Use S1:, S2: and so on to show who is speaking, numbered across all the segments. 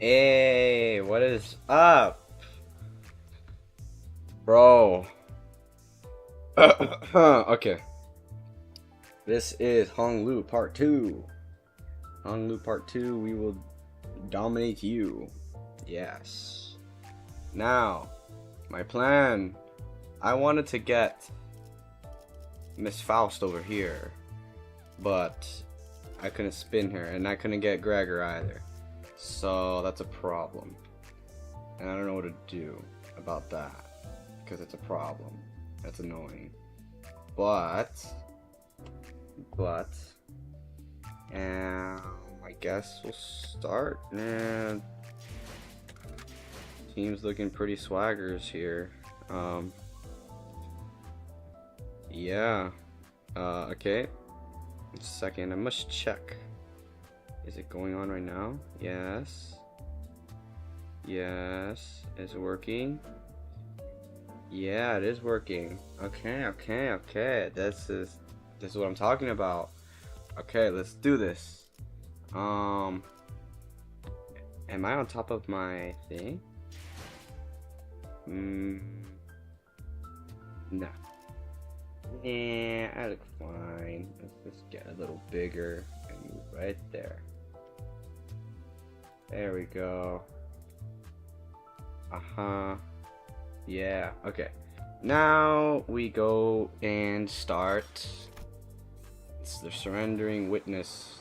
S1: Hey, what is up, bro? Okay, this is Honglu Part 2. Honglu Part 2, we will dominate you. Yes. Now, my plan. I wanted to get Miss Faust over here, but I couldn't spin her, and I couldn't get Gregor either. So that's a problem. And I don't know what to do about that, because it's a problem. That's annoying. But I guess we'll start. And team's looking pretty swaggers here. Yeah. Okay. Second, I must check. Is it going on right now? Yes. Yes. Is it working? Yeah, it is working. Okay. This is what I'm talking about. Okay, let's do this. Am I on top of my thing? No. Nah, I look fine. Let's just get a little bigger and move right there. There we go. Yeah, okay. Now we go and start. It's the surrendering witness.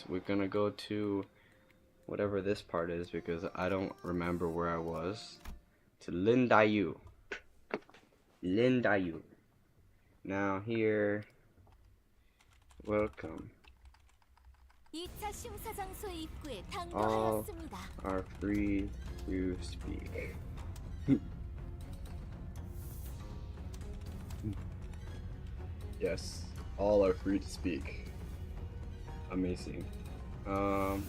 S1: We're gonna go to whatever this part is because I don't remember where I was. To Lindayu. Now here. Welcome. All are free to speak. Yes, all are free to speak. Amazing. I'm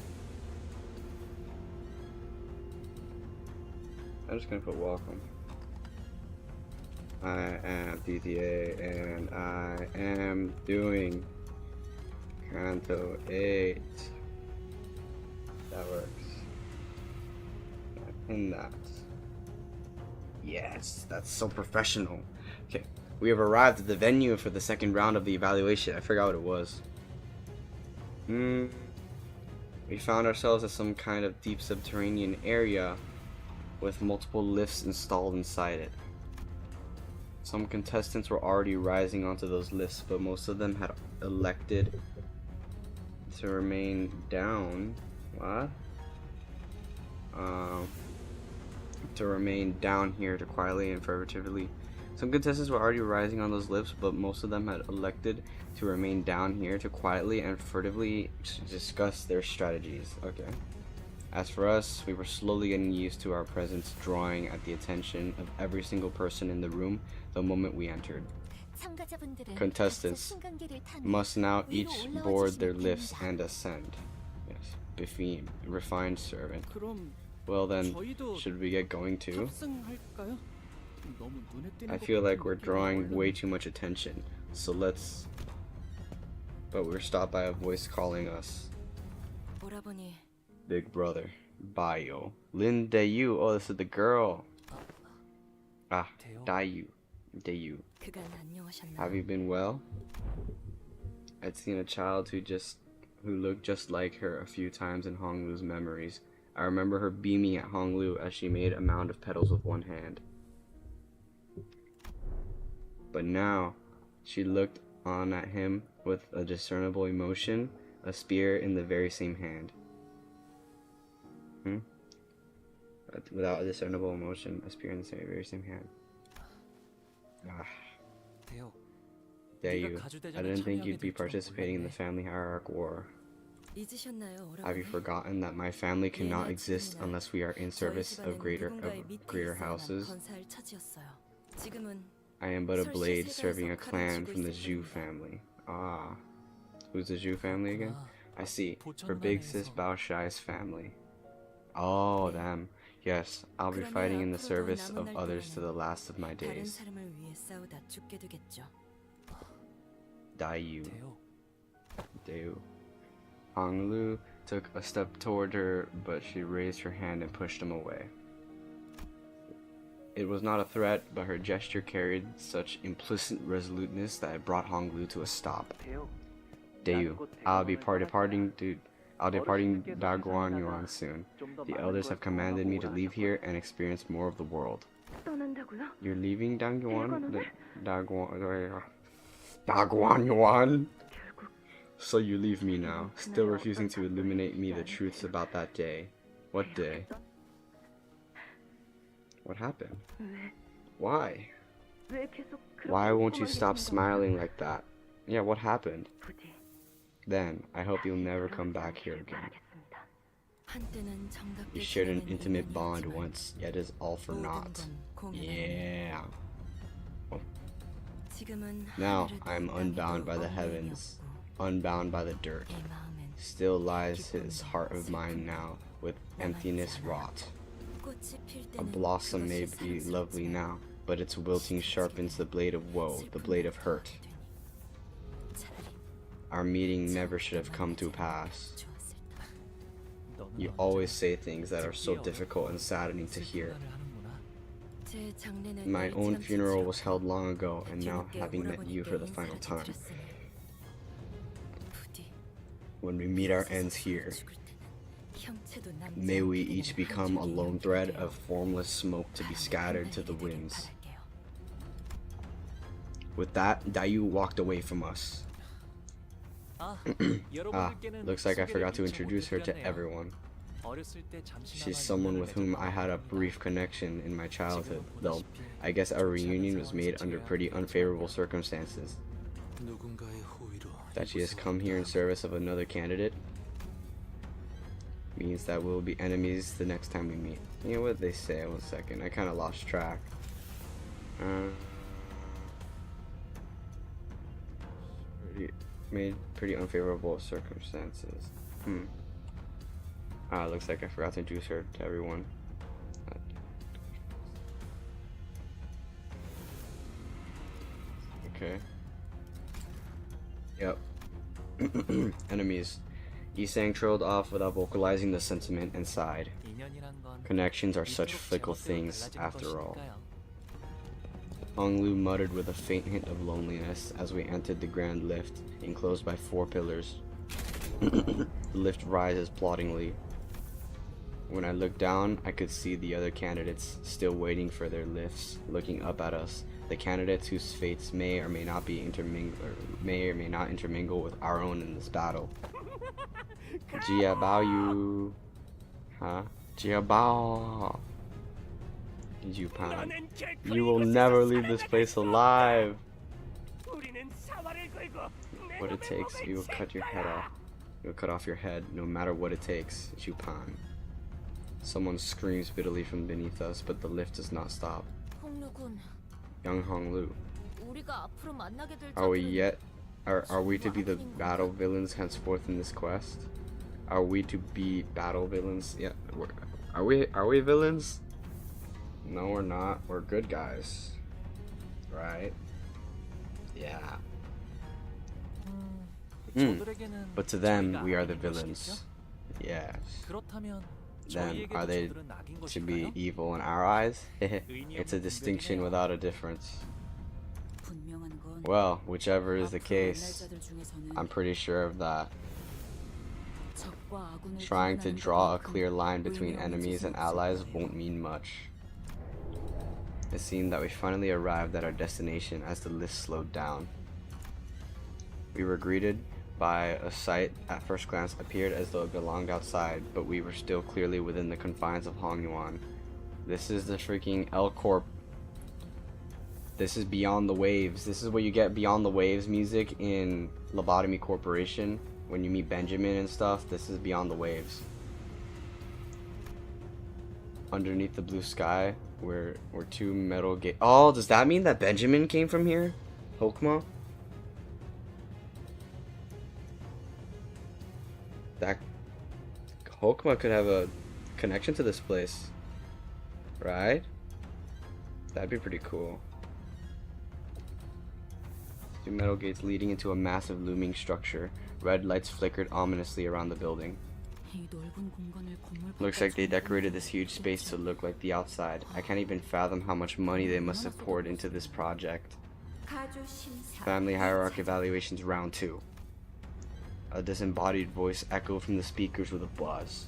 S1: just gonna put welcome. I am T.T.A. and I am doing Canto 8. That works. And that. Yes, that's so professional. Okay, we have arrived at the venue for the second round of the evaluation. I forgot what it was. We found ourselves at some kind of deep subterranean area with multiple lifts installed inside it. Some contestants were already rising onto those lifts, but most of them had elected to remain down. What? To remain down here to quietly and furtively. Some contestants were already rising on those lifts, but most of them had elected to remain down here to quietly and furtively discuss their strategies. Okay. As for us, we were slowly getting used to our presence, drawing at the attention of every single person in the room the moment we entered. Contestants must now each board their lifts and ascend. Yes, refined servant. Well then, should we get going too? I feel like we're drawing way too much attention, so let's... But we're stopped by a voice calling us. Big brother. Bio. Lin Dayu. Oh, this is the girl. Ah, Dayu. Have you been well? I'd seen a child who looked just like her a few times in Honglu's memories. I remember her beaming at Honglu as she made a mound of petals with one hand. But now, she looked on at him with a discernible emotion, a spear in the very same hand. Without a discernible emotion, a spear in the very same hand. Dayu, I didn't think you'd be participating in the family hierarch war. Have you forgotten that my family cannot exist unless we are in service of greater houses? I am but a blade serving a clan from the Zhu family. Ah. Who's the Zhu family again? I see. For Big Sis Baoshai's family. Oh, damn. Yes, I'll be fighting in the service of others to the last of my days. Dayu. Honglu took a step toward her, but she raised her hand and pushed him away. It was not a threat, but her gesture carried such implicit resoluteness that it brought Honglu to a stop. Dayu, I'll be departing Daguan Yuan soon. The elders have commanded me to leave here and experience more of the world. You're leaving Daguan Yuan? So you leave me now, still refusing to illuminate me the truths about that day. What day? What happened? Why? Why won't you stop smiling like that? Yeah, what happened? Then, I hope you'll never come back here again. You shared an intimate bond once, yet is all for naught. Yeah. Now, I am unbound by the heavens, unbound by the dirt. Still lies his heart of mine now, with emptiness wrought. A blossom may be lovely now, but its wilting sharpens the blade of woe, the blade of hurt. Our meeting never should have come to pass. You always say things that are so difficult and saddening to hear. My own funeral was held long ago, and now having met you for the final time. When we meet our ends here, may we each become a lone thread of formless smoke to be scattered to the winds. With that, Dayu walked away from us. Looks like I forgot to introduce her to everyone. She's someone with whom I had a brief connection in my childhood, though I guess our reunion was made under pretty unfavorable circumstances. That she has come here in service of another candidate means that we'll be enemies the next time we meet. You know what they say? 1 second, I kind of lost track. Made pretty unfavorable circumstances. Looks like I forgot to introduce her to everyone. Okay. Yep. Enemies. Yisang trailed off without vocalizing the sentiment and sighed. Connections are such fickle things, after all. Honglu muttered with a faint hint of loneliness as we entered the grand lift, enclosed by 4 pillars. The lift rises ploddingly. When I looked down, I could see the other candidates still waiting for their lifts, looking up at us. The candidates whose fates may or may not intermingle with our own in this battle. Jia Bao Yu. Huh? Jia Bao. Jupan. You will never leave this place alive. What it takes, you will cut your head off. You will cut off your head, no matter what it takes, Jupan. Someone screams bitterly from beneath us, but the lift does not stop. Young Honglu. Are we to be the battle villains henceforth in this quest? Are we to be battle villains? Yeah. Are we villains? No, we're not. We're good guys. Right? Yeah. But to them, we are the villains. Yes. Then, are they to be evil in our eyes? It's a distinction without a difference. Well, whichever is the case, I'm pretty sure of that. Trying to draw a clear line between enemies and allies won't mean much. It seemed that we finally arrived at our destination as the lift slowed down. We were greeted by a sight at first glance appeared as though it belonged outside, but we were still clearly within the confines of Hongyuan. This is the freaking L Corp. This is Beyond the Waves. This is what you get Beyond the Waves music in Lobotomy Corporation when you meet Benjamin and stuff. This is Beyond the Waves. Underneath the blue sky were 2 metal gates. Oh, does that mean that Benjamin came from here? Hokma? That Hokma could have a connection to this place, right? That'd be pretty cool. 2 metal gates leading into a massive looming structure. Red lights flickered ominously around the building. Looks like they decorated this huge space to look like the outside. I can't even fathom how much money they must have poured into this project. Family hierarchy evaluations round 2. A disembodied voice echoed from the speakers with a buzz.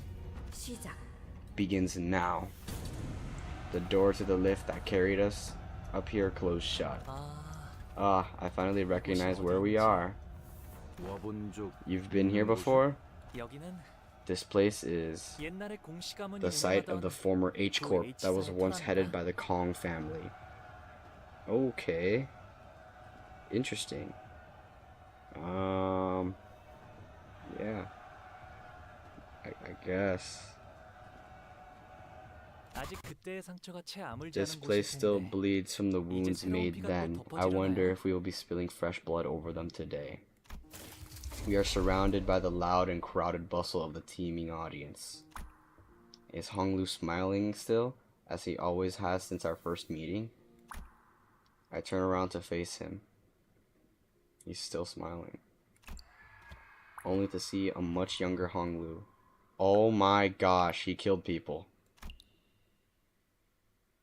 S1: Begins now. The door to the lift that carried us up here closed shut. Ah, I finally recognize where we are. You've been here before? This place is the site of the former H-Corp that was once headed by the Kong family. Okay. Interesting. Yeah. I guess. This place still bleeds from the wounds made then. I wonder if we will be spilling fresh blood over them today. We are surrounded by the loud and crowded bustle of the teeming audience. Is Honglu smiling still, as he always has since our first meeting? I turn around to face him. He's still smiling. Only to see a much younger Honglu. Oh my gosh, he killed people.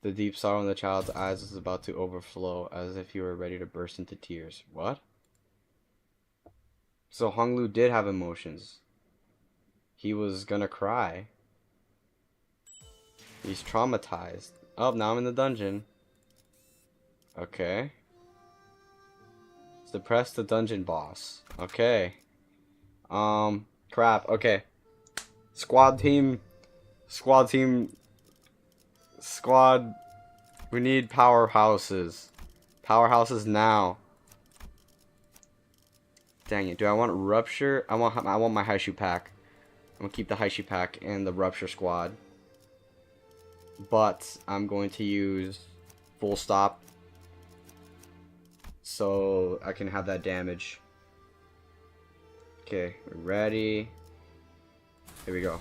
S1: The deep sorrow in the child's eyes was about to overflow, as if he were ready to burst into tears. What? So Honglu did have emotions. He was gonna cry. He's traumatized. Oh, now I'm in the dungeon. Okay. Suppress the dungeon boss. Okay. Crap. Okay. Squad. We need powerhouses. Powerhouses now. Dang it. Do I want Rupture? I want my Haishu pack. I'm gonna keep the Haishu pack and the Rupture squad. But I'm going to use full stop so I can have that damage. Okay, we're ready. Here we go.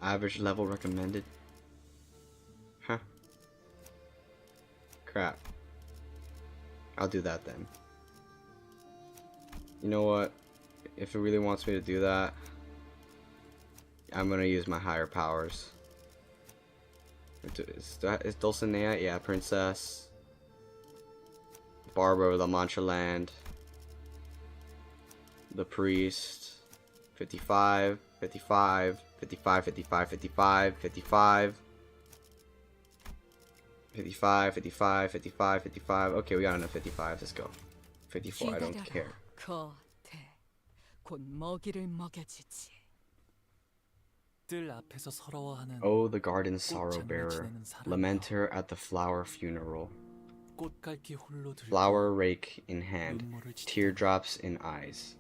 S1: Average level recommended. Huh. Crap. I'll do that then. You know what? If it really wants me to do that, I'm gonna use my higher powers. Is Dulcinea? Yeah, Princess. Barbara of the Mantra Land. The Priest. 55, 55, 55, 55, 55, 55. 55, 55, 55, 55. Okay, we got enough 55. Let's go. 54, I don't care. Oh, the garden sorrow bearer, lamenter at the flower funeral. Flower rake in hand, teardrops in eyes.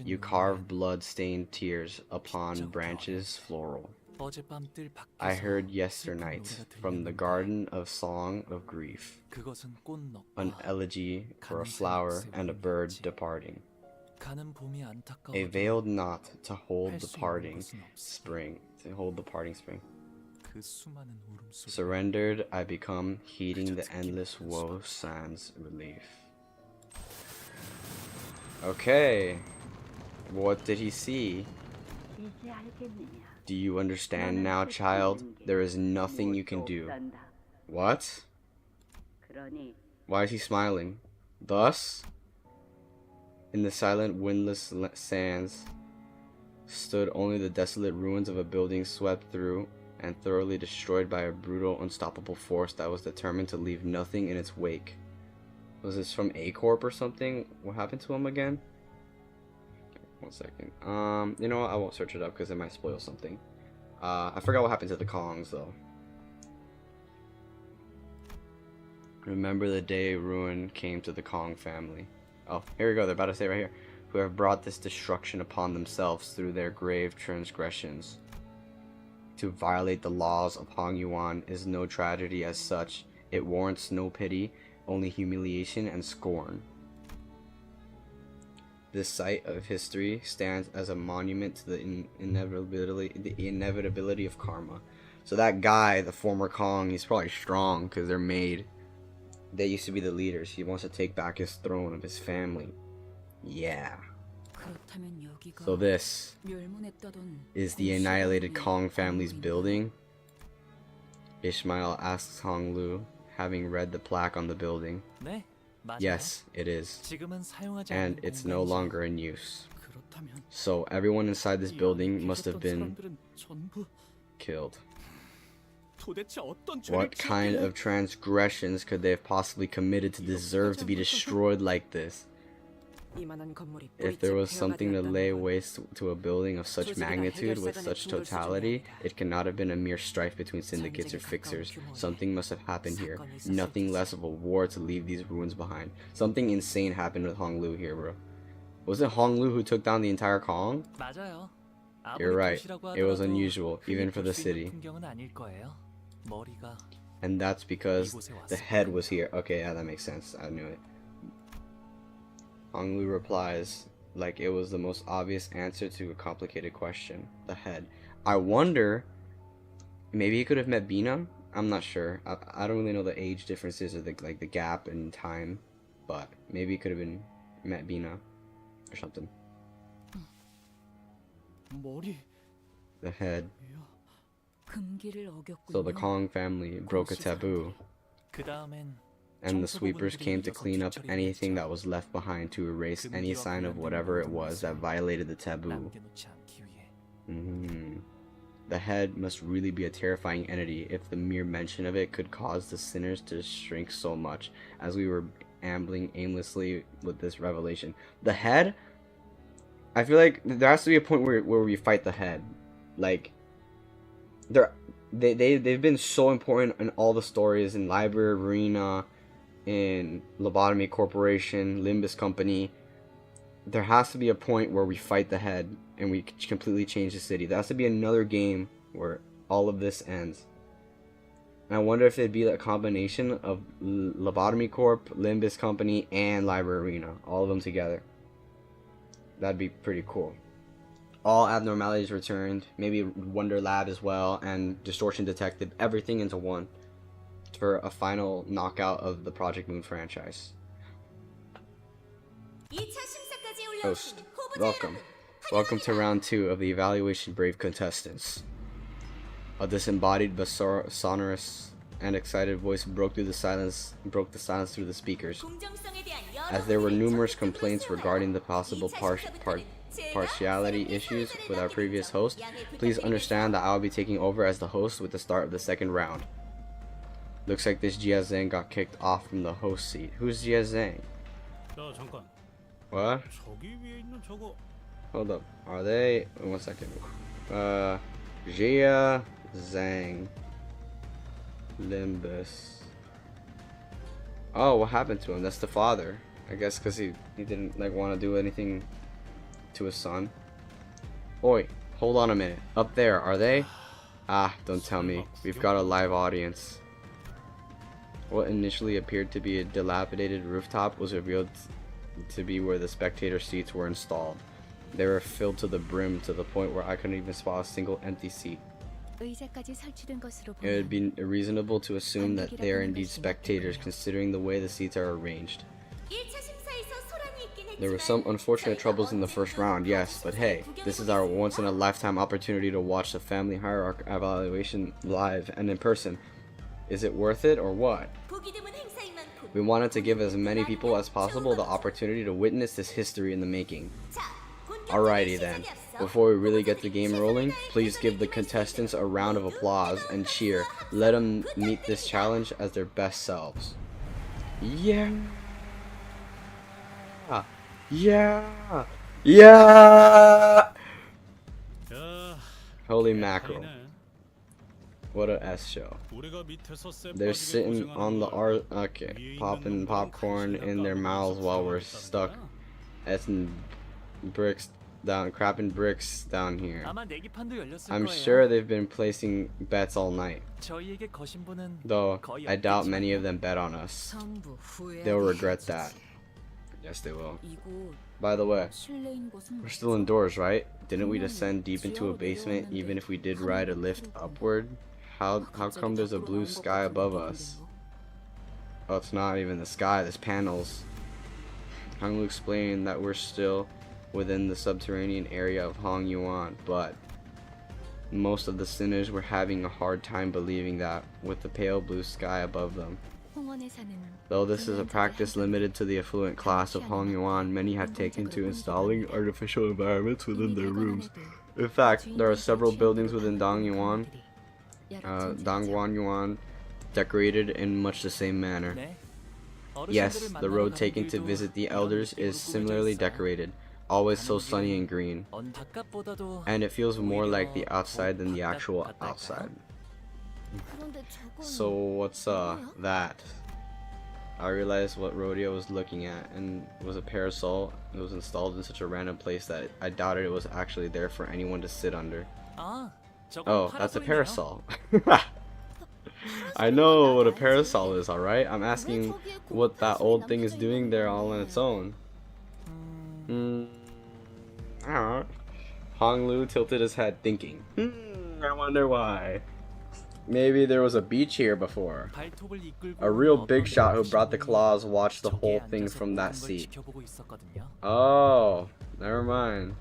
S1: You carve blood-stained tears upon branches floral. I heard yesternight from the garden of song of grief, an elegy for a flower and a bird departing. A veiled knot to hold the parting spring. Surrendered, I become, heeding the endless woe sans relief. Okay. What did he see? Do you understand now, child? There is nothing you can do. What? Why is he smiling? Thus, in the silent, windless sands, stood only the desolate ruins of a building swept through and thoroughly destroyed by a brutal, unstoppable force that was determined to leave nothing in its wake. Was this from A-Corp or something? What happened to him again? 1 second. You know what? I won't search it up because it might spoil something. I forgot what happened to the Kongs, though. Remember the day ruin came to the Kong family. Oh, here we go. They're about to say right here. Who have brought this destruction upon themselves through their grave transgressions. To violate the laws of Hong Yuan is no tragedy as such. It warrants no pity, only humiliation and scorn. This site of history stands as a monument to the inevitability of karma. So that guy, the former Kong, he's probably strong because they're made. They used to be the leaders. He wants to take back his throne of his family. Yeah. So this is the annihilated Kong family's building. Ishmael asks Hong Lu, having read the plaque on the building. Yes, it is. And it's no longer in use. So everyone inside this building must have been killed. What kind of transgressions could they have possibly committed to deserve to be destroyed like this? If there was something to lay waste to a building of such magnitude with such totality, it cannot have been a mere strife between syndicates or fixers. Something must have happened here. Nothing less of a war to leave these ruins behind. Something insane happened with Hong Lu here, bro. Was it Hong Lu who took down the entire Kong? You're right. It was unusual, even for the city. And that's because the head was here. Okay, yeah, that makes sense. I knew it. Hong Lu replies, like it was the most obvious answer to a complicated question. The head. I wonder, maybe he could have met Bina? I'm not sure. I don't really know the age differences or the gap in time, but maybe he could have been met Bina or something. The head. So the Kong family broke a taboo, and the sweepers came to clean up anything that was left behind to erase any sign of whatever it was that violated the taboo. The head must really be a terrifying entity if the mere mention of it could cause the sinners to shrink so much. As we were ambling aimlessly with this revelation, the head, I feel like there has to be a point where we fight the head. Like, they've been so important in all the stories, in Library Arena, in Lobotomy Corporation, Limbus Company. There has to be a point where we fight the head and we completely change the city. There has to be another game where all of this ends. And I wonder if it'd be a combination of Lobotomy Corp, Limbus Company, and Library Arena, all of them together. That'd be pretty cool. All abnormalities returned, maybe Wonder Lab as well, and Distortion Detective, everything into one, for a final knockout of the Project Moon franchise. Host, welcome. Welcome to round 2 of the Evaluation Brave contestants. A disembodied but sonorous and excited voice broke the silence through the speakers. As there were numerous complaints regarding the possible partiality issues with our previous host, please understand that I'll be taking over as the host with the start of the second round. Looks like this Jia Zhang got kicked off from the host seat. Who's Jia Zhang? What? Hold up. Are they? 1 second. Jia Zhang. Limbus. Oh, what happened to him? That's the father. I guess because he didn't want to do anything to his son. Oi, hold on a minute. Up there, are they? Ah, don't tell me. We've got a live audience. What initially appeared to be a dilapidated rooftop was revealed to be where the spectator seats were installed. They were filled to the brim to the point where I couldn't even spot a single empty seat. It would be reasonable to assume that they are indeed spectators considering the way the seats are arranged. There were some unfortunate troubles in the first round, yes, but hey, this is our once-in-a-lifetime opportunity to watch the family hierarchy evaluation live and in person. Is it worth it or what? We wanted to give as many people as possible the opportunity to witness this history in the making. Alrighty then, before we really get the game rolling, please give the contestants a round of applause and cheer. Let them meet this challenge as their best selves. Yeah! Yeah! Yeah! Holy mackerel. What a S show. They're sitting on the popping popcorn in their mouths while we're stuck crapping bricks down here. I'm sure they've been placing bets all night. Though, I doubt many of them bet on us. They'll regret that. Yes, they will. By the way, we're still indoors, right? Didn't we descend deep into a basement even if we did ride a lift upward? How come there's a blue sky above us? Oh, it's not even the sky, there's panels. Hong Lu explained that we're still within the subterranean area of Hong Yuan, but most of the sinners were having a hard time believing that, with the pale blue sky above them. Though this is a practice limited to the affluent class of Hong Yuan, many have taken to installing artificial environments within their rooms. In fact, there are several buildings within Dongguan Yuan decorated in much the same manner. Yes, the road taken to visit the elders is similarly decorated, always so sunny and green, and it feels more like the outside than the actual outside. So what's that? I realized what Rodeo was looking at, and it was a parasol. It was installed in such a random place that I doubted it was actually there for anyone to sit under. Oh, that's a parasol. I know what a parasol is, alright? I'm asking what that old thing is doing there all on its own. I don't know. Hong Lu tilted his head, thinking, I wonder why. Maybe there was a beach here before. A real big shot who brought the claws watched the whole thing from that seat. Oh, never mind.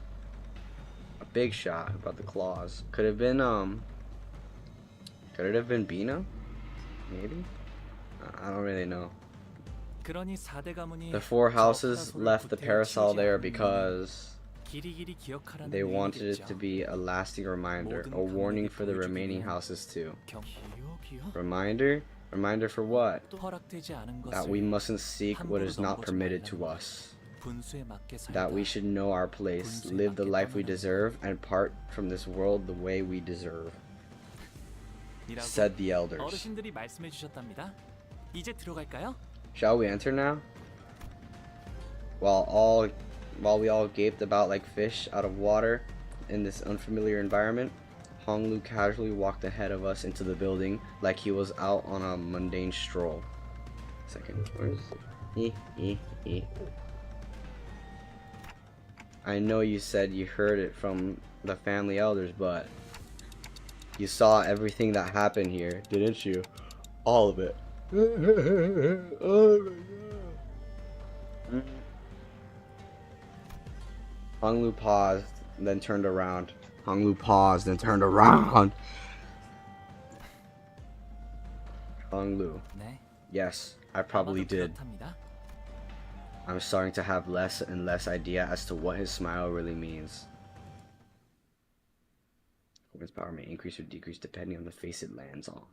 S1: A big shot who brought the claws. Could it have been, could it have been Bina? Maybe? I don't really know. The four houses left the parasol there because they wanted it to be a lasting reminder, a warning for the remaining houses too. Reminder? Reminder for what? That we mustn't seek what is not permitted to us. That we should know our place, live the life we deserve, and part from this world the way we deserve. Said the elders. Shall we enter now? While we all gaped about like fish out of water in this unfamiliar environment, Hong Lu casually walked ahead of us into the building like he was out on a mundane stroll. Second, where's I know you said you heard it from the family elders, but you saw everything that happened here, didn't you? All of it. Oh my god. Hong Lu paused, then turned around. Hong Lu paused, then turned around. Hong Lu. Yes, I probably did. I'm starting to have less and less idea as to what his smile really means. His power may increase or decrease depending on the face it lands on.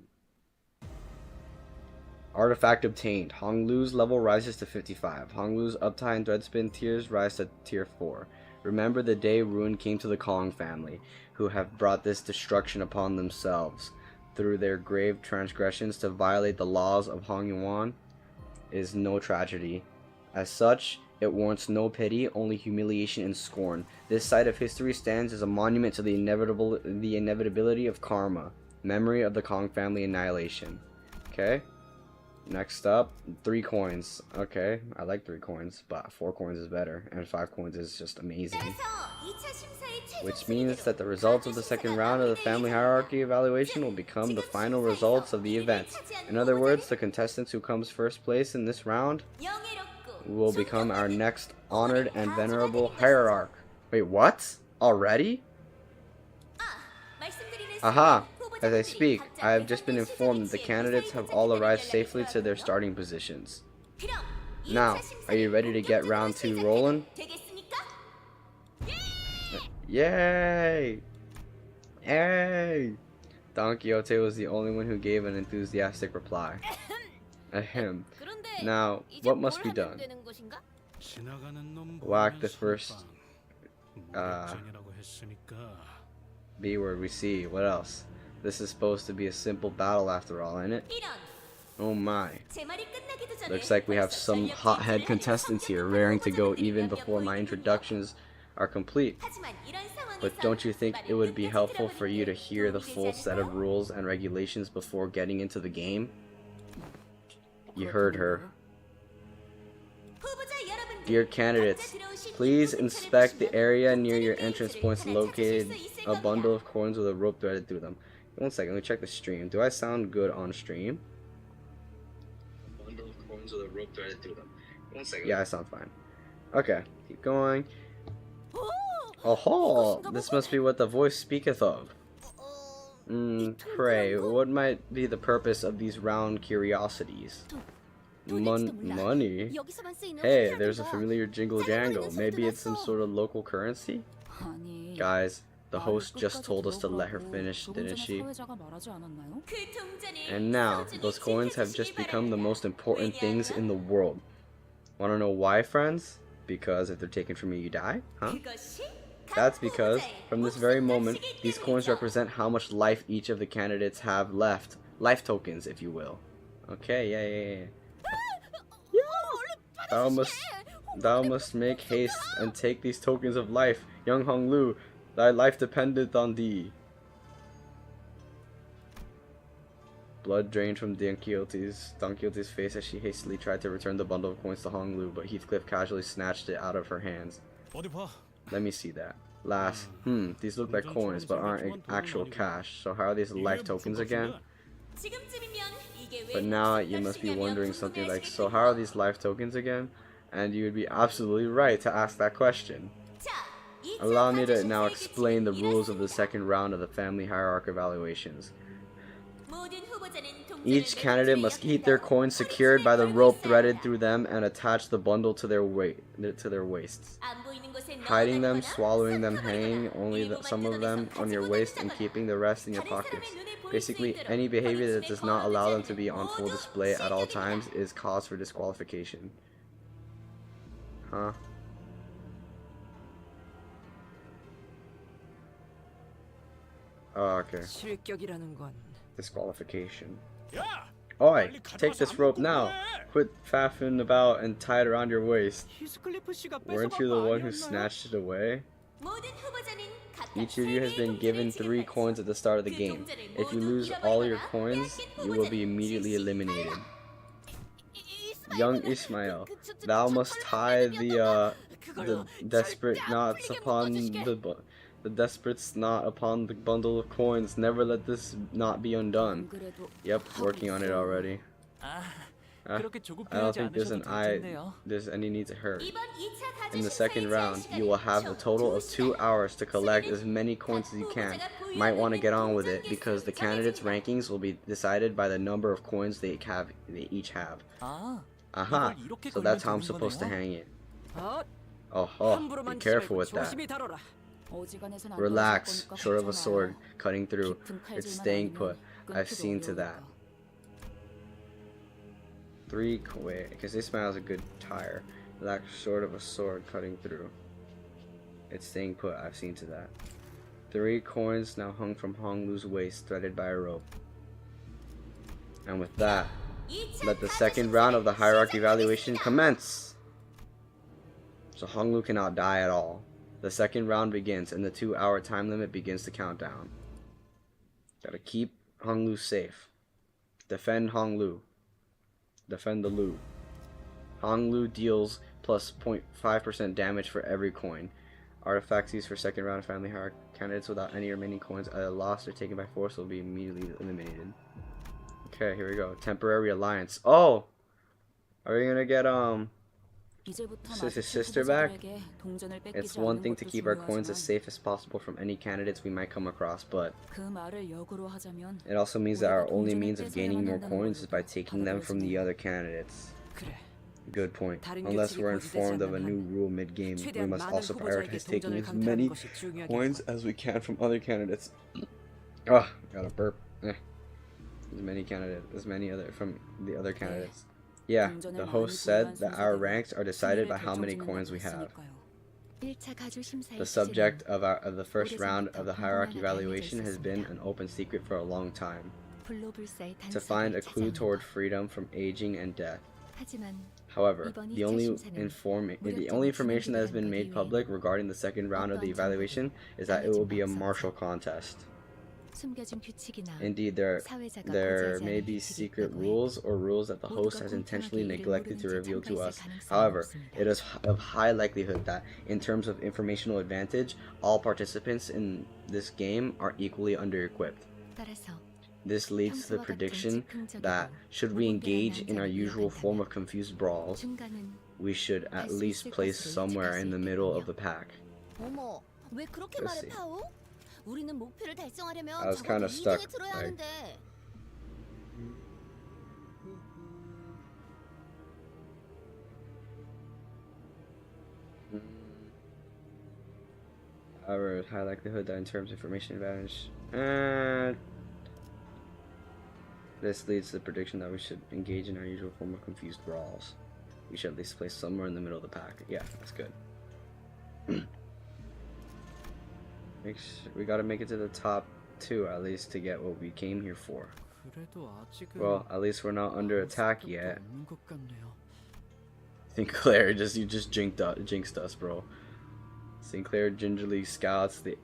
S1: Artifact obtained. Hong Lu's level rises to 55. Hong Lu's uptime and Threadspin tiers rise to tier 4. Remember the day ruin came to the Kong family, who have brought this destruction upon themselves through their grave transgressions to violate the laws of Hong Yuan is no tragedy. As such, it warrants no pity, only humiliation and scorn. This site of history stands as a monument to the inevitability of karma, memory of the Kong family annihilation. Okay. Next up, 3 coins. Okay, I like 3 coins, but 4 coins is better, and 5 coins is just amazing. Which means that the results of the second round of the family hierarchy evaluation will become the final results of the event. In other words, the contestant who comes first place in this round will become our next honored and venerable hierarch. Wait, what? Already? Aha! As I speak, I have just been informed that the candidates have all arrived safely to their starting positions. Now, are you ready to get round 2 rolling? Yay! Yay! Don Quixote was the only one who gave an enthusiastic reply. Ahem. Now, what must be done? Whack the first B word we see. What else? This is supposed to be a simple battle after all, ain't it? Oh my. Looks like we have some hothead contestants here, raring to go even before my introductions are complete. But don't you think it would be helpful for you to hear the full set of rules and regulations before getting into the game? You heard her. Dear candidates, please inspect the area near your entrance points located a bundle of coins with a rope threaded through them. One second, let me check the stream. Do I sound good on stream? A bundle of coins with a rope threaded through them. One second. Yeah, I sound fine. Okay, keep going. Oh, this must be what the voice speaketh of. Pray, what might be the purpose of these round curiosities? Money? Hey, there's a familiar jingle jangle. Maybe it's some sort of local currency? Guys, the host just told us to let her finish, didn't she? And now, those coins have just become the most important things in the world. Wanna know why, friends? Because if they're taken from you, you die? Huh? That's because, from this very moment, these coins represent how much life each of the candidates have left. Life tokens, if you will. Okay, yeah. Thou must make haste and take these tokens of life. Young Hong Lu, thy life dependeth on thee. Blood drained from Don Quixote's face as she hastily tried to return the bundle of coins to Hong Lu, but Heathcliff casually snatched it out of her hands. Let me see that. Lass, these look like coins but aren't actual cash, so how are these life tokens again? But now you must be wondering something like, so how are these life tokens again? And you would be absolutely right to ask that question. Allow me to now explain the rules of the second round of the family hierarchy evaluations. Each candidate must keep their coins secured by the rope threaded through them and attach the bundle to their waists. Hiding them, swallowing them, hanging only some of them on your waist and keeping the rest in your pockets. Basically, any behavior that does not allow them to be on full display at all times is cause for disqualification. Huh? Oh, okay. Disqualification. Oi! Take this rope now! Quit faffing about and tie it around your waist. Weren't you the one who snatched it away? Each of you has been given 3 coins at the start of the game. If you lose all your coins, you will be immediately eliminated. Young Ishmael, thou must tie the desperate knots upon the desperate knot upon the bundle of coins. Never let this knot be undone. Yep, working on it already. I don't think there's any need to hurry. In the second round, you will have a total of 2 hours to collect as many coins as you can. Might want to get on with it because the candidates' rankings will be decided by the number of coins they each have. Aha! So that's how I'm supposed to hang it. Oh, be careful with that. Relax, short of a sword cutting through. It's staying put. I've seen to that. 3 wait, because this smile's a good tire. Relax, short of a sword cutting through. It's staying put. I've seen to that. 3 coins now hung from Hong Lu's waist, threaded by a rope. And with that, let the second round of the hierarchy evaluation commence. So Hong Lu cannot die at all. The second round begins, and the 2-hour time limit begins to count down. Gotta keep Hong Lu safe. Defend Hong Lu. Defend the Lu. Hong Lu deals plus 0.5% damage for every coin. Artifacts used for second round of family hierarchy candidates without any remaining coins either lost or taken by force will be immediately eliminated. Okay, here we go. Temporary alliance. Oh! Are we gonna get his sister back? It's one thing to keep our coins as safe as possible from any candidates we might come across, but it also means that our only means of gaining more coins is by taking them from the other candidates. Good point. Unless we're informed of a new rule mid-game, we must also prioritize taking as many coins as we can from other candidates. Ugh, gotta burp. As many other from the other candidates. Yeah, the host said that our ranks are decided by how many coins we have. The subject of the first round of the hierarchy evaluation has been an open secret for a long time. To find a clue toward freedom from aging and death. However, the only information that has been made public regarding the second round of the evaluation is that it will be a martial contest. Indeed, there may be secret rules or rules that the host has intentionally neglected to reveal to us. However, it is of high likelihood that, in terms of informational advantage, all participants in this game are equally under-equipped. This leads to the prediction that, should we engage in our usual form of confused brawls, we should at least place somewhere in the middle of the pack.
S2: 왜 그렇게
S1: Let's
S2: 말해,
S1: see.
S2: 파오? 우리는 목표를
S1: I
S2: 달성하려면
S1: was kind
S2: 적어도
S1: of stuck.
S2: 2등에 들어야
S1: Like,
S2: 하는데.
S1: however, high likelihood that in terms of information advantage, and this leads to the prediction that we should engage in our usual form of confused brawls. We should at least place somewhere in the middle of the pack. Yeah, that's good. We gotta make it to the top 2 at least to get what we came here for. Well, at least we're not under attack yet. Sinclair, you just jinxed us, bro. Sinclair gingerly scouts the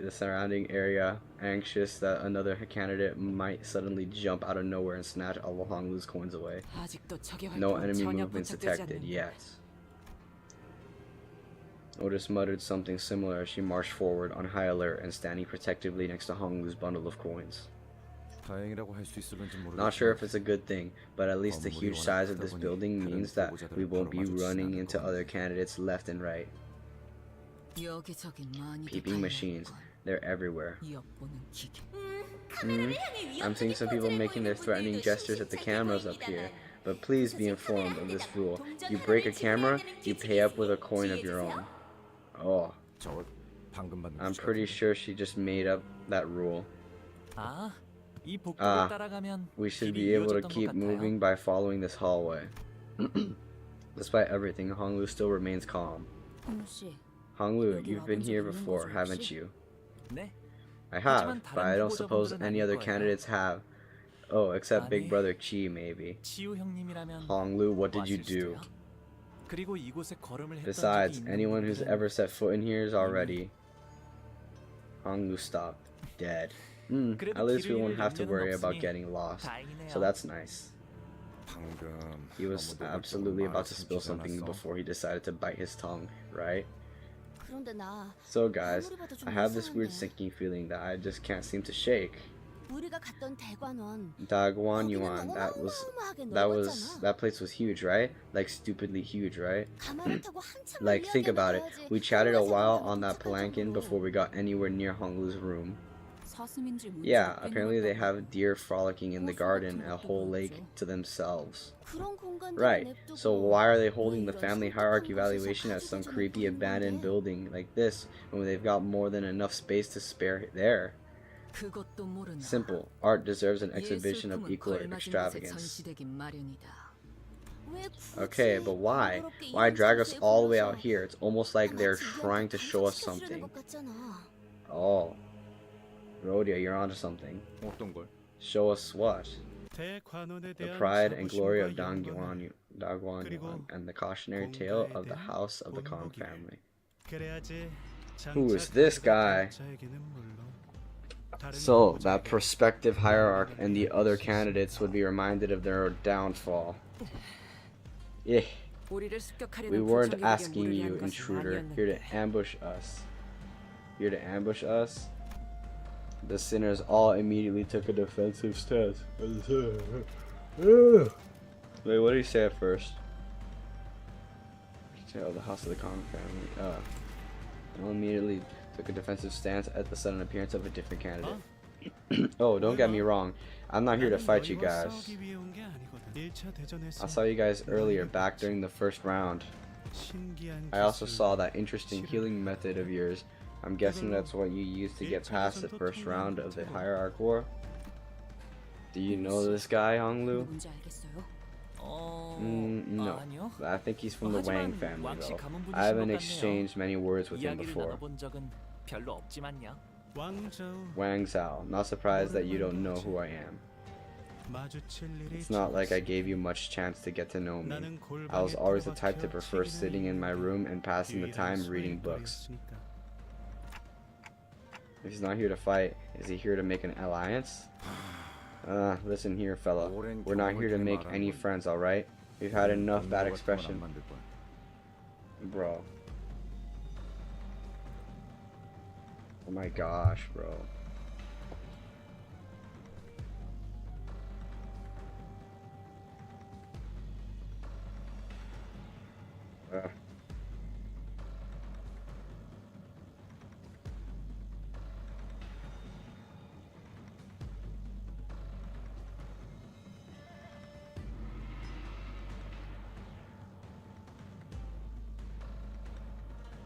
S1: surrounding area, anxious that another candidate might suddenly jump out of nowhere and snatch all of Honglu's coins away. No enemy movements detected yet. Otis muttered something similar as she marched forward on high alert and standing protectively next to Honglu's bundle of coins. Not sure if it's a good thing, but at least the huge size of this building means that we won't be running into other candidates left and right. Peeping machines, they're everywhere. I'm seeing some people making their threatening gestures at the cameras up here, but please be informed of this rule. You break a camera, you pay up with a coin of your own. Oh, I'm pretty sure she just made up that rule. We should be able to keep moving by following this hallway. Despite everything, Honglu still remains calm. Honglu, you've been here before, haven't you? I have, but I don't suppose any other candidates have. Oh, except Big Brother Chi, maybe. Honglu, what did you do? Besides, anyone who's ever set foot in here is already... Honglu stopped, dead. At least we won't have to worry about getting lost, so that's nice. He was absolutely about to spill something before he decided to bite his tongue, right? So guys, I have this weird sinking feeling that I just can't seem to shake. Dagwan Yuan, that place was huge, right? Like stupidly huge, right? Like, think about it. We chatted a while on that palanquin before we got anywhere near Honglu's room. Yeah, apparently they have deer frolicking in the garden and a whole lake to themselves. Right, so why are they holding the family hierarchy evaluation at some creepy abandoned building like this when they've got more than enough space to spare there? Simple, art deserves an exhibition of equal extravagance. Okay, but why? Why drag us all the way out here? It's almost like they're trying to show us something. Oh. Rhodia, you're onto something. Show us what? The pride and glory of Dagwan Yuan and the cautionary tale of the house of the Kong family. Who is this guy? So, that prospective hierarch and the other candidates would be reminded of their downfall. Eh. We weren't asking you, intruder, here to ambush us. Here to ambush us? The sinners all immediately took a defensive stance. Wait, what did he say at first? Oh, the house of the Kong family. All immediately took a defensive stance at the sudden appearance of a different candidate. Oh, don't get me wrong. I'm not here to fight you guys. I saw you guys earlier, back during the first round. I also saw that interesting healing method of yours. I'm guessing that's what you used to get past the first round of the Hierarch War. Do you know this guy, Honglu? No. I think he's from the Wang family, though. I haven't exchanged many words with him before. Wang Zhao. Not surprised that you don't know who I am. It's not like I gave you much chance to get to know me. I was always the type to prefer sitting in my room and passing the time reading books. If he's not here to fight, is he here to make an alliance? Listen here, fella. We're not here to make any friends, alright? We've had enough bad expression. Bro. Oh my gosh, bro.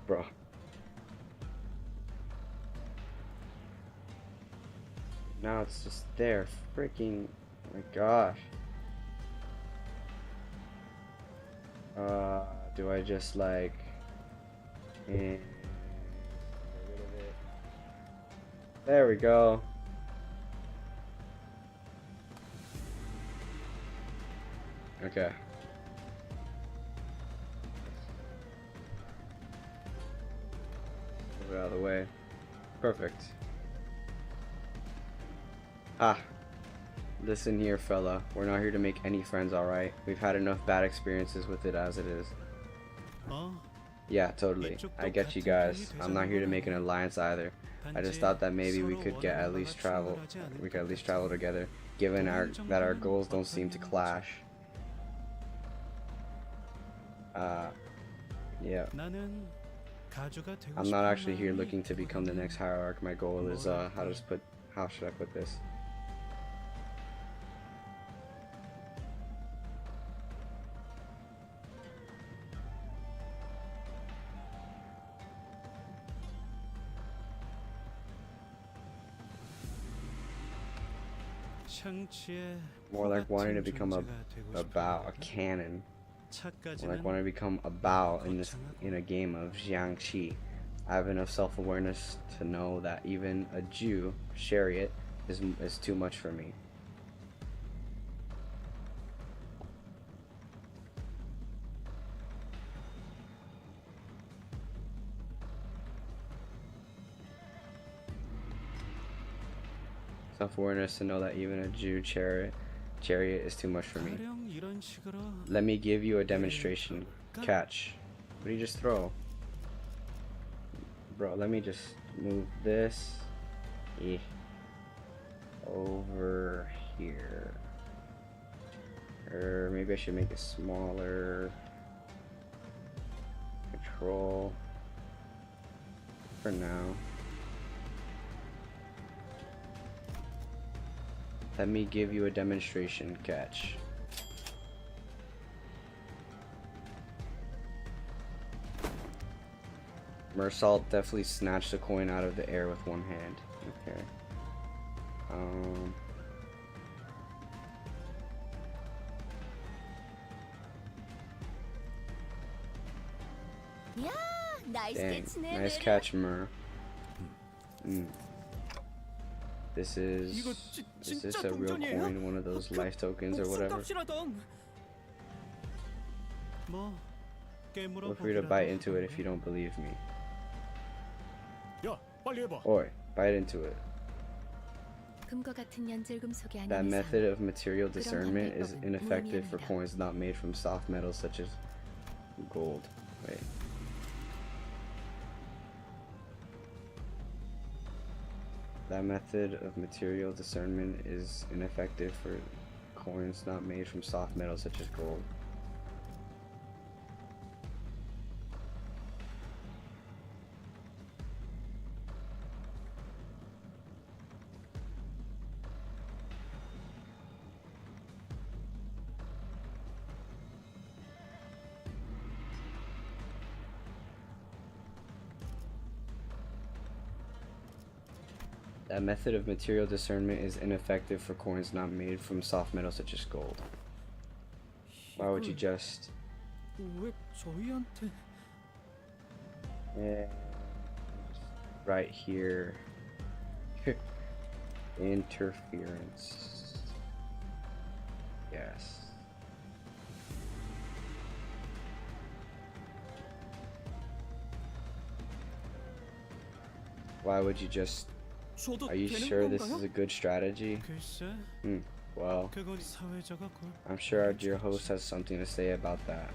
S1: Bro. Now it's just there. Freaking. Oh my gosh. Do I just like. And get rid of it. There we go. Okay. Move it out of the way. Perfect. Ah. Listen here, fella. We're not here to make any friends, alright? We've had enough bad experiences with it as it is. Yeah, totally. I get you guys. I'm not here to make an alliance either. I just thought that maybe we could at least travel together, given that our goals don't seem to clash. Yeah. I'm not actually here looking to become the next hierarch. My goal is how should I put this? More like wanting to become a cannon. More like wanting to become a bow in a game of Jiangxi. I have enough self-awareness to know that even a Jew chariot is too much for me. Self-awareness to know that even a Jew chariot is too much for me. Let me give you a demonstration. Catch. What do you just throw? Bro, let me just move this over here. Or maybe I should make it smaller. Control. For now. Let me give you a demonstration. Catch. Mersalt definitely snatched the coin out of the air with one hand. Okay. Dang, nice catch, Mer. Is this a real coin? One of those life tokens or whatever? Feel free to bite into it if you don't believe me. Oi, bite into it. That method of material discernment is ineffective for coins not made from soft metals such as gold. Wait. That method of material discernment is ineffective for coins not made from soft metals such as gold. That method of material discernment is ineffective for coins not made from soft metals such as gold. Why would you just... Yeah, right here. Interference. Yes. Why would you just... Are you sure this is a good strategy? Well, I'm sure our dear host has something to say about that.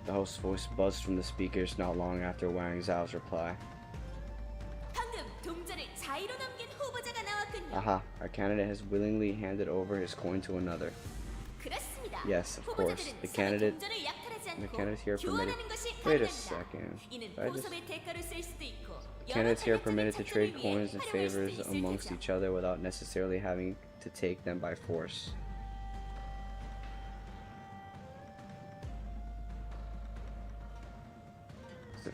S1: The host's voice buzzed from the speakers not long after Wang Zhao's reply. Aha, our candidate has willingly handed over his coin to another. Yes, of course. The candidate here permitted... Wait a second. Candidates here are permitted to trade coins and favors amongst each other without necessarily having to take them by force.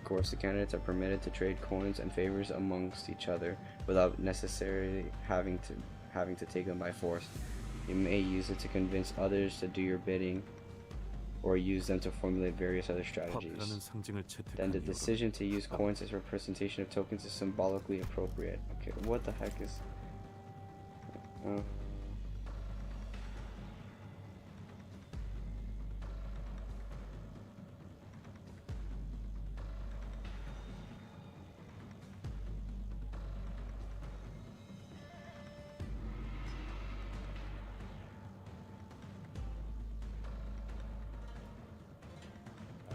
S1: course, the candidates are permitted to trade coins and favors amongst each other without necessarily having to take them by force. You may use it to convince others to do your bidding, or use them to formulate various other strategies. Then the decision to use coins as representation of tokens is symbolically appropriate. Okay, what the heck is...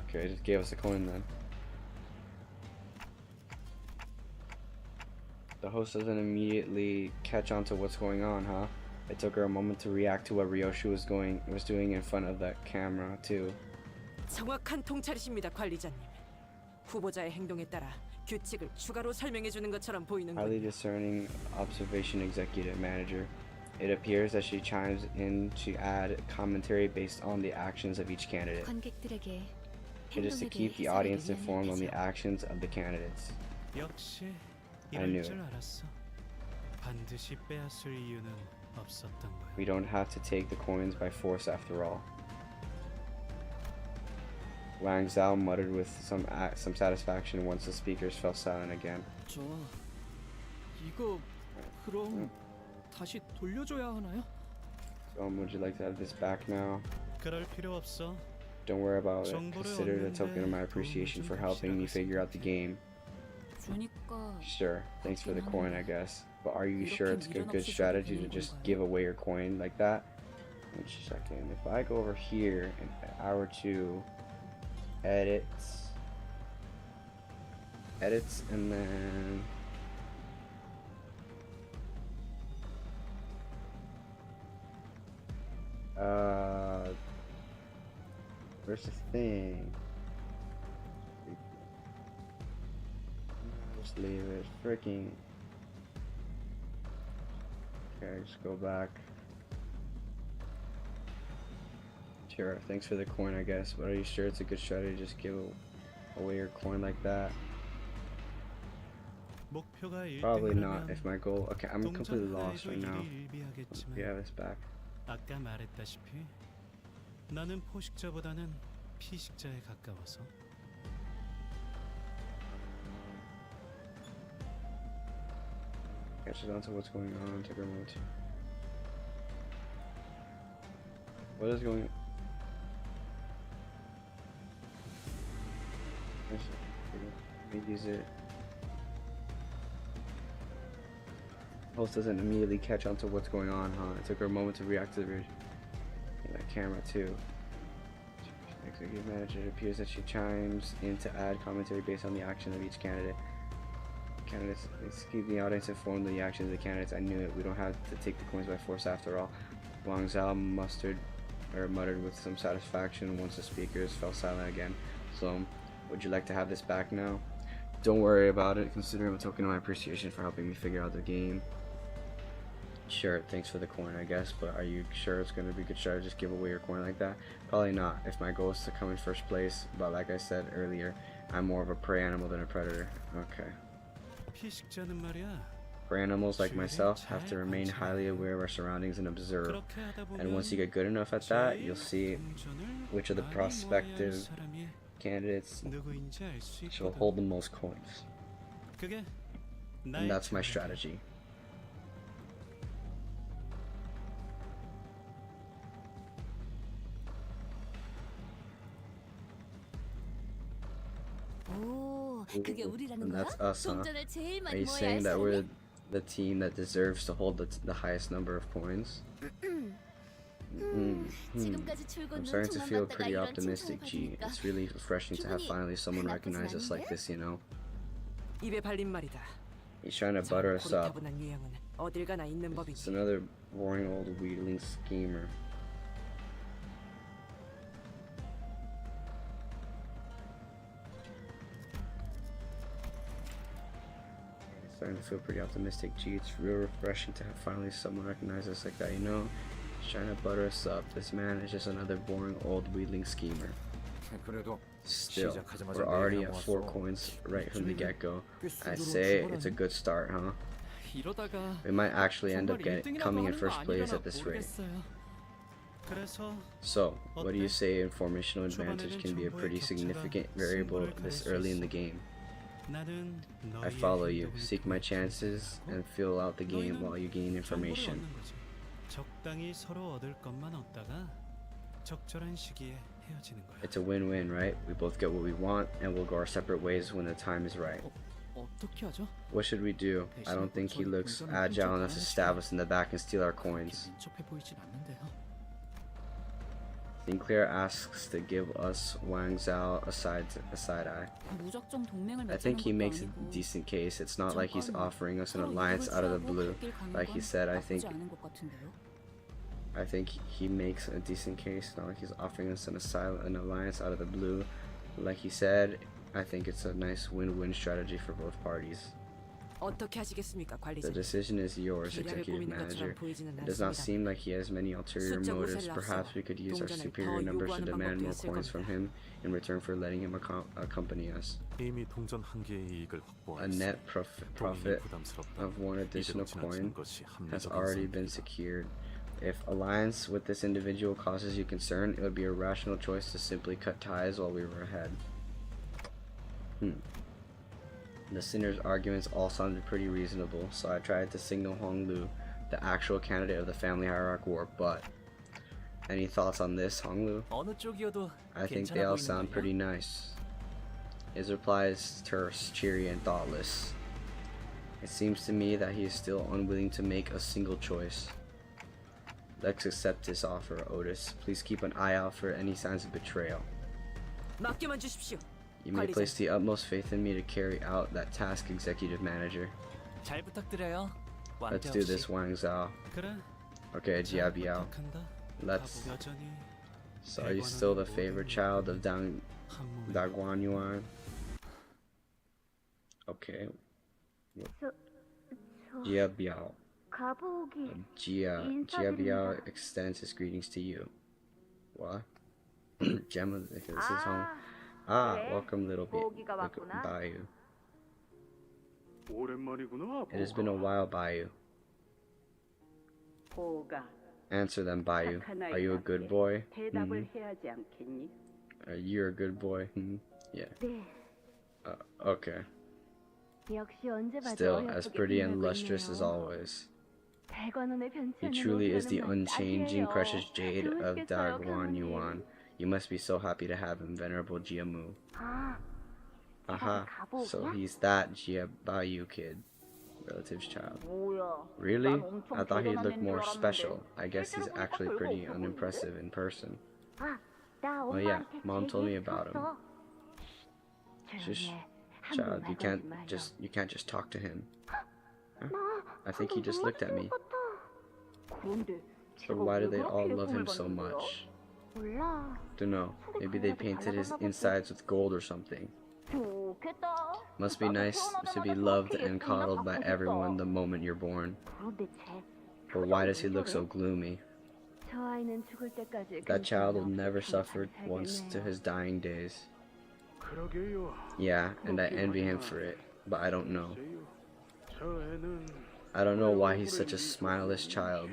S1: Okay, it just gave us a coin then. The host doesn't immediately catch on to what's going on, huh? It took her a moment to react to what Ryoshi was doing in front of that camera too.
S3: 정확한 통찰이십니다, 관리자님. 후보자의 행동에 따라 규칙을 추가로 설명해 주는 것처럼 보이는
S1: Highly discerning observation executive manager. It appears that she chimes in to add commentary based on the actions of each candidate.
S2: 관객들에게
S1: It is to keep the audience informed on the actions of the candidates.
S4: 역시
S1: I knew
S4: 이럴
S1: it.
S4: 줄 알았어. 반드시 빼앗을 이유는 없었던 거야.
S1: We don't have to take the coins by force after all. Wang Zhao muttered with some satisfaction once the speakers fell silent again.
S5: 저 이거 그럼 다시 돌려줘야 하나요?
S1: So, would you like to have this back now?
S4: 그럴 필요 없어.
S1: Don't worry about it. Consider it a token of my appreciation for helping me figure out the game.
S2: 그러니까
S1: Sure, thanks for the coin, I guess. But are you sure it's a good strategy to just give away your coin like that? One second. If I go over here and I were to edits, and then where's the thing? Just leave it. Freaking. Okay, just go back. Sure, thanks for the coin, I guess. But are you sure it's a good strategy to just give away your coin like that?
S4: 목표가
S1: Probably not.
S4: 1등이라면
S1: If my goal. Okay, I'm completely lost right now.
S4: 일을 일비하겠지만
S1: Yeah, this back.
S4: 아까 말했다시피 나는 포식자보다는 피식자에 가까워서
S1: Catches on to what's going on. Take a moment. What is going on? Let me use it. Host doesn't immediately catch on to what's going on, huh? It took her a moment to react to that camera too. Executive manager. It appears that she chimes in to add commentary based on the action of each candidate. Candidates, let's keep the audience informed of the actions of the candidates. I knew it. We don't have to take the coins by force after all. Wang Zhao muttered with some satisfaction once the speakers fell silent again. So, would you like to have this back now? Don't worry about it. Consider it a token of my appreciation for helping me figure out the game. Sure, thanks for the coin, I guess, but are you sure it's going to be a good strategy to just give away your coin like that? Probably not, if my goal is to come in first place, but like I said earlier, I'm more of a prey animal than a predator. Okay.
S4: 피식자는 말이야.
S1: Prey animals like myself have to remain highly aware of our surroundings and observe.
S4: 그렇게 하다 보면
S1: And once you get good enough at that, you'll see
S4: 운전을
S1: which of the
S4: 많이
S1: prospective
S4: 모아야 할 사람이
S1: candidates
S4: 누구인지 알 수
S1: shall
S4: 있거든.
S1: hold the most coins.
S4: 그게
S1: And
S4: 나의
S1: that's my
S4: 자세야.
S1: strategy.
S2: 오, 그게 우리라는
S1: And
S2: 거야?
S1: that's us, huh?
S2: 동전을 제일
S1: Are
S2: 많이
S1: you
S2: 모아야 할
S1: saying that
S2: 사람이?
S1: we're the team that deserves to hold the highest number of coins?
S2: 지금까지
S1: I'm
S2: 출근은
S1: starting to
S2: 조만
S1: feel
S2: 받다가
S1: pretty
S2: 이런
S1: optimistic, G.
S2: 칭찬을
S1: It's really refreshing to have finally someone recognize us like this, you know?
S3: 입에 발린 말이다.
S1: He's trying to butter us up.
S3: 고리타분한 유형은 어딜 가나 있는
S1: It's
S3: 법이지.
S1: another boring old wheedling schemer. Starting to feel pretty optimistic, G. It's real refreshing to have finally someone recognize us like that, you know? He's trying to butter us up. This man is just another boring old wheedling schemer.
S6: 그래도
S1: Still, we're already at 4 coins right from the get-go. I say it's a good start, huh?
S5: 이러다가
S1: We might actually end
S5: 정말
S1: up
S5: 1등이라도
S1: coming in
S5: 하는 거
S1: first place
S5: 아니려나
S1: at this rate.
S5: 모르겠어요.
S4: 그래서
S1: So, what do you say informational advantage can be a pretty significant variable this early in the game?
S4: 나는
S1: I
S4: 너희의
S1: follow you.
S4: 행동을
S1: Seek my
S4: 통해
S1: chances and fill out the game while you gain information.
S4: 정보를 얻는 거지. 적당히 서로 얻을 것만 얻다가 적절한 시기에 헤어지는 거야.
S1: It's a win-win, right? We both get what we want and we'll go our separate ways when the time is right.
S5: 어떻게 하죠?
S1: What should we do? I don't think he looks agile enough to stab us in the back and steal our coins.
S5: 민첩해 보이진 않는데요.
S1: Sinclair asks to give us Wang Zhao a side eye.
S2: 무작정 동맹을
S1: I think he
S2: 맺자는
S1: makes a
S2: 것도 아니고
S1: decent case. It's not like he's offering us an
S2: 서로
S1: alliance
S2: 이익을
S1: out of the
S2: 취하고
S1: blue.
S2: 갈 길 가는
S1: Like he
S2: 건
S1: said, I
S2: 나쁘지
S1: think
S2: 않은 것 같은데요.
S1: he makes a decent case. Not like he's offering us an alliance out of the blue. Like he said, I think it's a nice win-win strategy for both parties.
S3: 어떻게 하시겠습니까,
S1: The
S3: 관리자님?
S1: decision is yours,
S3: 계략을
S1: executive
S3: 꾸미는
S1: manager.
S3: 것처럼 보이지는
S1: It does not
S3: 않습니다.
S1: seem like he has many ulterior
S3: 숫자
S1: motives.
S3: 고세를
S1: Perhaps
S3: 앞서
S1: we could use our
S3: 동전을
S1: superior
S3: 더
S1: numbers to
S3: 요구하는
S1: demand
S3: 방법도
S1: more
S3: 있을
S1: coins from
S3: 겁니다.
S1: him in return for letting him accompany us.
S6: 이미 동전 한 개의 이익을
S1: A
S6: 확보하였으니
S1: net profit
S6: 부담스럽다.
S1: of 1 additional
S6: 이대로
S1: coin
S6: 지나치는 것이
S1: has
S6: 합리적인
S1: already been
S6: 선택이다.
S1: secured. If alliance with this individual causes you concern, it would be a rational choice to simply cut ties while we were ahead. The sinner's arguments all sounded pretty reasonable, so I tried to signal Hong Lu, the actual candidate of the family hierarch war, but any thoughts on this, Hong Lu?
S7: 어느 쪽이어도
S1: I think
S7: 괜찮아
S1: they all
S7: 보이는
S1: sound
S7: 거야.
S1: pretty nice. His reply is terse, cheery, and thoughtless. It seems to me that he is still unwilling to make a single choice. Let's accept this offer, Otis. Please keep an eye out for any signs of betrayal.
S3: 맡겨만 주십시오.
S1: You may
S3: 관리자.
S1: place the utmost faith in me to carry out that task, executive manager.
S7: 잘 부탁드려요.
S1: Let's
S7: 왕태
S1: do
S7: 없이.
S1: this, Wang Zhao.
S4: 그래.
S1: Okay, Jia
S4: 잘
S1: Biao.
S4: 부탁한다.
S1: Let's.
S4: 여전히
S1: So, are you still the favorite child of
S4: 한 몸에
S1: Daguan Yuan? Okay. Jia Biao.
S8: 가보기
S1: Jia Biao extends his greetings to you. What? Gemma, this is home. Ah,
S8: 그래.
S1: welcome, little
S8: 보기가 왔구나.
S1: Bayou.
S6: 오랜만이구나.
S1: It has been a while, Bayou.
S8: 보가
S1: Answer them, Bayou.
S8: 착한
S1: Are you a good
S8: 아이답게
S1: boy?
S8: 대답을 해야 하지 않겠니?
S1: You're a good boy. Yeah.
S8: 네.
S1: Okay.
S8: 역시 언제 봐도
S1: Still, as
S8: 어여쁘게
S1: pretty and
S8: 빛나고
S1: lustrous as
S8: 있네요.
S1: always.
S8: 대관원의 변치
S1: He
S8: 않는
S1: truly is the
S8: 옷이라는 말
S1: unchanging,
S8: 딱이에요.
S1: precious jade of
S8: 좋으시겠어요,
S1: Daguan
S8: 강원님.
S1: Yuan. You must be so happy to have him, Venerable Jiamu.
S8: 아,
S1: Aha, so he's that Jia Bayou kid, relative's child.
S8: 뭐야?
S1: Really?
S8: 난 엄청
S1: I thought he'd
S8: 대단한
S1: look
S8: 애인 줄
S1: more
S8: 알았는데.
S1: special. I guess he's
S8: 실제로 보니까
S1: actually
S8: 별거
S1: pretty
S8: 없어 보이는데?
S1: unimpressive in person.
S8: 아, 나
S1: Oh, yeah,
S8: 엄마한테
S1: Mom told me
S8: 제
S1: about him.
S8: 얘기했었어.
S1: Shush,
S8: 조용히 해.
S1: child,
S8: 함부로 말 걸지 마요.
S1: you can't just talk to him.
S8: 나
S1: I think he
S8: 방금
S1: just looked at me.
S8: 놀라신 것 같아. 그런데
S1: So
S8: 제가
S1: why do
S8: 왜
S1: they all
S8: 그렇게
S1: love him
S8: 예쁨을
S1: so
S8: 받는 거야?
S1: much?
S8: 몰라.
S1: Dunno, maybe they painted his insides with gold or something.
S8: 좋겠다.
S1: Must be
S8: 나도
S1: nice to be
S8: 태어나자마자
S1: loved
S8: 그렇게
S1: and
S8: 예쁘나
S1: coddled by
S8: 받고
S1: everyone
S8: 싶어.
S1: the moment you're born.
S8: 그런데 쟤
S1: But why does he
S8: 표정이
S1: look
S8: 왜
S1: so
S8: 저래?
S1: gloomy?
S8: 저 아이는 죽을 때까지
S1: That child will
S8: 괜찮아.
S1: never
S8: 괜찮아
S1: suffer
S8: 살겠네요.
S1: once to his dying days.
S6: 그러게요.
S1: Yeah, and I envy him for it, but I don't know.
S6: 저 애는
S1: I don't know why he's such a smileless child.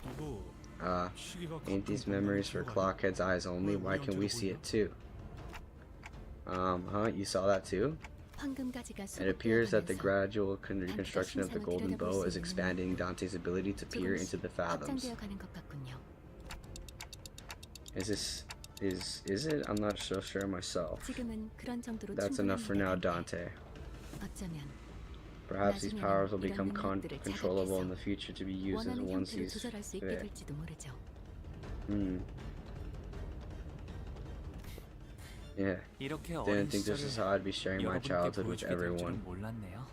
S4: 이거 시계가
S1: Ain't these
S4: 가끔
S1: memories for
S4: 보면
S1: clockhead's eyes only? Why can't we see it too? You saw that too? It appears that the gradual reconstruction of the golden bow is expanding Dante's ability to peer into the fathoms. Is it? I'm not so sure myself. That's enough for now, Dante. Perhaps these powers will become controllable in the future to be used as one sees fit. Yeah,
S7: 이렇게
S1: didn't
S7: 어린
S1: think this is
S7: 시절을
S1: how I'd be sharing my
S7: 여러분께
S1: childhood with
S7: 보여주게 될
S1: everyone.
S7: 줄은 몰랐네요.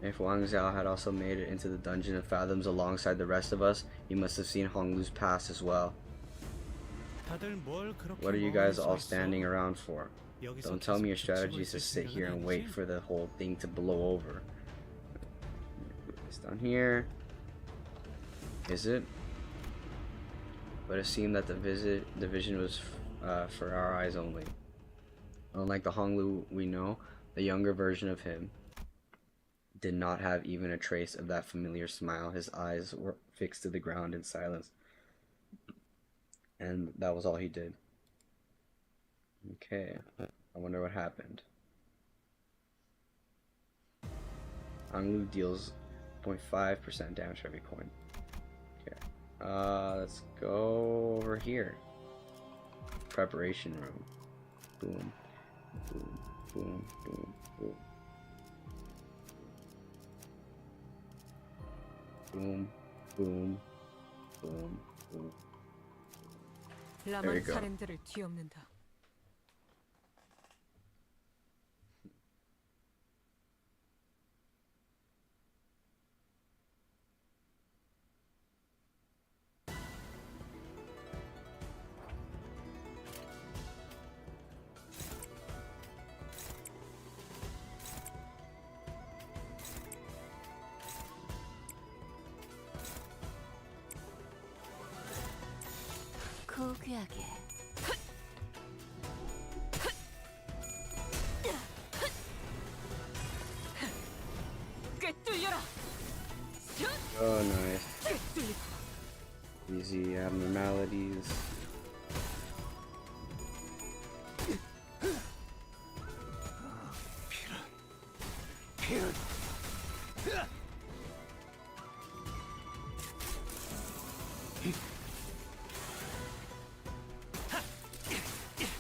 S1: If Wang Zhao had also made it into the Dungeon of Fathoms alongside the rest of us, he must have seen Hong Lu's past as well.
S4: 다들 뭘 그렇게
S1: What are you
S4: 멍하니
S1: guys
S4: 서
S1: all
S4: 있어?
S1: standing around for?
S4: 여기서
S1: Don't tell me your
S4: 계속
S1: strategy is
S4: 붙이고
S1: to sit
S4: 있을
S1: here and
S4: 생각은
S1: wait
S4: 아니지?
S1: for the whole thing to blow over. It's down here. Is it? but it seemed that the vision was for our eyes only. Unlike the Honglu we know, the younger version of him did not have even a trace of that familiar smile. His eyes were fixed to the ground in silence, and that was all he did. Okay, I wonder what happened. Honglu deals 0.5% damage for every coin. Okay, let's go over here. Preparation room. Boom, boom, boom, boom, boom. Boom, boom, boom, boom. There you
S3: 라만
S1: go.
S3: 살인들을 뒤엎는다.
S8: 고귀하게.
S3: 꿰뚫려라.
S1: Oh, nice.
S3: 꿰뚫리고.
S1: Easy abnormalities.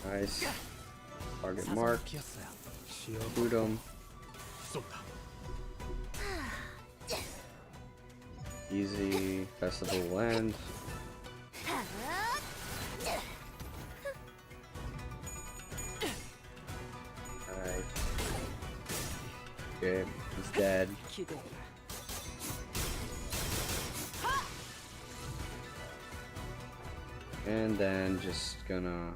S1: Nice. Target mark. Shoot him.
S6: 쏜다.
S1: Easy. Festival will end. Alright. Okay, he's dead.
S3: 기대해라.
S1: And then just gonna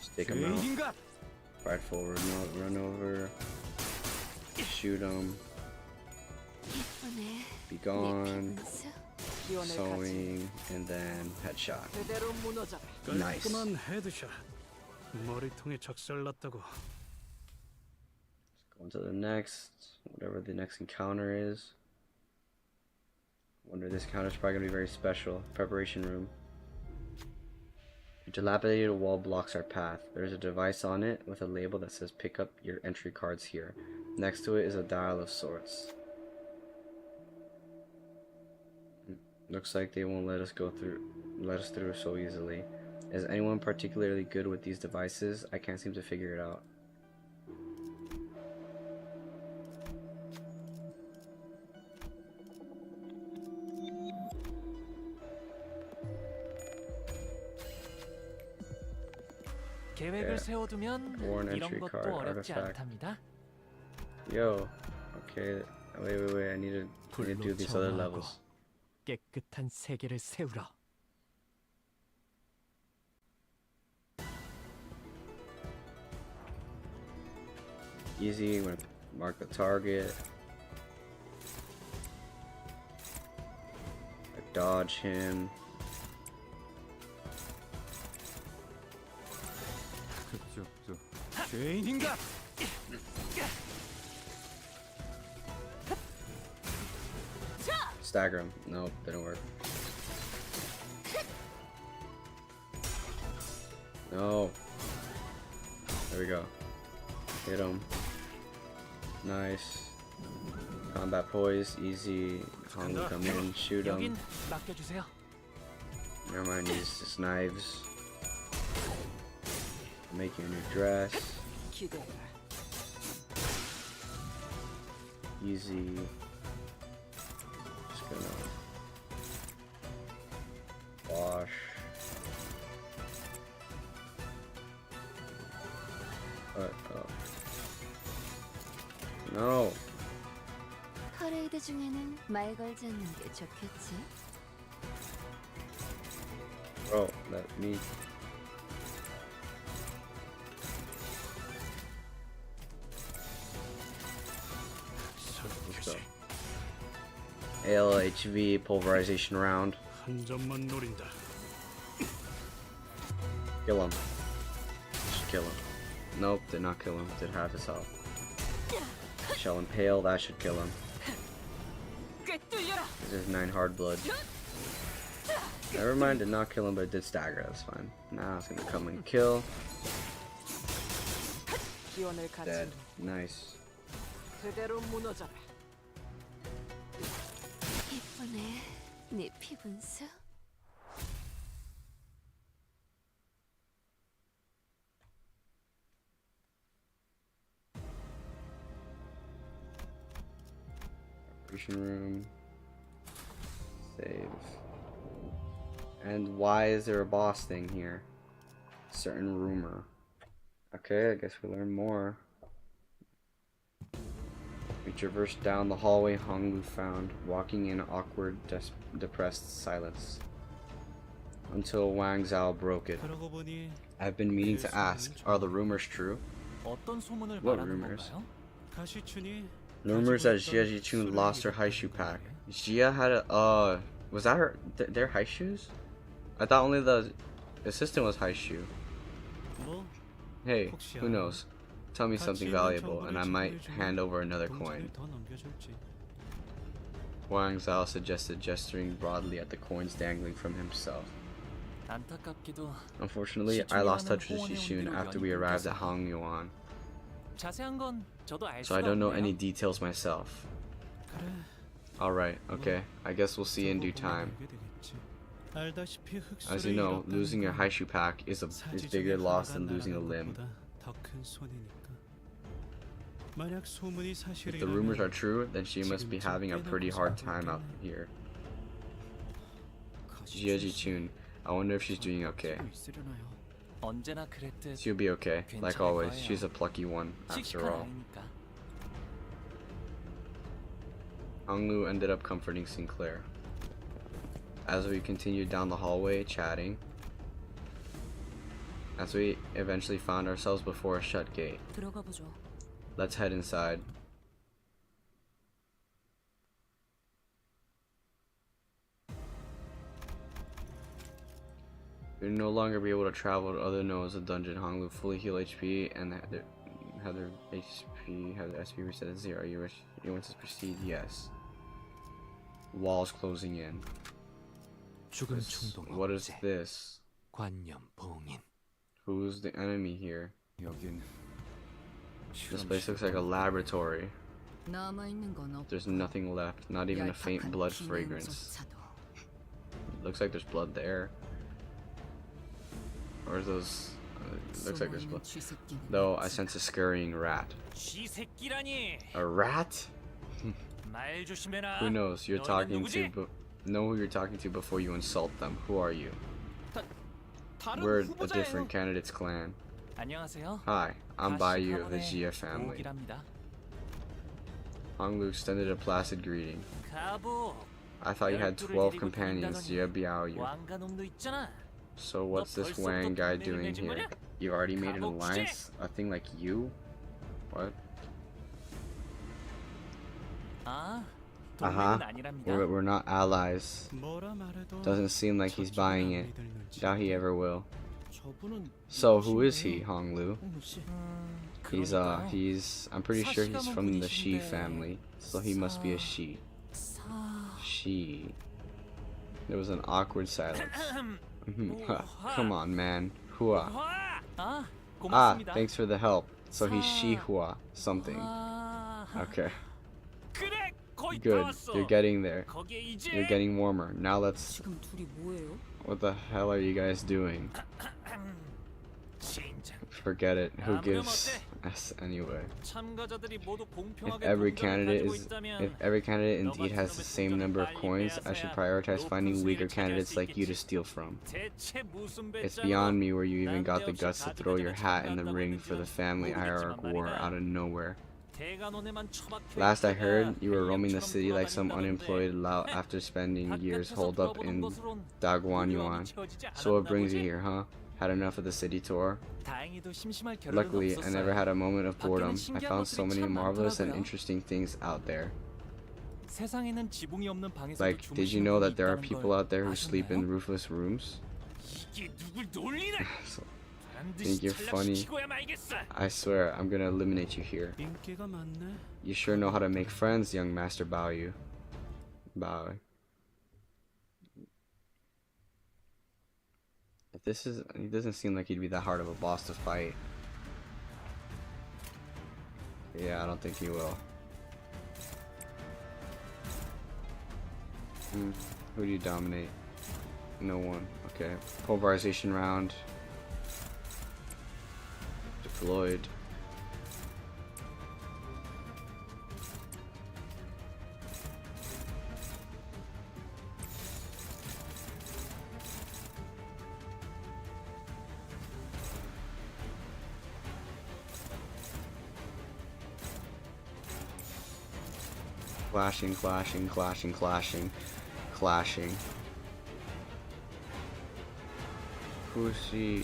S1: stick him out.
S6: 죄인인가?
S1: Right forward, run over, shoot him,
S8: 예쁘네.
S1: be gone,
S3: 기원을 갖지.
S1: sewing, and then headshot.
S3: 그대로 무너져라.
S1: Nice.
S6: 깔끔한 헤드샷. 머리통에 작살났다고.
S1: Go on to the next, whatever the next encounter is. Wonder this encounter is probably gonna be very special. Preparation room. A dilapidated wall blocks our path. There's a device on it with a label that says pick up your entry cards here. Next to it is a dial of sorts. Looks like they won't let us through so easily. Is anyone particularly good with these devices? I can't seem to figure it out.
S7: 계획을 세워두면
S1: Worn
S7: 이런
S1: entry
S7: 것도
S1: card,
S7: 어렵지
S1: artifact.
S7: 않답니다.
S1: Yo, okay, wait, I need to do these other levels.
S7: 깨끗한 세계를 세우라.
S1: Easy, I'm gonna mark the target. I dodge him.
S6: 죄인인가?
S1: Stagger him. Nope, didn't work. No. There we go. Hit him. Nice. Combat poise, easy. Honglu come in, shoot him.
S7: 여긴 맡겨주세요.
S1: Never mind, use just knives. Make you a new dress.
S3: 기대해라.
S1: Easy. Just gonna wash. Oh. No.
S8: 퍼레이드 중에는 말 걸지 않는 게 좋겠지.
S1: Bro, let me. Let's go. ALHV pulverization round.
S6: 한 점만 노린다.
S1: Kill him. Should kill him. Nope, did not kill him. Did half his health. Shall impale, that should kill him. This is 9 hard blood. Never mind, did not kill him, but it did stagger, that's fine. Now it's gonna come and kill.
S3: 기원을
S1: Dead.
S3: 갖춘
S1: Nice.
S3: 그대로 무너져라.
S9: 이쁘네, 네 피분수.
S1: Operation room. Save. And why is there a boss thing here? Certain rumor. Okay, I guess we learn more. We traversed down the hallway Honglu found, walking in awkward, depressed silence. Until Wang Zhao broke it.
S4: 그러고 보니
S1: I've been meaning to ask, are the rumors true?
S7: 어떤 소문을
S1: What
S7: 말하는
S1: rumors?
S7: 건가요?
S4: 가시춘이
S1: Rumors that Jia Jichun lost her high shoe pack. Jia had a, was that her, their high shoes? I thought only the assistant was high shoe.
S4: 뭐
S1: Hey, who knows? Tell me something valuable and I might hand over another coin.
S4: 더 넘겨줄지.
S1: Wang Zhao suggested, gesturing broadly at the coins dangling from himself.
S7: 안타깝게도
S1: Unfortunately, I lost touch with Jishun after we arrived at Hangyuan,
S7: 자세한 건 저도 알
S1: so I
S7: 수가
S1: don't know
S7: 없네요.
S1: any details myself.
S4: 그래.
S1: Alright, okay. I guess we'll see in due time.
S4: 알다시피
S1: As you know, losing your high shoe pack is bigger loss than losing a limb. If the rumors are true, then she must be having a pretty hard time out here. Jia Jichun, I wonder if she's doing okay.
S5: 있으려나요?
S7: 언제나 그랬듯
S1: She'll be okay. Like always, she's a plucky one, after
S7: 씩씩한
S1: all.
S7: 아이니까.
S1: Honglu ended up comforting Sinclair. As we continued down the hallway, chatting, as we eventually found ourselves before a shut gate.
S2: 들어가 보죠.
S1: Let's head inside. You'll no longer be able to travel to other nodes of dungeon. Honglu fully heal HP and have their HP, have their SP reset at 0. You want to proceed? Yes. Walls closing in.
S7: 죽음
S1: This-
S7: 충동
S1: what is
S7: 억제,
S1: this?
S7: 관념 봉인.
S1: Who's the enemy here?
S5: 여긴
S1: This place looks like a laboratory.
S2: 남아 있는 건 없고.
S1: There's nothing left, not even a faint blood fragrance. Looks like there's blood there. Or is those? Looks like there's blood. Though I sense a scurrying rat.
S7: 쥐새끼라니.
S1: A rat?
S7: 말 조심해라.
S1: Who knows? You're
S7: 너희는
S1: talking to.
S7: 누구지?
S1: Know who you're talking to before you insult them. Who are you?
S7: 다른
S1: We're a
S7: 후보자예요.
S1: different candidate's clan.
S7: 안녕하세요.
S1: Hi, I'm Baiyu of the
S7: 가시
S1: Jia
S7: 가문의
S1: family.
S7: 보옥이랍니다.
S1: Honglu extended a placid greeting.
S7: 가보.
S1: I thought you had 12 companions, Jia Biaoyu.
S7: 왕가 놈도 있잖아.
S1: So what's this Wang guy doing here? You already made an alliance? A thing like you? What?
S7: 아,
S1: Uh-huh.
S7: 동맹은 아니랍니다.
S1: We're not allies.
S4: 뭐라 말해도
S1: Doesn't seem like he's buying it.
S4: 믿을
S1: Doubt he ever will.
S5: 저분은
S1: So who is he, Honglu?
S5: 홍루 씨.
S1: He's I'm pretty sure he's from the Shi family. So he must be a Shi. She. There was an awkward silence. Come on, man. Hua.
S7: 아,
S1: Ah,
S7: 고맙습니다.
S1: thanks for the help. So he's Shihua something.
S7: 아,
S1: Okay,
S7: 그래, 거의 다
S1: good.
S7: 왔어.
S1: You're getting there.
S7: 거기에 이제
S1: You're getting warmer. Now let's.
S2: 지금 둘이 뭐예요?
S1: What the hell are you guys doing?
S7: 진짜
S1: Forget it. Who
S7: 아무렴
S1: gives
S7: 어때?
S1: us anyway?
S7: 참가자들이 모두
S1: If
S7: 공평하게
S1: every
S7: 동전을
S1: candidate
S7: 가지고
S1: is,
S7: 있다면
S1: if every candidate indeed has the same number of coins, I should prioritize finding weaker candidates like you to steal from.
S7: 대체 무슨
S1: It's
S7: 배짱으로
S1: beyond me where you even got the guts to throw your hat in the ring for the family IRC war out of nowhere.
S7: 대간원에만 처박혀
S1: Last I
S7: 있다가
S1: heard, you were roaming the
S7: 헬령처럼
S1: city like some
S7: 돌아다닌다던데.
S1: unemployed lout after spending years
S7: 바깥에서
S1: holed up
S7: 돌아보는
S1: in
S7: 것으론
S1: Daguanyuan.
S7: 우연히 채워지지
S1: So what
S7: 않았나
S1: brings you
S7: 보지?
S1: here, huh? Had enough of the city tour?
S7: 다행히도 심심할 겨를은
S1: Luckily, I never
S7: 없었어요.
S1: had a moment of boredom. I
S7: 신기한
S1: found so
S7: 것들이
S1: many
S7: 참
S1: marvelous and
S7: 많더라고요.
S1: interesting things out there.
S7: 세상에는 지붕이 없는 방에서도
S1: Like, did you
S7: 주무시는
S1: know
S7: 분이
S1: that there are
S7: 있다는
S1: people
S7: 걸
S1: out there who sleep in
S7: 아셨나요?
S1: roofless rooms?
S7: 이게 누굴 놀리나?
S1: So,
S7: 반드시
S1: think you're funny.
S7: 탈락시키고야 말겠어.
S1: I swear, I'm gonna eliminate you here.
S4: 인기가 많네.
S1: You sure know how to make friends, young Master Baoyu. Bao. If this is, it doesn't seem like he'd be that hard of a boss to fight. Yeah, I don't think he will. Who do you dominate? No one. Okay. Pulverization round. Deployed. Clashing, clashing, clashing, clashing, clashing. Who's he?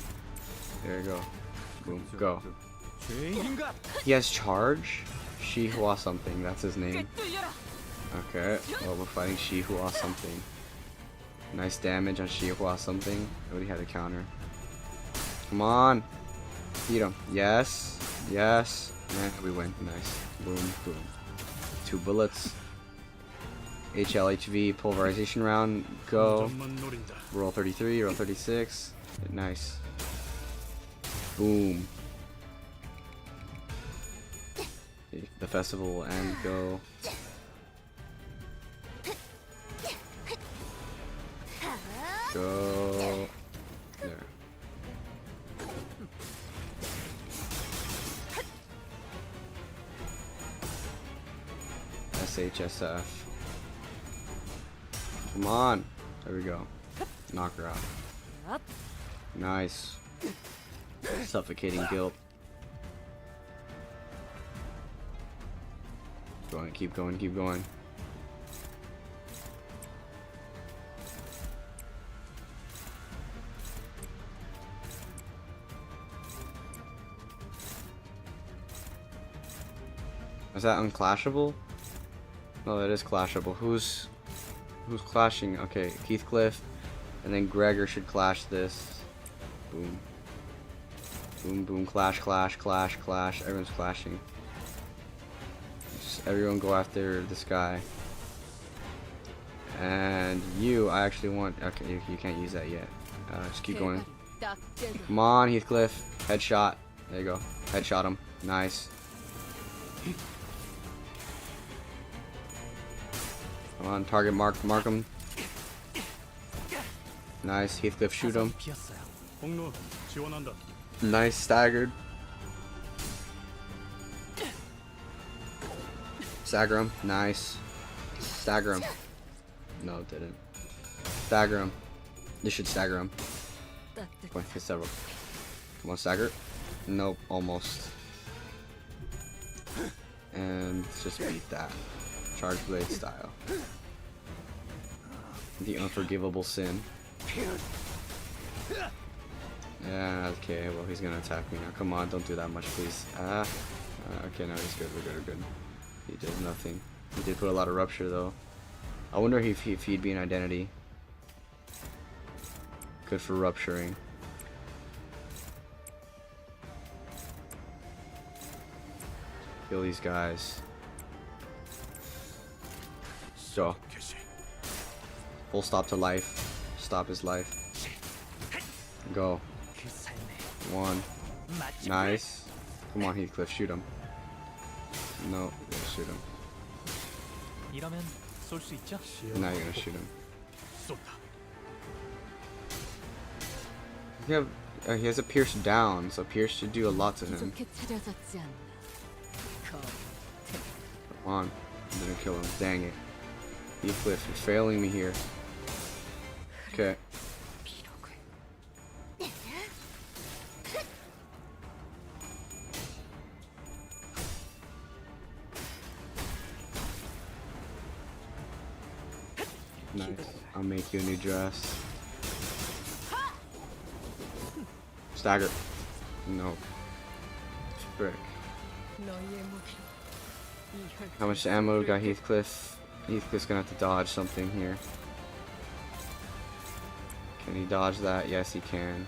S1: There you go. Boom, go. He has charge? Shihua something, that's his name. Okay, well we're fighting Shihua something. Nice damage on Shihua something. Oh, he had a counter. Come on! Beat him. Yes, yes. And we win. Nice. Boom, boom. 2 bullets. HLHV pulverization round. Go.
S6: 점만 노린다.
S1: Roll 33, roll 36. Nice. Boom. The festival will end. Go. Go. There. SHSF. Come on. There we go. Knock her out. Nice. Suffocating guilt. Going, keep going, keep going. Is that unclashable? No, that is clashable. Who's clashing? Okay, Heathcliff, and then Gregor should clash this. Boom. Boom, boom, clash, clash, clash, clash. Everyone's clashing. Just everyone go after this guy. And you, I actually want. Okay, you can't use that yet. Just keep going. Come on, Heathcliff. Headshot. There you go. Headshot him. Nice. Come on, target mark him. Nice, Heathcliff, shoot him.
S6: 공로 지원한다.
S1: Nice, staggered. Stagger him, nice. Stagger him. No, it didn't. Stagger him. This should stagger him. Come on, hit several. Come on, stagger. Nope, almost. And let's just beat that. Charge blade style. The unforgivable sin. Yeah, okay, well he's gonna attack me now. Come on, don't do that much, please. Okay, no, he's good, we're good. He did nothing. He did put a lot of rupture though. I wonder if he'd be an identity. Good for rupturing. Kill these guys. Go. Full stop to life. Stop his life. Go. One. Nice. Come on, Heathcliff, shoot him. No, yeah, shoot him.
S7: 이러면 쏠 수 있죠?
S1: Now you're gonna shoot him.
S6: 쏜다.
S1: He has a pierce down, so pierce should do a lot to him. Come on. I'm gonna kill him. Dang it. Heathcliff, you're failing me here. Okay. Nice. I'll make you a new dress. Stagger. No. Frick. How much ammo got Heathcliff? Heathcliff's gonna have to dodge something here. Can he dodge that? Yes, he can.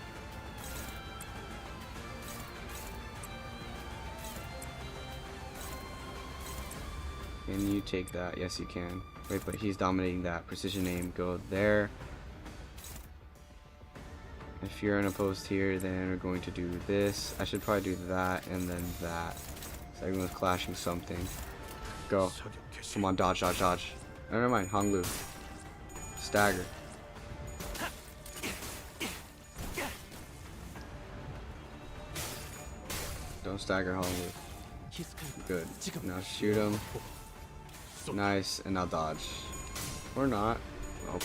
S1: Can you take that? Yes, you can. Wait, but he's dominating that. Precision aim. Go there. If you're unopposed here, then we're going to do this. I should probably do that and then that. So everyone's clashing something. Go. Come on, dodge, dodge, dodge. Oh, never mind. Hong Lu. Stagger. Don't stagger Hong Lu. Good. Now shoot him. Nice. And now dodge. Or not. Oh,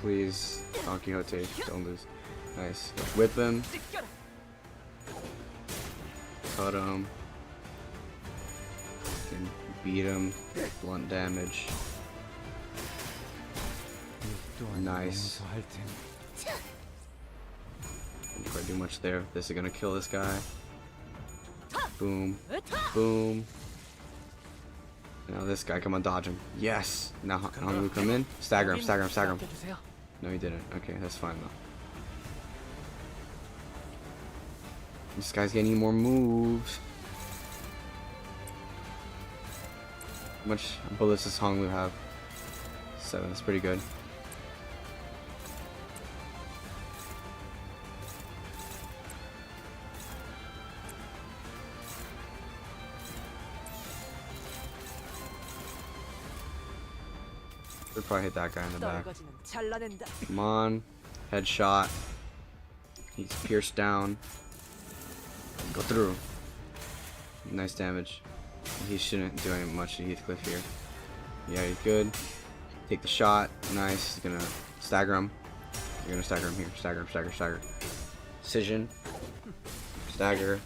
S1: please. Don Quixote. Don't lose. Nice. Whip him. Cut him. And beat him. Blunt damage. Nice. Didn't quite do much there. This is gonna kill this guy. Boom. Boom. Now this guy, come on, dodge him. Yes! Now Hong Lu come in. Stagger him, stagger him, stagger him. No, he didn't. Okay, that's fine though. This guy's getting more moves. How much bullets does Hong Lu have? 7, that's pretty good. We'll probably hit that guy in the back. Come on. Headshot. He's pierced down. Go through. Nice damage. He shouldn't do any much to Heathcliff here. Yeah, he's good. Take the shot. Nice. He's gonna stagger him. You're gonna stagger him here. Stagger him, stagger, stagger. Precision. Stagger.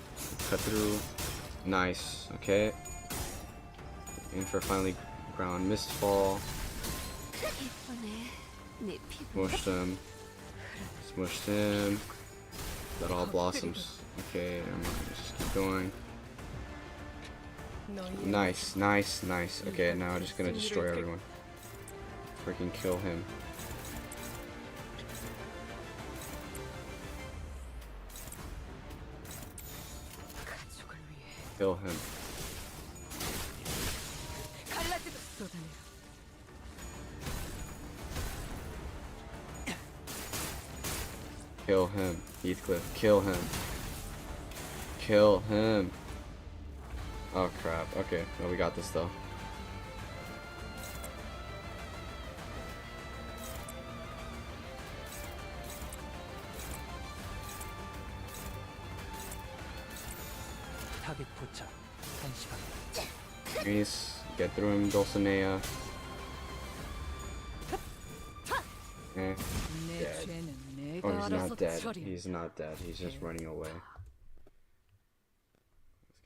S1: Cut through. Nice. Okay. Aim for finally ground mistfall. Smushed him. Smushed him. That all blossoms. Okay, I'm gonna just keep going. Nice, nice, nice. Okay, now I'm just gonna destroy everyone. Freaking kill him. Kill him. Kill him. Heathcliff, kill him. Kill him. Oh crap. Okay, well, we got this though. Nice. Get through him, Dulcinea. Eh. Dead. Oh, he's not dead. He's not dead. He's just running away.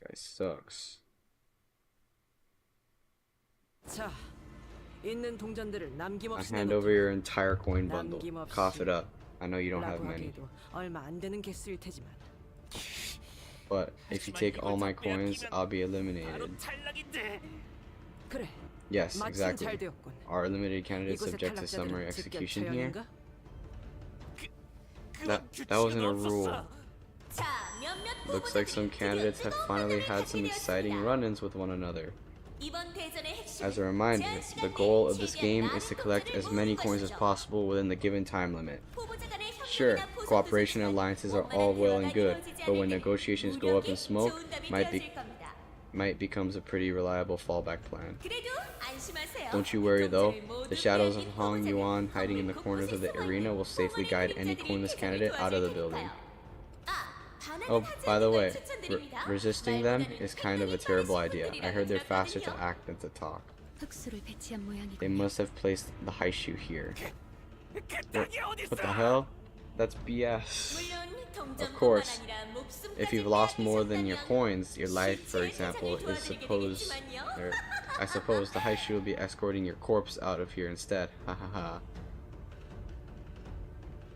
S1: This guy sucks.
S3: 자, 있는 동전들을 남김없이
S1: I hand over your entire coin bundle. Cough it up. I know you don't have many.
S3: 얼마 안 되는 개수일 테지만.
S1: But if you take all my coins, I'll be eliminated.
S3: 그래.
S1: Yes,
S3: 마침
S1: exactly.
S3: 잘 되었군.
S1: Are eliminated candidates
S3: 이곳의
S1: subject to summary
S3: 탈락자들은
S1: execution
S3: 즉각
S1: here?
S3: 처형인가?
S1: That wasn't a rule. Looks like some candidates have finally had some exciting run-ins with one another. As a reminder, the goal of this game is to collect as many coins as possible within the given time limit. Sure, cooperation and alliances are all well and good, but when negotiations go up in smoke, might becomes a pretty reliable fallback plan. Don't you worry though, the shadows of Hong Yuan hiding in the corners of the arena will safely guide any coinless candidate out of the building. Oh, by the way, resisting them is kind of a terrible idea. I heard they're faster to act than to talk. They must have placed the high shoe here. What the hell? That's BS. Of course, if you've lost more than your coins, your life, for example, I suppose the high shoe will be escorting your corpse out of here instead. Ha ha ha.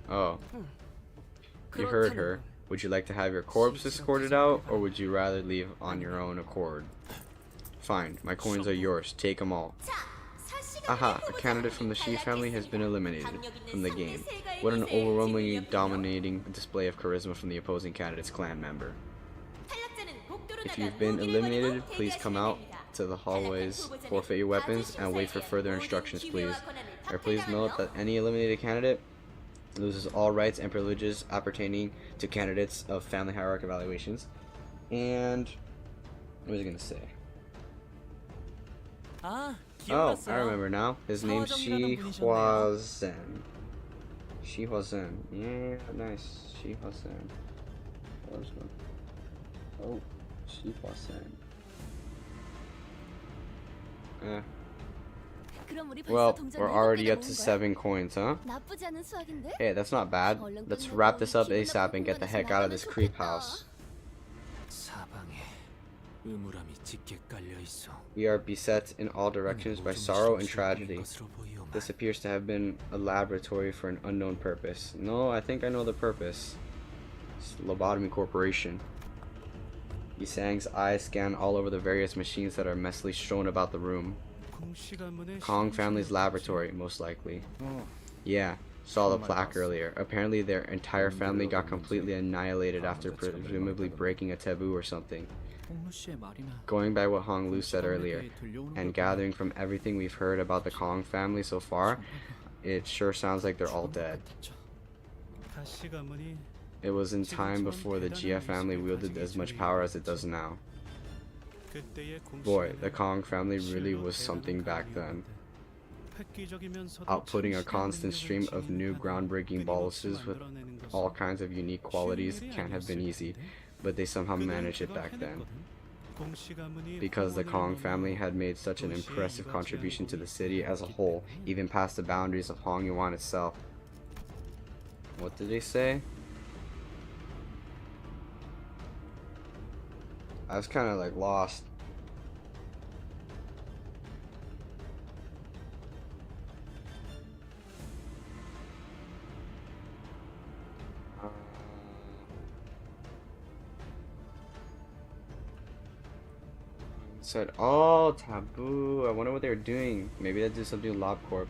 S1: Oh, you heard her. Would you like to have your corpse escorted out, or would you rather leave on your own accord? Fine, my coins are yours. Take them all. Aha, a candidate from the Shi family has been eliminated from the game. What an overwhelmingly dominating display of charisma from the opposing candidate's clan member. If you've been eliminated, please come out to the hallways, forfeit your weapons, and wait for further instructions, please. Or please note that any eliminated candidate loses all rights and privileges appertaining to candidates of family hierarchy evaluations. And what was I gonna say?
S5: 아,
S1: Oh,
S5: 기억났어요.
S1: I remember now. His name's Shi Huazen. Shi Huazen. Yeah, nice. Shi Huazen. Oh, Shi Huazen. Eh. Well, we're already up to 7 coins, huh? Hey, that's not bad. Let's wrap this up ASAP and get the heck out of this creep house.
S7: 사방에 음울함이 짙게 깔려 있어.
S1: We are beset in all directions by sorrow and tragedy. This appears to have been a laboratory for an unknown purpose. No, I think I know the purpose. It's Lobotomy Corporation. Yisang's eyes scan all over the various machines that are messily strewn about the room. Kong family's laboratory, most likely. Yeah, saw the plaque earlier. Apparently their entire family got completely annihilated after presumably breaking a taboo or something.
S5: 홍루 씨의 말이나
S1: Going by what Hong Lu said earlier, and gathering from everything we've heard about the Kong family so far, it sure sounds like they're all dead.
S4: 다시 가문이
S1: It was in time before the Jia family wielded as much power as it does now.
S4: 그때의
S1: Boy, the Kong family really was something back then. Outputting a constant stream of new groundbreaking boluses with all kinds of unique qualities can't have been easy, but they somehow managed it back then. Because the Kong family had made such an impressive contribution to the city as a whole, even past the boundaries of Hongyuan itself. What did they say? I was kind of like lost. Said, oh, taboo. I wonder what they're doing. Maybe they did something with LobCorp.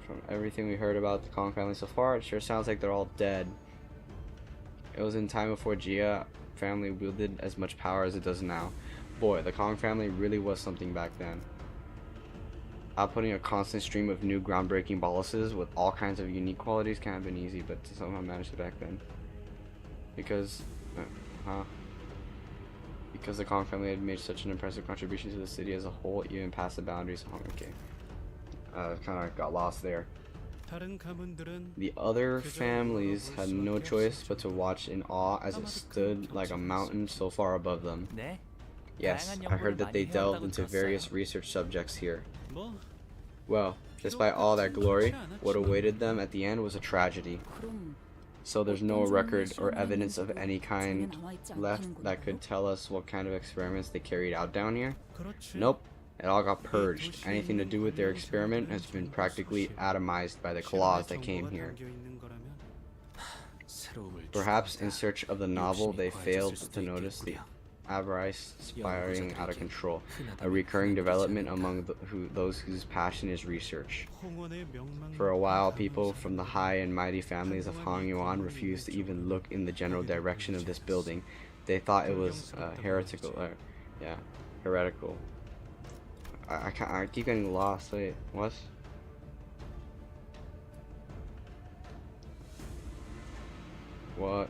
S1: From everything we heard about the Kong family so far, it sure sounds like they're all dead. It was in time before Jia family wielded as much power as it does now. Boy, the Kong family really was something back then. Outputting a constant stream of new groundbreaking boluses with all kinds of unique qualities can't have been easy, but to somehow manage it back then. Because the Kong family had made such an impressive contribution to the city as a whole, even past the boundaries of Hong Kong. Okay. Kind of got lost there. The other families had no choice but to watch in awe as it stood like a mountain so far above them.
S7: 네?
S1: Yes, I heard that they delved into various research subjects here. Well, despite all that glory, what awaited them at the end was a tragedy. So there's no record or evidence of any kind left that could tell us what kind of experiments they carried out down here? Nope, it all got purged. Anything to do with their experiment has been practically atomized by the claws that came here. Perhaps in search of the novel, they failed to notice the avarice spiraling out of control, a recurring development among those whose passion is research. For a while, people from the high and mighty families of Hongyuan refused to even look in the general direction of this building. They thought it was heretical. Heretical. I keep getting lost. Wait, what? What?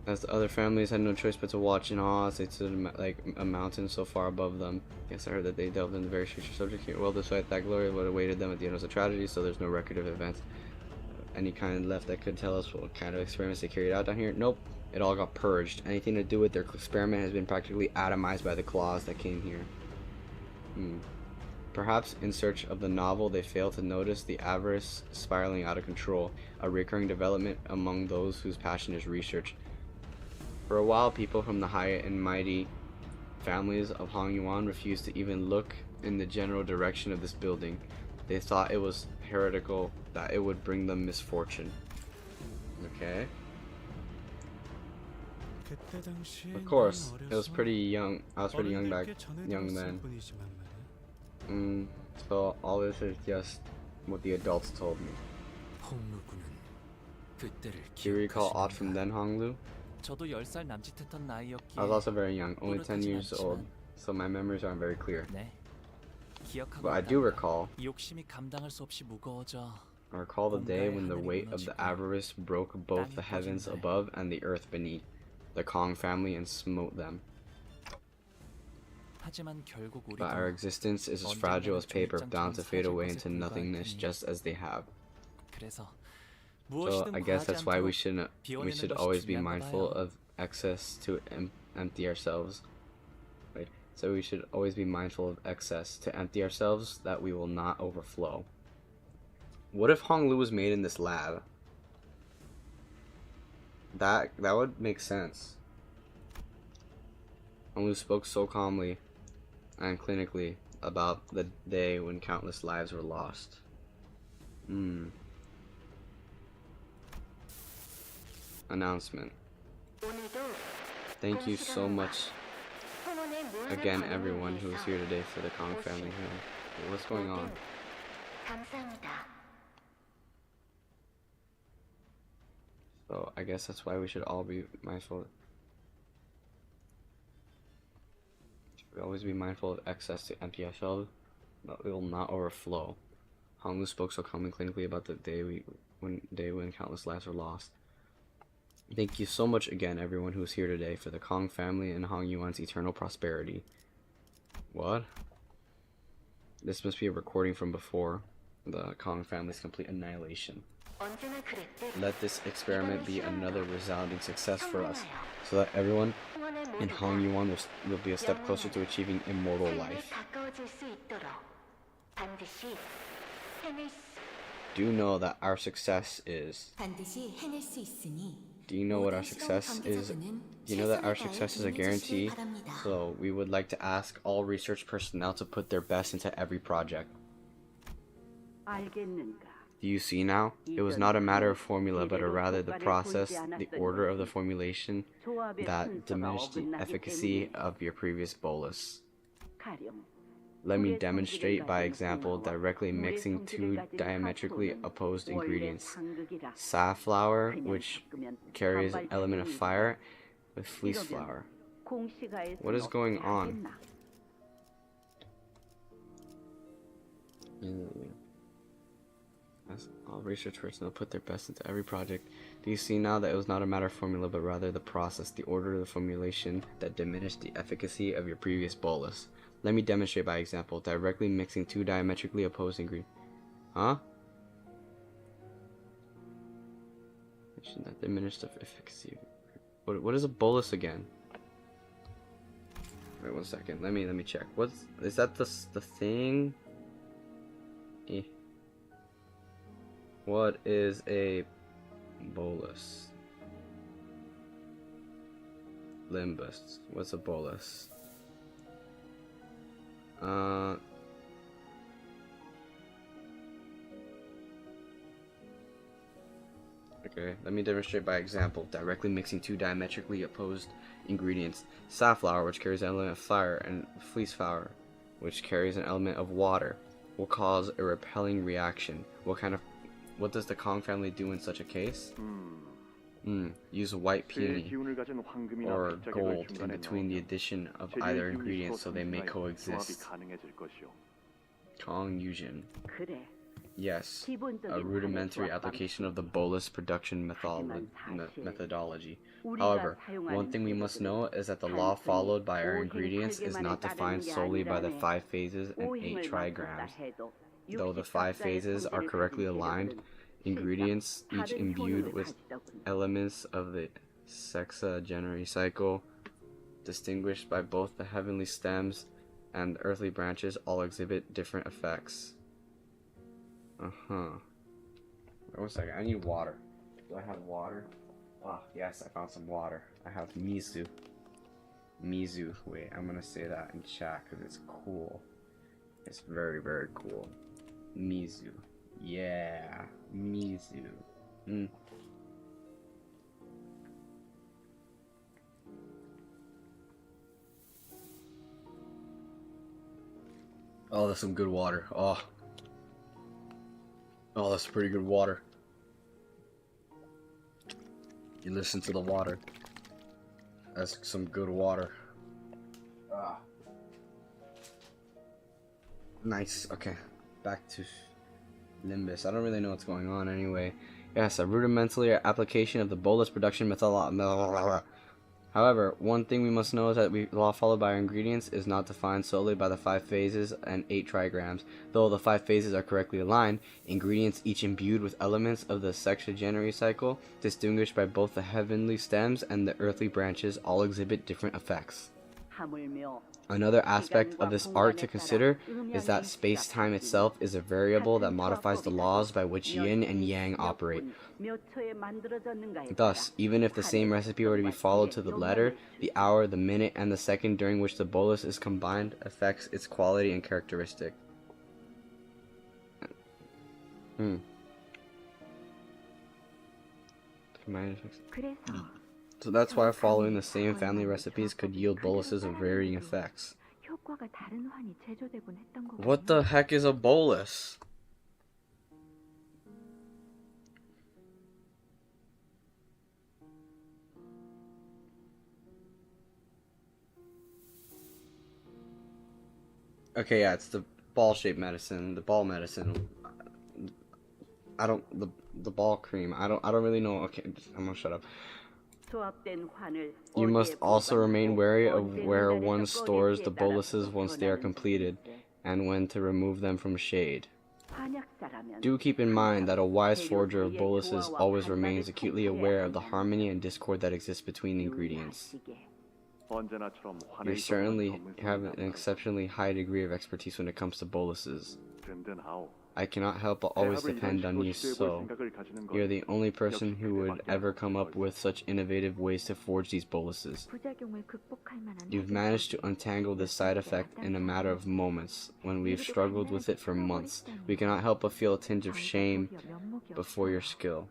S1: As the other families had no choice but to watch in awe as they stood like a mountain so far above them. Yes, I heard that they delved into various future subjects here. Well, despite that glory, what awaited them at the end was a tragedy, so there's no record of events any kind left that could tell us what kind of experiments they carried out down here. Nope, it all got purged. Anything to do with their experiment has been practically atomized by the claws that came here. Perhaps in search of the novel, they failed to notice the avarice spiraling out of control, a recurring development among those whose passion is research. For a while, people from the high and mighty families of Hongyuan refused to even look in the general direction of this building. They thought it was heretical, that it would bring them misfortune. Okay.
S4: 그때 당시에
S1: Of course,
S4: 난
S1: it was
S4: 어려서
S1: pretty young. I was pretty young back,
S4: 어른들께
S1: young
S4: 전해들었을
S1: then.
S4: 뿐이지만 말이야.
S1: So all this is just what the adults told me.
S7: 홍루군은 그때를
S1: Do you recall aught from
S7: 기억하시는가?
S1: then, Honglu?
S5: 저도 10살 남짓했던
S1: I
S5: 나이였기에
S1: was also very young, only 10
S5: 노력하진
S1: years old,
S5: 않지만
S1: so my memories aren't very clear.
S5: 네. 기억하고
S1: But I do
S5: 있답니다.
S1: recall.
S5: 이 욕심이 감당할 수 없이 무거워져
S1: I recall the day when the
S5: 하늘이
S1: weight of the
S5: 무너지고
S1: avarice broke both the
S5: 땅이
S1: heavens
S5: 꺼진 날.
S1: above and the earth beneath, the Kong family, and smote them.
S5: 하지만 결국 우리도
S1: But our existence is as fragile as paper, bound to fade away into nothingness, just as they have.
S5: 그래서
S1: So
S5: 무엇이든
S1: I guess
S5: 과하지
S1: that's why we
S5: 않도록
S1: should
S5: 비워내는
S1: always
S5: 것이
S1: be
S5: 중요한가
S1: mindful
S5: 봐요.
S1: of excess to empty ourselves. Right. So we should always be mindful of excess to empty ourselves, that we will not overflow. What if Honglu was made in this lab? That would make sense. Honglu spoke so calmly and clinically about the day when countless lives were lost. Announcement. Thank you so much again, everyone who is here today for the Kong family home. What's going on? So I guess that's why we should all be mindful. We always be mindful of excess to empty ourselves, but we will not overflow. Honglu spoke so calmly and clinically about the day when countless lives were lost. Thank you so much again, everyone who is here today, for the Kong family and Hong Yuan's eternal prosperity. What? This must be a recording from before the Kong family's complete annihilation. Let this experiment be another resounding success for us, so that everyone in Hong Yuan will be a step closer to achieving immortal life. Do you know that our success is? Do you know what our success is? Do you know that our success is a guarantee? So we would like to ask all research personnel to put their best into every project. Do you see now? It was not a matter of formula, but rather the process, the order of the formulation that diminished the efficacy of your previous bolus. Let me demonstrate by example, directly mixing two diametrically opposed ingredients. Safflower, which carries an element of fire, with fleece flour. What is going on? As all research personnel put their best into every project, do you see now that it was not a matter of formula, but rather the process, the order of the formulation that diminished the efficacy of your previous bolus? Let me demonstrate by example, directly mixing two diametrically opposed ingredients. Huh? That diminished the efficacy. What is a bolus again? Wait 1 second. Let me check. Is that the thing? Eh. What is a bolus? Limbus. What's a bolus? Okay, let me demonstrate by example, directly mixing two diametrically opposed ingredients. Safflower, which carries an element of fire, and fleece flour, which carries an element of water, will cause a repelling reaction. What does the Kong family do in such a case? Use white peony or gold in between the addition of either ingredient so they may coexist. Kong Yujin. Yes, a rudimentary application of the bolus production methodology. However, one thing we must know is that the law followed by our ingredients is not defined solely by the 5 phases and 8 trigrams. Though the 5 phases are correctly aligned, ingredients, each imbued with elements of the sexagenary cycle, distinguished by both the heavenly stems and the earthly branches, all exhibit different effects. Wait 1 second, I need water. Do I have water? Ah, yes, I found some water. I have mizu. Mizu. Wait, I'm gonna say that in chat because it's cool. It's very, very cool. Mizu. Yeah, Mizu. Mm. Oh, that's some good water. Oh, that's pretty good water. You listen to the water. That's some good water. Ah. Nice. Okay, back to Limbus. I don't really know what's going on anyway. Yes, a rudimentary application of the bolus production methodology. However, one thing we must know is that the law followed by our ingredients is not defined solely by the 5 phases and 8 trigrams. Though the 5 phases are correctly aligned, ingredients each imbued with elements of the sexagenary cycle, distinguished by both the heavenly stems and the earthly branches, all exhibit different effects. Another aspect of this art to consider is that space-time itself is a variable that modifies the laws by which yin and yang operate. Thus, even if the same recipe were to be followed to the letter, the hour, the minute, and the second during which the bolus is combined affects its quality and characteristic. So that's why following the same family recipes could yield boluses of varying effects. What the heck is a bolus? Okay, yeah, it's the ball-shaped medicine, the ball medicine. The ball cream. I don't really know. Okay, I'm gonna shut up. You must also remain wary of where one stores the boluses once they are completed, and when to remove them from shade. Do keep in mind that a wise forger of boluses always remains acutely aware of the harmony and discord that exists between ingredients. You certainly have an exceptionally high degree of expertise when it comes to boluses. I cannot help but always depend on you, so you're the only person who would ever come up with such innovative ways to forge these boluses. You've managed to untangle this side effect in a matter of moments, when we've struggled with it for months. We cannot help but feel a tinge of shame before your skill.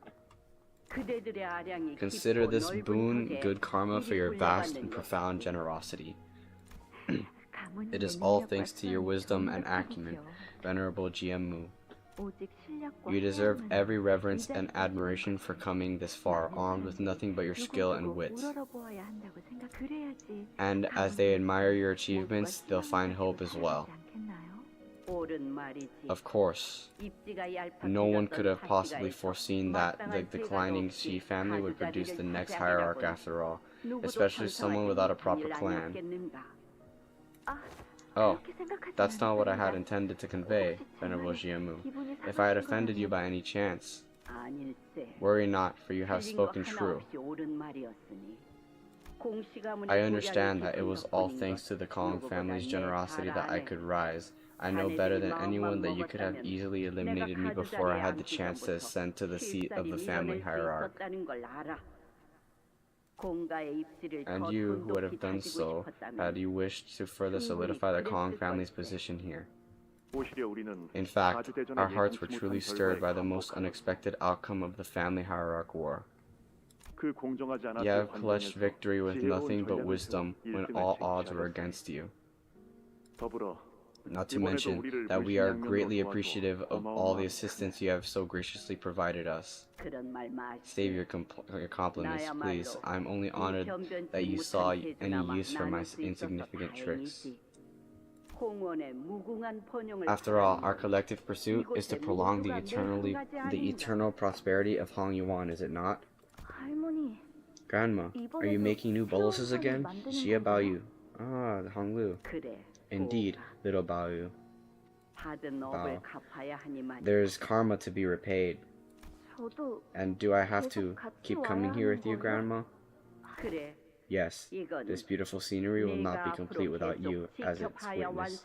S1: Consider this boon good karma for your vast and profound generosity. It is all thanks to your wisdom and acumen, Venerable Jianmu. You deserve every reverence and admiration for coming this far, armed with nothing but your skill and wits. And as they admire your achievements, they'll find hope as well. Of course, no one could have possibly foreseen that the declining Xi family would produce the next hierarch after all, especially someone without a proper clan. Oh, that's not what I had intended to convey, Venerable Jianmu. If I had offended you by any chance, worry not, for you have spoken true. I understand that it was all thanks to the Kong family's generosity that I could rise. I know better than anyone that you could have easily eliminated me before I had the chance to ascend to the seat of the family hierarch. And you would have done so had you wished to further solidify the Kong family's position here. In fact, our hearts were truly stirred by the most unexpected outcome of the family hierarch war. You have clutched victory with nothing but wisdom when all odds were against you. Not to mention that we are greatly appreciative of all the assistance you have so graciously provided us. Save your compliments, please. I'm only honored that you saw any use for my insignificant tricks. After all, our collective pursuit is to prolong the eternal prosperity of Hong Yuan, is it not? Grandma, are you making new boluses again? Xia Baoyu. Ah, the Hong Lu. Indeed, little Baoyu. Bao. There's karma to be repaid. And do I have to keep coming here with you, Grandma? Yes, this beautiful scenery will not be complete without you as its witness.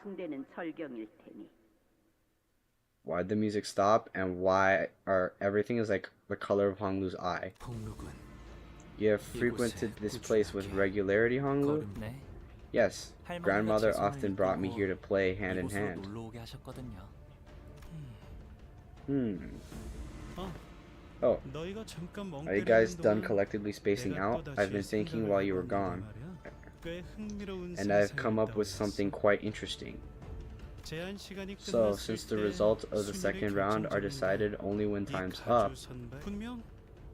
S1: Why'd the music stop, and why are everything is like the color of Honglu's eye? You have frequented this place with regularity, Honglu? Yes, grandmother often brought me here to play hand in hand. Oh,
S4: 너희가 잠깐 멍
S1: are you
S4: 때리는
S1: guys done
S4: 동안
S1: collectively spacing
S4: 내가
S1: out?
S4: 또다시
S1: I've been thinking while you were
S4: 생각을
S1: gone,
S4: 해봤는데 말이야. 꽤 흥미로운
S1: and I've come up
S4: 상상이
S1: with something
S4: 떠올랐어.
S1: quite interesting.
S4: 제한 시간이
S1: So,
S4: 끝났을
S1: since the
S4: 때
S1: results of the
S4: 승리를
S1: second round are
S4: 결정짓는
S1: decided only when
S4: 이
S1: time's
S4: 가주
S1: up,
S4: 선발. 분명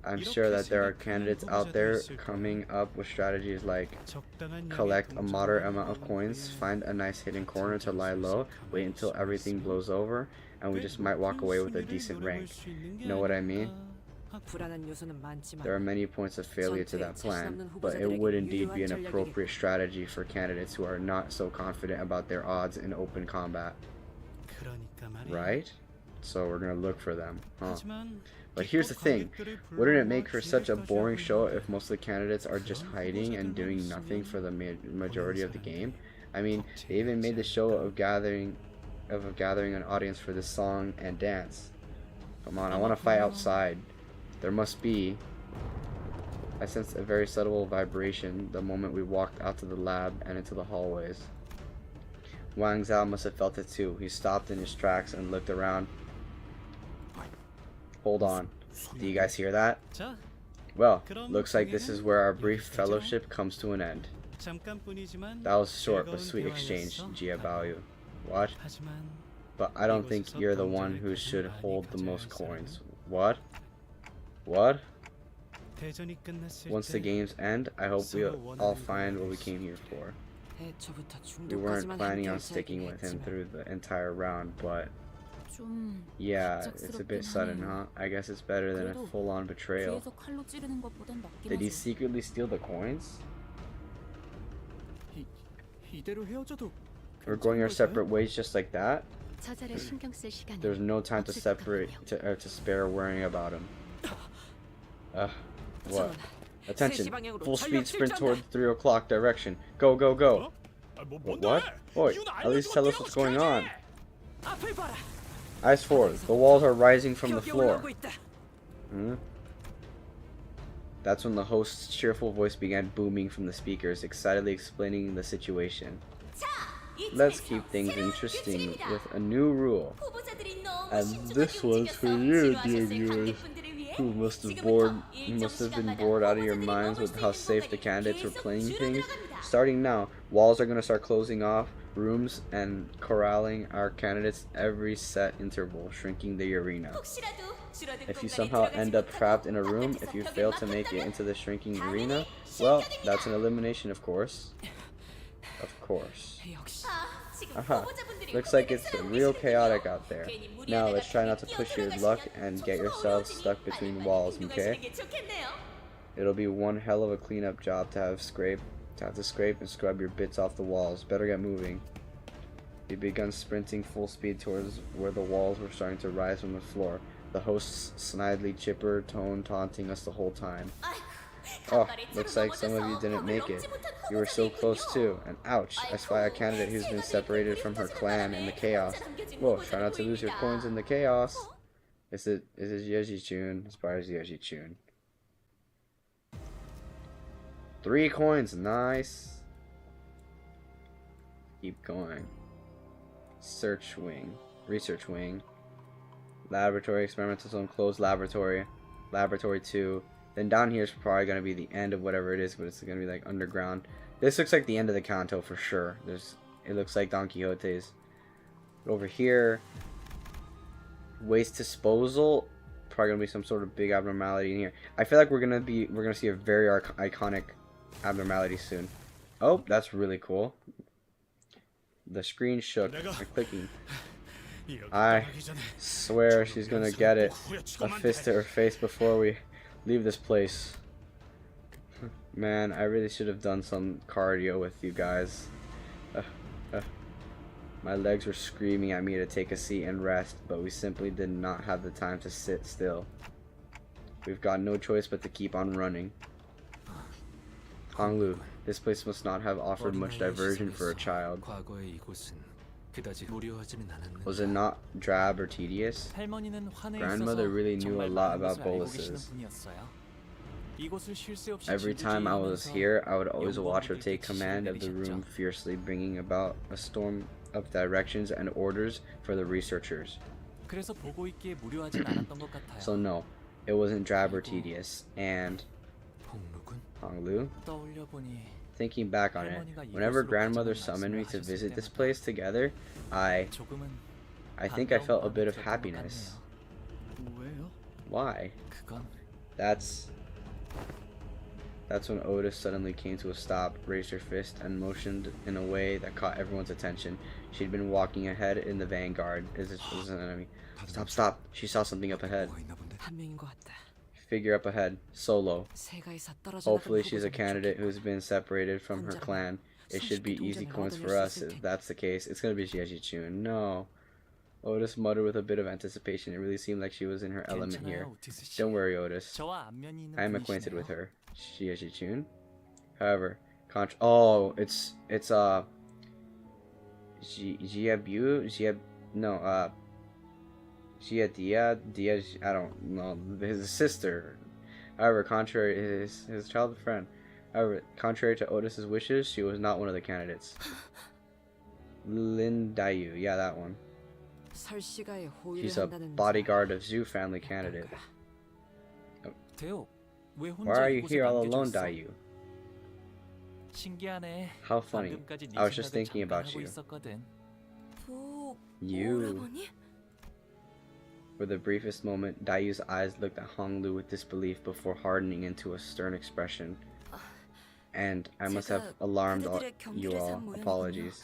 S1: I'm
S4: 이렇게
S1: sure that there are
S4: 생각하는
S1: candidates out there
S4: 후보자도 있을 거야.
S1: coming up with strategies like
S4: 적당한 양의
S1: collect a moderate
S4: 동전을
S1: amount of coins,
S4: 모으고야
S1: find a nice hidden corner to lie low, wait until everything blows over, and we
S4: 꽤
S1: just might walk away with a
S4: 높은
S1: decent
S4: 순위를
S1: rank.
S4: 노려볼 수 있는 게
S1: Know what I mean?
S4: 아닐까 하고.
S3: 불안한 요소는 많지만
S1: There are many points of failure to that plan, but it would indeed be an appropriate strategy for candidates who are not so confident about their odds in open combat.
S4: 그러니까 말이야.
S1: Right? So we're gonna look for them, huh?
S4: 하지만
S1: But here's the
S4: 기껏
S1: thing,
S4: 관객들을
S1: wouldn't it
S4: 불러모아
S1: make for such a
S4: 기회까지
S1: boring
S4: 하고
S1: show
S4: 있는데
S1: if most of the candidates are just hiding and doing nothing for the majority of the game? I mean, they even made the show of gathering an audience for this song and dance. Come on, I want to fight outside. There must be. I sensed a very subtle vibration the moment we walked out to the lab and into the hallways. Wang Zhao must have felt it too. He stopped in his tracks and looked around. Hold on. Do you guys hear that?
S4: 자,
S1: Well, looks like this is where our brief fellowship comes to an end.
S4: 잠깐뿐이지만
S1: That was a short but
S4: 즐거운
S1: sweet exchange,
S4: 대화였어.
S1: Jia Baoyu. What?
S4: 하지만
S1: But I don't think you're the one who should hold the most coins. What? What?
S4: 대전이 끝났을
S1: Once the
S4: 때
S1: games end, I hope we all find what we came here for.
S3: 애초부터
S1: We weren't
S3: 중도까지만
S1: planning on
S3: 함께
S1: sticking with him
S3: 했지만
S1: through the entire round, but
S2: 좀
S1: yeah, it's a bit sudden, huh? I guess it's better than a full-on betrayal.
S2: 뒤에서 칼로 찌르는 것보단 낫긴
S1: Did he
S2: 하지.
S1: secretly steal the coins?
S5: 이대로 헤어져도
S1: We're going our separate ways just like that?
S9: 저자를 신경 쓸 시간이
S1: There's no time to
S9: 없을 것
S1: separate
S9: 같군요.
S1: to spare worrying about him. What? Attention! Full speed sprint toward the 3 o'clock direction. Go, go, go! What? Oi, at least tell us what's going on.
S3: 앞을 봐라.
S1: Eyes forward. The walls are rising from the
S3: 벽이
S1: floor.
S3: 올라오고 있다.
S1: That's when the host's cheerful voice began booming from the speakers, excitedly explaining the situation. Let's keep things interesting with a new rule. And this one's for you, dear viewers, who must have been bored out of your minds with how safe the candidates were playing things. Starting now, walls are going to start closing off rooms and corralling our candidates every set interval, shrinking the arena. If you somehow end up trapped in a room, if you fail to make it into the shrinking arena, well, that's an elimination, of course. Of course.
S3: 역시
S1: Aha. Looks like it's real chaotic out there. Now let's try not to push your luck and get yourselves stuck between walls, okay? It'll be one hell of a cleanup job to have to scrape and scrub your bits off the walls. Better get moving. We begun sprinting full speed towards where the walls were starting to rise from the floor. The host's snidely chipper tone taunting us the whole time. Oh, looks like some of you didn't make it. You were so close too, and ouch, I spy a candidate who's been separated from her clan in the chaos. Whoa, try not to lose your coins in the chaos. Is it Yeji-chun? As far as Yeji-chun. 3 coins, nice. Keep going. Search wing, research wing, laboratory, experimental zone, closed laboratory, laboratory 2. Then down here is probably going to be the end of whatever it is, but it's going to be like underground. This looks like the end of the Canto for sure. It looks like Don Quixote's. Over here, waste disposal. Probably going to be some sort of big abnormality in here. I feel like we're going to see a very iconic abnormality soon. Oh, that's really cool. The screen shook. I'm clicking. I swear she's going to get it. A fist to her face before we leave this place. Man, I really should have done some cardio with you guys. My legs were screaming at me to take a seat and rest, but we simply did not have the time to sit still. We've got no choice but to keep on running. Honglu, this place must not have offered much diversion for a child.
S7: 과거의 이곳은 그다지 무료하지는 않았는데
S1: Was it not drab or tedious?
S5: 할머니는 환에
S1: Grandmother
S5: 있어서
S1: really knew a
S5: 정말
S1: lot
S5: 많은
S1: about
S5: 것을 알고
S1: boluses.
S5: 계시는 분이었어요. 이곳을 쉴 새 없이
S1: Every time I was
S5: 질주하면서
S1: here, I would always
S5: 영광
S1: watch her
S5: 모두
S1: take
S5: 지시를
S1: command of the
S5: 내리셨죠.
S1: room fiercely, bringing about a storm of directions and orders for the researchers.
S5: 그래서 보고 있기에 무료하진 않았던 것 같아요.
S1: So no, it wasn't drab or tedious. And
S7: 홍루군?
S1: Honglu,
S5: 떠올려 보니
S1: thinking back on it, whenever grandmother summoned me to visit this place together,
S5: 조금은
S1: I think I felt a bit of happiness.
S4: 왜요?
S1: Why?
S5: 그건
S1: That's when Otis suddenly came to a stop, raised her fist, and motioned in a way that caught everyone's attention. She'd been walking ahead in the vanguard. Is an enemy? Stop, stop! She saw something up ahead.
S3: 한 명인 것 같다.
S1: Figure up ahead. Solo.
S3: 세가에서 떨어져
S1: Hopefully
S3: 나간
S1: she's a
S3: 후보자는
S1: candidate
S3: 좋겠고.
S1: who's been separated from her clan. It should be easy coins for us if that's the case. It's gonna be Jieji Chun. No. Otis muttered with a bit of anticipation. It really seemed like she was in her element here.
S5: 괜찮아요, 오티스 씨.
S1: Don't worry, Otis.
S5: 저와 안면이 있는
S1: I am acquainted
S5: 분이시네요.
S1: with her. Jieji Chun. However, Dia, I don't know, his sister. However, contrary his childhood friend. However, contrary to Otis's wishes, she was not one of the candidates. Lin Dayu, yeah, that one.
S3: 설씨가의 호의를
S1: She's a
S3: 한다는
S1: bodyguard of Zhu family candidate.
S5: 대호, 왜 혼자
S1: Why are you
S5: 이곳에
S1: here all alone,
S5: 남겨졌어?
S1: Dayu?
S5: 신기하네.
S1: How funny.
S5: 방금까지 네
S1: I was just
S5: 생각을
S1: thinking
S5: 잠깐
S1: about
S5: 하고
S1: you.
S5: 있었거든.
S1: You.
S2: 오라버니?
S1: For the briefest moment, Dayu's eyes looked at Honglu with disbelief before hardening into a stern expression. And I must have alarmed you all. Apologies.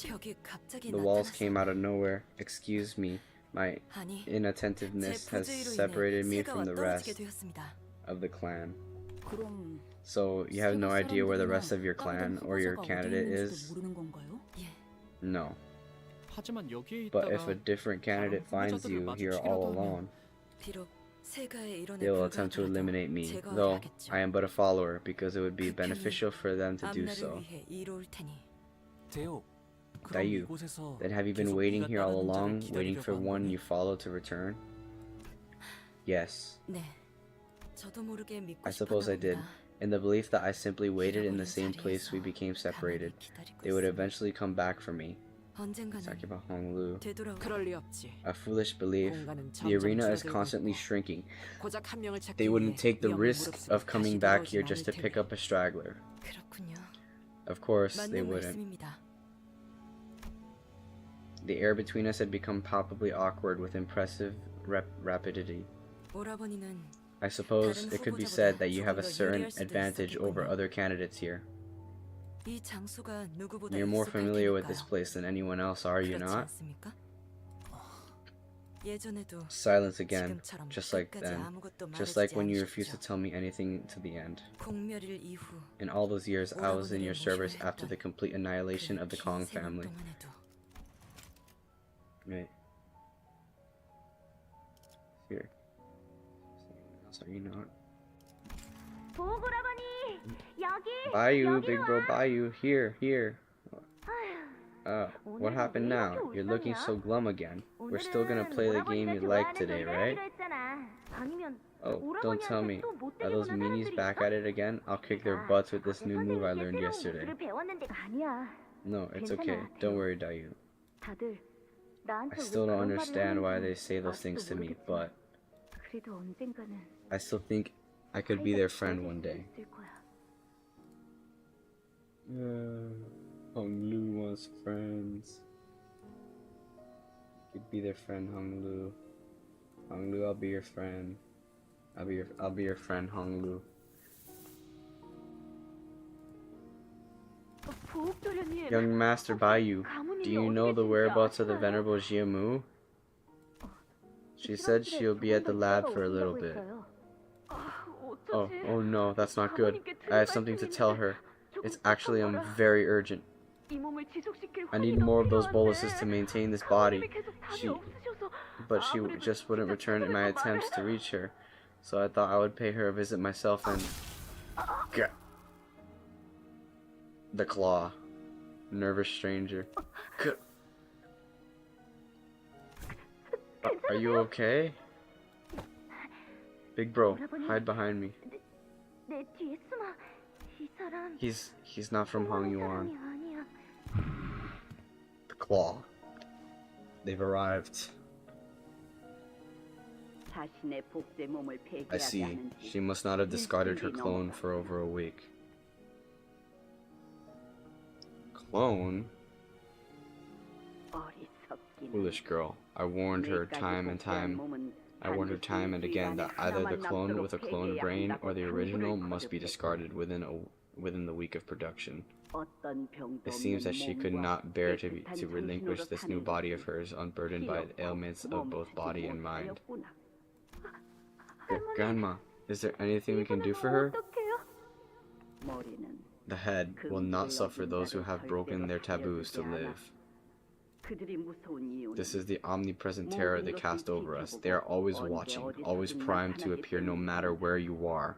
S2: 여기 갑자기
S1: The walls
S2: 나타났어.
S1: came out of nowhere. Excuse me. My
S2: 아니,
S1: inattentiveness
S2: 제
S1: has
S2: 부주의로
S1: separated me
S2: 인해
S1: from the
S2: 세가와
S1: rest
S2: 떨어지게 되었습니다.
S1: of the clan.
S2: 그럼
S1: So you have no
S2: 세가
S1: idea where the rest
S2: 사람들이나
S1: of your clan
S2: 다른
S1: or your
S2: 후보자가 어디
S1: candidate
S2: 있는지도
S1: is?
S2: 모르는 건가요? 예.
S1: No.
S4: 하지만 여기에
S1: But
S4: 있다가
S1: if a different candidate finds you here all alone,
S2: 비록 세가의 일원에
S1: they will attempt to
S2: 불과하더라도
S1: eliminate me,
S2: 제거하려
S1: though
S2: 하겠죠.
S1: I am but a follower, because it would be
S2: 그
S1: beneficial for them to do
S2: 앞날을
S1: so.
S2: 위해 이로울 테니.
S5: 대호, 그럼
S1: Dayu,
S5: 이곳에서
S1: then have you been
S5: 계속
S1: waiting
S5: 네가
S1: here all
S5: 따르는 자를
S1: along, waiting
S5: 기다리려고
S1: for
S5: 한
S1: one
S5: 거니?
S1: you follow to return? Yes,
S2: 네. 저도 모르게 믿고
S1: I suppose I did.
S2: 싶었나
S1: In the belief that I simply waited in the
S2: 잃어버린
S1: same place we
S2: 자리에서
S1: became separated,
S2: 가만히 기다리고
S1: they would
S2: 있었나.
S1: eventually come back for me.
S2: 언젠가는
S1: Talking about Honglu.
S2: 되돌아올
S3: 그럴 리 없지.
S1: A foolish belief.
S3: 공간은
S1: The
S3: 점점
S1: arena is
S3: 줄어들고
S1: constantly
S3: 있고
S1: shrinking.
S3: 고작 한 명을 찾기
S1: They wouldn't
S3: 위해
S1: take the
S3: 이
S1: risk
S3: 무릎쓰고
S1: of coming
S3: 다시
S1: back
S3: 돌아오진
S1: here just to
S3: 않을
S1: pick
S3: 테니.
S1: up a straggler.
S2: 그렇군요.
S1: Of course, they
S2: 맞는
S1: wouldn't.
S2: 말씀입니다.
S1: The air between us had become palpably awkward with impressive rapidity.
S2: 오라버니는
S1: I suppose it could be said that you have a certain advantage over other candidates here.
S2: 이 장소가 누구보다
S1: You're more
S2: 익숙할
S1: familiar with this
S2: 테니까요.
S1: place than anyone else, are you
S2: 그렇지
S1: not?
S2: 않습니까? 예전에도
S1: Silence again,
S2: 지금처럼
S1: just like
S2: 끝까지
S1: then.
S2: 아무것도
S1: Just like
S2: 말해주지
S1: when you refused to
S2: 않으셨죠.
S1: tell me anything to the end.
S2: 공멸일 이후
S1: In all those years, I was in your
S2: 오라버니를
S1: service
S2: 모시려
S1: after the
S2: 했던
S1: complete annihilation
S2: 그
S1: of the
S2: 긴
S1: Kong
S2: 세월
S1: family.
S2: 동안에도
S1: Right. Here. Someone else, are you not?
S8: 보고라버니 여기.
S1: Bayou,
S8: 여기로
S1: big bro,
S8: 와.
S1: Bayou, here, here.
S8: 아휴,
S1: What happened now? You're looking so glum again. We're still gonna
S8: 오늘은
S1: play the game
S8: 오라버니가
S1: you like
S8: 좋아하는
S1: today,
S8: 놀이를
S1: right?
S8: 하기로 했잖아. 아니면
S1: Oh, don't tell me.
S8: 오라버니한테 또 못되게
S1: Are those
S8: 보는
S1: meanies
S8: 사람들이
S1: back
S8: 있어?
S1: at it again? I'll kick their
S8: 아,
S1: butts with this new move I
S8: 선생님께
S1: learned
S8: 새로운
S1: yesterday.
S8: 무술을 배웠는데 아니야.
S1: No, it's
S8: 괜찮아,
S1: okay. Don't
S8: 대호.
S1: worry, Dayu.
S8: 다들
S1: I
S8: 나한테 왜
S1: still don't
S8: 그런 말을
S1: understand why
S8: 하는지
S1: they say those
S8: 아직도
S1: things to me,
S8: 모르겠지만
S1: but
S8: 그래도 언젠가는
S1: I still think I could be
S8: 사이가
S1: their friend
S8: 좋아질
S1: one
S8: 수도
S1: day.
S8: 있을 거야.
S1: Honglu wants friends. Could be their friend, Honglu. Honglu, I'll be your friend. I'll be your friend, Honglu.
S8: 보옥도련님,
S1: Young Master Bayou,
S8: 가문이
S1: do you
S8: 어디
S1: know the
S8: 계신지
S1: whereabouts of the
S8: 아시나요?
S1: Venerable Jiamu? She said she'll be at the lab for a little bit. Oh, oh no, that's not good. I have something to tell her. It's actually very urgent. I need more of those boluses to maintain this body. But she just wouldn't return in my attempts to reach her. So I thought I would pay her a visit myself and... Gah. The claw. Nervous stranger. Gah. Are you okay? Big bro, hide behind me.
S8: 내 뒤에 숨어. 이 사람
S1: He's not from
S8: 사람이
S1: Hongyuan.
S8: 아니야.
S1: The claw. They've arrived. I see. She must not have discarded her clone for over a week. Clone? Foolish girl. I warned her time and again that either the clone with a cloned brain or the original must be discarded within the week of production. It seems that she could not bear to relinquish this new body of hers, unburdened by the ailments of both body and mind. Grandma, is there anything we can do for her? The head will not suffer those who have broken their taboos to live. This is the omnipresent terror they cast over us. They are always watching, always primed to appear no matter where you are.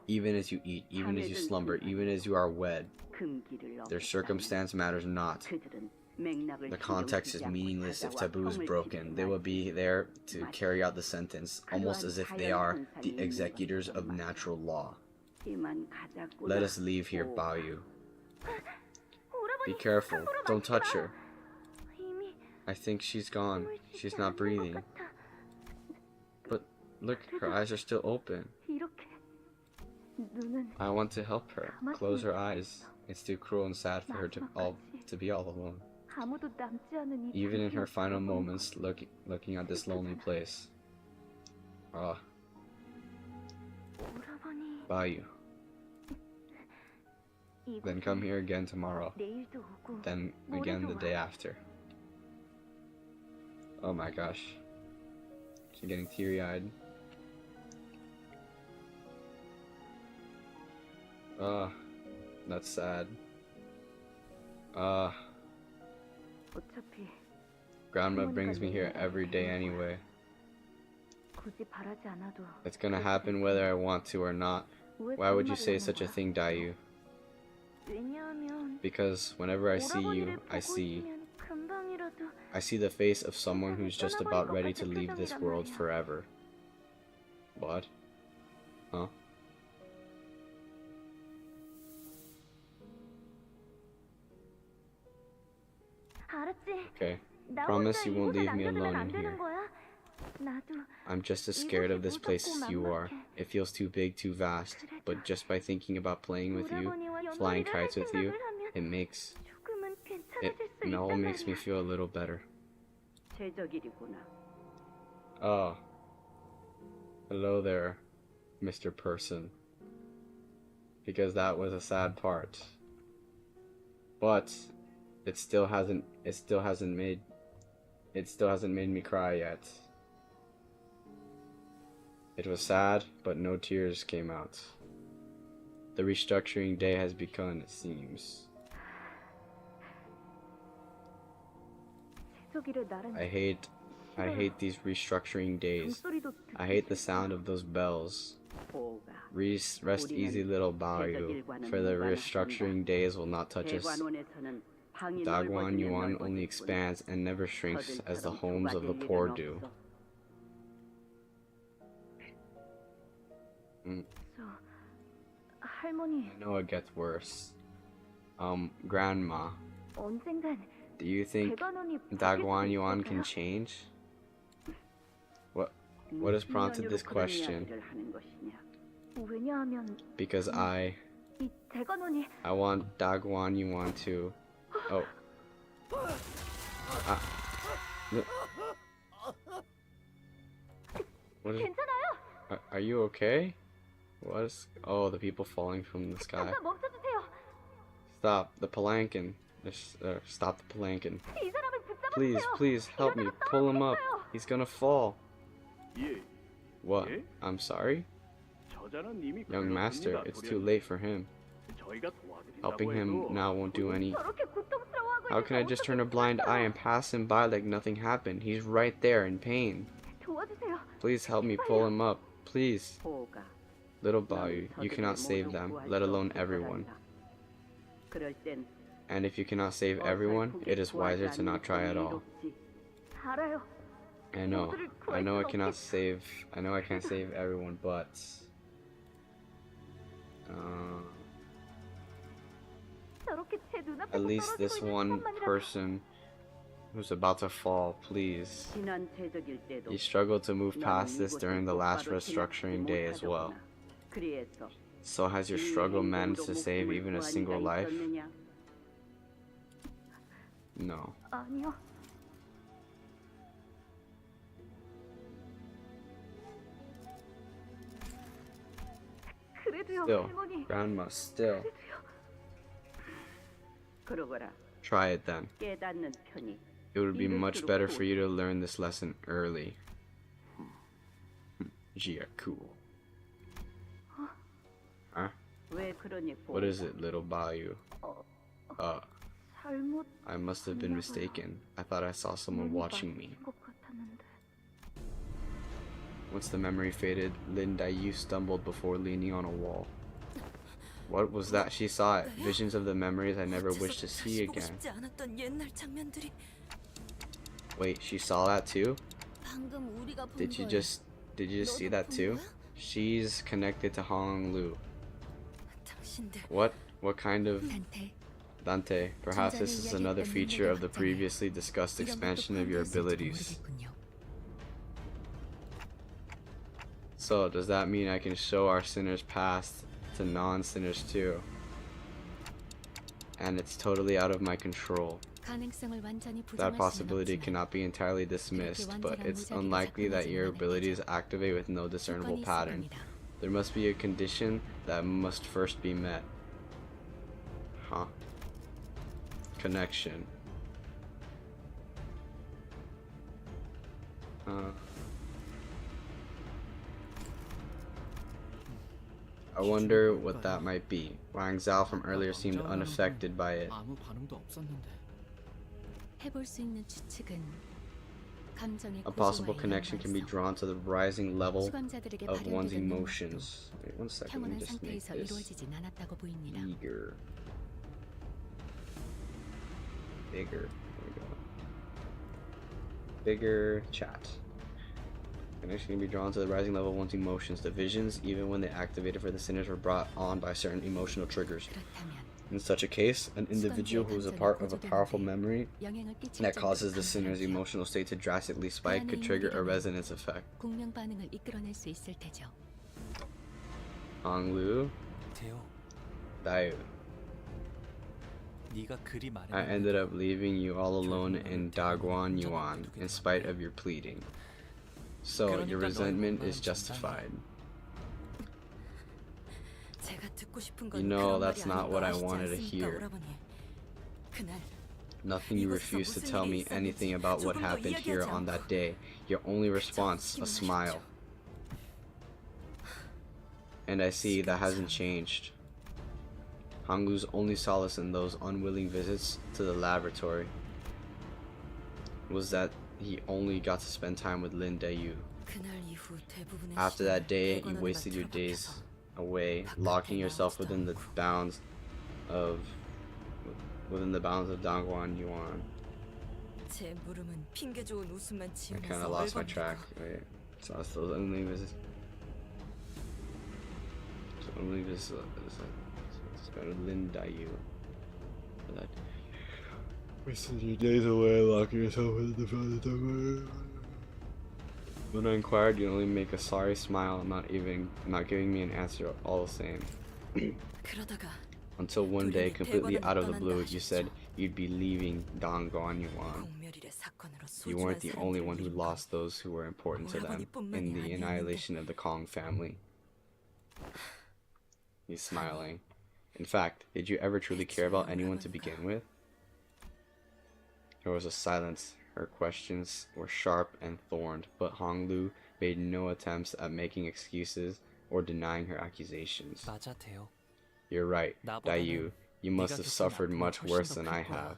S1: Even as you eat, even as you slumber, even as you are wed. Their circumstance matters not. The context is meaningless if taboo is broken. They will be there to carry out the sentence, almost as if they are the executors of natural law. Let us leave here, Baoyu. Be careful. Don't touch her. I think she's gone. She's not breathing. But look, her eyes are still open. I want to help her. Close her eyes. It's too cruel and sad for her to be all alone. Even in her final moments, looking at this lonely place. Baoyu. Then come here again tomorrow. Then again the day after. Oh my gosh. She's getting teary-eyed. That's sad. Grandma brings me here every day anyway. It's gonna happen whether I want to or not. Why would you say such a thing, Dayu? Because whenever I see you, I see the face of someone who's just about ready to leave this world forever. What? Huh? Okay. Promise you won't leave me alone in here. I'm just as scared of this place as you are. It feels too big, too vast. But just by thinking about playing with you, flying kites with you, it all makes me feel a little better. Oh. Hello there, Mr. Person. Because that was a sad part. But it still hasn't made me cry yet. It was sad, but no tears came out. The restructuring day has begun, it seems. I hate these restructuring days. I hate the sound of those bells. Rest easy, little Baoyu, for the restructuring days will not touch us. Dagwan Yuan only expands and never shrinks as the homes of the poor do. I know it gets worse. Grandma, do you think Dagwan Yuan can change? What has prompted this question? Because I want Dagwan Yuan to... Oh. What is... Are you okay? What is... Oh, the people falling from the sky. Stop, the palanquin. Stop the palanquin. Please, help me. Pull him up. He's gonna fall. What? I'm sorry? Young master, it's too late for him. Helping him now won't do any... How can I just turn a blind eye and pass him by like nothing happened? He's right there in pain. Please help me pull him up. Please. Little Baoyu, you cannot save them, let alone everyone. And if you cannot save everyone, it is wiser to not try at all. I know I can't save everyone, but at least this one person who's about to fall, please.
S8: 신한체적일 때도
S1: You struggled to move past
S8: 너는
S1: this
S8: 이곳을
S1: during the last
S8: 똑바로
S1: restructuring day as well.
S8: 지나치지 못하더구나. 그래서
S1: So has your struggle managed to save even a single life? No.
S8: 아니요. 그래도요,
S1: Still,
S8: 할머니.
S1: Grandma, still.
S8: 그러거라.
S1: Try it then.
S8: 깨닫는 편이
S1: It would be much better for you to learn this lesson early. Jiaku. Huh?
S8: 왜 그러니?
S1: What is it, little Bayou?
S8: 잘못
S1: I must have been mistaken. I thought I saw someone watching me.
S8: 것 같았는데.
S1: Once the memory faded, Lin Daiyu stumbled before leaning on a wall. What was that? She saw it. Visions of the memories I never wished to see
S2: 보고
S1: again.
S2: 싶지 않았던 옛날 장면들이.
S1: Wait, she saw that too?
S2: 방금 우리가 본
S1: Did you
S2: 걸
S1: just see that too? She's connected to Hong Lu.
S2: 당신들
S1: What kind of
S9: 단테,
S1: Dante? Perhaps this is another feature of the previously discussed expansion of your abilities. So, does that mean I can show our sinners past to non-sinners too? And it's totally out of my control.
S9: 가능성을 완전히
S1: That
S9: 부정할 수는
S1: possibility
S9: 없지만
S1: cannot be entirely dismissed, but it's unlikely that your abilities activate with no discernible
S9: 조건이 있을
S1: pattern.
S9: 겁니다.
S1: There must be a condition that must first be met. Huh. Connection. I wonder what that might be. Wang Zhao from earlier seemed unaffected by it.
S5: 아무 반응도 없었는데.
S9: 해볼 수 있는 추측은 감정의
S1: A possible
S9: 고조와
S1: connection can be
S9: 일관성,
S1: drawn to the rising level
S9: 수감자들에게
S1: of one's
S9: 발현되는
S1: emotions. Wait one second, let me
S9: 평온한
S1: just make
S9: 상태에서
S1: this
S9: 이루어지진 않았다고 보입니다.
S1: eager. Bigger. There we go. Bigger chat. Connection can be drawn to the rising level of one's emotions. The visions, even when they activated for the sinners, were brought on by certain emotional triggers.
S9: 그렇다면
S1: In such a case, an individual who is a part of a powerful memory
S9: 영향을 끼칠
S1: that
S9: 정도로
S1: causes the sinner's
S9: 강렬하게
S1: emotional state to drastically spike could trigger a resonance effect.
S9: 공명 반응을 이끌어낼 수 있을 테죠.
S1: Hong Lu,
S5: 대호,
S1: Daiyu.
S5: 네가 그리 말해.
S1: I ended up leaving you all alone in Dagguan Yuan, in spite of your pleading. So, your resentment is justified.
S2: 제가 듣고 싶은 건
S1: You know
S2: 그런
S1: that's
S2: 말이
S1: not what I
S2: 아닌 거
S1: wanted to
S2: 아시지
S1: hear.
S2: 않습니까, 오라버니? 그날
S1: Nothing you refused to tell me anything about what happened here on that day. Your only response, a smile. And I see that hasn't changed. Honglu's only solace in those unwilling visits to the laboratory was that he only got to spend time with Lin Daiyu.
S2: 그날 이후 대부분의
S1: After that day, you
S2: 시간을
S1: wasted your
S2: 틀어박혀서
S1: days away, locking yourself within the bounds of Dangguan Yuan.
S2: 제 물음은 핑계 좋은 웃음만
S1: I
S2: 지으면서
S1: kind of lost my
S2: 얼버무리고
S1: track. Wait, so that's those unwilling visits. So unwilling visits. Lin Daiyu. Wasted your days away, locking yourself within the bounds of Dangguan. When I inquired, you only make a sorry smile, not giving me an answer all the same.
S2: 그러다가
S1: Until one day, completely out of the blue, you said you'd be leaving Dangguan Yuan.
S2: 공멸일의 사건으로
S1: You
S2: 소중한
S1: weren't the only one who
S2: 사람들을
S1: lost those who were important to them in the annihilation of the Kong family. He's smiling. In fact, did you ever truly care about anyone to begin with? There was a silence. Her questions were sharp and thorned, but Hong Lu made no attempts at making excuses or denying her accusations.
S5: 맞아, 대호.
S1: You're right, Daiyu. You must have suffered much worse than I have.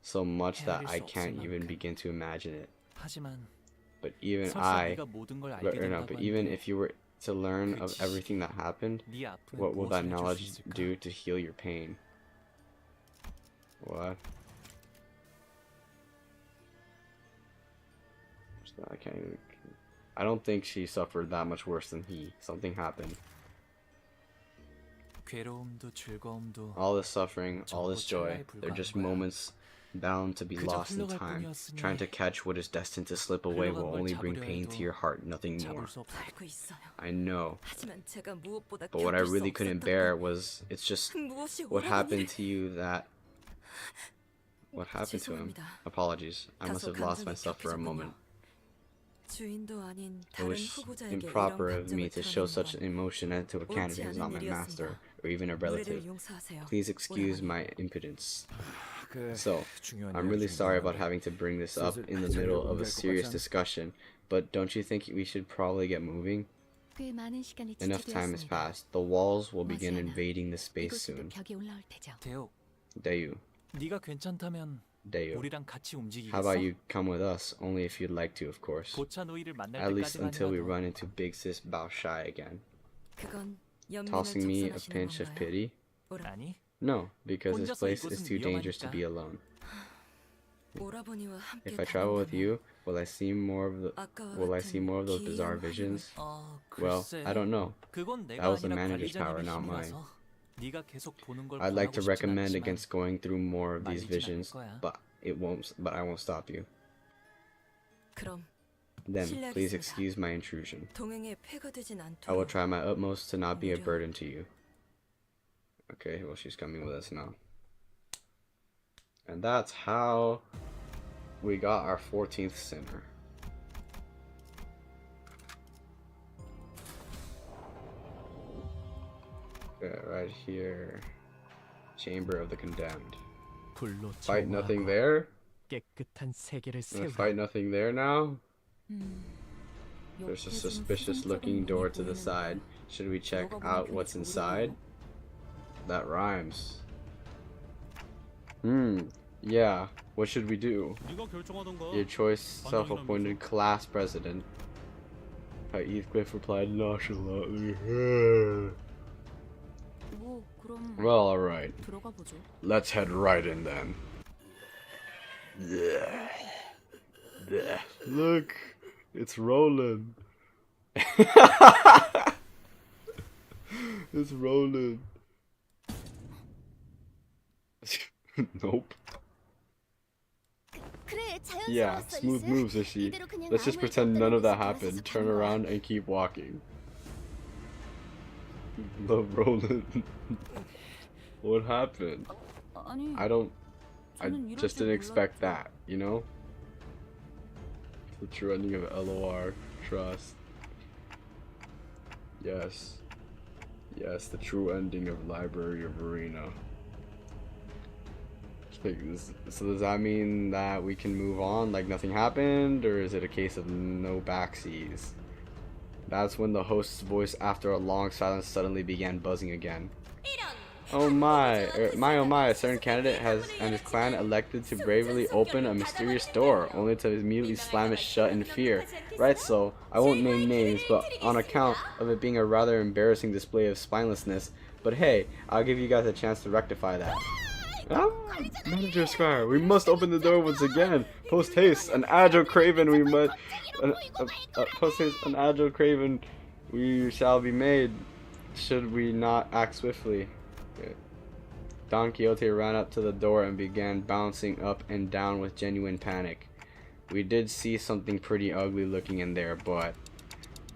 S1: So much that I can't even begin to imagine it.
S5: 하지만
S1: But even
S5: 설사 네가 모든 걸 알게 된다고
S1: but even
S5: 한들
S1: if you were to learn of everything that happened,
S5: 네 아픔에
S1: what will that
S5: 무엇을 해줄 수
S1: knowledge
S5: 있을까?
S1: do to heal your pain? What? I don't think she suffered that much worse than he. Something happened.
S5: 괴로움도 즐거움도
S1: All this suffering, all this joy, they're just moments bound to be lost in time. Trying to catch what is destined to slip away will only bring pain to your heart, nothing more.
S5: 잡을 수 없어.
S2: 알고 있어요.
S1: I know,
S2: 하지만 제가 무엇보다
S1: but what I
S2: 견딜 수
S1: really couldn't
S2: 없었던
S1: bear
S2: 건
S1: was, it's just
S2: 무엇이
S1: what happened
S2: 오라버니를
S1: to you that... What happened to him? Apologies, I must have lost myself for a moment.
S2: 주인도 아닌
S1: It
S2: 다른
S1: was
S2: 후보자에게
S1: improper
S2: 이런
S1: of me
S2: 감정을
S1: to show such
S2: 드러내는 건
S1: emotion to a candidate who is not my master, or even a relative.
S2: 우리를 용서하세요.
S1: Please excuse
S2: 오라버니.
S1: my impotence.
S6: 그
S1: So,
S6: 중요한
S1: I'm really
S6: 이야기
S1: sorry
S6: 중에
S1: about having to bring this up
S6: 슬슬
S1: in the
S6: 자리를
S1: middle of
S6: 옮겨야
S1: a
S6: 할 것
S1: serious
S6: 같지 않아?
S1: discussion, but don't you think we should probably get moving?
S9: 꽤 많은 시간이
S1: Enough time has
S9: 지체되었습니다.
S1: passed. The walls will begin
S9: 머지않아
S1: invading the space
S9: 이곳으로
S1: soon.
S9: 벽이 올라올 테죠.
S5: 대호,
S1: Dayu,
S5: 네가 괜찮다면
S1: Dayu.
S5: 우리랑 같이 움직이겠어?
S1: How about you come with us? Only if you'd like to, of course.
S5: 고차 노이를 만날
S1: At least until we
S5: 때까지만이라도.
S1: run into Big Sis Bao Shai again.
S2: 그건 연민을
S1: Tossing me a
S2: 적선하시는
S1: pinch of
S2: 건가요?
S1: pity?
S5: 아니,
S1: No, because this
S5: 혼자서
S1: place is
S5: 이곳은
S1: too dangerous to
S5: 위험하니까.
S1: be alone.
S2: 오라버니와 함께
S1: If I travel with
S2: 다닌다면
S1: you, will I see more of the
S2: 아까와
S1: will I
S2: 같은
S1: see more of those
S2: 기이한
S1: bizarre
S2: 환영을
S1: visions?
S5: 어,
S1: Well,
S5: 글쎄.
S1: I don't know.
S5: 그건
S1: That
S5: 내가
S1: was the
S5: 아니라
S1: manager's power,
S5: 관리자님의
S1: not mine.
S5: 힘이라서 네가 계속 보는 걸
S1: I'd like to
S5: 권하고 싶진
S1: recommend
S5: 않지만
S1: against going through more of these
S5: 말리진 않을
S1: visions,
S5: 거야.
S1: but I won't stop you.
S2: 그럼
S1: Then, please
S2: 실례하겠습니다.
S1: excuse my intrusion.
S2: 동행에 폐가 되진
S1: I will
S2: 않도록
S1: try my utmost to not be a
S2: 오히려
S1: burden to you. Okay, well, she's coming with us now. And that's how we got our 14th sinner. Yeah, right here. Chamber of the Condemned.
S6: 불로
S1: Fight
S6: 정화하고
S1: nothing there?
S6: 깨끗한 세계를
S1: Gonna
S6: 세우라.
S1: fight nothing there now?
S9: 음,
S1: There's a
S9: 옆에 좀
S1: suspicious looking
S9: 수동적인
S1: door
S9: 문이
S1: to the
S9: 보이는데
S1: side. Should we check
S9: 들어가 보는
S1: out
S9: 편이
S1: what's
S9: 좋으려나요?
S1: inside? That rhymes. Yeah. What should we do?
S6: 네가 결정하던가.
S1: Your choice, self-appointed class president. Heathcliff replied nonchalantly.
S9: 뭐 그럼
S1: Well, alright.
S9: 들어가 보죠.
S1: Let's head right in then. Yeah. Yeah. Look, it's rolling. It's rolling. Nope.
S8: 그래,
S1: Yeah,
S8: 자연스러웠어,
S1: smooth
S8: 리스.
S1: moves, Ishi.
S8: 이대로 그냥
S1: Let's just
S8: 아무
S1: pretend
S8: 일도
S1: none of that
S8: 없다는 듯이
S1: happened.
S8: 돌아서서
S1: Turn
S8: 가는 거야.
S1: around and keep walking. Love rolling. What happened?
S9: 아니,
S1: I don't. I
S9: 저는 이럴
S1: just
S9: 줄
S1: didn't expect
S9: 몰랐죠.
S1: that, you know? The true ending of LOR. Trust. Yes. Yes, the true ending of Library of Arena. So does that mean that we can move on like nothing happened, or is it a case of no backseas? That's when the host's voice after a long silence suddenly began buzzing again. Oh my, a certain candidate and his clan elected to bravely open a mysterious door, only to immediately slam it shut in fear. Right, so, I won't name names, but on account of it being a rather embarrassing display of spinelessness, but hey, I'll give you guys a chance to rectify that. Ah, Manager Squire, we must open the door once again. Post haste, an agile craven we must... post haste, an agile craven we shall be made, should we not act swiftly. Don Quixote ran up to the door and began bouncing up and down with genuine panic. We did see something pretty ugly looking in there, but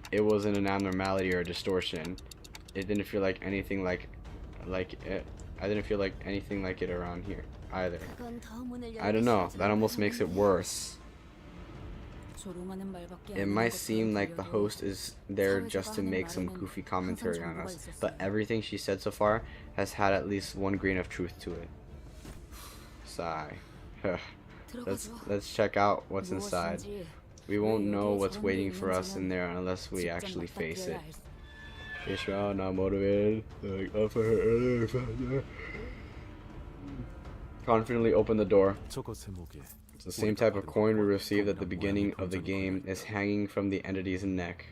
S1: it wasn't an abnormality or a distortion. It didn't feel like anything like it. I didn't feel like anything like it around here either. I don't know, that almost makes it worse. It might seem like the host is there just to make some goofy commentary on us, but everything she said so far has had at least one grain of truth to it. Sigh. Let's check out what's inside. We won't know what's waiting for us in there unless we actually face it. Ishmael, not motivated, up for her earlier. Confidently open the door. It's the same type of coin we received at the beginning of the game is hanging from the entity's neck.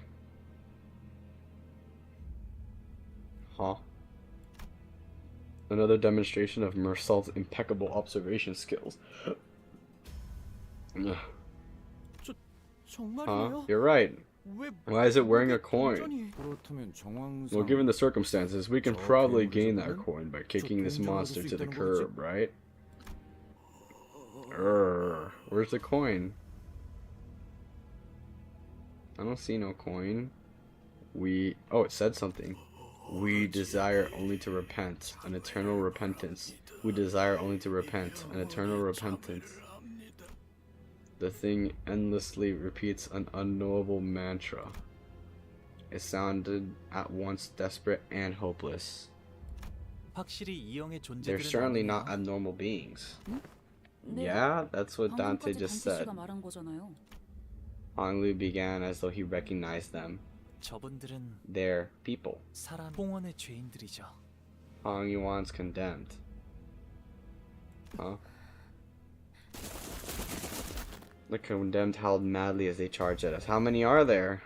S1: Huh? Another demonstration of Mersault's impeccable observation skills. Huh? You're right. Why is it wearing a coin? Well, given the circumstances, we can probably gain that coin by kicking this monster to the curb, right? Where's the coin? I don't see no coin. Oh, it said something. We desire only to repent, an eternal repentance. We desire only to repent, an eternal repentance. The thing endlessly repeats an unknowable mantra. It sounded at once desperate and hopeless.
S5: 확실히 이형의
S1: They're
S5: 존재들은
S1: certainly
S5: 아니네요.
S1: not abnormal beings.
S9: 네.
S1: Yeah, that's what Dante
S9: 방금까지
S1: just
S9: 단테
S1: said.
S9: 씨가 말한 거잖아요.
S1: Honglu began as though he recognized them.
S5: 저분들은
S1: They're people.
S5: 사람 봉헌의 죄인들이죠.
S1: Hong Yuan's condemned. Huh? The condemned howled madly as they charged at us. How many are there?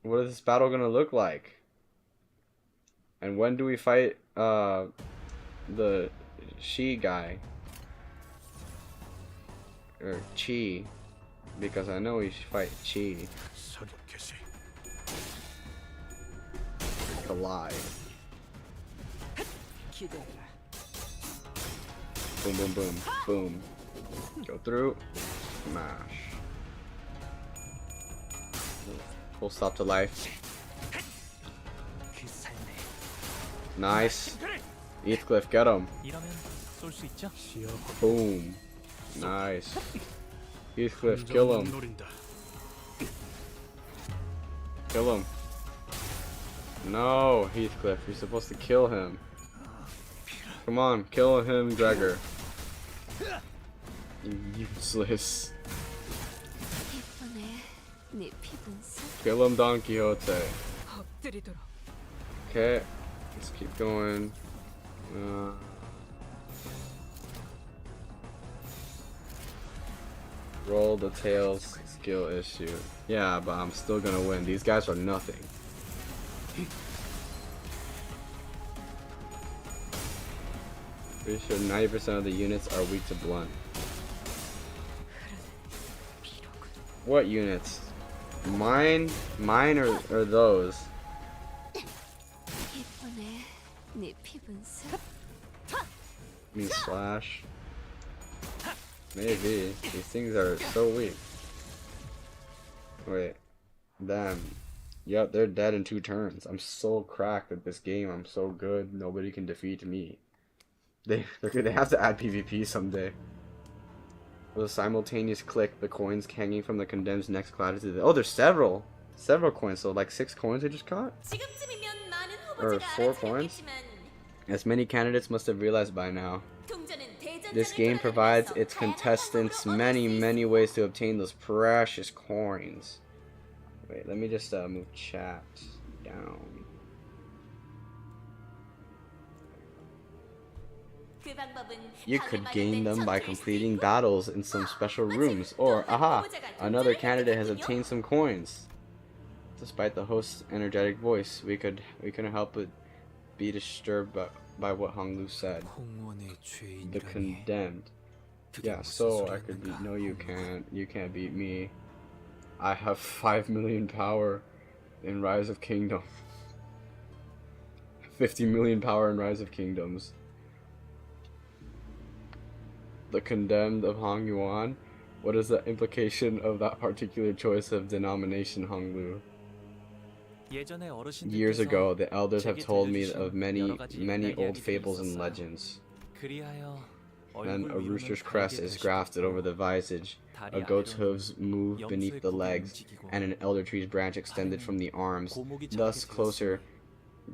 S1: What is this battle gonna look like? And when do we fight the Shi guy? Or Chi? Because I know we should fight Chi. Collide.
S3: 기대해라.
S1: Boom, boom, boom, boom. Go through. Smash. Full stop to life.
S5: 그 삶에
S1: Nice. Heathcliff, get him.
S5: 이러면 쏠 수 있죠?
S1: Boom. Nice. Heathcliff, kill him. Kill him. No, Heathcliff, you're supposed to kill him. Come on, kill him, Gregor. You useless.
S2: 예쁘네. 네 피분수.
S1: Kill him, Don Quixote.
S3: 엎드리도록.
S1: Okay, let's keep going. Roll the tails skill issue. Yeah, but I'm still gonna win. These guys are nothing. Pretty sure 90% of the units are weak to blunt. What units? Mine or those?
S2: 예쁘네. 네 피분수.
S1: I mean slash. Maybe. These things are so weak. Wait. Them. Yep, they're dead in 2 turns. I'm so cracked at this game. I'm so good. Nobody can defeat me. They have to add PvP someday. With a simultaneous click, the coins hanging from the condemned's next cloud is. Oh, there's several coins. So like 6 coins I just caught, or 4 coins. As many candidates must have realized by now, this game provides its contestants many ways to obtain those precious coins. Wait, let me just move chat down. You could gain them by completing battles in some special rooms, or aha, another candidate has obtained some coins. Despite the host's energetic voice, we couldn't help but be disturbed by what Honglu said.
S7: 홍원의 죄인
S1: The condemned. Yeah, so I could beat. No, you can't. You can't beat me. I have 5 million power in Rise of Kingdom. 50 million power in Rise of Kingdoms. The condemned of Hong Yuan? What is the implication of that particular choice of denomination, Honglu?
S5: 예전에 어르신들께서
S1: Years ago, the elders have
S5: 제게
S1: told me
S5: 들려주신
S1: of
S5: 여러 가지
S1: many old
S5: 이야기들이
S1: fables and
S5: 있었어요.
S1: legends.
S5: 그리하여
S1: Then
S5: 얼굴
S1: a
S5: 위로는
S1: rooster's crest
S5: 달게
S1: is grafted over the visage, a goat's hooves move beneath the legs, and an elder tree's branch extended from the arms. Thus, closer,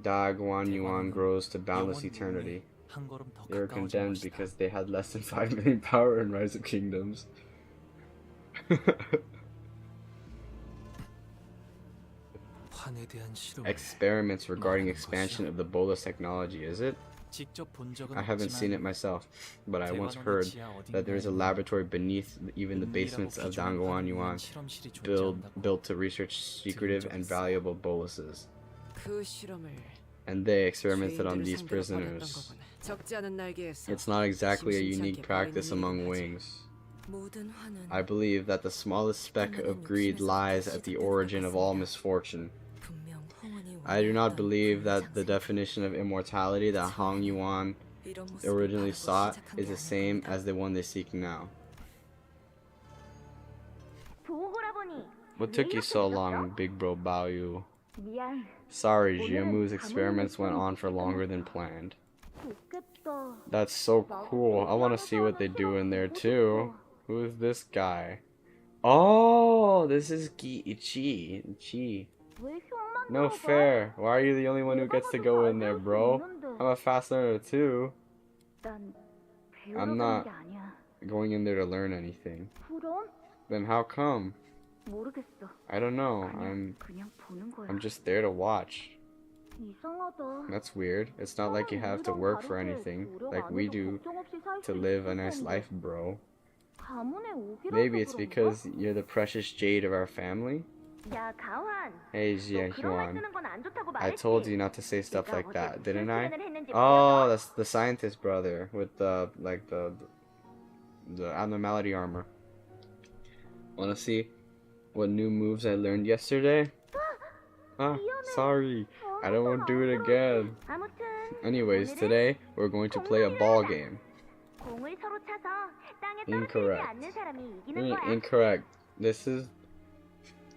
S1: Da Guan Yuan grows to boundless eternity.
S5: 한 걸음 더
S1: They were
S5: 가까워진
S1: condemned
S5: 것이다.
S1: because they had less than 5 million power in Rise of Kingdoms.
S7: 환에 대한 실험.
S1: Experiments regarding expansion of the bolus technology, is it?
S5: 직접 본 적은
S1: I haven't seen it
S5: 없지만
S1: myself, but I once
S5: 대관원의
S1: heard
S5: 지하
S1: that there is a
S5: 어딘가에
S1: laboratory beneath even the basements of Dangguan Yuan,
S5: 실험실이 존재한다고.
S1: built to research secretive and valuable boluses.
S3: 그 실험을
S1: And they experimented on
S3: 죄인들을
S1: these
S3: 상대로 벌였던
S1: prisoners.
S3: 거구나. 적지 않은 날개에서
S1: It's not exactly a
S3: 심심치
S1: unique
S3: 않게
S1: practice
S3: 보이는
S1: among
S3: 일이긴 하지.
S1: wings.
S2: 모든 화는
S1: I believe that the smallest speck of greed lies at the origin of all misfortune.
S2: 분명 홍원이
S1: I do not
S2: 원했던
S1: believe that the
S2: 장생.
S1: definition of immortality that Hong Yuan
S2: 이런 모습을
S1: originally
S2: 바라고
S1: sought
S2: 시작한
S1: is
S2: 게
S1: the same
S2: 아닐
S1: as the one they seek now.
S8: 보고라 보니
S1: What took you so long, big bro Baoyu?
S8: 미안.
S1: Sorry, Jiamu's experiments went on for longer than planned.
S8: 좋겠다.
S1: That's so cool. I want to see what they do in there too. Who is this guy? Oh, this is Chi.
S8: 왜 형만
S1: No
S8: 들어가?
S1: fair. Why are you the only one who gets to go in there, bro? I'm a fast learner too.
S8: 난
S1: I'm
S8: 배우러
S1: not
S8: 가는 게 아니야.
S1: going in there to learn anything.
S8: 그럼
S1: Then how come?
S8: 모르겠어.
S1: I don't know. I'm
S8: 그냥 보는 거야.
S1: just there to watch.
S8: 이상하다.
S1: That's weird. It's not like you have to work for anything like we do to live a nice life, bro.
S8: 가문에 오기라서
S1: Maybe it's
S8: 그런가?
S1: because you're the precious jade of our family?
S8: 야, 가환.
S1: Hey,
S8: 너
S1: Jia
S8: 그런 말
S1: Huan.
S8: 쓰는 건 안 좋다고
S1: I
S8: 말했지?
S1: told you not to say stuff
S8: 네가
S1: like
S8: 어제
S1: that,
S8: 무슨
S1: didn't I?
S8: 표현을 했는지
S1: Oh,
S8: 보여?
S1: that's the scientist brother with the abnormality armor. Wanna see what new moves I learned yesterday? Ah, sorry. I don't want to do it again.
S8: 아무튼
S1: Anyways,
S8: 오늘은
S1: today we're going to play a ball game.
S8: 공을 서로 차서 땅에 떨어뜨리지
S1: Incorrect.
S8: 않는 사람이 이기는 거야.
S1: Incorrect.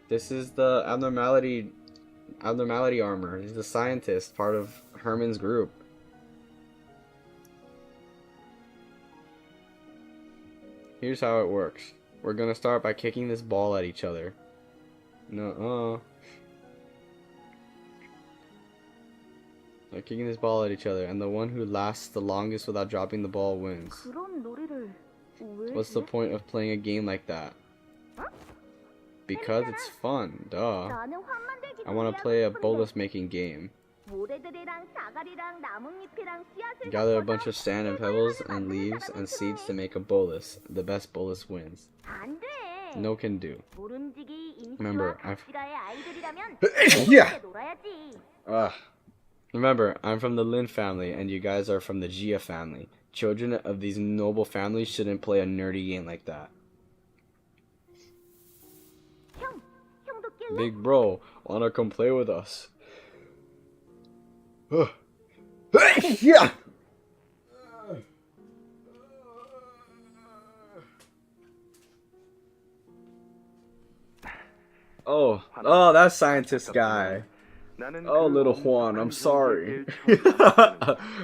S1: This is the abnormality armor. He's the scientist, part of Herman's group. Here's how it works. We're gonna start by kicking this ball at each other. Like kicking this ball at each other, and the one who lasts the longest without dropping the ball wins.
S8: 그런 놀이를 왜
S1: What's the
S8: 해?
S1: point of playing a game like that? Because it's fun, duh.
S8: 나는 환 만들기
S1: I want to play a bolus making game.
S8: 모래들이랑 사과리랑 나뭇잎이랑 씨앗을
S1: Gather a
S8: 섞어서
S1: bunch of sand and pebbles and leaves and seeds to make a bolus. The best bolus wins.
S8: 안 돼.
S1: No can do.
S8: 모름지기 임시와
S1: Remember, I've-
S8: 각지가의 아이들이라면
S1: Yeah.
S8: 함께 놀아야지.
S1: Remember, I'm from the Lin family and you guys are from the Jia family. Children of these noble families shouldn't play a nerdy game like that.
S8: 형도 낄래?
S1: Big bro, wanna come play with us? Yeah. Oh, that scientist guy. Oh, little Juan, I'm sorry.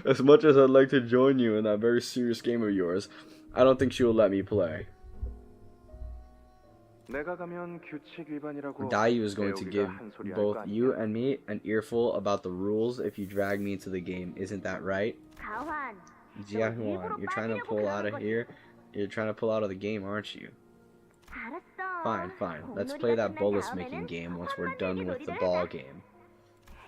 S1: As much as I'd like to join you in that very serious game of yours, I don't think she will let me play. Dayu is going to give both you and me an earful about the rules if you drag me into the game. Isn't that right?
S8: 가환.
S1: Jia Huan, you're trying to pull out of here? You're trying to pull out of the game, aren't you?
S8: 알았어.
S1: Fine. Let's play that bolus making game once we're done with the ball game.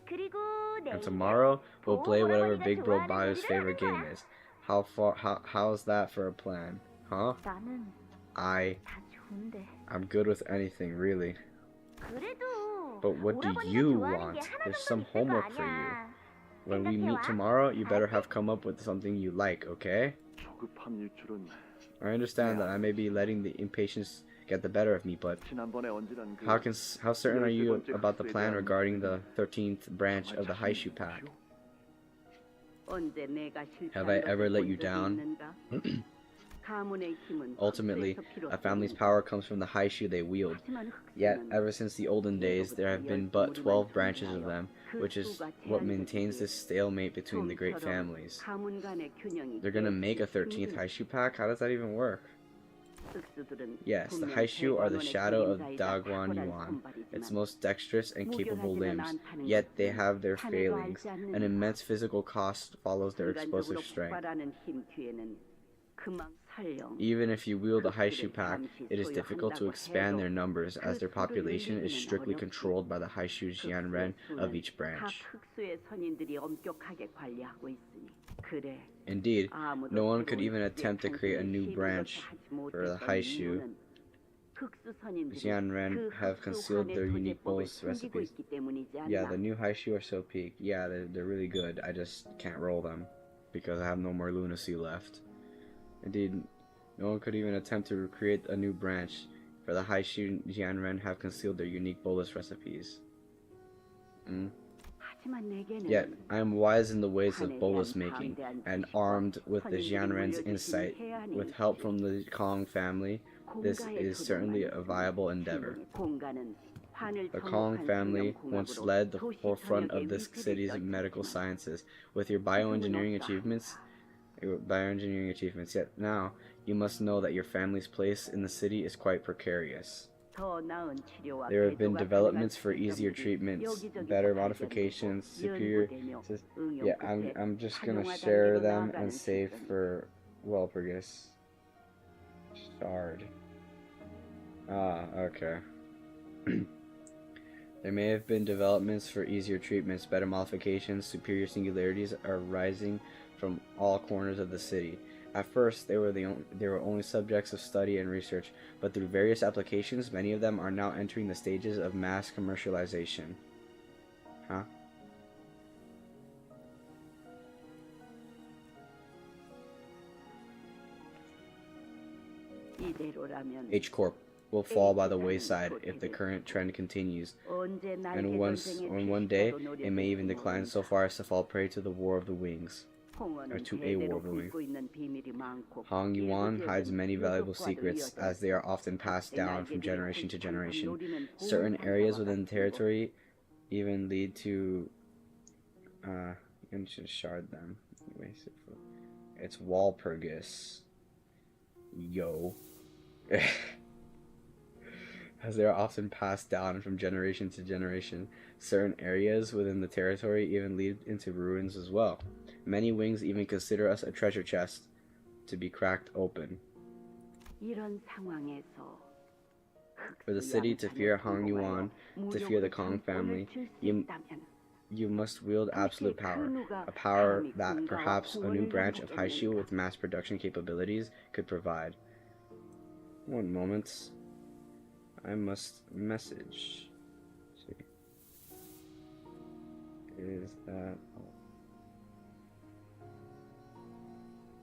S8: 그리고
S1: And
S8: 내일
S1: tomorrow we'll play whatever
S8: 오라버니가
S1: Big Bro
S8: 좋아하는
S1: Bio's
S8: 놀이를
S1: favorite
S8: 하는
S1: game
S8: 거야.
S1: is. How's that for a plan? Huh?
S8: 나는
S1: I'm
S8: 다 좋은데.
S1: good with anything, really.
S8: 그래도
S1: But what do
S8: 오라버니가
S1: you
S8: 좋아하는
S1: want?
S8: 게 하나
S1: There's
S8: 정도
S1: some
S8: 있을 거
S1: homework for you.
S8: 아니야.
S1: When we meet tomorrow, you better have come up with something you like, okay? I understand that I may be letting the impatience get the better of me, but how certain are you about the plan regarding the 13th branch of the Haishu pack? Have I ever let you down? Ultimately, a family's power comes from the Haishu they wield. Yet, ever since the olden days, there have been but 12 branches of them, which is what maintains this stalemate between the great families. They're gonna make a 13th Haishu pack? How does that even work? Yes, the Haishu are the shadow of Daguan Yuan, its most dexterous and capable limbs, yet they have their failings. An immense physical cost follows their explosive strength. Even if you wield a Haishu pack, it is difficult to expand their numbers as their population is strictly controlled by the Haishu Jianren of each branch. Indeed, no one could even attempt to create a new branch for the Haishu. Jianren have concealed their unique bolus recipes. Yeah, the new Haishu are so peak. Yeah, they're really good. I just can't roll them because I have no more lunacy left. Indeed, no one could even attempt to create a new branch, for the Haishu Jianren have concealed their unique bolus recipes. Yet, I am wise in the ways of bolus making, and armed with the Jianren's insight, with help from the Kong family, This is certainly a viable endeavor. The Kong family once led the forefront of this city's medical sciences with your bioengineering achievements. Yet now, you must know that your family's place in the city is quite precarious. There have been developments for easier treatments, better modifications, superior. Yeah, I'm just gonna share them and save for Walpurgis. Shard. Ah, okay. There may have been developments for easier treatments, better modifications, superior singularities are rising from all corners of the city. At first, they were only subjects of study and research, but through various applications, many of them are now entering the stages of mass commercialization. Huh? H Corp will fall by the wayside if the current trend continues, and one day it may even decline so far as to fall prey to the War of the Wings. Or to a war of the wings. Hong Yuan hides many valuable secrets, as they are often passed down from generation to generation. Certain areas within the territory even lead to you should shard them. Anyways, it's Walpurgis. Yo. As they are often passed down from generation to generation. Certain areas within the territory even lead into ruins as well. Many wings even consider us a treasure chest to be cracked open. For the city to fear Hong Yuan, to fear the Kong family, you must wield absolute power. A power that perhaps a new branch of Haishu with mass production capabilities could provide. One moment. I must message. Let's see. Is that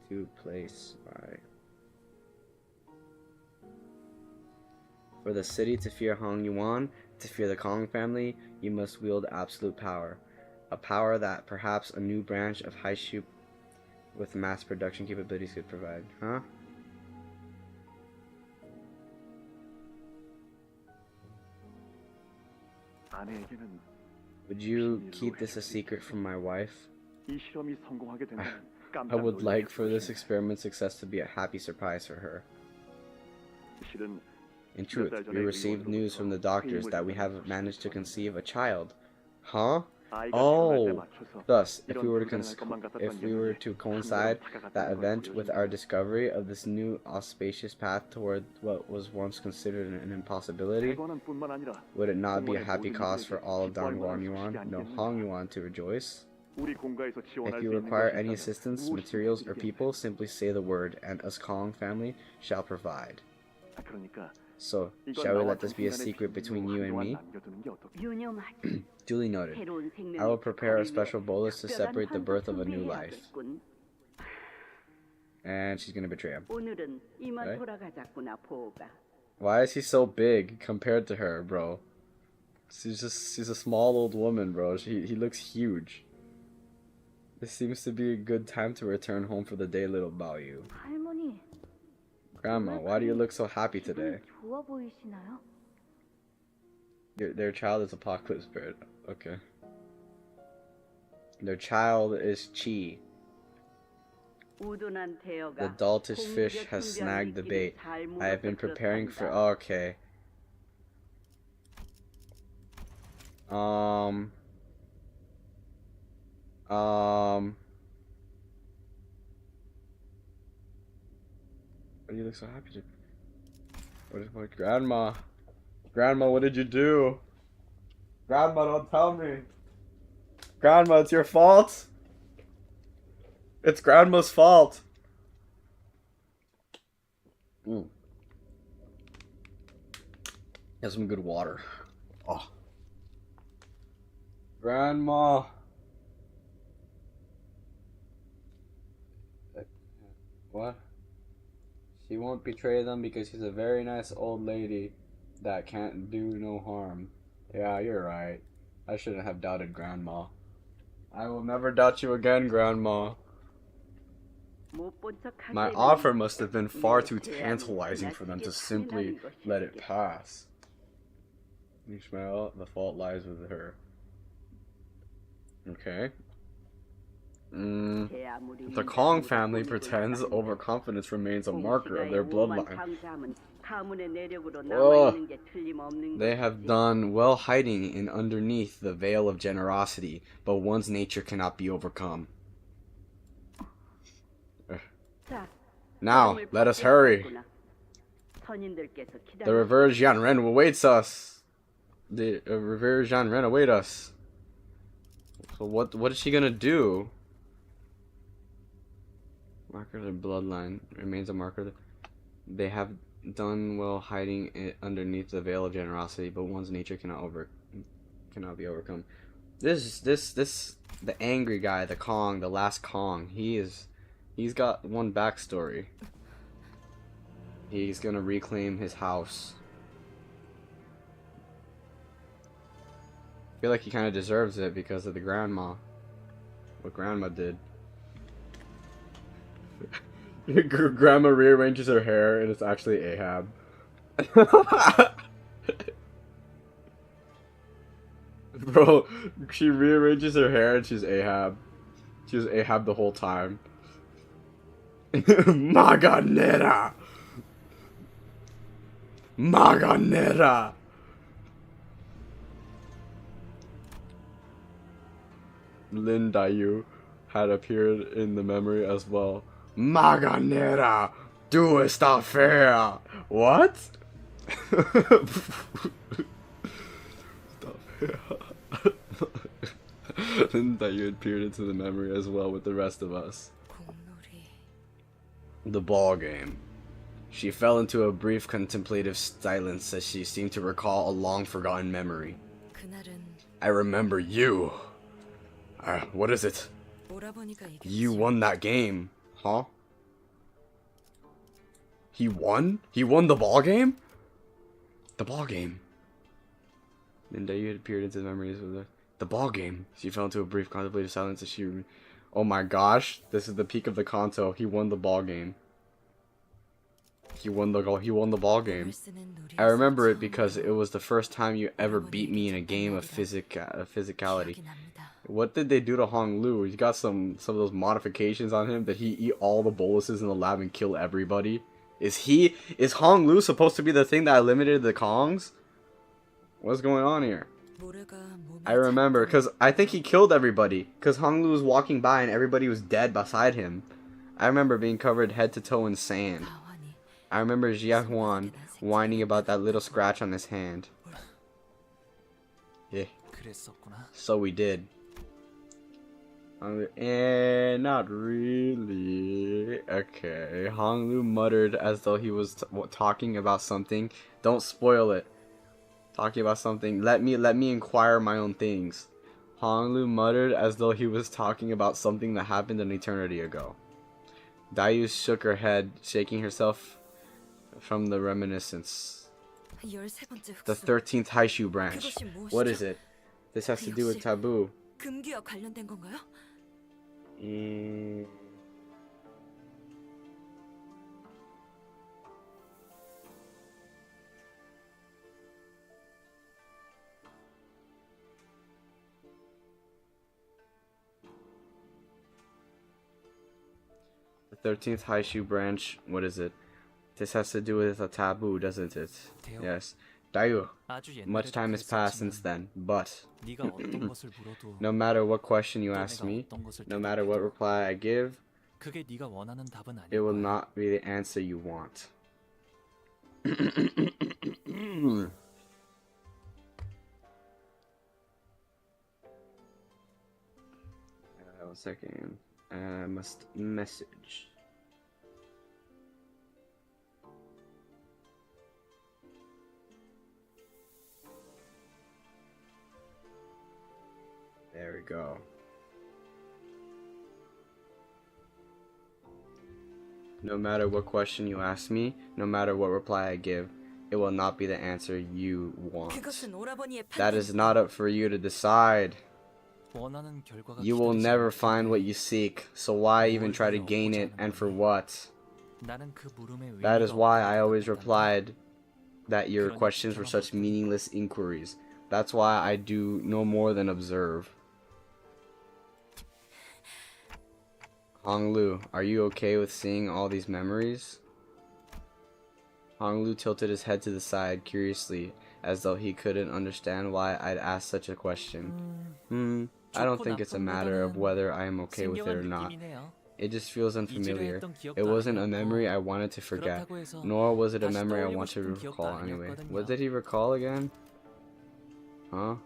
S1: to place by? For the city to fear Hong Yuan, to fear the Kong family, you must wield absolute power. A power that perhaps a new branch of Haishu with mass production capabilities could provide. Huh? Would you keep this a secret from my wife? I would like for this experiment's success to be a happy surprise for her. In truth, we received news from the doctors that we have managed to conceive a child. Huh? Oh! Thus, if we were to coincide that event with our discovery of this new auspicious path toward what was once considered an impossibility, would it not be a happy cause for all of Dongguan Yuan, no Hong Yuan, to rejoice? If you require any assistance, materials, or people, simply say the word, and us Kong family shall provide. So, shall we let this be a secret between you and me? Duly noted. I will prepare a special bolus to separate the birth of a new life. And she's gonna betray him. Right? Why is he so big compared to her, bro? She's a small old woman, bro. He looks huge. This seems to be a good time to return home for the day, little Bao Yu. Grandma, why do you look so happy today? Their child is Apocalypse Bird. Okay. Their child is Chi. The Daltish fish has snagged the bait. I have been preparing for... Oh, okay. Why do you look so happy? What is my grandma? Grandma, what did you do? Grandma, don't tell me. Grandma, it's your fault. It's Grandma's fault. Have some good water. Oh. Grandma. What? She won't betray them because she's a very nice old lady that can't do no harm. Yeah, you're right. I shouldn't have doubted Grandma. I will never doubt you again, Grandma. My offer must have been far too tantalizing for them to simply let it pass. Ishmael, the fault lies with her. Okay. The Kong family pretends overconfidence remains a marker of their bloodline. Oh, they have done well hiding in underneath the veil of generosity, but one's nature cannot be overcome. Now, let us hurry. The revered Jianren awaits us. The revered Jianren await us. So what is she gonna do? Marker of the bloodline remains a marker. They have done well hiding it underneath the veil of generosity, but one's nature cannot be overcome. The angry guy, the Kong, the last Kong. He's got one backstory. He's gonna reclaim his house. I feel like he kind of deserves it because of the grandma. What grandma did. Grandma rearranges her hair and it's actually Ahab. Bro, she rearranges her hair and she's Ahab. She was Ahab the whole time. Maganera! Maganera! Lin Dayu had appeared in the memory as well. Maganera! Do esta fair! What? Lin Dayu appeared into the memory as well with the rest of us. The ball game. She fell into a brief contemplative silence as she seemed to recall a long-forgotten memory. I remember you. What is it? You won that game, huh? He won? He won the ball game? The ball game. Linda, you had appeared into the memories of the ball game. She fell into a brief contemplative silence as she... Oh my gosh, this is the peak of the Canto. He won the ball game. He won the ball game. I remember it because it was the first time you ever beat me in a game of physicality. What did they do to Hong Lu? He got some of those modifications on him that he eat all the boluses in the lab and kill everybody. Is Hong Lu supposed to be the thing that eliminated the Kongs? What's going on here? I remember, because I think he killed everybody. Because Hong Lu was walking by and everybody was dead beside him. I remember being covered head to toe in sand. I remember Jia Huan whining about that little scratch on his hand. Yeah. So we did. Not really. Okay. Hong Lu muttered as though he was talking about something. Don't spoil it. Talking about something. Let me inquire my own things. Hong Lu muttered as though he was talking about something that happened an eternity ago. Dayu shook her head, shaking herself from the reminiscence. The 13th Haishu branch. What is it? This has to do with taboo. The 13th Haishu branch. What is it? This has to do with a taboo, doesn't it? Yes. Dayu, much time has passed since then, but no matter what question you ask me, no matter what reply I give, it will not be the answer you want. 1 second. I must message. There we go. No matter what question you ask me, no matter what reply I give, it will not be the answer you want. That is not up for you to decide.
S5: 원하는 결과가
S1: You will
S5: 기다리지
S1: never
S5: 않을
S1: find what
S5: 텐데
S1: you seek, so why even
S5: 뭘
S1: try to
S5: 위해
S1: gain
S5: 얻고자
S1: it,
S5: 하는
S1: and for
S5: 거니?
S1: what?
S5: 나는 그 물음에
S1: That
S5: 의미가
S1: is why I
S5: 없다고
S1: always
S5: 대답한단다.
S1: replied that your
S5: 그러니
S1: questions were
S5: 지켜만
S1: such
S5: 볼 뿐.
S1: meaningless inquiries. That's why I do no more than observe. Honglu, are you okay with seeing all these memories? Honglu tilted his head to the side curiously, as though he couldn't understand why I'd asked such a question. I don't think it's a matter of whether I am okay with it or
S5: 신경한
S1: not.
S5: 느낌이네요.
S1: It just feels unfamiliar.
S5: 잊으려 했던 기억도
S1: It wasn't a
S5: 아니었고,
S1: memory I wanted to forget,
S5: 그렇다고 해서
S1: nor was it a
S5: 다시
S1: memory I
S5: 떠올리고
S1: want to
S5: 싶은 기억도
S1: recall anyway.
S5: 아니었거든요.
S1: What did he recall again? Huh?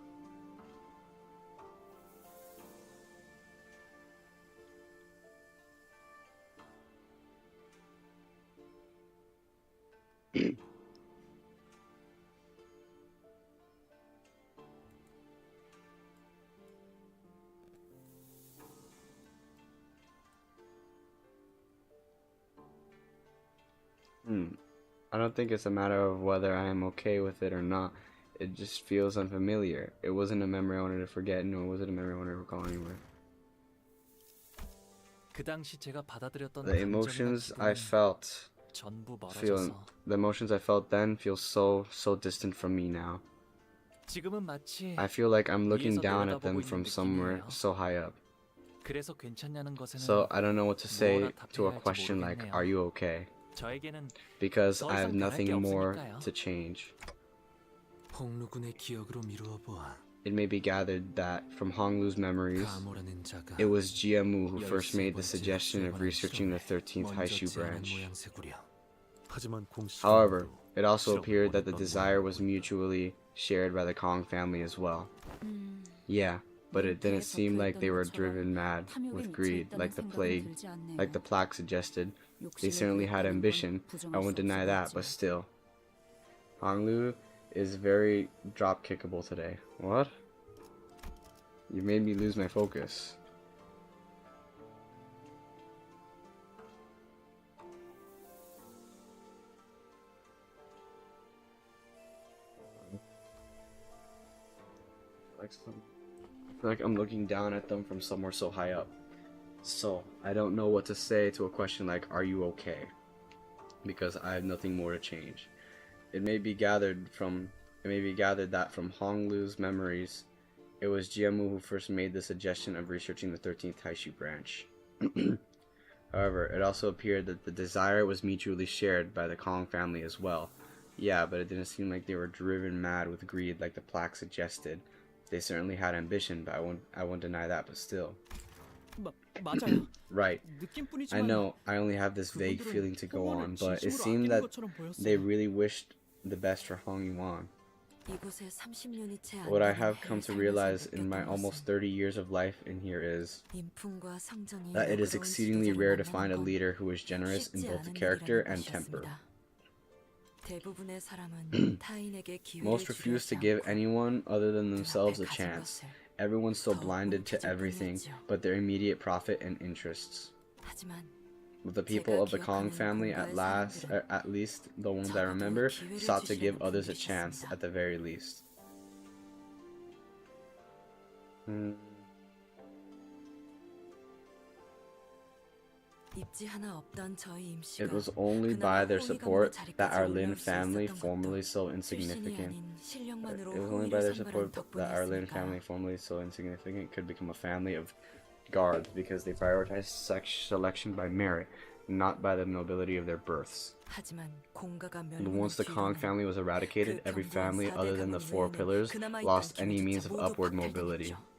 S1: I don't think it's a matter of whether I am okay with it or not. It just feels unfamiliar. It wasn't a memory I wanted to forget, nor was it a memory I wanted to recall anyway.
S5: 그 당시 제가 받아들였던
S1: The
S5: 감정이나
S1: emotions I
S5: 기분은
S1: felt
S5: 전부
S1: feel
S5: 멀어져서
S1: the emotions I felt then feel so distant from me now.
S5: 지금은 마치
S1: I feel like I'm looking
S5: 위에서
S1: down at
S5: 내려다보고
S1: them
S5: 있는
S1: from somewhere
S5: 느낌이에요.
S1: so high up.
S5: 그래서 괜찮냐는 것에는
S1: So I don't know what to say
S5: 뭐라
S1: to a
S5: 답해야 할지
S1: question like,
S5: 모르겠네요.
S1: are you okay?
S5: 저에게는
S1: Because
S5: 더
S1: I have
S5: 이상 변할
S1: nothing
S5: 게
S1: more
S5: 없으니까요.
S1: to change.
S7: 홍루군의 기억으로 미루어 보아
S1: It may be gathered that from Honglu's memories,
S7: 가모라는 자가
S1: it was Jiamu who first made the
S7: 13번째
S1: suggestion of
S7: 역사에 관한
S1: researching the
S7: 실험을
S1: 13th
S7: 먼저
S1: Haishu
S7: 제안한
S1: branch.
S7: 모양새구려.
S6: 하지만 공식
S1: However, it also appeared that the desire was mutually shared by the Kong family as well. Yeah, but it didn't seem like they were driven mad with greed like the plague, like the plaque suggested. They certainly had ambition, I won't deny that, but still. Honglu is very drop-kickable today. What? You made me lose my focus. I feel like I'm looking down at them from somewhere so high up. So, I don't know what to say to a question like, are you okay? Because I have nothing more to change. It may be gathered that from Honglu's memories, it was Jiamu who first made the suggestion of researching the 13th Taishu branch. However, it also appeared that the desire was mutually shared by the Kong family as well. Yeah, but it didn't seem like they were driven mad with greed like the plaque suggested. They certainly had ambition, but I won't deny that, but still.
S6: 맞아요.
S1: Right.
S6: 느낌뿐이지만
S1: I know I only have this vague feeling to go on, but it
S6: 진심으로
S1: seemed
S6: 아끼는
S1: that
S6: 것처럼 보였어요.
S1: they really wished the best for Hong Yuan.
S2: 이곳에 30년이 채 안
S1: What I
S2: 되는
S1: have come to
S2: 해에
S1: realize
S2: 살면서
S1: in my
S2: 느꼈던
S1: almost
S2: 것은
S1: 30 years of life in here is
S2: 인품과 성정이
S1: that it is
S2: 너그러운
S1: exceedingly
S2: 지도자를
S1: rare to
S2: 만나는
S1: find a
S2: 건
S1: leader who is generous in
S2: 쉽지
S1: both the
S2: 않은
S1: character
S2: 일이라는
S1: and temper.
S2: 것이었습니다. 대부분의 사람은 타인에게 기회를
S1: Most refuse to
S2: 주려하지
S1: give
S2: 않고
S1: anyone other than themselves a
S2: 눈앞에 가진
S1: chance.
S2: 것을
S1: Everyone's so
S2: 더
S1: blinded to
S2: 움켜쥘
S1: everything
S2: 뿐이었죠.
S1: but their immediate profit and interests.
S2: 하지만
S1: But the people
S2: 제가
S1: of the Kong
S2: 기억하는
S1: family,
S2: 공가의
S1: at least the ones I
S2: 적어도
S1: remember,
S2: 기회를
S1: sought to give
S2: 주시려는
S1: others a chance
S2: 분들이셨습니다.
S1: at the very least.
S2: 입지 하나 없던 저희 임씨가
S1: It was only by
S2: 그나마
S1: their
S2: 호위관으로
S1: support that
S2: 자리까지
S1: our Lin
S2: 올라올 수
S1: family,
S2: 있었던
S1: formerly
S2: 것도
S1: so
S2: 출신이
S1: insignificant,
S2: 아닌 실력만으로
S1: it was only by
S2: 호위를
S1: their
S2: 선발한
S1: support that our Lin family,
S2: 덕분이었으니까요.
S1: formerly so insignificant, could become a family of guards because they prioritized selection by merit, not by the nobility of their births.
S2: 하지만 공가가
S1: And once the Kong
S2: 멸망한
S1: family was eradicated,
S2: 그
S1: every
S2: 경부한
S1: family
S2: 4대
S1: other than the
S2: 가문
S1: four
S2: 외에는
S1: pillars
S2: 그나마
S1: lost
S2: 있던
S1: any means
S2: 기회조차
S1: of
S2: 모두
S1: upward mobility.
S2: 박탈당했죠.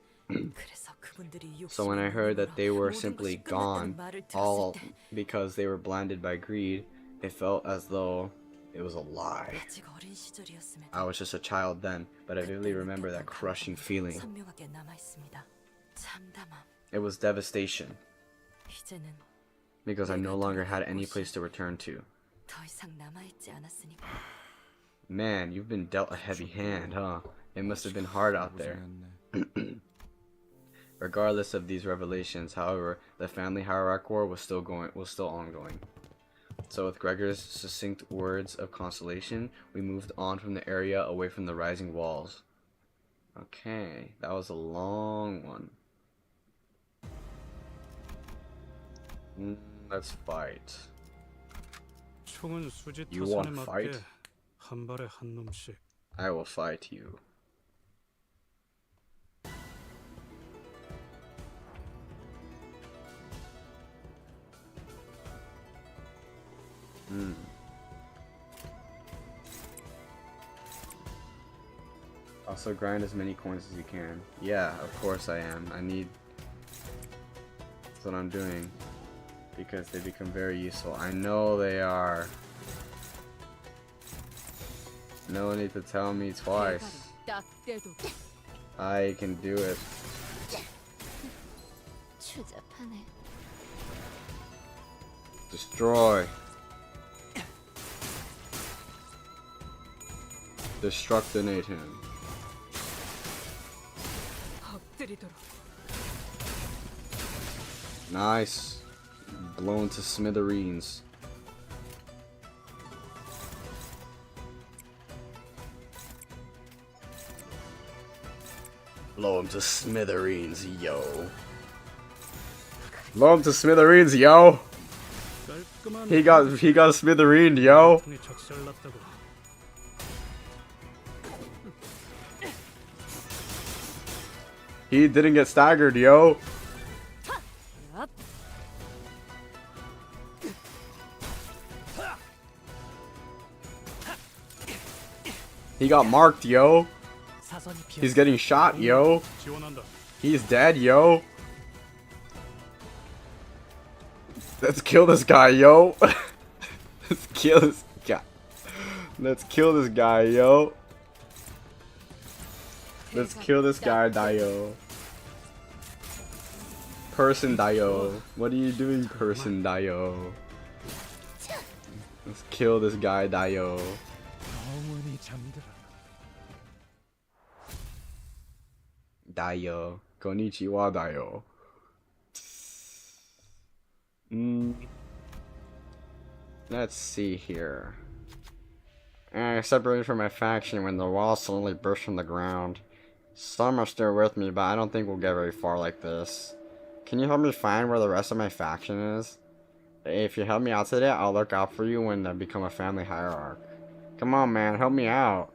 S2: 그래서 그분들이
S1: So when I
S2: 욕심의
S1: heard that they were
S2: 모든
S1: simply
S2: 것이 끝났다는
S1: gone,
S2: 말을 들었을
S1: all
S2: 때
S1: because they were blinded by greed, it felt as though it was a lie.
S2: 아직 어린 시절이었음에도
S1: I was just a child then, but I vividly remember that crushing feeling.
S2: 선명하게 남아 있습니다. 참담함.
S1: It was devastation,
S2: 이제는
S1: because I no longer had any place to return to.
S2: 더 이상 남아 있지 않았으니까.
S1: Man, you've been dealt a heavy hand, huh? It must have been hard out there. Regardless of these revelations, however, the family hierarchy war was still ongoing. So with Gregor's succinct words of consolation, we moved on from the area away from the rising walls. Okay, that was a long one. Let's fight.
S4: 총은 수지
S1: You
S4: 타선에
S1: want
S4: 맞게
S1: fight?
S4: 한 발에 한 놈씩.
S1: I will fight you. Also grind as many coins as you can. Yeah, of course I am. That's what I'm doing. Because they become very useful. I know they are. No need to tell me twice.
S3: 딱 때도
S1: I can do it.
S8: 추잡하네.
S1: Destroy. Destructinate him.
S3: 엎드리도록.
S1: Nice. Blown to smithereens. Blow him to smithereens, yo. Blow him to smithereens, yo.
S4: 깔끔한
S1: He got smithereened, yo.
S4: 통이 적절났다고.
S1: He didn't get staggered, yo. He got marked, yo.
S5: 사선이
S1: He's
S5: 비었어.
S1: getting shot, yo.
S4: 지원한다.
S1: He's dead, yo. Let's kill this guy, yo. Let's kill this guy. Let's kill this guy, yo. Let's kill this guy, Dio. Person Dio. What are you doing, person Dio? Let's kill this guy, Dio.
S6: 영원히 잠들어.
S1: Dio. Konnichiwa, Dio. Let's see here. I separated from my faction when the wall suddenly burst from the ground. Some are still with me, but I don't think we'll get very far like this. Can you help me find where the rest of my faction is? If you help me out today, I'll look out for you when I become a family hierarch. Come on, man, help me out.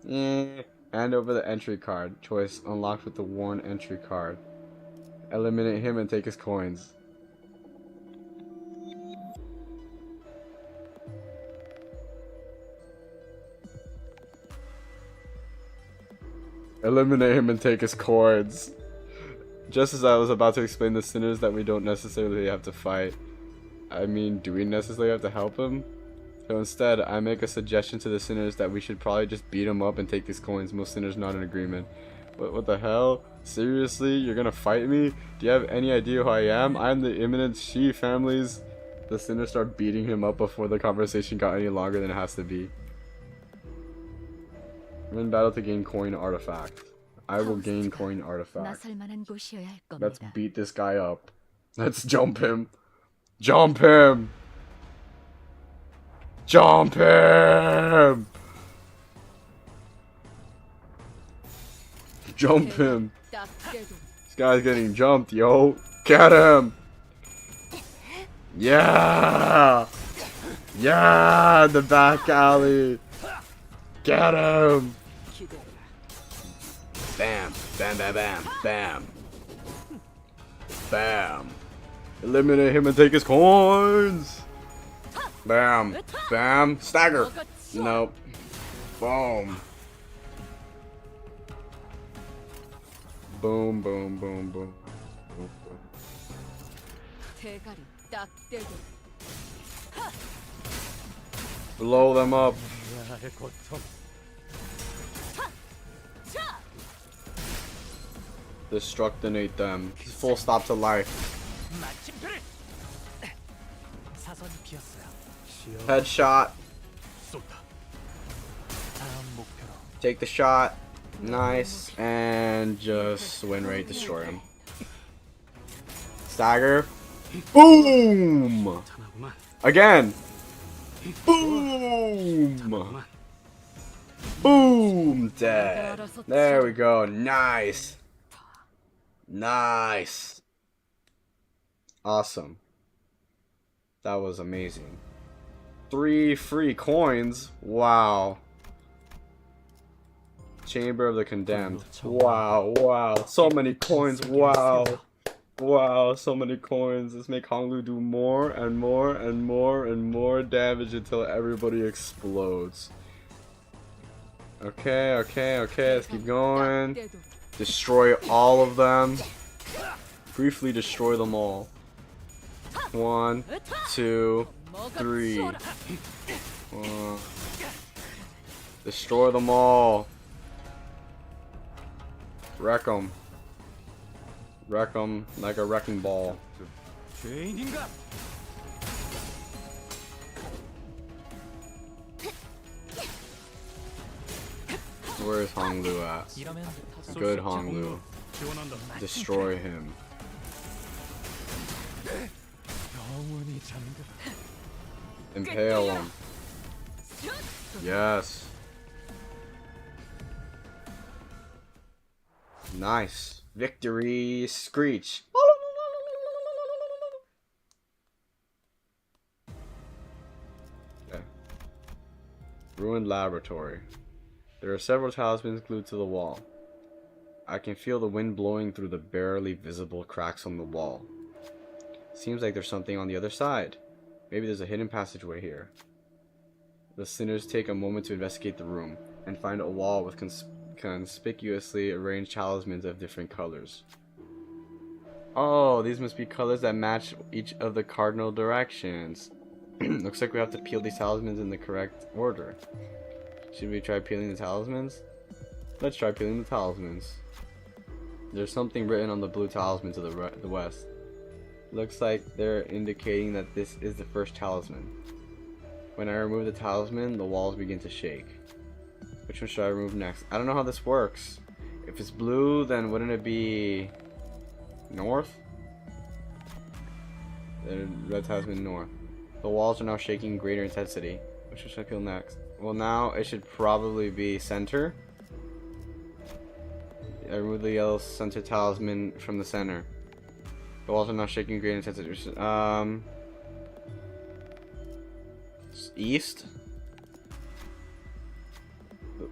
S1: Hand over the entry card. Choice unlocked with the worn entry card. Eliminate him and take his coins. Eliminate him and take his coins. Just as I was about to explain the sinners that we don't necessarily have to fight. I mean, do we necessarily have to help him? So instead, I make a suggestion to the sinners that we should probably just beat him up and take his coins. Most sinners not in agreement. What the hell? Seriously? You're gonna fight me? Do you have any idea who I am? I'm the imminent Shi families. The sinners start beating him up before the conversation got any longer than it has to be. I'm in battle to gain coin artifact. I will gain coin artifact.
S8: 나설만한 곳이어야 할
S1: Let's
S8: 겁니다.
S1: beat this guy up. Let's jump him. Jump him! Jump him! Jump him.
S3: 딱 때도.
S1: This guy's getting jumped, yo. Get him! Yeah! Yeah! The back alley! Get him!
S3: 기대라.
S1: Bam! Bam, bam, bam, bam. Bam. Eliminate him and take his coins! Bam. Bam. Stagger! Nope. Boom. Boom, boom, boom, boom.
S3: 대가리 딱 때도.
S1: Blow them up.
S6: 나의 고통.
S1: Destructinate them. Full stop to life.
S5: 마침표를. 사선이 비었어요.
S1: Headshot.
S6: 쏜다.
S5: 다음 목표로.
S1: Take the shot. Nice. And just win rate, destroy him. Stagger. Boom!
S4: 편하구만.
S1: Again. Boom! Boom! Dead. There we go. Nice. Nice. Awesome. That was amazing. 3 free coins. Wow. Chamber of the Condemned. Wow, wow. So many coins. Wow. Wow, so many coins. Let's make Honglu do more and more and more and more damage until everybody explodes. Okay, okay, okay. Let's keep going. Destroy all of them. Briefly destroy them all. 1, 2, 3. Destroy them all. Wreck them. Wreck them like a wrecking ball.
S5: 죄인인가?
S1: Where's Honglu at?
S5: 이러면
S1: Good Honglu. Destroy him.
S6: 영원히 잠들어.
S1: Impale him. Yes. Nice. Victory screech. Okay. Ruined laboratory. There are several talismans glued to the wall. I can feel the wind blowing through the barely visible cracks on the wall. Seems like there's something on the other side. Maybe there's a hidden passageway here. The sinners take a moment to investigate the room and find a wall with conspicuously arranged talismans of different colors. Oh, these must be colors that match each of the cardinal directions. Looks like we have to peel these talismans in the correct order. Should we try peeling the talismans? Let's try peeling the talismans. There's something written on the blue talisman to the west. Looks like they're indicating that this is the first talisman. When I remove the talisman, the walls begin to shake. Which one should I remove next? I don't know how this works. If it's blue, then wouldn't it be north? Then red talisman north. The walls are now shaking in greater intensity. Which one should I peel next? Well, now it should probably be center. I remove the yellow center talisman from the center. The walls are now shaking in greater intensity. East.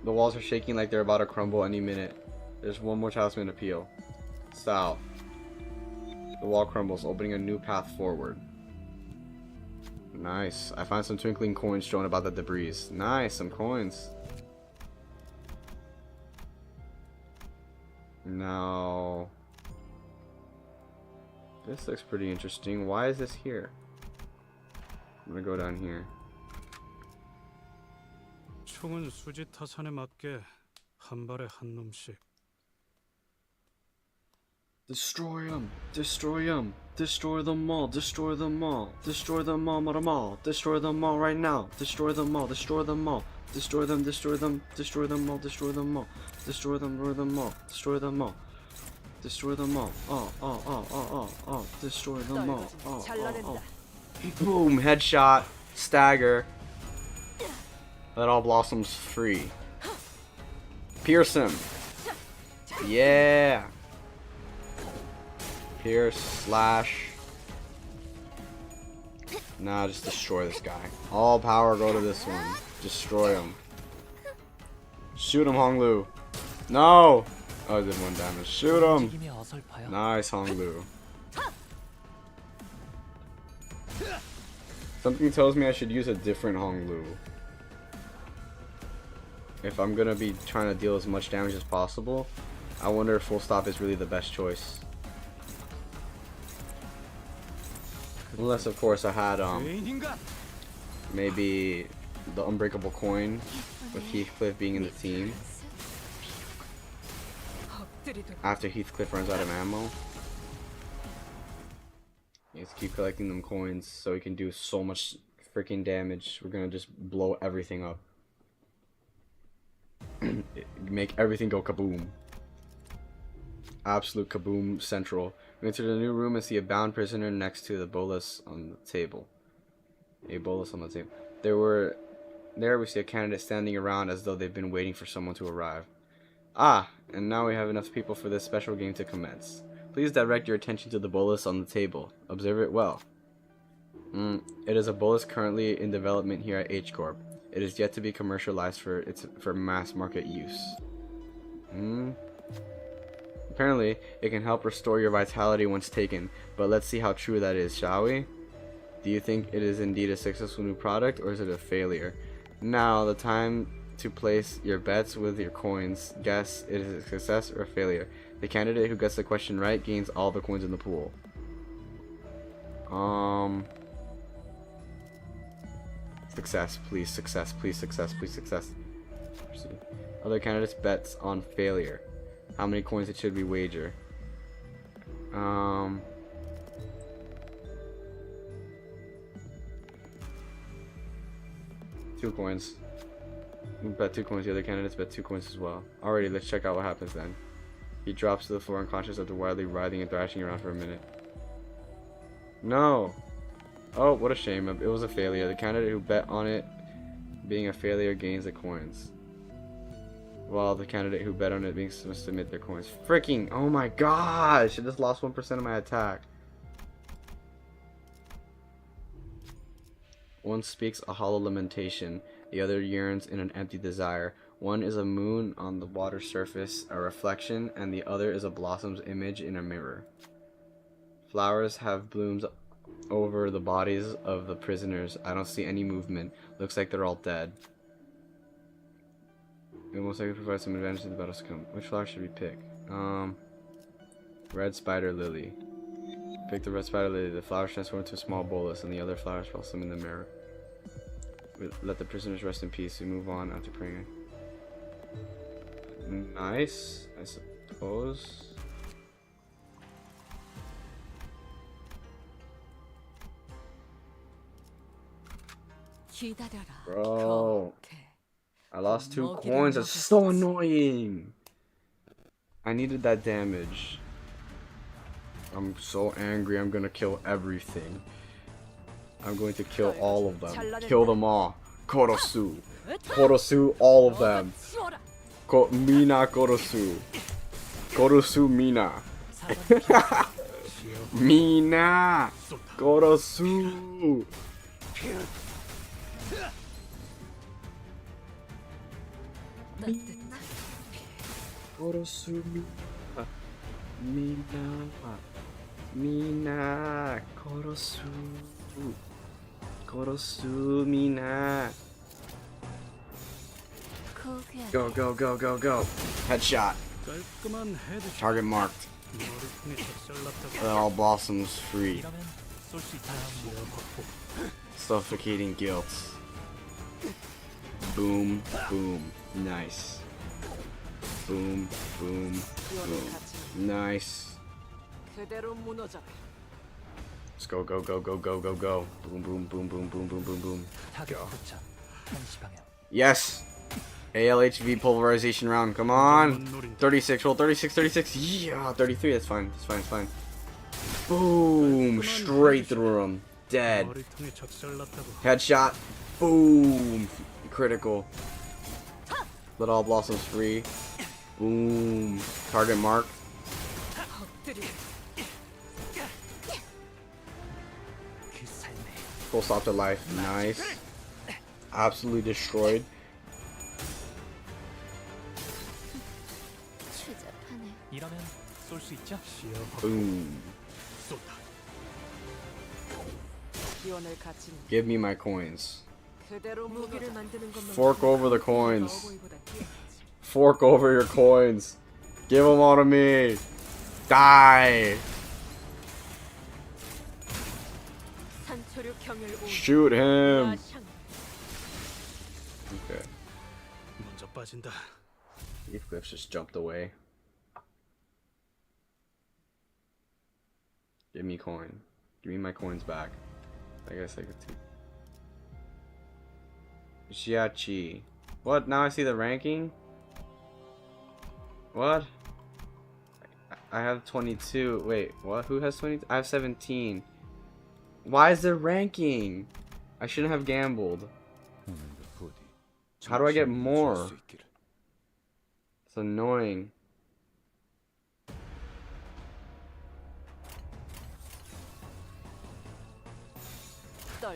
S1: The walls are shaking like they're about to crumble any minute. There's one more talisman to peel. South. The wall crumbles, opening a new path forward. Nice. I find some twinkling coins showing about the debris. Nice, some coins. Now, this looks pretty interesting. Why is this here? I'm gonna go down here.
S4: 총은 수지 타산에 맞게 한 발에 한 놈씩.
S1: Destroy them! Destroy them! Destroy them all! Destroy them all! Destroy them all! Destroy them all right now! Destroy them all! Destroy them all! Destroy them! Destroy them! Destroy them all! Destroy them all! Destroy them! Destroy them all! Destroy them all! Destroy them all! Destroy them all! Boom! Headshot! Stagger! Let all blossoms free. Pierce him! Yeah! Pierce, slash. Nah, just destroy this guy. All power go to this one. Destroy him. Shoot him, Honglu. No! Oh, I did 1 damage. Shoot him!
S5: 움직임이 어설퍼요.
S1: Nice, Honglu. Something tells me I should use a different Honglu. If I'm gonna be trying to deal as much damage as possible, I wonder if full stop is really the best choice. Unless, of course, I had maybe the unbreakable coin with Heathcliff being in the team after Heathcliff runs out of ammo. Let's keep collecting them coins so we can do so much freaking damage. We're gonna just blow everything up. Make everything go kaboom. Absolute kaboom central. We enter the new room and see a bound prisoner next to the bolus on the table. A bolus on the table. There we see a candidate standing around as though they've been waiting for someone to arrive. Ah, and now we have enough people for this special game to commence. Please direct your attention to the bolus on the table. Observe it well. It is a bolus currently in development here at H Corp. It is yet to be commercialized for mass market use. Apparently, it can help restore your vitality once taken, but let's see how true that is, shall we? Do you think it is indeed a successful new product, or is it a failure? Now, the time to place your bets with your coins. Guess it is a success or a failure. The candidate who gets the question right gains all the coins in the pool. Success, please, success, please, success, please, success. Proceed. Other candidates bets on failure. How many coins it should we wager? 2 coins. We bet 2 coins. The other candidates bet 2 coins as well. Alrighty, let's check out what happens then. He drops to the floor unconscious after wildly writhing and thrashing around for a minute. No! Oh, what a shame. It was a failure. The candidate who bet on it being a failure gains the coins, while the candidate who bet on it being must submit their coins. Freaking! Oh my gosh! I just lost 1% of my attack. One speaks a hollow lamentation, the other yearns in an empty desire. One is a moon on the water surface, a reflection, and the other is a blossom's image in a mirror. Flowers have blooms over the bodies of the prisoners. I don't see any movement. Looks like they're all dead. It most likely provide some advantage to the battle scum. Which flower should we pick? Red spider lily. Pick the red spider lily. The flowers transform into a small bolus, and the other flowers blossom in the mirror. Let the prisoners rest in peace. We move on after praying. Nice, I suppose. Bro, I lost 2 coins. That's so annoying. I needed that damage. I'm so angry. I'm gonna kill everything. I'm going to kill all of them. Kill them all. Korosu. Korosu, all of them. Mina Korosu. Korosu Mina. Mina Korosu. Korosu Mina. Mina Korosu. Korosu Mina. Go, go, go, go, go. Headshot. Target marked. Let all blossoms free. Suffocating guilt. Boom, boom. Nice. Boom, boom, boom. Nice. Let's go, go, go, go, go, go, go. Boom, boom, boom, boom, boom, boom, boom, boom. Go. Yes! ALHV pulverization round. Come on! 36, roll 36, 36. Yeah, 33. That's fine. That's fine. That's fine. Boom! Straight through him. Dead. Headshot. Boom! Critical. Let all blossoms free. Boom. Target mark. Full stop to life. Nice. Absolutely destroyed. Boom. Give me my coins. Fork over the coins. Fork over your coins. Give them all to me. Die. Shoot him. Okay. Heathcliff just jumped away. Give me coin. Give me my coins back. I guess I could take. Xiachi. What? Now I see the ranking? What? I have 22. Wait, what? Who has 20? I have 17. Why is there ranking? I shouldn't have gambled. How do I get more? It's annoying.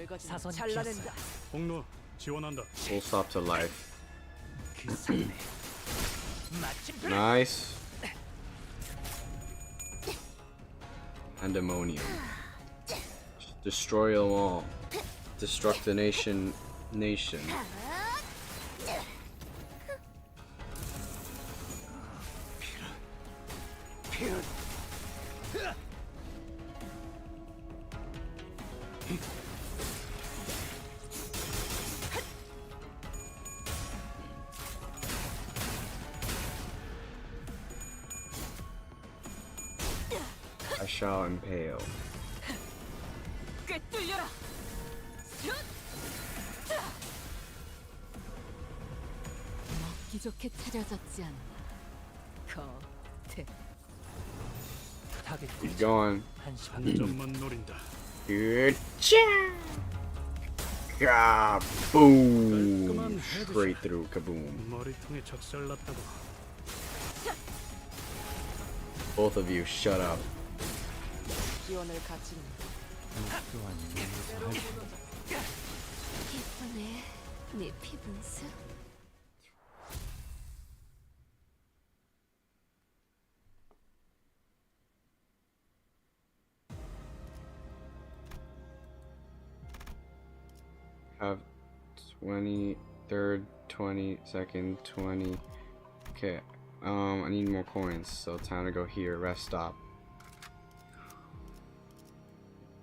S3: 설거지는
S5: 사선이
S3: 잘라낸다.
S4: 폭로 지원한다.
S1: Full stop to life.
S5: 그 상대 마침
S1: Nice. Pandemonium. Destroy them all. Destruct the nation. I shall impale.
S3: 꿰뚫려라.
S2: 먹기 좋게 차려졌지 않나. 겉에
S5: 타겟
S1: He's going.
S5: 한시
S4: 한 점만 노린다.
S1: Good. Kaboom! Straight through. Kaboom.
S4: 머리통에 적살났다고.
S1: Both of you, shut up.
S3: 기원을 갖추는
S8: 예쁘네. 네 피분수.
S1: Have 23rd, 22nd, 20. Okay. I need more coins, so time to go here. Rest stop.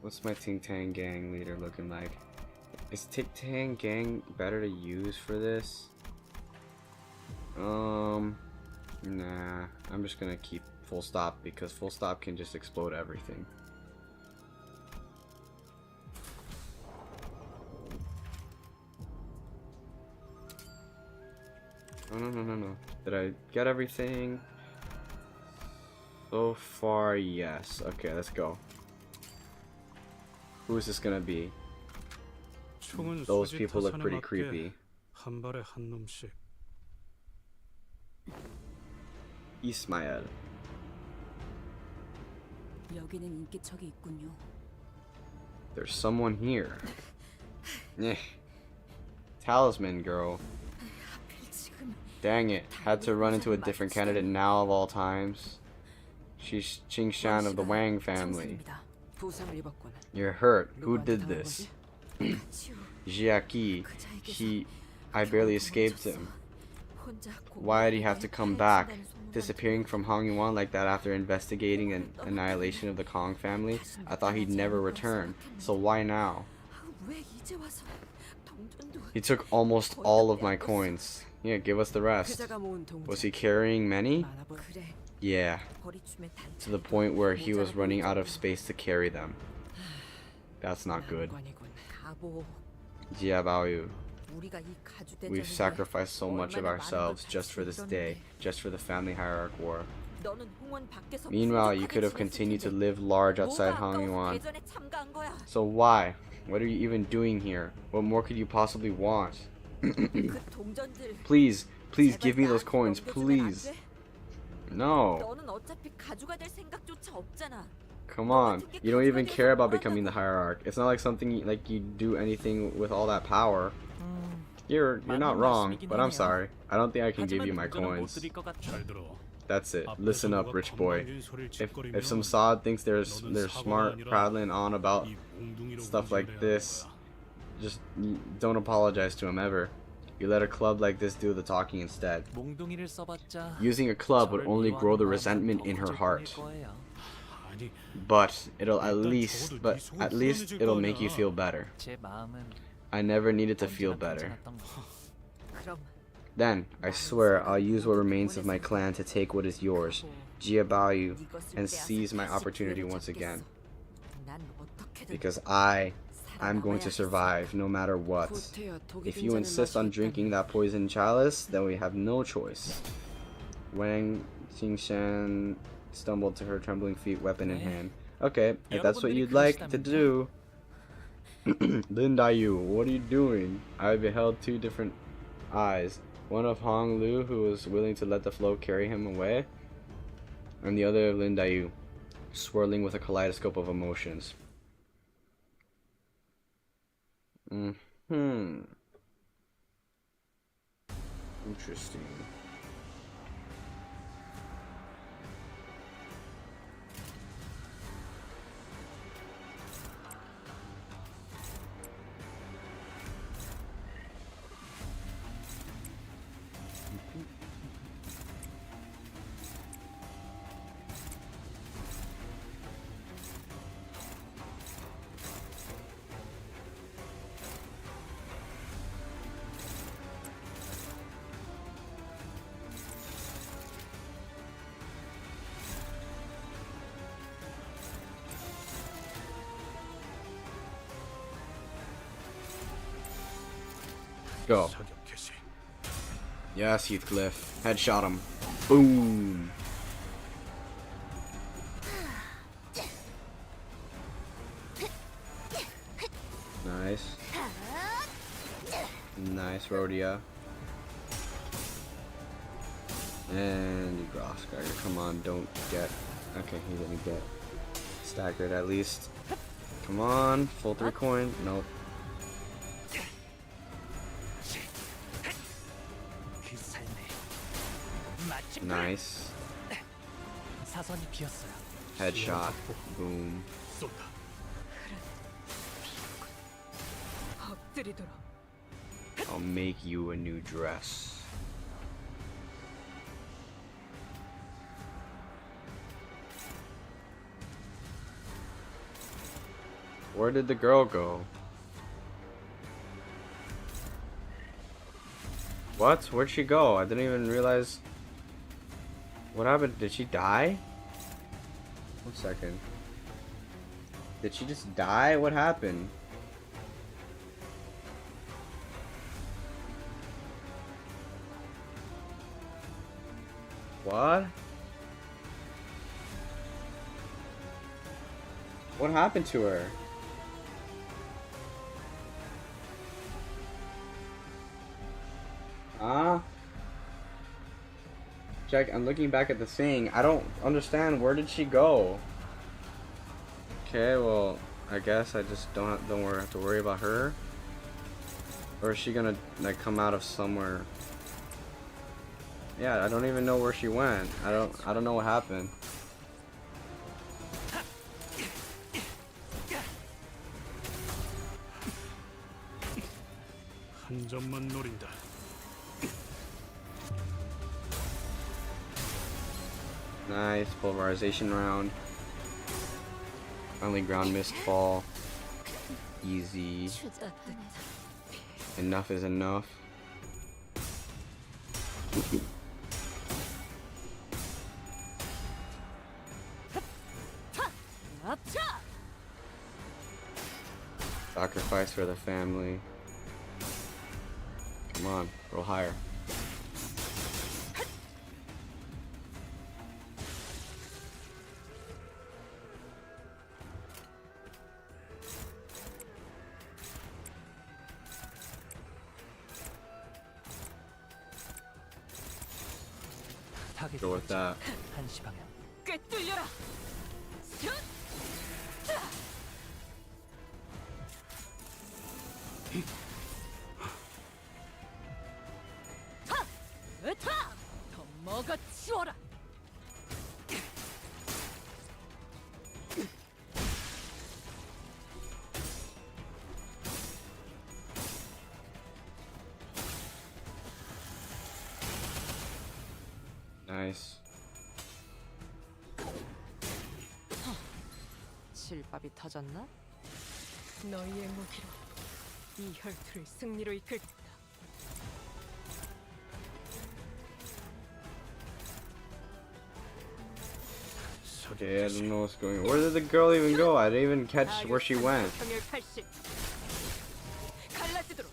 S1: What's my T.T.A gang leader looking like? Is T.T.A gang better to use for this? Nah. I'm just gonna keep full stop because full stop can just explode everything. Oh, no. Did I get everything? So far, yes. Okay, let's go. Who is this gonna be?
S4: 총은
S1: Those
S4: 수지
S1: people look
S4: 타선에
S1: pretty
S4: 맞게
S1: creepy.
S4: 한 발에 한 놈씩.
S1: Ismael.
S2: 여기는 인기척이 있군요.
S1: There's someone here. Eh. Talisman girl. Dang it. Had to run into a different candidate now of all times. She's Qingshan of the Wang family.
S3: 청산입니다. 부상을 입었군.
S1: You're hurt. Who
S3: 누구한테
S1: did
S3: 당한
S1: this?
S3: 거지?
S1: Jiaqi. I barely escaped him.
S8: 혼자
S1: Why did he have to come back? Disappearing from Hongyuan like that after investigating an annihilation of the Kong family? I thought he'd never return. So why now?
S8: 왜 이제 와서 동전도
S1: He took almost all of my coins. Yeah, give us the rest.
S3: 그자가 모은 동전.
S1: Was he carrying many?
S3: 많아 보여.
S8: 그래.
S1: Yeah,
S8: 버리춤에 단.
S1: to the point where he was running out of space to carry them. That's not good.
S3: 난관이군.
S8: 바보.
S1: Jia Baoyu,
S8: 우리가 이 가주
S1: we've
S8: 대전을
S1: sacrificed so much of
S8: 얼마나 많은
S1: ourselves
S8: 걸
S1: just for this
S8: 바치고
S1: day,
S8: 있었는데.
S1: just for the family hierarch war.
S8: 너는 홍원 밖에서
S1: Meanwhile, you
S8: 풍족하게
S1: could have
S8: 지냈을
S1: continued to
S8: 텐데
S1: live large outside
S8: 뭐가 아까워서
S1: Hongyuan.
S8: 대전에 참가한 거야.
S1: So why? What are you even doing here? What more could you possibly want?
S8: 그 동전들
S1: Please
S8: 제발
S1: give me those
S8: 나한테
S1: coins,
S8: 넘겨주면 안
S1: please.
S8: 돼?
S1: No.
S8: 너는 어차피 가주가 될 생각조차 없잖아.
S1: Come on, you don't even care about becoming the hierarch. It's not like something like you do anything with all that power. You're not wrong, but I'm sorry. I don't think I can give you my coins.
S4: 잘 들어.
S1: That's it. Listen up, rich boy. If some sod thinks they're smart, prattling on about stuff like this, just don't apologize to him ever. You let a club like this do the talking instead.
S5: 몽둥이를 써봤자
S1: Using a club would
S5: 저를
S1: only grow the
S5: 미워하는
S1: resentment
S5: 마음은
S1: in her
S5: 더
S1: heart.
S5: 커질 거예요.
S4: 아니,
S1: But at least it'll make you feel better.
S5: 제 마음은
S1: I never needed to feel
S5: 언제나
S1: better.
S5: 괜찮았던 거.
S8: 그럼
S1: Then, I swear, I'll use what remains of my clan to take what is yours, Jia Baoyu, and seize my opportunity once again.
S8: 난 어떻게든
S1: Because I'm going to survive no matter what.
S3: 구태여 독이
S1: If you
S3: 든 잔을
S1: insist on
S3: 마시겠다니.
S1: drinking that poison chalice, then we have no choice. Wang Xingshan stumbled to her trembling feet, weapon in hand. Okay, if that's what you'd like to do. Lin Dayu, what are you doing? I beheld two different eyes. One of Hong Lu, who was willing to let the flow carry him away, and the other of Lin Dayu, swirling with a kaleidoscope of emotions. Hmm. Interesting. Go. Yes, Heathcliff. Headshot him. Boom. Nice. Nice, Rhodia. And you Grosskagger. Come on, don't get... Okay, he didn't get staggered at least. Come on, full 3 coin. Nope.
S5: 그 삶에 마침
S1: Nice.
S5: 사선이 비었어요.
S1: Headshot. Boom.
S6: 쏜다.
S3: 엎드리도록.
S1: I'll make you a new dress. Where did the girl go? What? Where'd she go? I didn't even realize. What happened? Did she die? 1 second. Did she just die? What happened? What? What happened to her? Check, I'm looking back at the thing. I don't understand. Where did she go? Okay, well, I guess I just don't have to worry about her. Or is she gonna like come out of somewhere? Yeah, I don't even know where she went. I don't know what happened.
S4: 한 점만 노린다.
S1: Nice pulverization round. Finally ground mist fall. Easy. Enough is enough. Sacrifice for the family. Come on, roll higher.
S5: 타겟
S1: Go with that.
S5: 한시 방향.
S3: 꿰뚫려라. 으타! 더 먹어치워라.
S1: Nice.
S3: 실밥이 터졌나? 너희의 무기로 이 혈투를 승리로 이끌 테다.
S1: Okay, I don't know what's going on. Where did the girl even go? I didn't even catch where she went.
S3: 평일 80. 갈라지도록.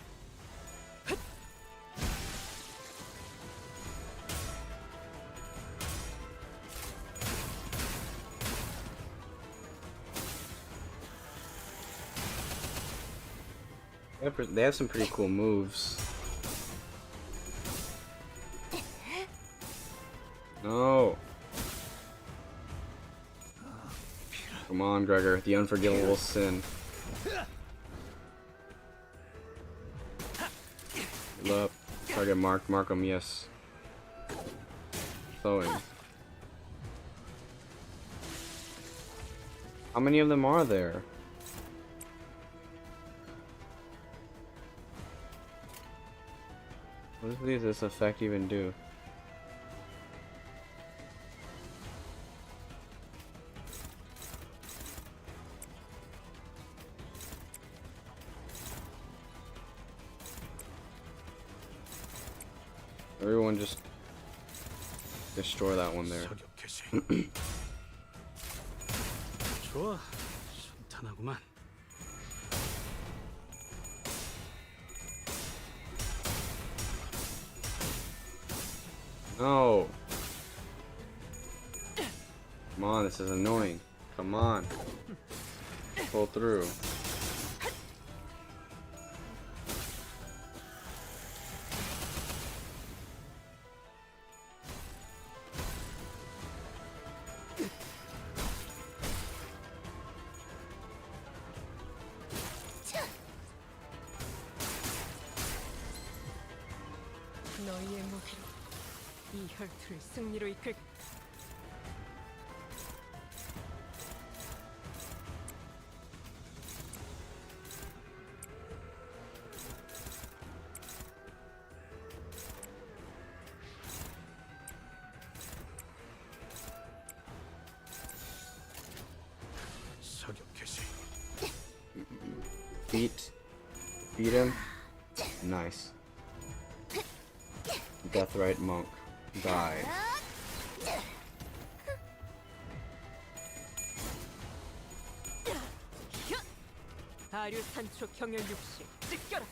S1: They have some pretty cool moves. No. Come on, Gregor. The unforgivable sin. Look. Target marked. Mark them. Yes. Throwing. How many of them are there? What does this effect even do? Everyone just destroy that one there.
S4: 좋아, 순탄하구만.
S1: No. Come on, this is annoying. Come on. Pull through.
S3: 너희의 무기로 이 혈투를 승리로 이끌.
S1: Beat him. Nice. Deathrite monk. Die.
S3: 아류 산초 경혈 60 찢겨라.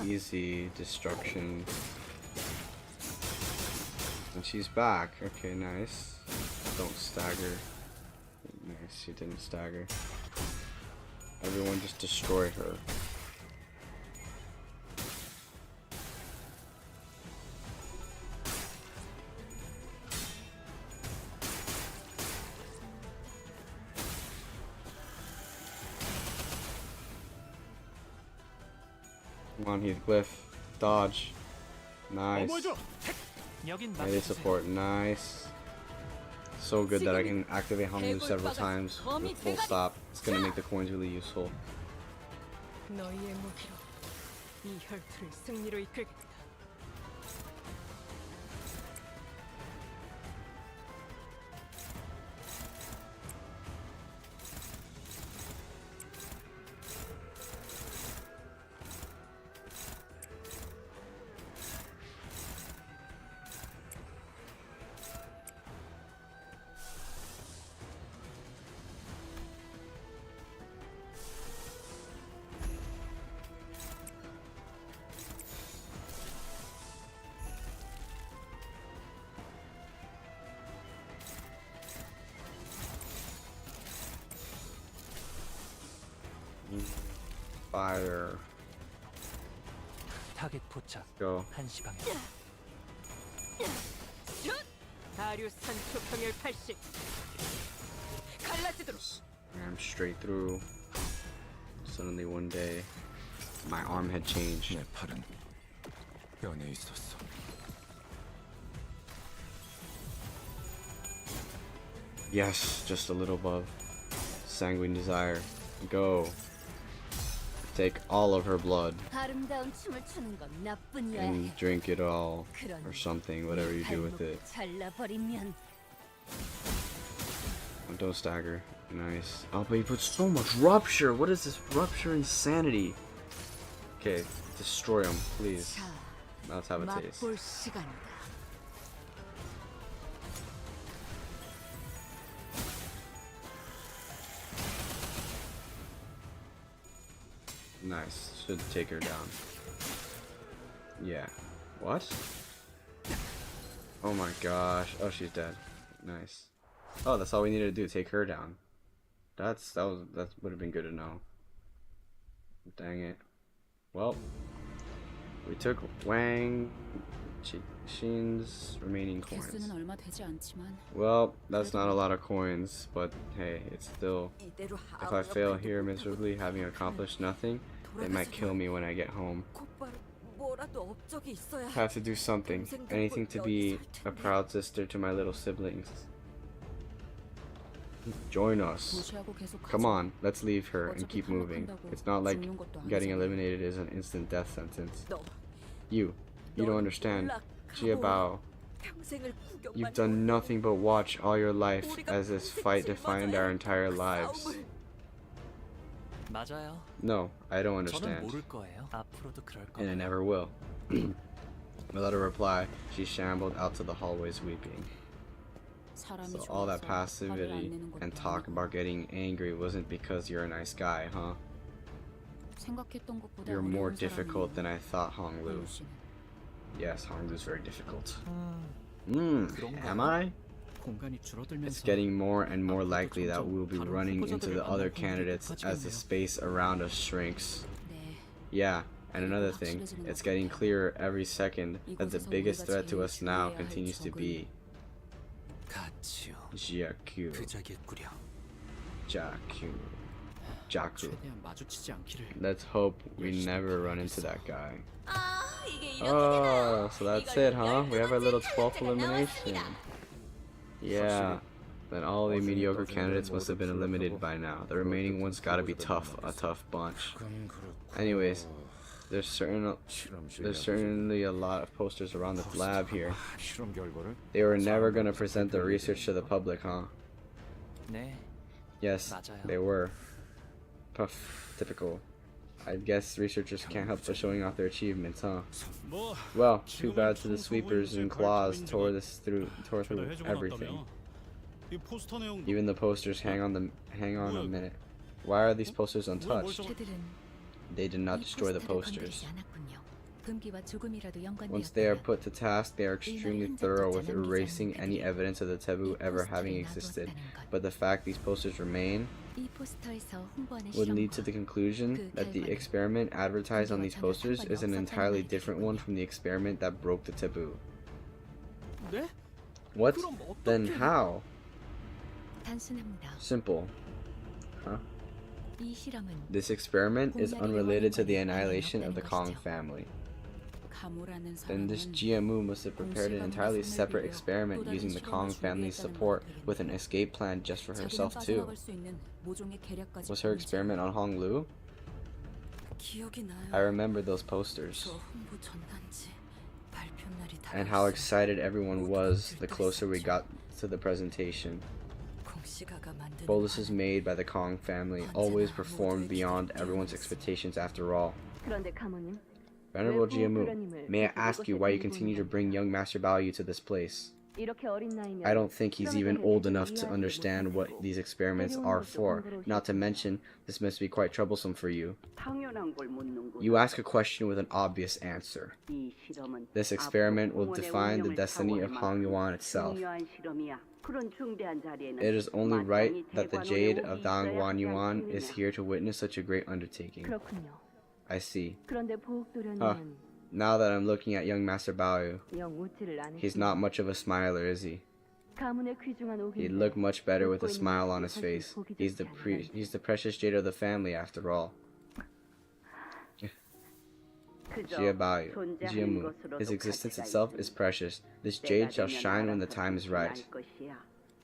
S1: Easy destruction. And she's back. Okay, nice. Don't stagger. Nice, she didn't stagger. Everyone just destroy her. Come on, Heathcliff. Dodge. Nice.
S5: 여긴
S1: Melee support. Nice. So good that I can activate Honglu several times with full stop. It's gonna make the coins really useful.
S3: 너희의 무기로 이 혈투를 승리로 이끌겠다.
S1: Fire.
S5: 타겟 포착.
S1: Go.
S5: 1시 방향.
S3: 아류 산초 경혈 80 갈라지도록.
S1: Ram straight through. Suddenly one day, my arm had changed.
S6: 내 팔은 변해 있었어.
S1: Yes, just a little above. Sanguine desire. Go. Take all of her blood
S8: 아름다운 춤을 추는 건 나뿐이야.
S1: and drink it all or something, whatever you do with it.
S8: 잘라버리면
S1: Oh, don't stagger. Nice. Oh, but he put so much rupture. What is this rupture insanity? Okay, destroy him, please. Let's have a taste.
S8: 맛볼 시간이다.
S1: Nice. Should take her down. Yeah. What? Oh my gosh. Oh, she's dead. Nice. Oh, that's all we needed to do. Take her down. That would have been good to know. Dang it. Well, we took Wang Shin's remaining coins.
S9: 개수는 얼마 되지 않지만
S1: Well, that's not a lot of coins, but hey, it's still.
S2: 이대로
S1: If I fail
S2: 아무것도
S1: here
S2: 못하고
S1: miserably, having accomplished nothing, they might kill me when I get home.
S2: 곧바로 뭐라도 업적이 있어야
S1: Have to do something, anything to be a proud sister to my little siblings. Join us.
S9: 무시하고 계속
S1: Come
S9: 가자.
S1: on, let's leave her and
S9: 어차피
S1: keep moving.
S9: 탈락한다고
S1: It's not like
S9: 죽는 것도
S1: getting
S9: 아니잖아.
S1: eliminated is an instant death sentence.
S2: 너
S1: You don't understand. Jiabao,
S2: 평생을 구경만
S1: you've done nothing but watch all your life as this fight defined our entire lives.
S5: 맞아요.
S1: No, I don't
S5: 저는
S1: understand.
S5: 모를 거예요. 앞으로도 그럴
S1: And I
S5: 거예요.
S1: never will. Without a reply, she shambled out to the hallways weeping.
S9: 사람이
S1: So all that
S9: 좋아서 화를 안
S1: passivity
S9: 내는 것도
S1: and talk
S9: 아니고
S1: about getting angry wasn't because you're a nice guy, huh?
S9: 생각했던 것보다
S1: You're more
S9: 어려운
S1: difficult than
S9: 사람이에요.
S1: I thought, Honglu.
S9: 황루 씨는.
S1: Yes, Honglu's very difficult.
S5: 그런가요?
S1: Am I?
S4: 공간이 줄어들면서
S1: It's getting more and more likely that we'll be running into the other candidates as the space around us shrinks.
S9: 네,
S1: Yeah, and another thing, it's getting clearer every second that the biggest threat to us now continues to be
S7: 가치요.
S1: Jiaku.
S7: 그자겠구려.
S1: Jaku.
S4: 최대한 마주치지 않기를.
S1: Let's hope we never run into that guy.
S2: 아, 이게 이렇게
S1: Oh, so that's it, huh? We have our little 12th elimination. Yeah. Then all the mediocre candidates must have been eliminated by now. The remaining ones gotta be tough, a tough bunch. Anyways, there's certainly a lot of posters around the lab here. They were never gonna present the research to the public, huh?
S5: 네.
S1: Yes, they were. Puff, typical. I guess researchers can't help but showing off their achievements, huh?
S4: 뭐
S1: Well, too bad to the sweepers and claws tore through everything.
S4: 이 포스터 내용
S1: Even the posters hang on a minute. Why are these posters untouched?
S9: 그들은
S1: They did not
S9: 이
S1: destroy the
S9: 포스터를
S1: posters.
S9: 건드리지 않았군요. 금기와 조금이라도
S1: Once they are
S9: 연관되었다면
S1: put to task, they are extremely thorough with erasing any evidence of the taboo ever having existed. But the fact these posters remain
S9: 이 포스터에서 홍보하는
S1: would lead to
S9: 실험과
S1: the conclusion that the experiment advertised on these posters is an entirely different one from the experiment that broke the taboo.
S3: 네?
S1: What?
S3: 그럼
S1: Then
S3: 어떻게?
S1: how?
S9: 단순합니다.
S1: Simple. Huh?
S9: 이 실험은
S1: This experiment is unrelated to the annihilation of the Kong family.
S9: 가모라는
S1: Then this
S9: 사람은
S1: GMU must have prepared an entirely separate experiment using the Kong family's support with an escape plan just for
S9: 자기는
S1: herself too.
S9: 빠져나갈 수 있는 모종의 계략까지
S1: Was her
S9: 보내지.
S1: experiment on Hong Lu?
S2: 기억이 나요.
S1: I remember those posters.
S2: 저 홍보 전단지 발표 날이
S1: And how
S2: 다가왔어요.
S1: excited everyone was the closer we got to the presentation.
S2: 공시가가 만드는
S1: Boluses made by the Kong family always performed beyond everyone's expectations after all.
S8: 그런데 가모님,
S1: Venerable GMU, may I ask you why you continue to bring young Master Baoyu to this place?
S8: 이렇게 어린 나이면
S1: I don't think he's even old enough to understand what these experiments are for. Not to mention, this must be quite troublesome for you.
S8: 당연한 걸 묻는구나.
S1: You ask a question with an obvious answer.
S8: 이 실험은
S1: This experiment will
S8: 앞으로
S1: define the
S8: 공원의
S1: destiny of
S8: 운영을
S1: Hong
S8: 막을
S1: Yuan itself.
S8: 중요한 실험이야. 그런 중대한 자리에는
S1: It is only right
S8: 마땅히
S1: that the
S8: 대관원의
S1: Jade
S8: 옥이
S1: of
S8: 있어야
S1: Dangguan
S8: 하지
S1: Yuan
S8: 않겠느냐.
S1: is here to witness such a great undertaking.
S8: 그렇군요.
S1: I see.
S8: 그런데 보옥도련님은
S1: Now that I'm looking at young Master Baoyu,
S8: 영 웃지를 않으시네.
S1: he's not much of a smiler, is he?
S8: 가문의 귀중한
S1: He'd
S8: 옥인데
S1: look much better with a
S8: 웃고 있는
S1: smile on
S8: 모습이
S1: his face.
S8: 보기
S1: He's
S8: 좋지 않네.
S1: he's the precious jade of the family, after all.
S8: 그저
S1: Jia Baoyu,
S8: 존재하는
S1: Jiamu.
S8: 것으로도
S1: His existence
S8: 가치가
S1: itself
S8: 있으니
S1: is precious. This
S8: 때가
S1: jade shall
S8: 되면
S1: shine when the
S8: 알아서
S1: time is right.
S8: 알 것이야.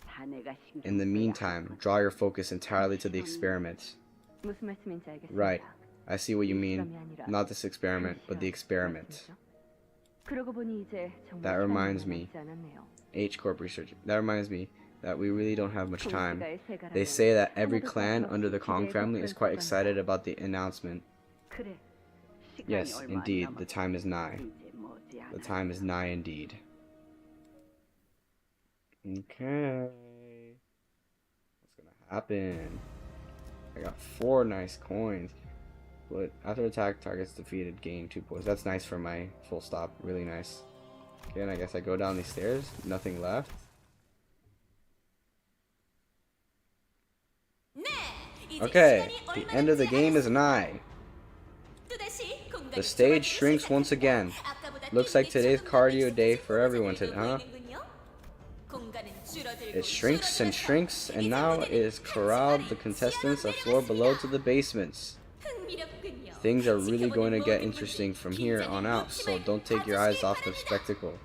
S8: 자네가 신경
S1: In the
S8: 써야
S1: meantime,
S8: 할
S1: draw your focus entirely to the experiment.
S8: 것. 무슨 말씀인지 알겠습니다.
S1: Right. I see what you mean.
S8: 실험이 아니라
S1: Not this experiment, but the experiment.
S8: 말씀이죠? 그러고 보니 이제 정말
S1: That reminds
S8: 시간이
S1: me.
S8: 남지 않았네요.
S1: H Corp research. That reminds me that we really don't have much time.
S8: 공시가의 세 가라는
S1: They say that every
S8: 하나도
S1: clan
S8: 빠짐없이
S1: under the Kong
S8: 기대에
S1: family is quite
S8: 접근할
S1: excited about the announcement.
S8: 그래. 시간이
S1: Yes,
S8: 얼마 안
S1: indeed, the
S8: 남았어.
S1: time is nigh.
S8: 이제 머지않아.
S1: The time is nigh indeed. Okay. What's gonna happen? I got 4 nice coins. But after attack, targets defeated gain 2 points. That's nice for my full stop. Really nice. Okay, and I guess I go down these stairs. Nothing left. Okay, the end of the game is nigh. The stage shrinks once again. Looks like today's cardio day for everyone today, huh? It shrinks and shrinks, and now it has corralled the contestants a floor below to the basements. Things are really going to get interesting from here on out, so don't take your eyes off the spectacle.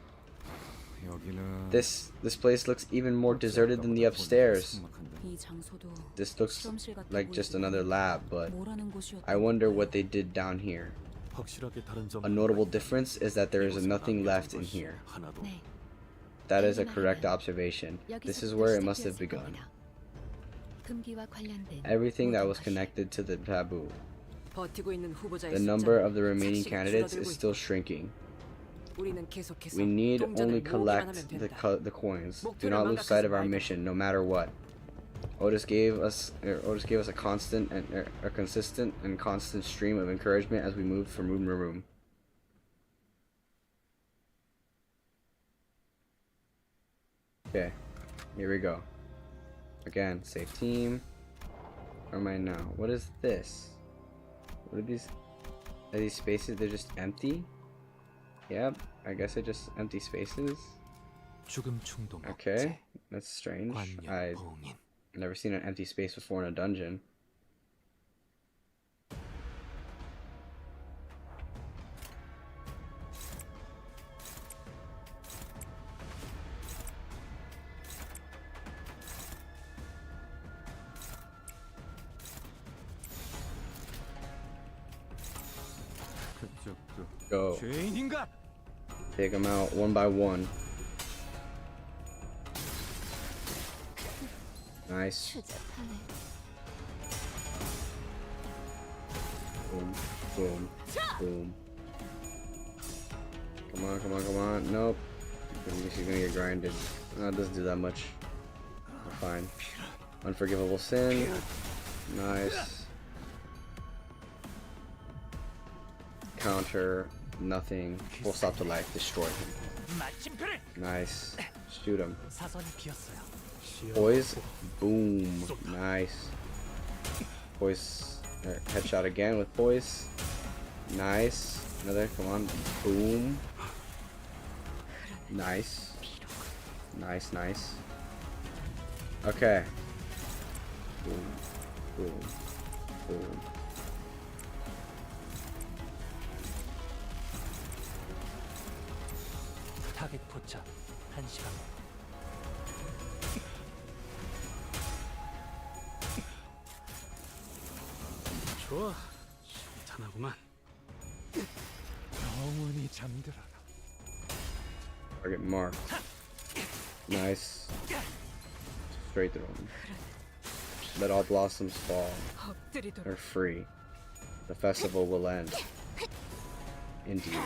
S6: 여기는
S1: This place looks even more deserted than the upstairs.
S9: 이 장소도
S1: This looks
S9: 실험실 같아
S1: like just
S9: 보이고
S1: another lab, but
S9: 뭐라는 곳이었던
S1: I wonder what they did down here.
S6: 확실하게 다른 점
S1: A notable difference is that there is nothing left in here.
S6: 하나도.
S9: 네,
S1: That is a correct observation. This is where it must have
S9: 시작되었을
S1: begun.
S9: 겁니다. 금기와 관련된
S1: Everything that
S9: 모든
S1: was
S9: 것이
S1: connected to the taboo.
S3: 버티고 있는 후보자의
S1: The number of the
S3: 숫자는
S1: remaining
S3: 착실히
S1: candidates is
S3: 줄어들고
S1: still
S3: 있다.
S1: shrinking.
S3: 우리는 계속해서
S1: We need only
S3: 동전을 모으기만
S1: collect
S3: 하면
S1: the,
S3: 된다.
S1: the coins. Do not lose sight of our mission, no matter what. Otis gave us a constant and a consistent and constant stream of encouragement as we moved from room to room. Okay, here we go. Again, save team. Where am I now? What is this? What are these? Are these spaces? They're just empty? Yep, I guess they're just empty spaces.
S7: 죽음 충동
S1: Okay, that's strange.
S7: 관념
S1: I've
S7: 봉인
S1: never seen an empty space before in a dungeon. Go.
S6: 죄인인가?
S1: Take them out one by one. Nice.
S9: 추잡하네.
S1: Boom. Boom. Boom. Come on, come on, come on. Nope. She's gonna get grinded. No, it doesn't do that much. We're fine. Unforgivable sin. Nice. Counter. Nothing. Full stop to life. Destroy him.
S5: 마침표를
S1: Nice. Shoot him.
S5: 사선이 비었어요.
S1: Poise. Boom. Nice. Poise. Headshot again with poise. Nice. Another. Come on. Boom. Nice. Nice, nice. Okay. Boom. Boom. Boom.
S5: 타겟 포착 1시간.
S4: 좋아, 시원하구만.
S6: 영원히 잠들어라.
S1: Target marked. Nice. Straight through him. Let all blossoms fall.
S3: 엎드리도록.
S1: They're free. The festival will end. Indeed.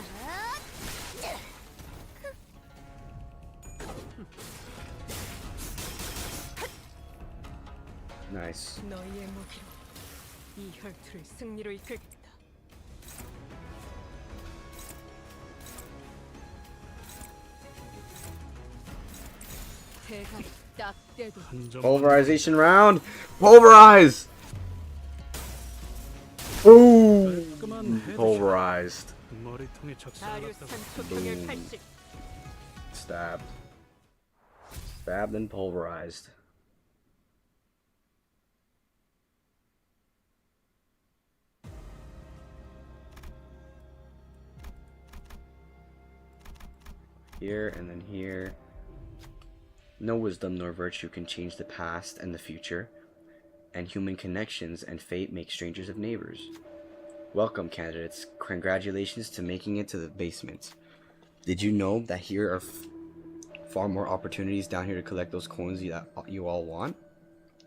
S1: Nice.
S3: 너희의 무기로 이 혈투를 승리로 이끌겠다. 대가리 딱 떼도
S1: Pulverization round. Pulverize. Ooh. Pulverized.
S4: 머리통에 적셔놨다고.
S3: 다리우스탄 초통일 80.
S1: Stabbed. Stabbed and pulverized. Here and then here. No wisdom nor virtue can change the past and the future, and human connections and fate make strangers of neighbors. Welcome, candidates. Congratulations to making it to the basement. Did you know that here are far more opportunities down here to collect those coins that you all want?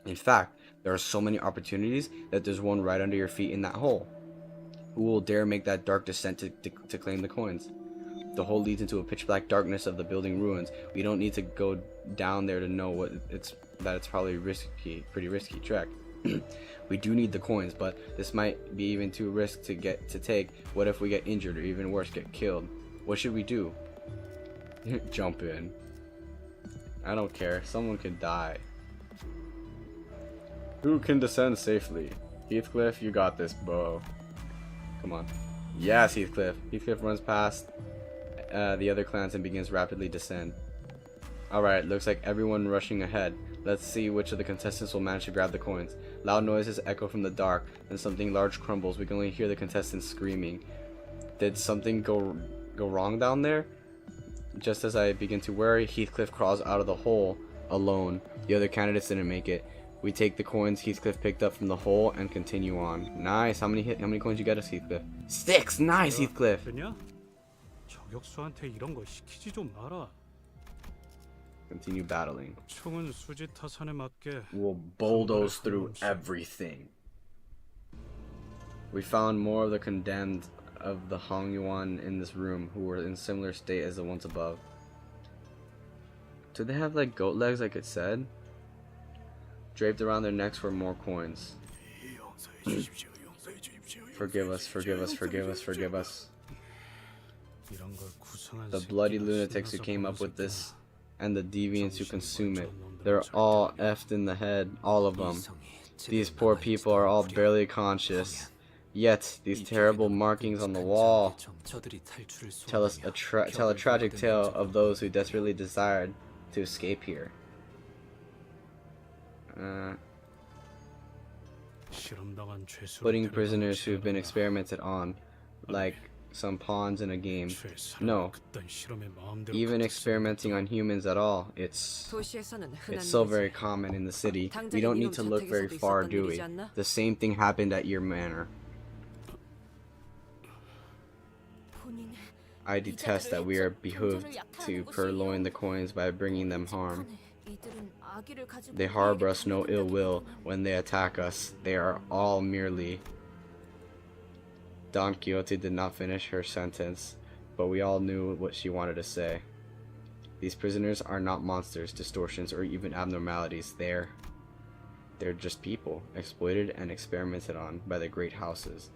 S1: In fact, there are so many opportunities that there's one right under your feet in that hole. Who will dare make that dark descent to claim the coins? The hole leads into a pitch black darkness of the building ruins. We don't need to go down there to know what it's probably pretty risky trek. We do need the coins, but this might be even too risky to take. What if we get injured or even worse, get killed? What should we do? Jump in. I don't care. Someone could die. Who can descend safely? Heathcliff, you got this, bro. Come on. Yes, Heathcliff. Heathcliff runs past the other clans and begins rapidly descend. Alright, looks like everyone rushing ahead. Let's see which of the contestants will manage to grab the coins. Loud noises echo from the dark, then something large crumbles. We can only hear the contestants screaming. Did something go wrong down there? Just as I begin to worry, Heathcliff crawls out of the hole alone. The other candidates didn't make it. We take the coins Heathcliff picked up from the hole and continue on. Nice. How many coins you got us, Heathcliff? 6. Nice, Heathcliff.
S4: 됐냐? 저격수한테 이런 거 시키지 좀 마라.
S1: Continue battling.
S4: 총은 수지 타산에 맞게.
S1: We'll bulldoze through everything. We found more of the condemned of the Hongyuan in this room who were in similar state as the ones above. Do they have like goat legs like it said? Draped around their necks were more coins. Forgive us, forgive us, forgive us, forgive us. The bloody lunatics who came up with this and the deviants who consume it. They're all effed in the head, all of them. These poor people are all barely conscious. Yet, these terrible markings on the wall tell a tragic tale of those who desperately desired to escape here. Putting prisoners who have been experimented on, like some pawns in a game. No, even experimenting on humans at all. It's so very common in the city. We don't need to look very far, do we? The same thing happened at your manor. I detest that we are behooved to purloin the coins by bringing them harm. They harbor us no ill will when they attack us. They are all merely... Don Quixote did not finish her sentence, but we all knew what she wanted to say. These prisoners are not monsters, distortions, or even abnormalities. They're just people, exploited and experimented on by the great houses.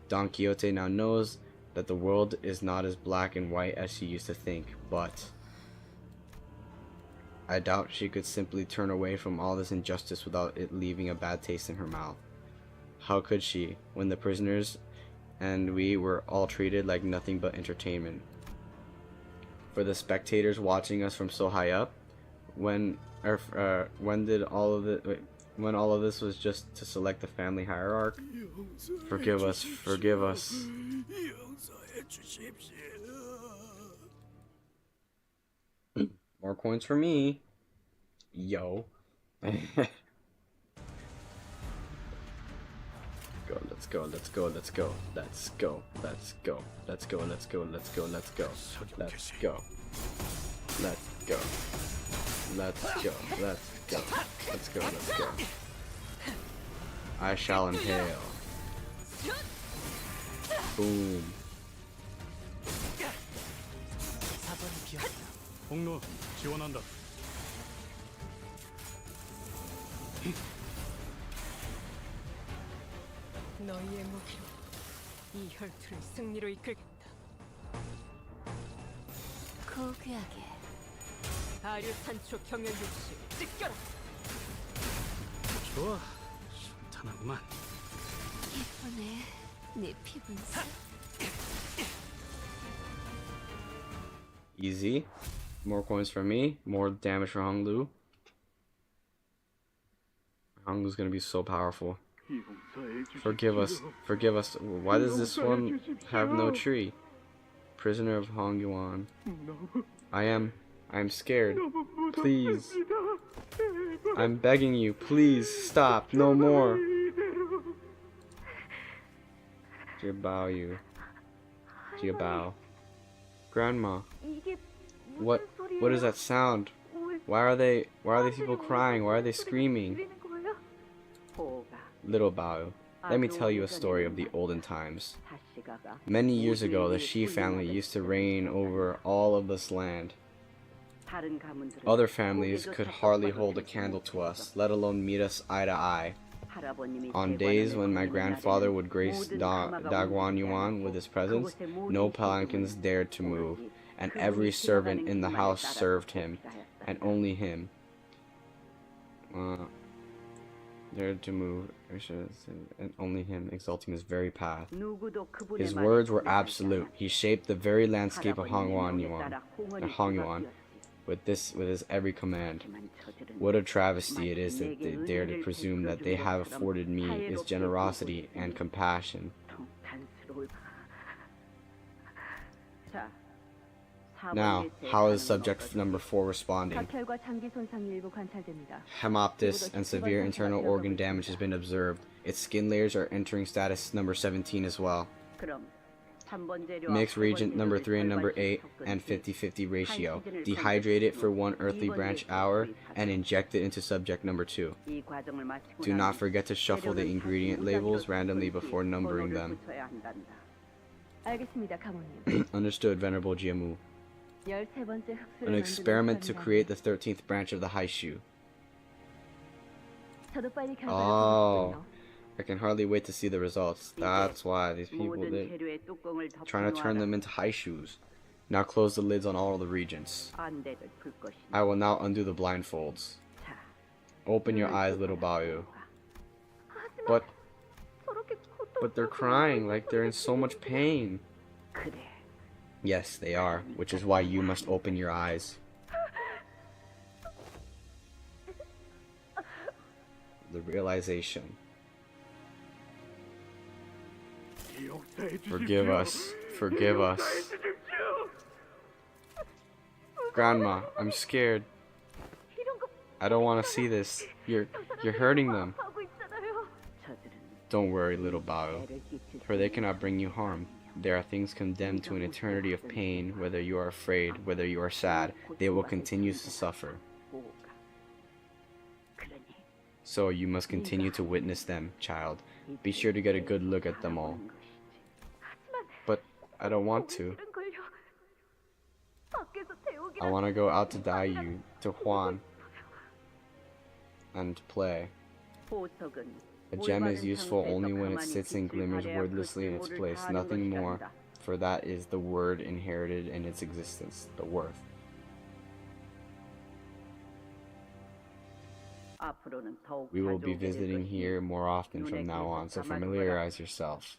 S1: Don Quixote now knows that the world is not as black and white as she used to think, but I doubt she could simply turn away from all this injustice without it leaving a bad taste in her mouth. How could she, when the prisoners and we were all treated like nothing but entertainment? For the spectators watching us from so high up, when all of this was just to select the family hierarch? Forgive us, forgive us. More coins for me. Yo. Let's go, let's go, let's go, let's go, let's go, let's go, let's go, let's go, let's go, let's go, let's go, let's go, let's go, let's go, let's go. I shall inhale. Boom.
S4: 홍로 지원한다.
S3: 너희의 무기로 이 혈투를 승리로 이끌겠다.
S9: 고귀하게
S3: 아류 산초 경연 육시 찢겨라.
S4: 좋아, 탄하구만.
S9: 예쁘네 네 피분수.
S1: Easy. More coins for me. More damage for Honglu. Honglu's gonna be so powerful. Forgive us. Forgive us. Why does this one have no tree? Prisoner of Hongyuan. I am scared. Please. I'm begging you. Please stop. No more. Jiabao you. Jiabao. Grandma. What is that sound? Why are these people crying? Why are they screaming? Little Bao, let me tell you a story of the olden times. Many years ago, the Shi family used to reign over all of this land. Other families could hardly hold a candle to us, let alone meet us eye to eye. On days when my grandfather would grace Dagwan Yuan with his presence, no palanquins dared to move, and every servant in the house served him, and only him. Dared to move, and only him exalting his very path.
S8: 누구도 그분의
S1: His
S8: 말에
S1: words were
S8: 동의하지
S1: absolute. He shaped the very landscape of
S8: 할아버지의 명에
S1: Hangyuan
S8: 따라 홍원이 뒤바뀌었으니
S1: with his every command.
S8: 하지만 저들은
S1: What a travesty it is that
S8: 마치
S1: they
S8: 내게
S1: dare to
S8: 은혜를
S1: presume that
S8: 베풀어
S1: they
S8: 준
S1: have
S8: 것처럼
S1: afforded me is
S8: 자애롭게
S1: generosity
S8: 굴고
S1: and
S8: 있으니
S1: compassion.
S8: 통탄스러울. 자,
S1: Now, how is subject number 4 responding?
S8: 각혈과 장기 손상이 일부 관찰됩니다.
S1: Hemoptysis and severe internal organ damage has been observed. Its skin layers are entering status number 17 as well.
S8: 그럼 3번 재료와
S1: Mixed
S8: 8번
S1: reagent number 3 and number
S8: 재료를
S1: 8 and
S8: 섞은
S1: 50-50 ratio.
S8: 한 시즌을
S1: Dehydrate it for
S8: 건조시키고
S1: 1 earthly
S8: 이번
S1: branch
S8: 재료를
S1: hour
S8: 투입하라.
S1: and inject it into subject number 2.
S8: 이 과정을 마치고
S1: Do not
S8: 나면
S1: forget to shuffle the
S8: 재료는
S1: ingredient
S8: 다시
S1: labels
S8: 무작위로
S1: randomly
S8: 섞은 뒤
S1: before numbering
S8: 번호를
S1: them.
S8: 붙여야 한단다.
S2: 알겠습니다, 가모님.
S1: Understood, Venerable Jiamu.
S2: 13번째 흑수를
S1: An experiment to create the 13th branch of the Haishu.
S2: 저도 빨리 결과를
S1: Oh.
S2: 보고 싶군요.
S1: I can hardly wait to see the results. That's why these people,
S8: 모든
S1: they're
S8: 재료의 뚜껑을
S1: trying to turn them into Haishus. Now close the lids on all the regents.
S8: 안대를 풀 것이니.
S1: I will now undo the blindfolds.
S8: 자,
S1: Open your eyes, little Baoyu.
S8: 하지만
S1: But
S8: 저렇게
S1: but they're crying like they're in so much pain.
S8: 그래.
S1: Yes, they are, which is why you must open your eyes. The realization. Forgive us. Forgive us. Grandma, I'm scared. I don't want to see this. You're hurting them.
S8: 하고 있잖아요. 저들은
S1: Don't worry, little Bao,
S8: 애를 끼칠
S1: for they cannot bring you harm. There are things condemned to an eternity of pain, whether you are afraid, whether you are sad, they will continue to suffer.
S8: 뭐가. 그러니
S1: So you must continue to witness them, child. Be sure to get a good look at them all. But I don't want to.
S8: 싫은걸요. 밖에서 태우기나
S1: I want to go out to Dayu, to Juan, and play.
S8: 보석은
S1: A gem is useful only when it sits and glimmers wordlessly in its place, nothing more, for that is the word inherited in its existence, the worth.
S8: 앞으로는 더욱
S1: We will
S8: 자주
S1: be
S8: 오게 될
S1: visiting
S8: 것이니
S1: here more often from now on, so familiarize yourself.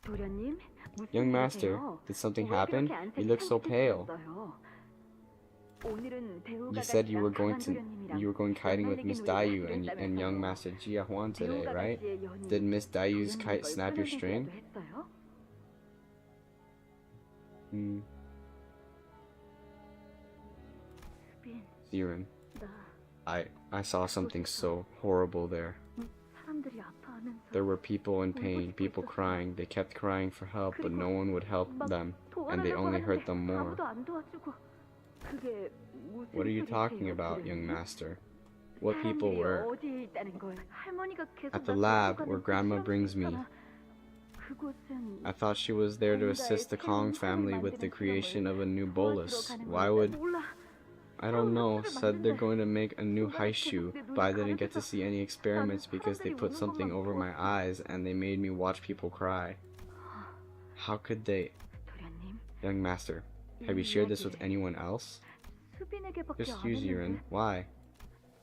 S8: 도련님, 무슨
S1: Young master,
S8: 일이세요?
S1: did something
S8: 왜
S1: happen?
S8: 그렇게 안색이
S1: You look so pale.
S8: 창백해졌어요? 오늘은 배우가
S1: You said you were
S8: 같이랑
S1: going
S8: 가만 도련님이랑
S1: kiting with
S8: 연말내기
S1: Miss
S8: 놀이를
S1: Dayu
S8: 하기로
S1: and young
S8: 했다면서요.
S1: master Jia Huan today,
S8: 배우가
S1: right?
S8: 같이의 연이
S1: Did Miss Dayu's
S8: 도련님
S1: kite
S8: 걸
S1: snap your string?
S8: 끊어주기라도 했어요? 수빈,
S1: Siren,
S8: 나
S1: I saw something so horrible there.
S8: 사람들이 아파하면서
S1: There were people in pain, people crying. They kept crying for help, but no one would help them, and they
S8: 도와달라고
S1: only hurt
S8: 하는데
S1: them more.
S8: 아무도 안 도와주고. 그게 무슨
S1: What are you talking
S8: 소리세요,
S1: about,
S8: 도련님?
S1: young master? What people
S8: 사람들이
S1: were?
S8: 어디에 있다는 거예요? 할머니가 계속
S1: At the
S8: 나
S1: lab
S8: 데리고
S1: where
S8: 가는
S1: Grandma
S8: 그
S1: brings me.
S8: 있잖아. 그곳은
S1: I thought she was there to assist the Kong family with the creation of a new bolus. Why would...
S8: 몰라.
S1: I don't know, said they're going to make a new Haishu, but I didn't get to see any experiments because they put something over my eyes and they made me watch people cry. How could they?
S8: 도련님,
S1: Young master, have you shared this with anyone else?
S8: 수빈에게밖에
S1: Just
S8: 안
S1: use
S8: 했는데.
S1: urine. Why?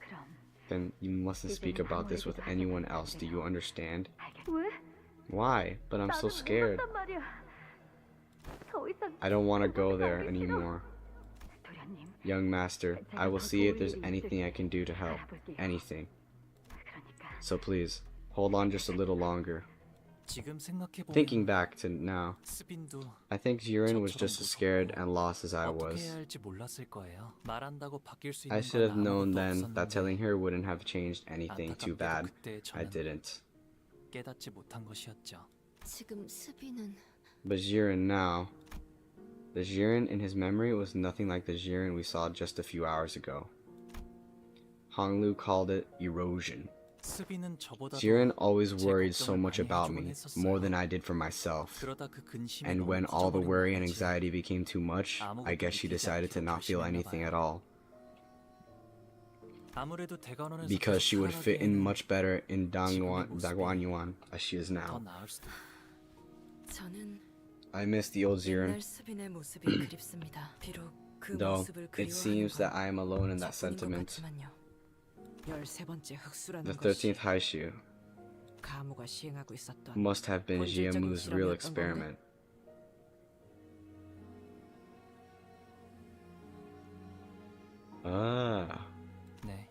S8: 그럼
S1: Then you mustn't speak about this with anyone else, do you understand?
S8: 왜?
S1: Why? But I'm so
S8: 나는
S1: scared.
S8: 몰랐단 말이야. 더 이상
S1: I don't want to go there anymore.
S8: 도련님,
S1: Young master, I will see if there's anything I can do to help. Anything.
S8: 그러니까
S1: So please, hold on just a little longer.
S5: 지금 생각해보면
S1: Thinking back to now,
S5: 스빈도
S1: I think Jiren was just as scared and lost as I
S5: 어떻게
S1: was.
S5: 해야 할지 몰랐을 거예요. 말한다고 바뀔 수
S1: I
S5: 있는
S1: should have
S5: 건
S1: known
S5: 아무것도
S1: then that
S5: 없었는데
S1: telling her wouldn't have changed anything too
S5: 안타깝게도
S1: bad.
S5: 그때
S1: I
S5: 저는
S1: didn't.
S5: 깨닫지 못한 것이었죠.
S9: 지금 수비는
S1: But Jiren now, the Jiren in his memory was nothing like the Jiren we saw just a few hours ago. Honglu called it erosion.
S5: 스빈은 저보다
S1: Jiren always worried so much about me, more than I did for myself.
S5: 그러다 그 근심이
S1: And
S5: 너무
S1: when all the
S5: 커져버린
S1: worry and
S5: 거지.
S1: anxiety became too much, I guess she decided to not feel anything at all.
S5: 아무래도 대관원에서
S1: Because she would fit in
S5: 살아가기에는
S1: much better in Dagwanyuan as she is
S5: 더
S1: now.
S5: 나을 수도.
S2: 저는
S1: I miss the old Jiren,
S2: 옛날 수빈의 모습이 그립습니다. 비록 그
S1: though
S2: 모습을
S1: it
S2: 그리워하는
S1: seems that I am alone in that
S2: 건 저뿐인 것
S1: sentiment.
S2: 같지만요.
S3: 13번째 흑수라는
S1: The
S3: 것이
S1: 13th Haishu.
S3: 가무가 시행하고 있었던
S1: Must have been
S3: 본질적인
S1: Jiamu's real
S3: 실험이었던
S1: experiment. Ah,
S5: 네.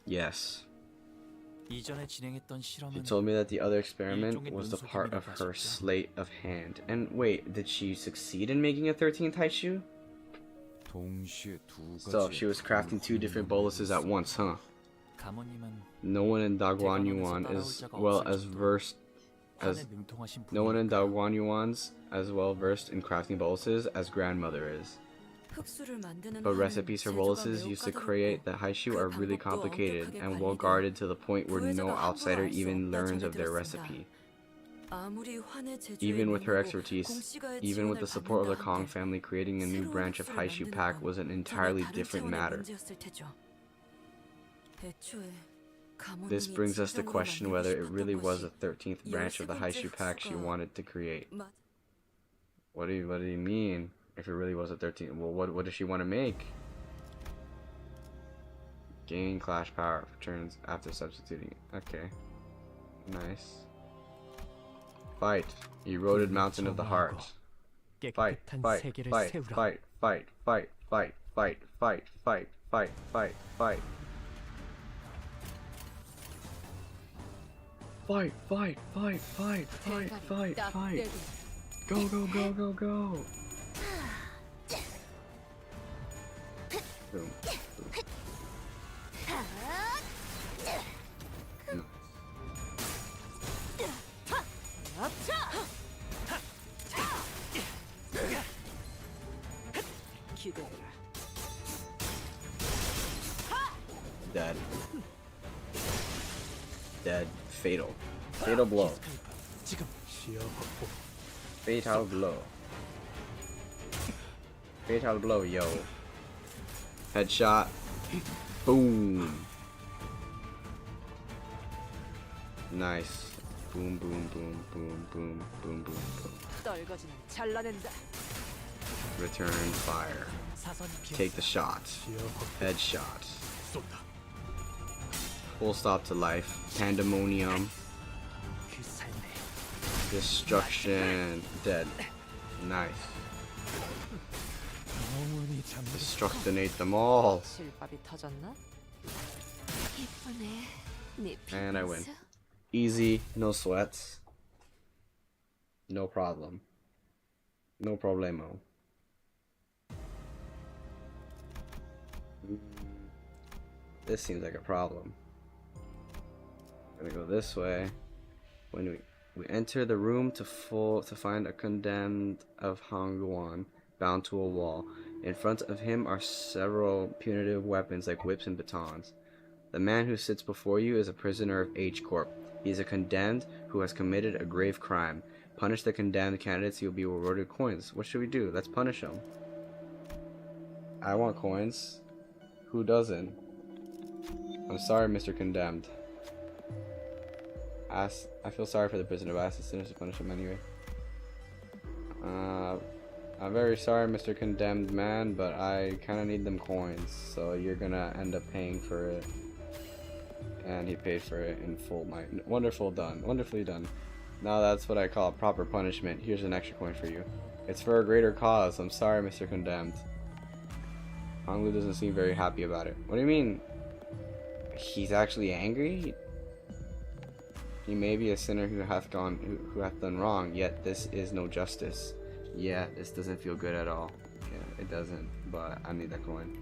S1: yes.
S5: 이전에 진행했던
S1: She
S5: 실험은
S1: told me that the other experiment
S5: 일종의
S1: was the part of
S5: 눈속임이라고
S1: her
S5: 하셨죠?
S1: slate of hand. And wait, did she succeed in making a 13th Taishu?
S6: 동시에 두 가지.
S1: So she was crafting two different boluses at once, huh?
S5: 가모님은
S1: No one in Daguan Yuan is well as versed as
S5: 판에 능통하신
S1: no one in
S5: 분이니까요.
S1: Daguan Yuan's as well versed in crafting boluses as grandmother is.
S2: 흙수를 만드는
S1: But
S2: 화는
S1: recipes for
S2: 제조가
S1: boluses
S2: 매우
S1: used to
S2: 까다롭고
S1: create the haishu are really
S2: 방법도
S1: complicated
S2: 엄격하게
S1: and well
S2: 관리돼
S1: guarded to the point where no
S2: 부회장은 함부로
S1: outsider
S2: 알수
S1: even
S2: 없다
S1: learns
S2: 전해
S1: of their
S2: 들었습니다.
S1: recipe.
S2: 아무리 화내 제조에
S1: Even with her
S2: 능하고
S1: expertise,
S2: 공씨가의
S1: even with
S2: 지원을
S1: the support of the
S2: 받는다
S1: Kong
S2: 한들
S1: family, creating a new
S2: 새로운
S1: branch of
S2: 흙수를
S1: haishu
S2: 만드는
S1: pack
S2: 건
S1: was an
S2: 전혀
S1: entirely
S2: 다른
S1: different
S2: 차원의
S1: matter.
S2: 문제였을 테죠. 애초에
S1: This
S2: 가모님이
S1: brings us to
S2: 진정으로
S1: question
S2: 만들고
S1: whether it
S2: 싶었던
S1: really was
S2: 것이
S1: the 13th branch of the
S2: 13번째
S1: haishu pack she
S2: 흙수가
S1: wanted to create.
S2: 맞-
S1: What do you mean? If it really was a 13th, well, what does she want to make? Gain clash power turns after substituting. Okay, nice. Fight, eroded mountain of the heart. Fight, fight, fight, fight, fight, fight, fight, fight, fight, fight, fight, fight, fight. Fight, fight, fight, fight, fight, fight, fight. Go, go, go, go, go. Boom.
S3: 기대해라.
S1: Dead. Dead. Fatal. Fatal blow.
S4: 지금 시야 확보.
S1: Fatal blow. Fatal blow, yo. Headshot. Boom. Nice. Boom, boom, boom, boom, boom, boom, boom, boom.
S3: 떨거지는 잘라낸다.
S1: Return fire.
S5: 사선이
S1: Take the shot.
S4: 시야 확보.
S1: Headshot.
S4: 쏜다.
S1: Full stop to life. Pandemonium.
S5: 그 삶에
S1: Destruction. Dead. Nice.
S4: 영원히 잠들.
S1: Destructinate them all.
S3: 실밥이 터졌나?
S9: 이쁘네. 네
S1: And I win.
S9: 피부에서.
S1: Easy, no sweats. No problem. No problemo. This seems like a problem. Gonna go this way. When we enter the room to find a condemned of Hangguan bound to a wall. In front of him are several punitive weapons like whips and batons. The man who sits before you is a prisoner of H Corp. He is a condemned who has committed a grave crime. Punish the condemned candidates, you'll be rewarded coins. What should we do? Let's punish him. I want coins. Who doesn't? I'm sorry, Mr. Condemned. I feel sorry for the prisoner, but I asked the sinners to punish him anyway. I'm very sorry, Mr. Condemned Man, but I kind of need them coins, so you're gonna end up paying for it. And he paid for it in full. Wonderfully done. Now that's what I call proper punishment. Here's an extra coin for you. It's for a greater cause. I'm sorry, Mr. Condemned. Honglu doesn't seem very happy about it. What do you mean? He's actually angry? He may be a sinner who hath done wrong, yet this is no justice. Yeah, this doesn't feel good at all. Yeah, it doesn't, but I need that coin.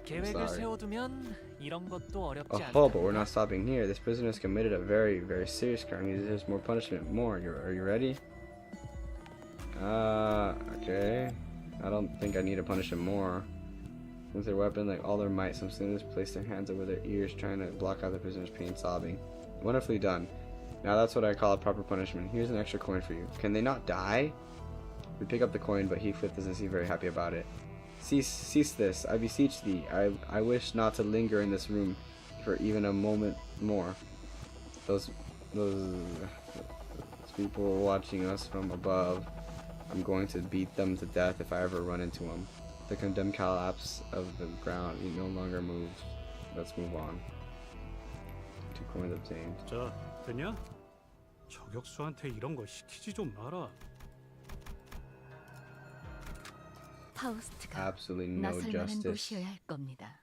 S5: 계획을
S1: sorry.
S5: 세워두면 이런 것도 어렵지
S1: Oh, but we're
S5: 않다.
S1: not stopping here. This prisoner has committed a very, very serious crime. He deserves more punishment. More. Are you ready? Okay. I don't think I need to punish him more. With their weapon, like all their might, some sinners place their hands over their ears, trying to block out the prisoner's pain, sobbing. Wonderfully done. Now that's what I call a proper punishment. Here's an extra coin for you. Can they not die? We pick up the coin, but Heathcliff doesn't seem very happy about it. Cease this, I beseech thee. I wish not to linger in this room for even a moment more. Those people watching us from above, I'm going to beat them to death if I ever run into them. The condemned collapse of the ground, he no longer moves. Let's move on. To coins obtained.
S4: 자, 됐냐? 저격수한테 이런 거 시키지 좀 마라.
S9: 파우스트가
S1: Absolutely no
S9: 나설 만한
S1: justice.
S9: 곳이어야 할 겁니다.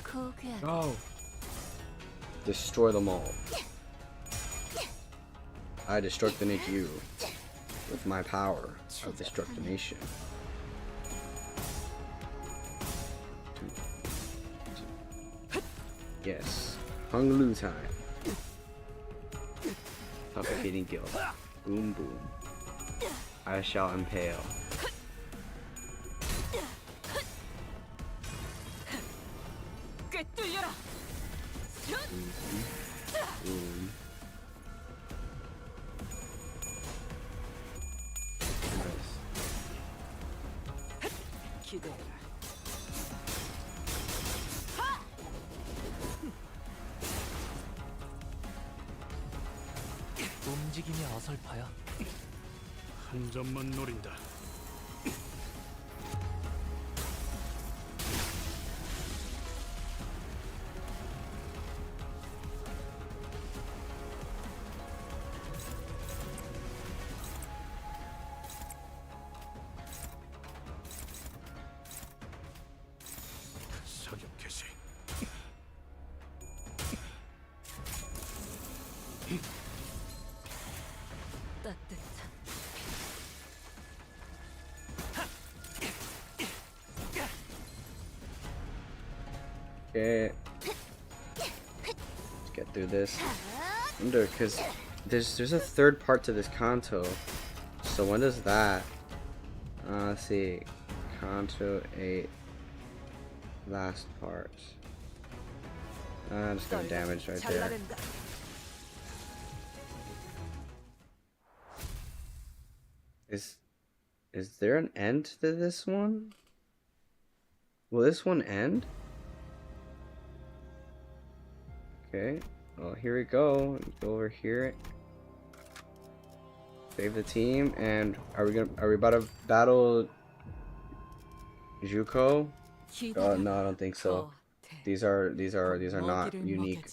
S9: 고귀한
S1: Oh! Destroy them all. I destructinate you with my power of destructination. Yes. Hung Lu time. Suffocating guilt. Boom boom. I shall impale.
S3: 꿰뚫려라.
S1: Boom. Nice.
S3: 기대해라.
S5: 움직임이 어설퍼요.
S4: 한 점만 노린다. 사격 개시.
S9: 따뜻한
S1: Okay. Let's get through this. I wonder, because there's a third part to this Canto. So when does that? Let's see. Canto 8. Last part. Just got damaged right there.
S3: 잘라낸다.
S1: Is there an end to this one? Will this one end? Okay. Well, here we go. Go over here. Save the team, and are we about to battle Juko? No, I don't think so. These are not unique.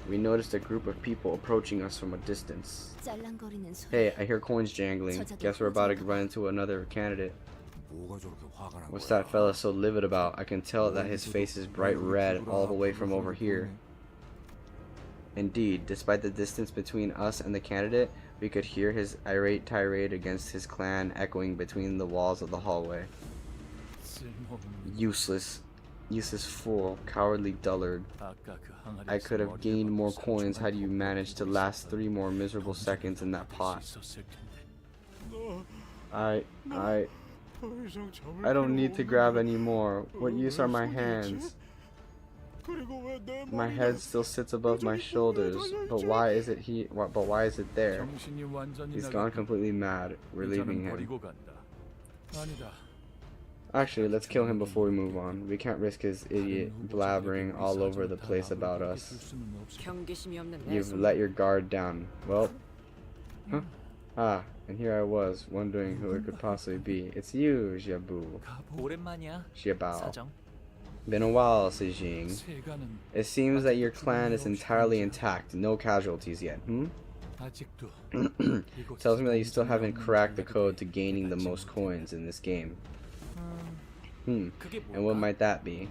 S1: We noticed a group of people approaching us from a distance.
S9: 짤랑거리는 소리.
S1: Hey, I hear coins jangling. Guess we're about to run into another candidate. What's that fella so livid about? I can tell that his face is bright red all the way from over here. Indeed, despite the distance between us and the candidate, we could hear his irate tirade against his clan echoing between the walls of the hallway. Useless fool, cowardly dullard. I could have gained more coins had you managed to last 3 more miserable seconds in that pot. I don't need to grab anymore. What use are my hands? My head still sits above my shoulders, but why is it there? He's gone completely mad. We're leaving him. Actually, let's kill him before we move on. We can't risk his idiot blabbering all over the place about us.
S3: 경계심이 없는 내
S1: You've let your guard down. Well, huh? Ah, and here I was, wondering who it could possibly be. It's you, Jiabu.
S5: 오랜만이야.
S1: Jiabao.
S5: 사정.
S1: Been a while, Sijing. It seems that your clan is entirely intact, no casualties yet, Tells me that you still haven't cracked the code to gaining the most coins in this game. And what might that be?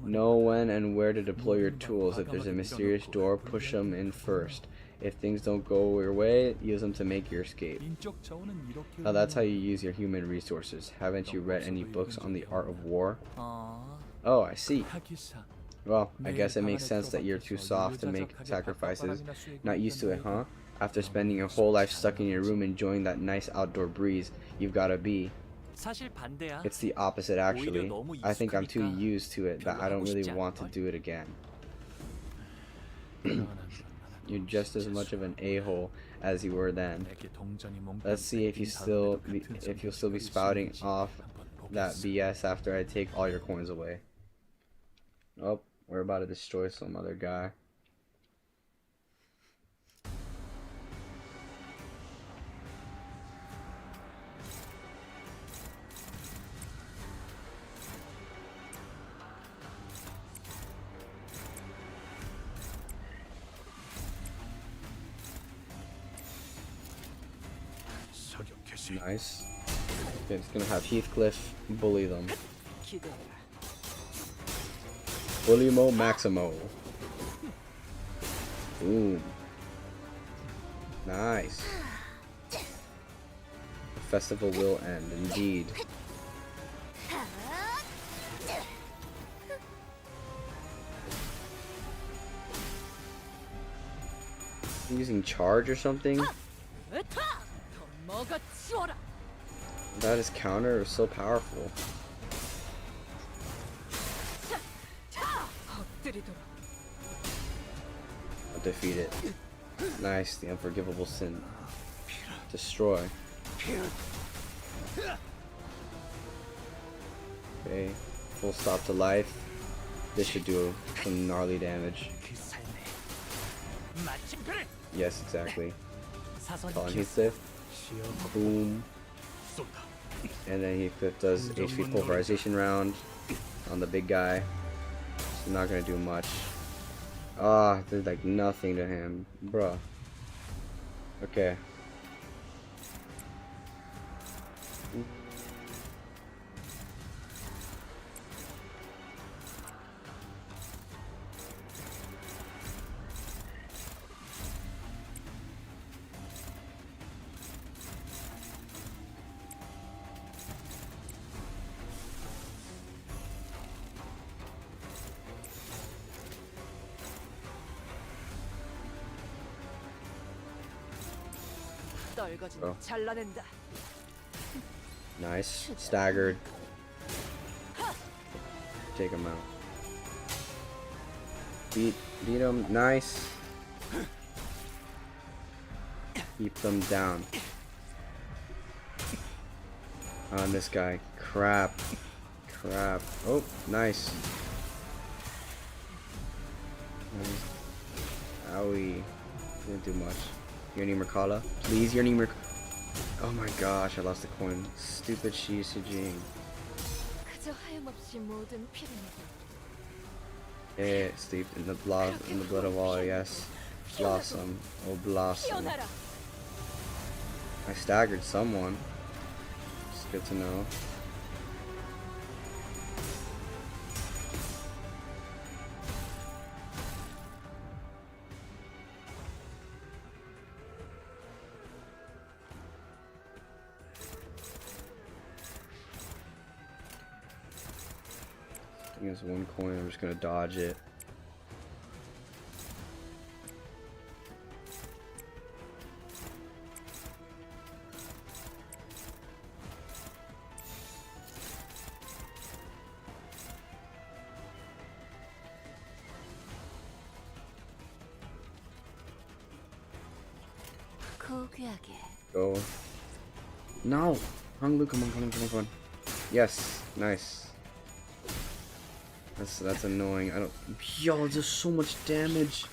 S1: Know when and where to deploy your tools. If there's a mysterious door, push them in first. If things don't go your way, use them to make your escape. Now that's how you use your human resources. Haven't you read any books on the art of war? Oh, I see. Well, I guess it makes sense that you're too soft to make sacrifices. Not used to it, huh? After spending your whole life stuck in your room enjoying that nice outdoor breeze, you've gotta be.
S5: 사실 반대야.
S1: It's the opposite, actually. I think I'm too used to it that I don't really want to do it again. You're just as much of an a-hole as you were then.
S7: 내게 동전이 몽땅
S1: Let's see if you'll still be spouting off that BS after I take all your coins away. Oh, we're about to destroy some other guy. Nice. Okay, it's gonna have Heathcliff bully them.
S3: 기대해라.
S1: Bullymo Maximo. Boom. Nice. The festival will end, indeed. Using charge or something? That is counter is so powerful. I'll defeat it. Nice, the unforgivable sin. Destroy. Okay, full stop to life. This should do some gnarly damage. Yes, exactly. Call on Heathcliff. Boom. And then Heathcliff does HP pulverization round on the big guy. It's not gonna do much. Ah, there's like nothing to him, bruh. Okay.
S3: 떨거지는 잘라낸다.
S1: Nice. Staggered. Take him out. Beat him. Nice. Keep them down. On this guy. Crap. Crap. Oh, nice. Owie. Didn't do much. Your Merkala. Please, your Merkala. Oh my gosh, I lost the coin. Stupid Shi Sujing. Eh, steeped in the blood of all, yes. Blossom. Oh, blossom. I staggered someone. It's good to know. I think it's one coin, I'm just gonna dodge it. Go. No! Hung Lu, come on. Yes, nice. That's annoying. I don't. Yo, there's so much damage.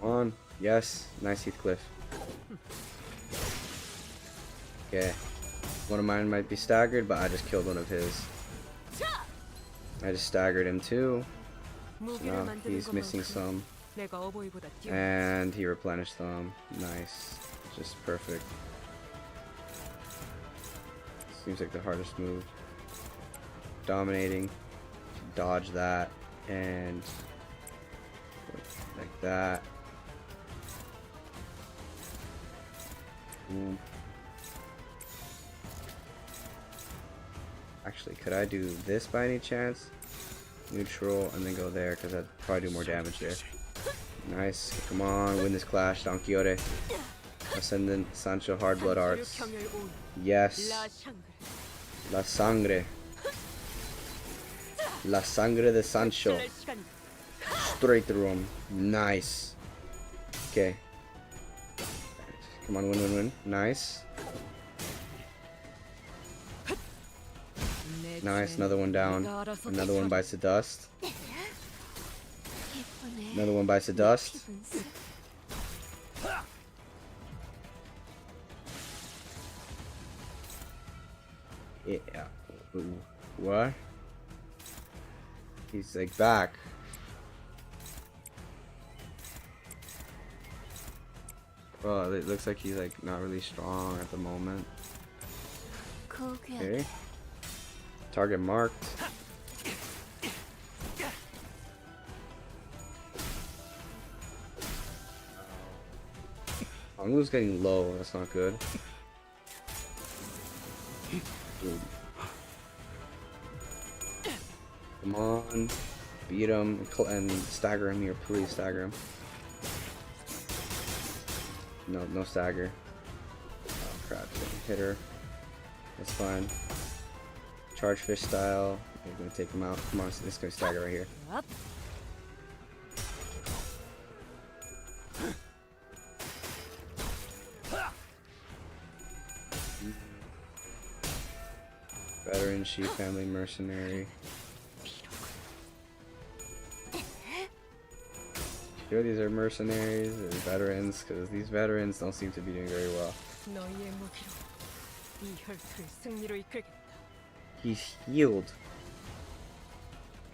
S1: Come on. Yes. Nice Heathcliff. Okay. One of mine might be staggered, but I just killed one of his. I just staggered him too. So now he's missing some. And he replenished them. Nice. Just perfect. Seems like the hardest move. Dominating. Dodge that. And like that. Boom. Actually, could I do this by any chance? Neutral and then go there, because I'd probably do more damage there. Nice. Come on, win this clash, Don Quixote. Ascendant, Sancho, Hard Blood Arts. Yes. La Sangre. La sangre de Sancho.
S3: 결실낼 시간이.
S1: Straight through him. Nice. Okay. Come on, win, win, win. Nice.
S3: 내
S1: Nice.
S3: 죄는
S1: Another one down.
S3: 네가 알아서
S1: Another one
S3: 다
S1: bites the dust.
S9: 예쁘네.
S1: Another one bites the dust.
S9: 피분 색.
S1: Yeah. Ooh. What? He's like back. Well, it looks like he's like not really strong at the moment.
S9: 고귀하게.
S1: Okay. Target marked. Anglu's getting low. That's not good. Dude. Come on. Beat him and stagger him here. Please stagger him. No, no stagger. Oh crap. Hit her. That's fine. Charge fish style. We're gonna take him out. Come on, this gonna stagger right here.
S3: up.
S1: Veteran, She family, mercenary. Sure, these are mercenaries or veterans, because these veterans don't seem to be doing very well.
S3: 너희의 무기로 이 혈투를 승리로 이끌겠다.
S1: He's healed.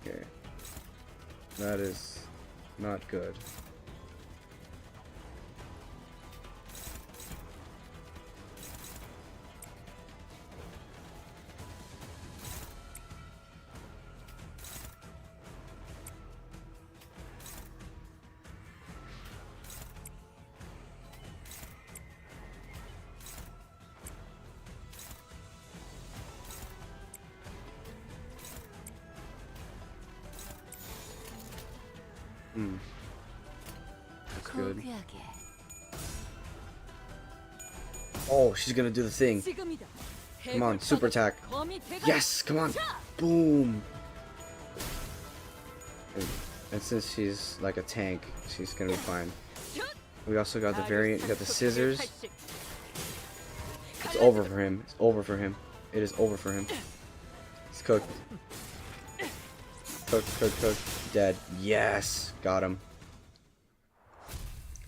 S1: Okay. That is not good. That's good.
S9: 고귀하게.
S1: Oh, she's gonna do the thing.
S3: 지금이다.
S1: Come on, super attack.
S3: 거미 대가.
S1: Yes, come on. Boom. And since she's like a tank, she's gonna be fine. We also got the variant. We got the scissors. It's over for him. It's over for him. It is over for him. It's cooked. Cooked, cooked, cooked. Dead. Yes. Got him.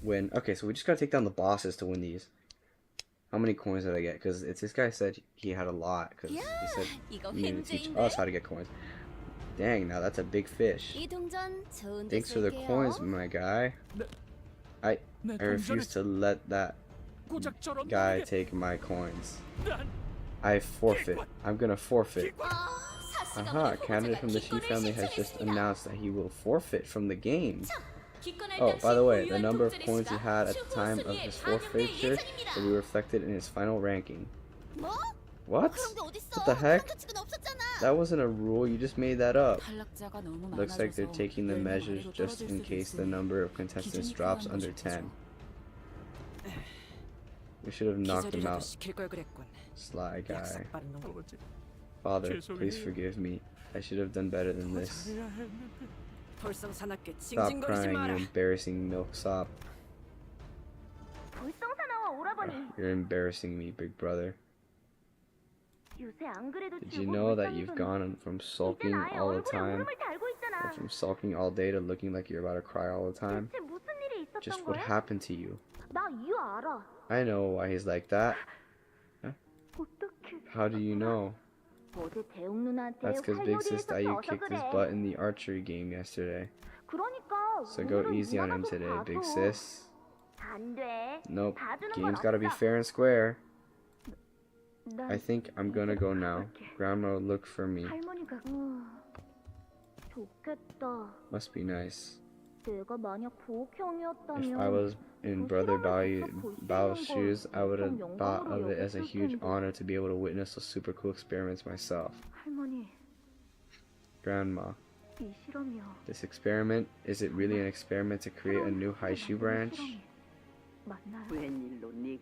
S1: Win. Okay, so we just gotta take down the bosses to win these. How many coins did I get? Because this guy said he had a lot. Because he said
S9: 이거
S1: he needed to teach
S9: 횡재인데?
S1: us how to get coins. Dang, now that's a big fish.
S9: 이 동전 좋은 데
S1: Thanks for the
S9: 쓸게요.
S1: coins, my guy. I refuse to let that guy take my coins. I forfeit. I'm gonna forfeit.
S9: 아, 사스가
S1: Aha,
S9: 우리
S1: candidate
S9: 후보자가
S1: from the She
S9: 기권을
S1: family has just
S9: 신청했습니다.
S1: announced that he will forfeit from the game.
S9: 기권할
S1: Oh, by the way,
S9: 당시
S1: the number of
S9: 보유한
S1: coins he
S9: 동전의
S1: had at
S9: 수가
S1: the time of
S9: 추후
S1: his
S9: 순위에
S1: forfeiture
S9: 반영될
S1: will be reflected in his final ranking.
S9: 뭐?
S1: What?
S9: 그런 게 어딨어?
S1: What the heck?
S9: 그런 규칙은 없었잖아.
S1: That wasn't a rule, you just made that up.
S9: 탈락자가 너무
S1: Looks like they're
S9: 많아져서
S1: taking the
S9: 열명
S1: measures
S9: 아래로
S1: just
S9: 떨어질
S1: in
S9: 수도
S1: case the
S9: 있으니
S1: number of contestants
S9: 기준이
S1: drops
S9: 필요한
S1: under
S9: 것이죠.
S1: 10. We should have knocked him
S3: 기절이라도
S1: out.
S3: 시킬 걸 그랬군.
S1: Sly guy.
S3: 약삭 빠른 놈.
S1: Father, please forgive me. I should have done better than this.
S3: 돌성사납게
S1: Stop
S3: 징징거리지
S1: crying, you
S3: 마라.
S1: embarrassing milksop.
S8: 불성사나와 오라버니.
S1: You're embarrassing me, big brother.
S8: 요새 안 그래도
S1: Did you know that you've gone from sulking
S8: 이젠 아예
S1: all the
S8: 얼굴에
S1: time,
S8: 울음을 달고 있잖아.
S1: or from sulking all day to looking like you're about to cry all the time?
S8: 대체 무슨 일이 있었던
S1: Just what
S8: 거야?
S1: happened to you?
S8: 나 이유 알아.
S1: I know why he's like that.
S8: 어떻게?
S1: How do you know?
S8: 어제 대웅 누나한테
S1: That's because Big Sis
S8: 활놀이
S1: you
S8: 했어서
S1: kicked his
S8: 그래.
S1: butt in the archery game yesterday.
S8: 그러니까
S1: So go
S8: 오늘은
S1: easy on him
S8: 누나가 좀
S1: today, Big
S8: 봐줘.
S1: Sis.
S8: 안 돼.
S1: Nope,
S8: 봐주는 건
S1: game's gotta be
S8: 없어.
S1: fair and square.
S8: 난
S1: I think I'm gonna go now. Grandma, look for me.
S8: 할머니가 좋겠다.
S1: Must be nice.
S8: 내가 만약
S1: If
S8: 부옥형이었다면
S1: I was in Brother Bao's shoes, I would have thought of it as a huge honor to be able to witness those super cool experiments myself.
S8: 할머니,
S1: Grandma,
S8: 이 실험이요.
S1: this experiment, is it really an experiment to create a new Haishu branch?
S8: 맞나요?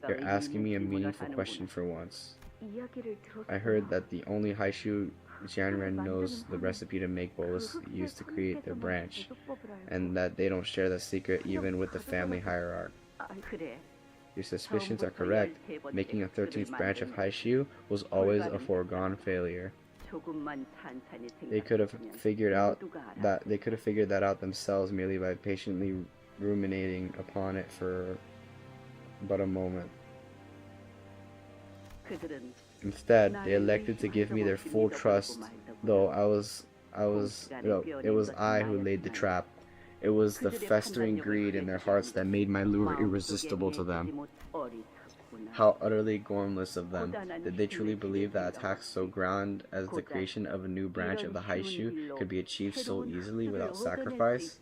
S1: You're asking me a meaningful question for once.
S8: 이야기를 들었어요.
S1: I heard that the only Haishu Jianren knows the recipe to make bolus used to create their branch, and that they don't share the secret even with the family hierarch. Your suspicions are correct. Making a 13th branch of Haishu was always a foregone failure. They could have figured that out themselves merely by patiently ruminating upon it for but a moment. Instead, they elected to give me their full trust, though it was I who laid the trap. It was the festering greed in their hearts that made my lure irresistible to them. How utterly gormless of them. Did they truly believe that a task so grand as the creation of a new branch of the Haishu could be achieved so easily without sacrifice?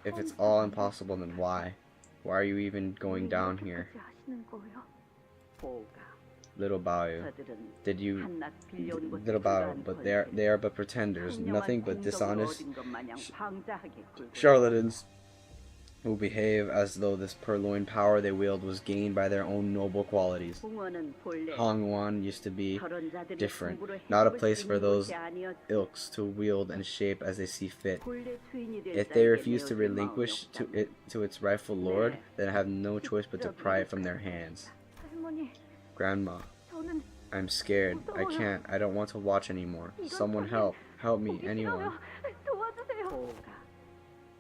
S1: If it's all impossible, then why? Why are you even going down here? Little Bao, little Bao, but they are but pretenders, nothing but dishonest charlatans who behave as though this purloined power they wield was gained by their own noble qualities. Hongwan used to be different, not a place for those ilks to wield and shape as they see fit. If they refuse to relinquish to its rightful lord, then I have no choice but to pry it from their hands. Grandma, I'm scared. I don't want to watch anymore. Someone help. Help me, anyone.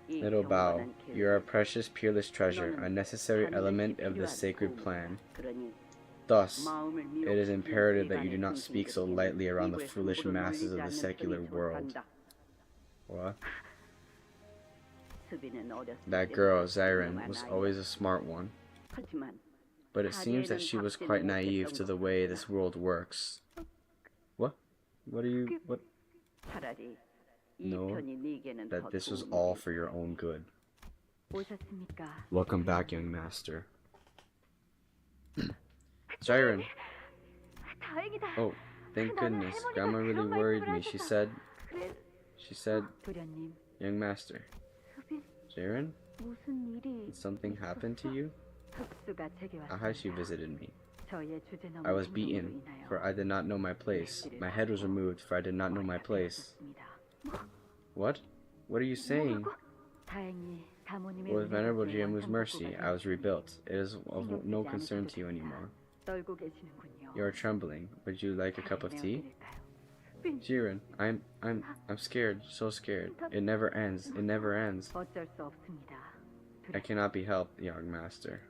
S1: Little Bao, you are a precious, peerless treasure, a necessary element of the sacred plan. Thus, it is imperative that you do not speak so lightly around the foolish masses of the secular world. What? That girl, Xiren, was always a smart one. But it seems that she was quite naive to the way this world works. What? What? No, that this was all for your own good. Welcome back, young master. Xiren. Oh, thank goodness. Grandma really worried me. She said, young master. Xiren? Did something happen to you? Ahashi visited me. I was beaten, for I did not know my place. My head was removed, for I did not know my place. What? What are you saying? With Venerable Jiamu's mercy, I was rebuilt. It is of no concern to you anymore. You are trembling. Would you like a cup of tea? Jiren, I'm scared, so scared. It never ends. It never ends. I cannot be helped, young master.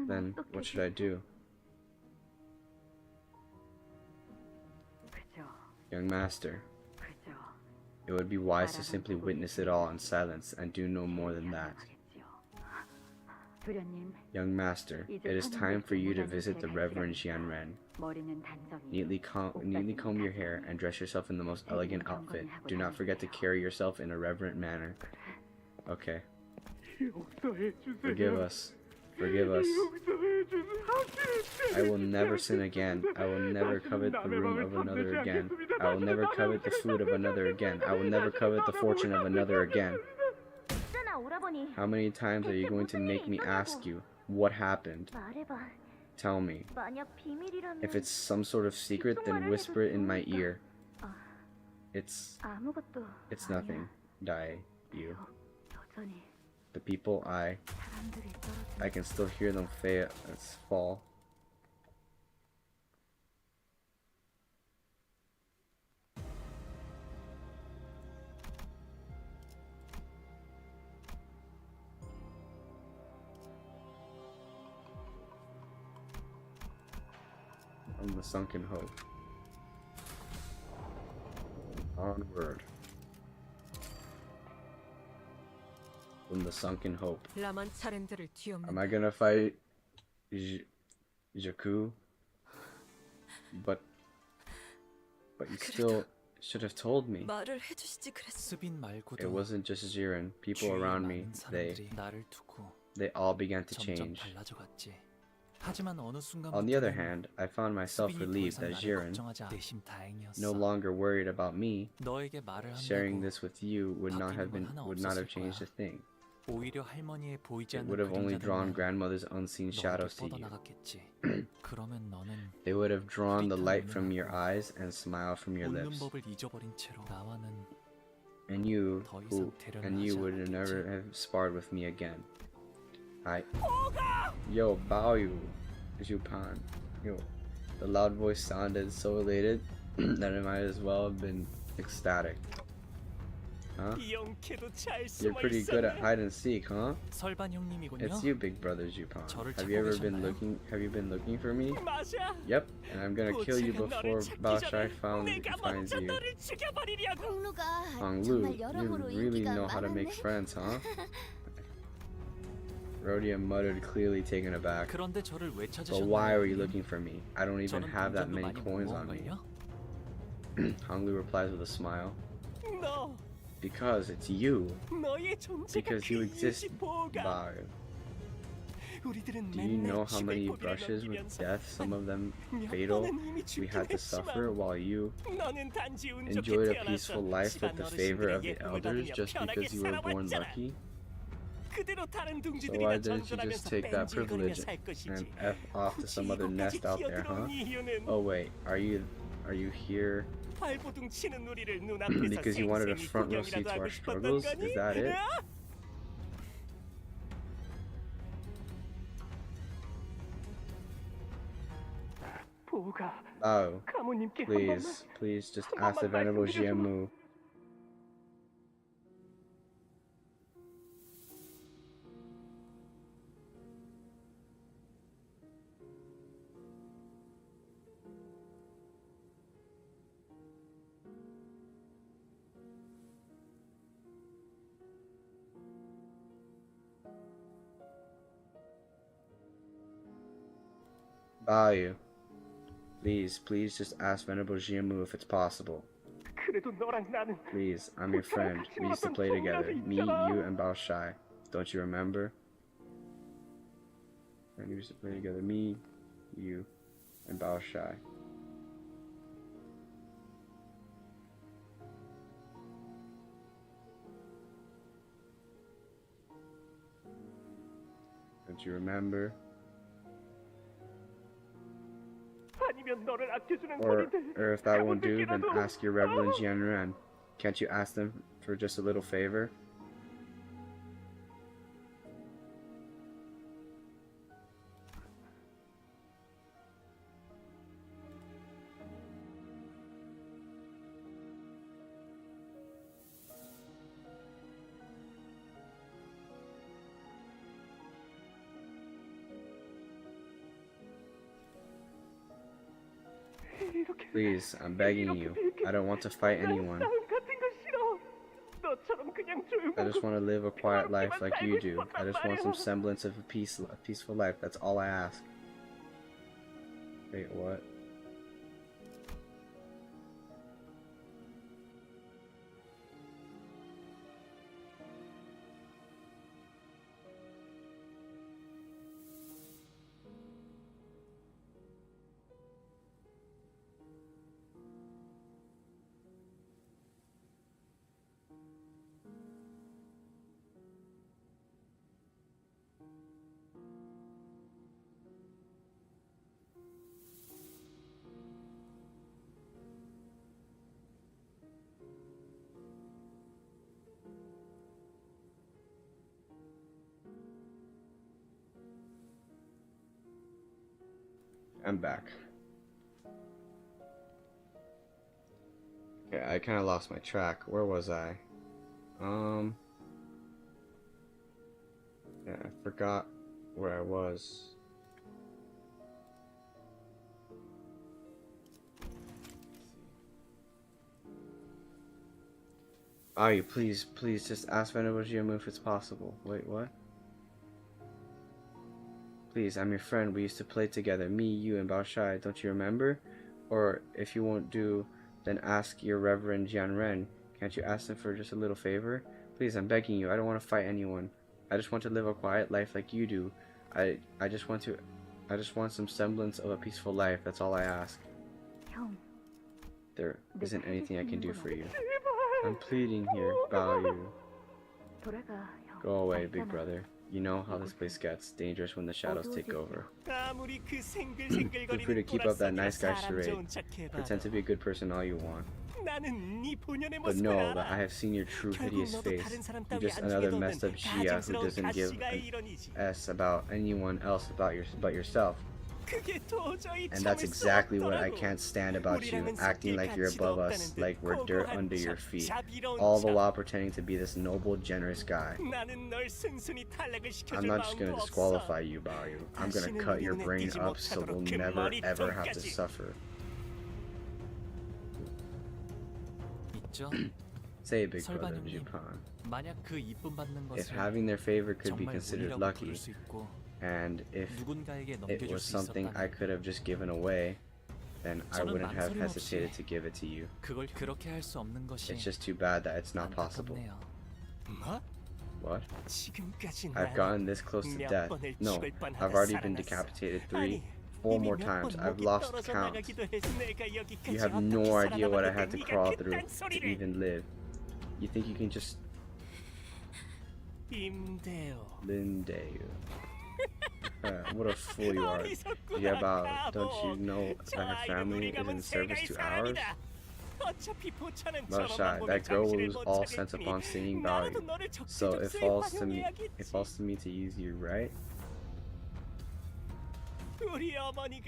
S1: Then, what should I do? Young master, it would be wise to simply witness it all in silence and do no more than that. Young master, it is time for you to visit the Reverend Jianren. Neatly comb your hair and dress yourself in the most elegant outfit. Do not forget to carry yourself in a reverent manner. Okay. Forgive us. Forgive us. I will never sin again. I will never covet the room of another again. I will never covet the food of another again. I will never covet the fortune of another again. How many times are you going to make me ask you what happened? Tell me. If it's some sort of secret, then whisper it in my ear. It's nothing. Die, you. The people I can still hear them fall. From the sunken hope. Onward. From the sunken hope. Am I gonna fight Jakku? But you still should have told me. It wasn't just Jiren. People around me, they all began to change. On the other hand, I found myself relieved that Jiren, no longer worried about me, sharing this with you would not have changed a thing.
S5: 오히려 할머니의 보이지
S1: It
S5: 않는
S1: would have only drawn
S5: 그림자들만
S1: grandmother's unseen
S5: 너에게
S1: shadows to you.
S5: 뻗어나갔겠지. 그러면 너는
S1: They would have drawn the light from your eyes and smiled from your
S5: 웃는
S1: lips.
S5: 법을 잊어버린 채로 나와는
S1: And you
S5: 더 이상 대련을 하지
S1: would
S5: 않았겠지.
S1: never have sparred with me again. Yo, Bao Jupan. Yo, the loud voice sounded so elated that it might as well have been ecstatic. Huh? You're pretty good at hide and seek, huh?
S5: 설반 형님이군요.
S1: It's you, big brother Jupan.
S5: 저를
S1: Have you
S5: 찾고
S1: ever been
S5: 계셨나요?
S1: looking for me? Yep, and I'm gonna kill you before Bao Shai finds you.
S9: 홍루가
S1: Hong Lu,
S9: 정말
S1: you
S9: 여러모로
S1: really
S9: 인기가
S1: know how to make
S9: 많았네.
S1: friends, huh? Rhodia muttered, clearly taken aback.
S5: 그런데 저를 왜
S1: But
S5: 찾으셨나요?
S1: why are you looking for me? I don't even
S5: 저는
S1: have that
S5: 동전도
S1: many
S5: 많이
S1: coins on me.
S5: 모은걸요?
S1: Hong Lu replies with a smile. Because it's you. Because you exist, Bao. Do you know how many brushes with death, some of them fatal, we had to suffer while you enjoyed a peaceful life with the favor of the elders just because you were born lucky? So why didn't you just take that privilege and F off to some other nest out there, huh? Oh wait, are you here because you wanted a front row seat to our struggles? Is that it? Oh, please just ask the Venerable Jiamu. Bayu, please just ask Venerable Jiamu if it's possible. Please, I'm your friend. We used to play together. Me, you, and Bao Shai. Don't you remember? And we used to play together. Me, you, and Bao Shai. Don't you remember? Or if that won't do, then ask your Reverend Jianren. Can't you ask them for just a little favor? Please, I'm begging you. I don't want to fight anyone. I just want to live a quiet life like you do. I just want some semblance of a peaceful life. That's all I ask. Wait, what? I'm back. Okay, I kind of lost my track. Where was I? Yeah, I forgot where I was. Ayu, please just ask Venerable Jiamu if it's possible. Wait, what? Please, I'm your friend. We used to play together. Me, you, and Bao Shai. Don't you remember? Or if you won't do, then ask your Reverend Jianren. Can't you ask them for just a little favor? Please, I'm begging you. I don't want to fight anyone. I just want to live a quiet life like you do. I just want some semblance of a peaceful life. That's all I ask. There isn't anything I can do for you. I'm pleading here, Bao Yu. Go away, big brother. You know how this place gets dangerous when the shadows take over.
S5: 아무리 그
S1: Feel free to keep up that nice guy charade. Pretend to be a good person all you want.
S5: 나는 네 본연의
S1: But
S5: 모습을
S1: know that
S5: 알아.
S1: I have seen your true
S5: 결국
S1: hideous
S5: 너도
S1: face.
S5: 다른 사람
S1: You're
S5: 따위
S1: just
S5: 안
S1: another
S5: 죽여놓는
S1: messed up Gia who
S5: 가증스러운
S1: doesn't give
S5: 가시가의
S1: an
S5: 일원이지.
S1: S about anyone else but yourself.
S5: 그게 도저히
S1: And that's
S5: 참을 수
S1: exactly what I
S5: 없더라고.
S1: can't stand about you,
S5: 우리랑은
S1: acting
S5: 섞일
S1: like you're
S5: 가치도
S1: above us,
S5: 없다는 듯
S1: like we're dirt
S5: 고고한
S1: under your
S5: 척,
S1: feet,
S5: 자비로운
S1: all the
S5: 척.
S1: while pretending to be this noble, generous guy.
S5: 나는 널 순순히 탈락을 시켜줄
S1: I'm not just gonna
S5: 마음도
S1: disqualify
S5: 없어.
S1: you, Bao. I'm gonna
S5: 다시는
S1: cut your
S5: 우리
S1: brain
S5: 눈에 띄지
S1: up so we'll
S5: 못하도록 그
S1: never ever have to
S5: 머리통까지.
S1: suffer.
S5: 있죠?
S1: Say it, big brother,
S5: 설반영님,
S1: Jupan.
S5: 만약 그 이쁨 받는
S1: If
S5: 것을
S1: having their favor could be
S5: 정말
S1: considered
S5: 운이라고
S1: lucky,
S5: 부를 수 있고
S1: and if
S5: 누군가에게
S1: it
S5: 넘겨줄
S1: was
S5: 수
S1: something I
S5: 있었다면
S1: could have just given away, then I
S5: 저는
S1: wouldn't have
S5: 망설임 없이
S1: hesitated to give it to you.
S5: 그걸 그렇게 할 수 없는 것이
S1: It's just too bad that it's not possible.
S5: 안타깝네요. 뭐?
S1: What?
S5: 지금까지
S1: I've gotten this close to death. No, I've already been decapitated 4 more times. I've lost count. You have no idea what I had to crawl through to even live. You think you can just
S5: 임대요.
S1: Lindeu. What a fool you are. Yeah, about, don't you know that her family is in service to ours? Well, shy, that girl will lose all sense upon seeing value. So it falls to me to use you, right?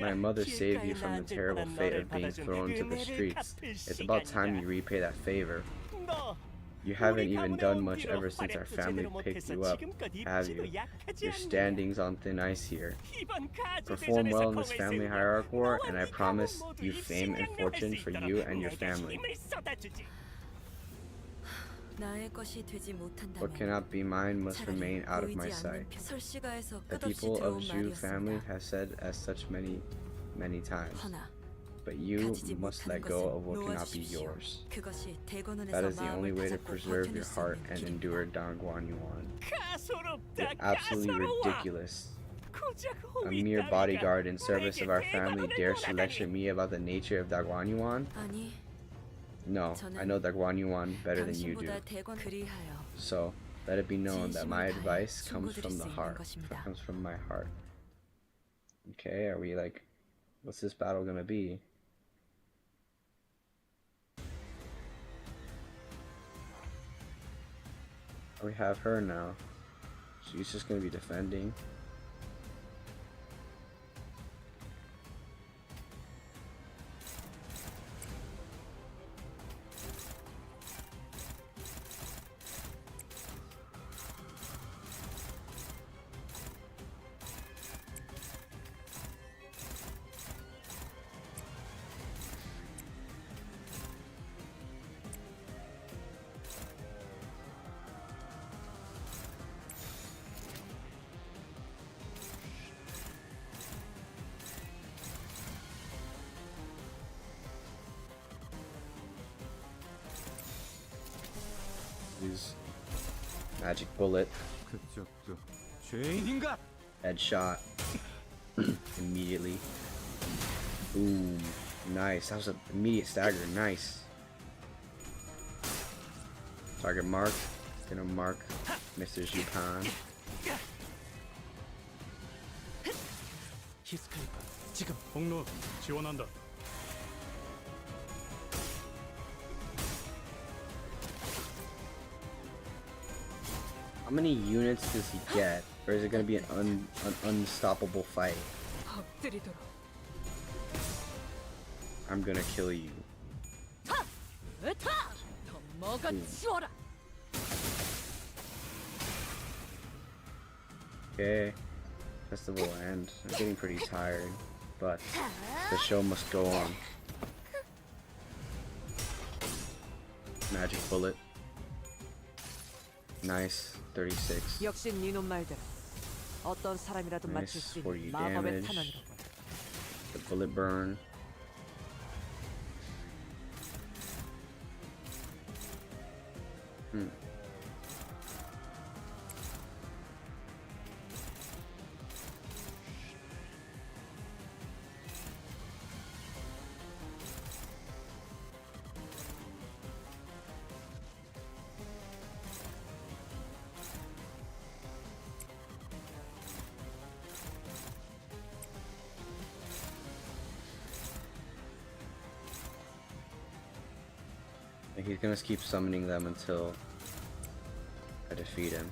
S1: My mother saved you from the terrible fate of being thrown to the streets. It's about time you repay that favor. You haven't even done much ever since our family picked you up, have you? Your standing's on thin ice here. Perform well in this family hierarchy war, and I promise you fame and fortune for you and your family.
S2: 나의 것이 되지
S1: What
S2: 못한다면
S1: cannot be mine must
S2: 차라리
S1: remain out of
S2: 보이지
S1: my
S2: 않는
S1: sight.
S2: 설씨가에서
S1: The
S2: 끝없이
S1: people of
S2: 들어온
S1: Zhu family
S2: 말이었습니다.
S1: have said as such many times.
S2: 허나
S1: But you
S2: 가지지
S1: must
S2: 못하는
S1: let go of what
S2: 것은
S1: cannot be
S2: 놓아주십시오.
S1: yours.
S2: 그것이 대권원에서
S1: That is the only
S2: 마음을
S1: way to
S2: 다잡고
S1: preserve
S2: 버텨낼
S1: your
S2: 수
S1: heart
S2: 있는
S1: and
S2: 길입니다.
S1: endure Dongguan Yuan. You're
S5: 가소롭다.
S1: absolutely
S5: 가소로워.
S1: ridiculous.
S5: 고작
S1: A
S5: 호위
S1: mere
S5: 따위가
S1: bodyguard in service of our
S5: 우리에게
S1: family
S5: 대권을
S1: dares to
S5: 원하다니.
S1: lecture me about the nature of Dongguan Yuan?
S2: 아니,
S1: No, I know Dongguan Yuan better than you do.
S2: 당신보다 대권 그리하여
S1: So let it be known that my
S2: 진심을 다해
S1: advice comes
S2: 충고드릴
S1: from the
S2: 수 있는
S1: heart.
S2: 것입니다.
S1: Comes from my heart. Okay, are we like, what's this battle gonna be? We have her now. She's just gonna be defending. Use magic bullet,
S6: 그쪽도 죄인인가?
S1: headshot immediately. Boom. Nice. That was an immediate stagger. Nice. Target marked. Gonna mark Mr. Zupan.
S5: 히스클리프 지금
S4: 폭로 지원한다.
S1: How many units does he get? Or is it gonna be an unstoppable fight?
S3: 엎드리도록.
S1: I'm gonna kill you.
S3: 으타! 더 먹어치워라.
S1: Okay. Festival end. I'm getting pretty tired, but the show must go on. Magic bullet. Nice. 36.
S3: 역시 니놈 말대로 어떤 사람이라도
S1: Nice,
S3: 맞출 수
S1: 40
S3: 있는 마법의
S1: damage.
S3: 탄환이로군.
S1: The bullet burn. And he's gonna keep summoning them until I defeat him.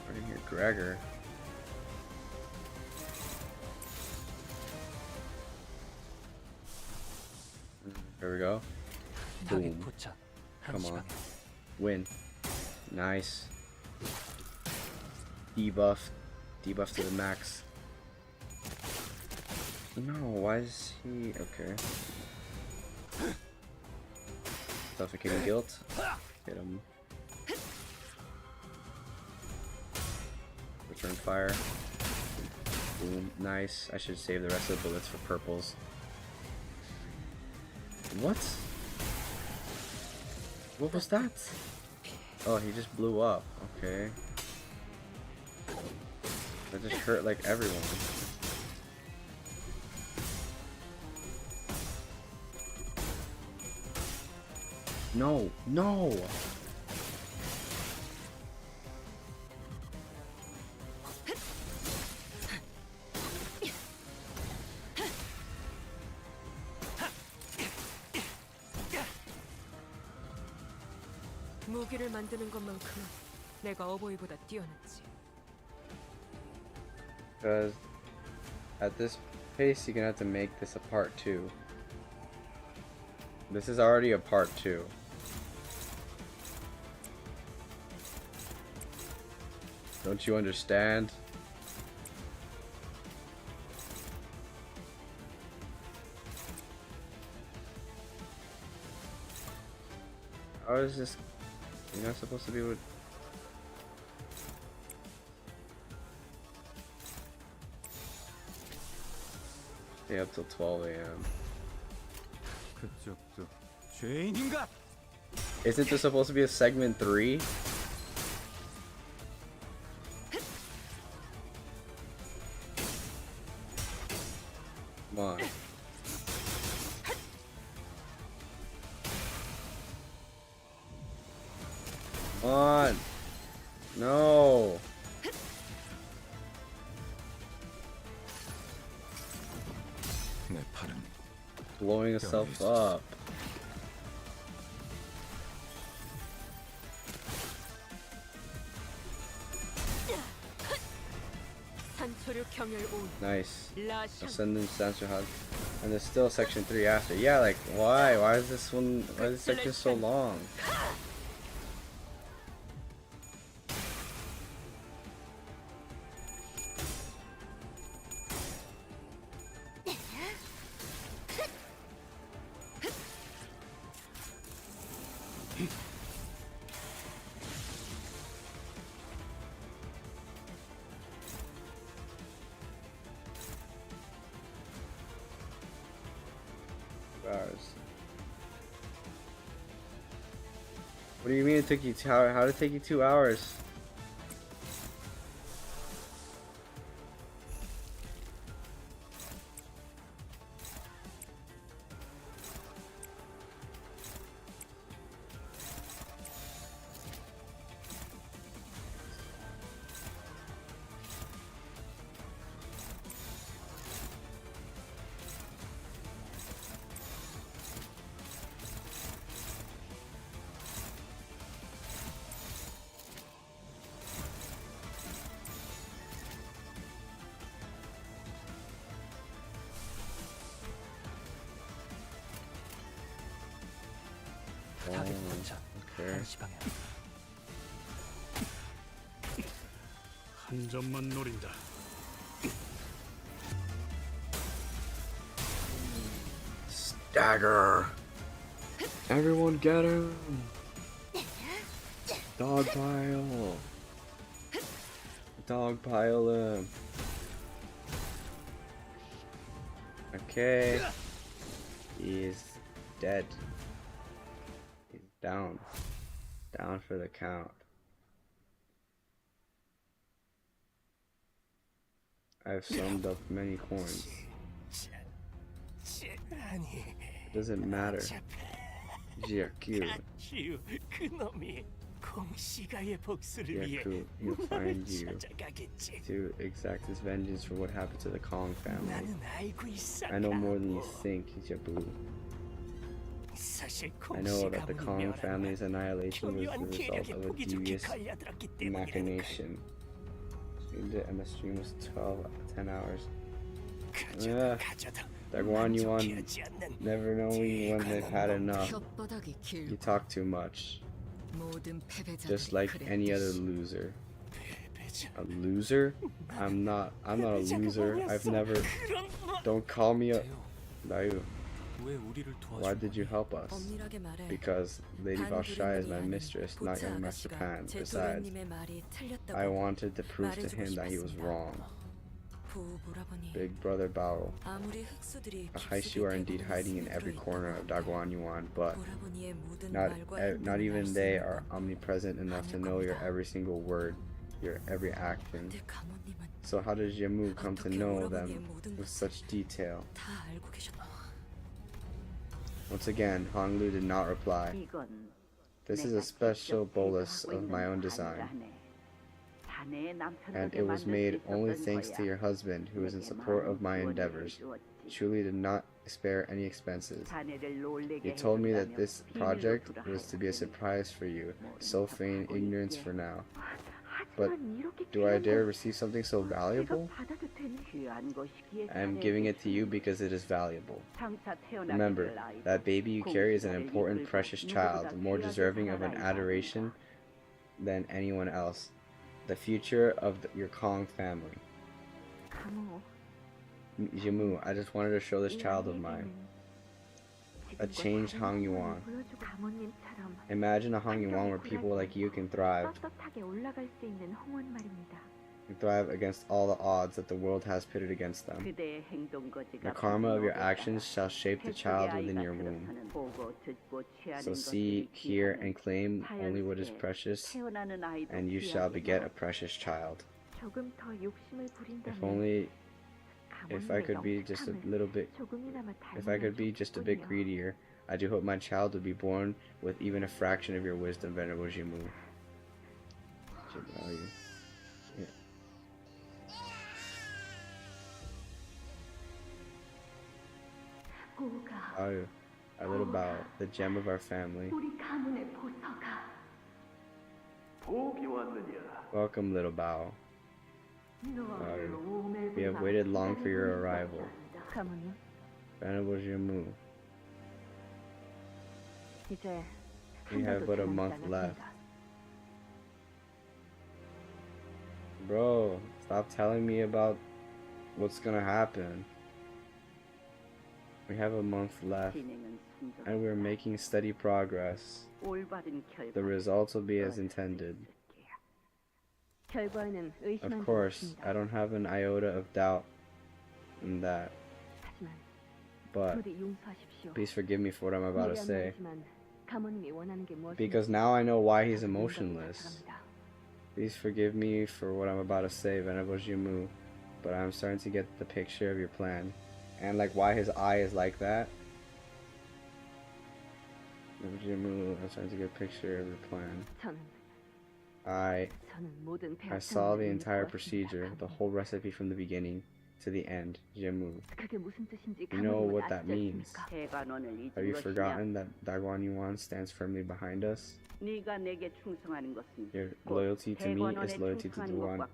S1: Right here, Gregor. There we go.
S7: 타겟
S1: Boom.
S7: 포착.
S1: Come on.
S7: 1시 방향.
S1: Win. Nice. Debuff. Debuff to the max. No, why is he... Okay. Suffocating guilt. Get him. Return fire. Boom. Nice. I should save the rest of the bullets for purples. What? What was that? Oh, he just blew up. Okay. That just hurt like everyone. No, no!
S3: 무기를 만드는 것만큼 내가 어버이보다 뛰어났지.
S1: Because at this pace, you're gonna have to make this a part 2. This is already a part 2. Don't you understand? How is this? You're not supposed to be able to... Stay up till 12 a.m.
S6: 그쪽도 죄인인가?
S1: Isn't this supposed to be a segment 3? Come on. Come on. No.
S6: 내 팔은
S1: Blowing itself up.
S3: 산초류 경혈 온
S1: Nice.
S3: 라샹.
S1: Ascendant Sancho Hug. And there's still section 3 after. Yeah, like, why? Why is this one, why is this section so long? Hours. What do you mean it took you how did it take you 2 hours?
S7: 타겟 포착.
S1: Okay.
S7: 1시 방향.
S4: 한 점만 노린다.
S1: Stagger. Everyone get him. Dog pile. Dog pile him. Okay. He is dead. He's down. Down for the count. I've summed up many coins.
S5: 아니,
S1: Doesn't matter.
S5: 잡혀.
S1: GRQ.
S5: 가츄 그놈이 공시가의 복수를 위해
S1: GRQ, he'll find you
S5: 찾아가겠지.
S1: to exact his vengeance for what happened to the Kong family.
S5: 나는 알고 있어.
S1: I know more than you think, Jabu.
S5: 사실
S1: I know
S5: 공시
S1: that the
S5: 가문이
S1: Kong
S5: 멸한
S1: family's annihilation was
S5: 교묘한
S1: the result
S5: 계략에
S1: of a
S5: 보기 좋게
S1: devious
S5: 갈려들었기 때문이라는 걸.
S1: machination. The MS stream was 10 hours.
S5: 가져다
S1: Dagwan Yuan
S5: 만족해하지 않는
S1: never knowing when they've had enough.
S2: 혓바닥이
S1: You
S2: 길고
S1: talk too much.
S2: 모든 패배자들이
S1: Just like any other
S2: 그랬듯이.
S1: loser.
S5: 패배자.
S1: A loser? I'm not a loser. I've never. Don't call me a. Dayu,
S6: 왜 우리를
S1: why did you help us?
S2: 엄밀하게 말해
S1: Because Lady Valshai is my
S2: 반부르님이
S1: mistress,
S2: 아닌
S1: not young
S2: 고차
S1: Master
S2: 아가씨가
S1: Pan.
S2: 제
S1: Besides,
S2: 도련님의 말이 틀렸다고
S1: I wanted to prove to
S2: 말해주고
S1: him that he was
S2: 싶었습니다.
S1: wrong.
S2: 부부라보니
S1: Big brother Bao.
S2: 아무리 흙수들이
S1: Haishu are indeed hiding in every corner of Dagwan Yuan, but
S2: 보라보니의 모든
S1: not
S2: 말과
S1: not
S2: 행동을
S1: even
S2: 알 수
S1: they
S2: 있는
S1: are
S2: 건
S1: omnipresent enough to know your every single word, your every action.
S2: 내 가모님은
S1: So how does Yamu come to
S2: 어떻게
S1: know
S2: 오라버니의
S1: them
S2: 모든
S1: with
S2: 것을
S1: such detail?
S2: 다 알고 계셨나?
S1: Once again, Honglu did not reply. This is a special bolus of my own design, and it was made only thanks to your husband, who was in support of my endeavors. Truly did not spare any expenses. You told me that this project was to be a surprise for you, so feign ignorance for now. But do I dare receive something so valuable? I am giving it to you because it is valuable. Remember, that baby you carry is an important, precious child, more deserving of an adoration than anyone else. The future of your Kong family. Jimu, I just wanted to show this child of mine a changed Hong Yuan. Imagine a Hong Yuan where people like you can thrive against all the odds that the world has pitted against them. The karma of your actions shall shape the child within your womb. So see, hear, and claim only what is precious, and you shall beget a precious child. If I could be just a little bit, if I could be just a bit greedier, I do hope my child would be born with even a fraction of your wisdom, Venerable Jimu. Our little Bao, the gem of our family. Welcome, little Bao. We have waited long for your arrival. Venerable Jimu. We have but a month left. Bro, stop telling me about what's gonna happen. We have a month left, and we're making steady progress. The results will be as intended. Of course, I don't have an iota of doubt in that. But please forgive me for what I'm about to say, because now I know why he's emotionless. Please forgive me for what I'm about to say, Venerable Jimu, but I'm starting to get the picture of your plan. And like why his eye is like that. Venerable Jimu, I'm starting to get a picture of your plan. I saw the entire procedure, the whole recipe from the beginning to the end, Jimu. You know what that means. Have you forgotten that Dagwan Yuan stands firmly behind us? Your loyalty to me is loyalty to Dagwan.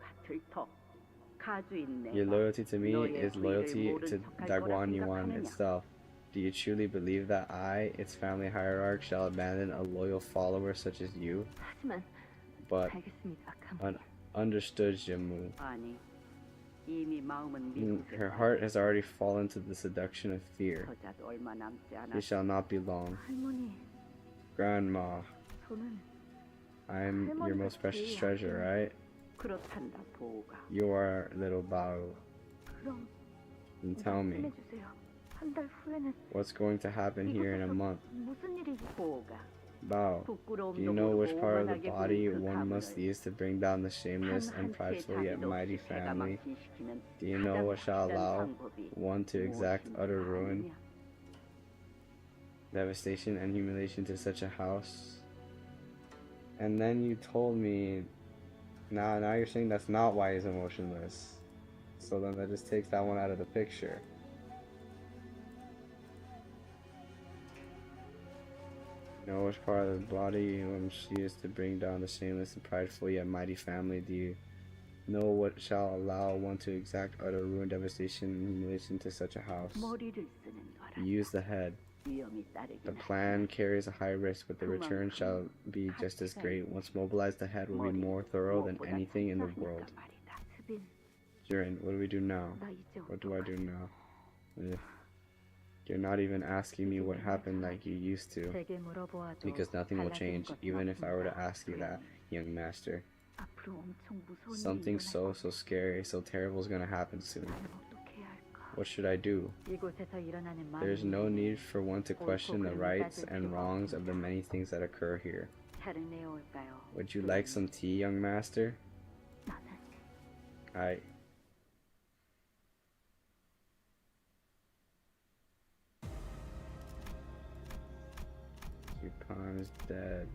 S1: Your loyalty to me is loyalty to Dagwan Yuan itself. Do you truly believe that I, its family hierarch, shall abandon a loyal follower such as you? But understood, Jimu. Her heart has already fallen to the seduction of fear. It shall not be long. Grandma, I am your most precious treasure, right? You are little Bao. And tell me, what's going to happen here in a month? Bao, do you know which part of the body one must use to bring down the shameless and prideful yet mighty family? Do you know what shall allow one to exact utter ruin? devastation and humiliation to such a house. And then you told me, now you're saying that's not why he's emotionless. So then that just takes that one out of the picture. You know which part of the body she is to bring down the shameless and prideful yet mighty family? Do you know what shall allow one to exact utter ruin, devastation, and humiliation to such a house? Use the head. The plan carries a high risk, but the return shall be just as great. Once mobilized, the head will be more thorough than anything in the world. Jiren, what do we do now? What do I do now? You're not even asking me what happened like you used to, because nothing will change, even if I were to ask you that, young master. Something so scary, so terrible is gonna happen soon. What should I do? There is no need for one to question the rights and wrongs of the many things that occur here. Would you like some tea, young master? Yukon is dead.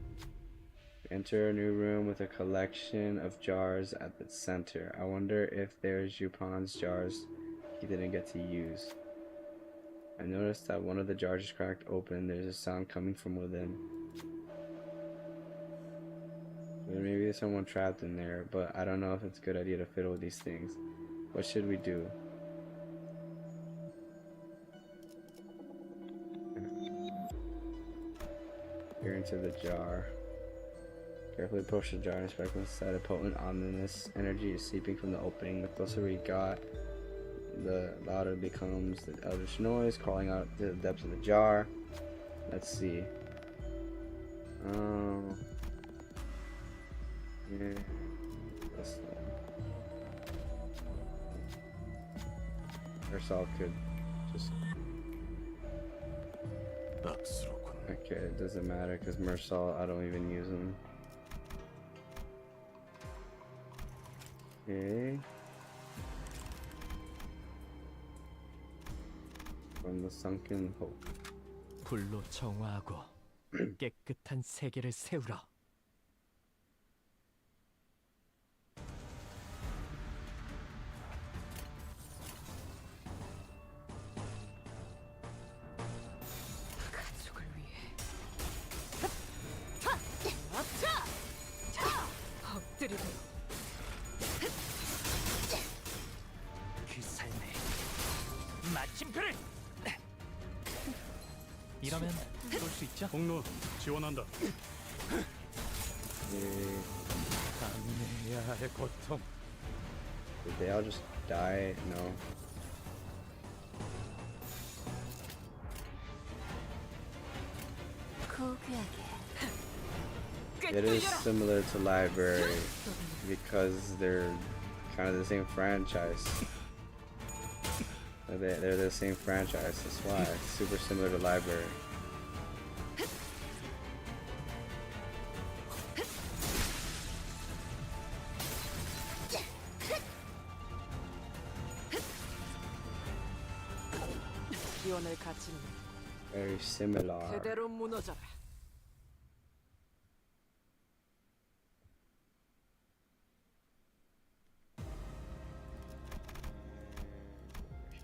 S1: Enter a new room with a collection of jars at the center. I wonder if there's Yupon's jars he didn't get to use. I noticed that one of the jars is cracked open. There's a sound coming from within. Maybe there's someone trapped in there, but I don't know if it's a good idea to fiddle with these things. What should we do? Peer into the jar. Carefully approach the jar and inspect inside. A potent ominous energy is seeping from the opening. The closer we got, the louder becomes the eldritch noise crawling out to the depths of the jar. Let's see. Yeah. This one. Ursal could just. Okay, it doesn't matter because Mersal, I don't even use them. Okay. From the sunken hope.
S7: 불로 정화하고 깨끗한 세계를 세우라.
S5: 그 삶의 마침표를
S7: 이러면 쏠 수 있죠?
S4: 공로 지원한다.
S7: 감내해야 할 고통.
S1: Did they all just die? No. It is similar to Library because they're kind of the same franchise. They're the same franchise, that's why. It's super similar to Library.
S3: 기원을 갖추는
S1: Very similar.
S3: 그대로 무너져라.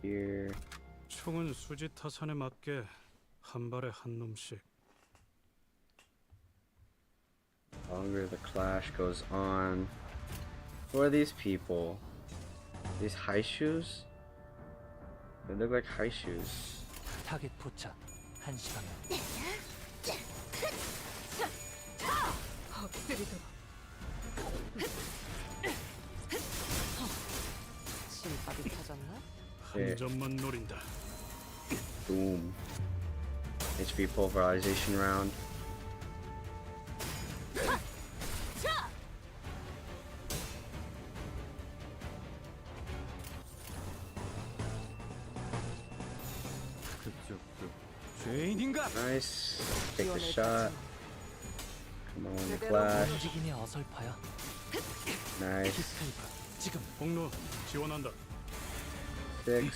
S1: Here.
S4: 총은 수지 타산에 맞게 한 발에 한 놈씩.
S1: The longer the clash goes on. Who are these people? These high shoes? They look like high shoes.
S7: 타겟 포착 1시간.
S3: 엎드리도록. 신밥이 터졌나?
S4: 한 점만 노린다.
S1: Boom. HP pulverization round.
S6: 죄인인가?
S1: Nice. Take the shot. Come on, the clash.
S7: 움직임의 어설퍼요.
S1: Nice.
S7: 지금
S4: 공로 지원한다.
S1: 6.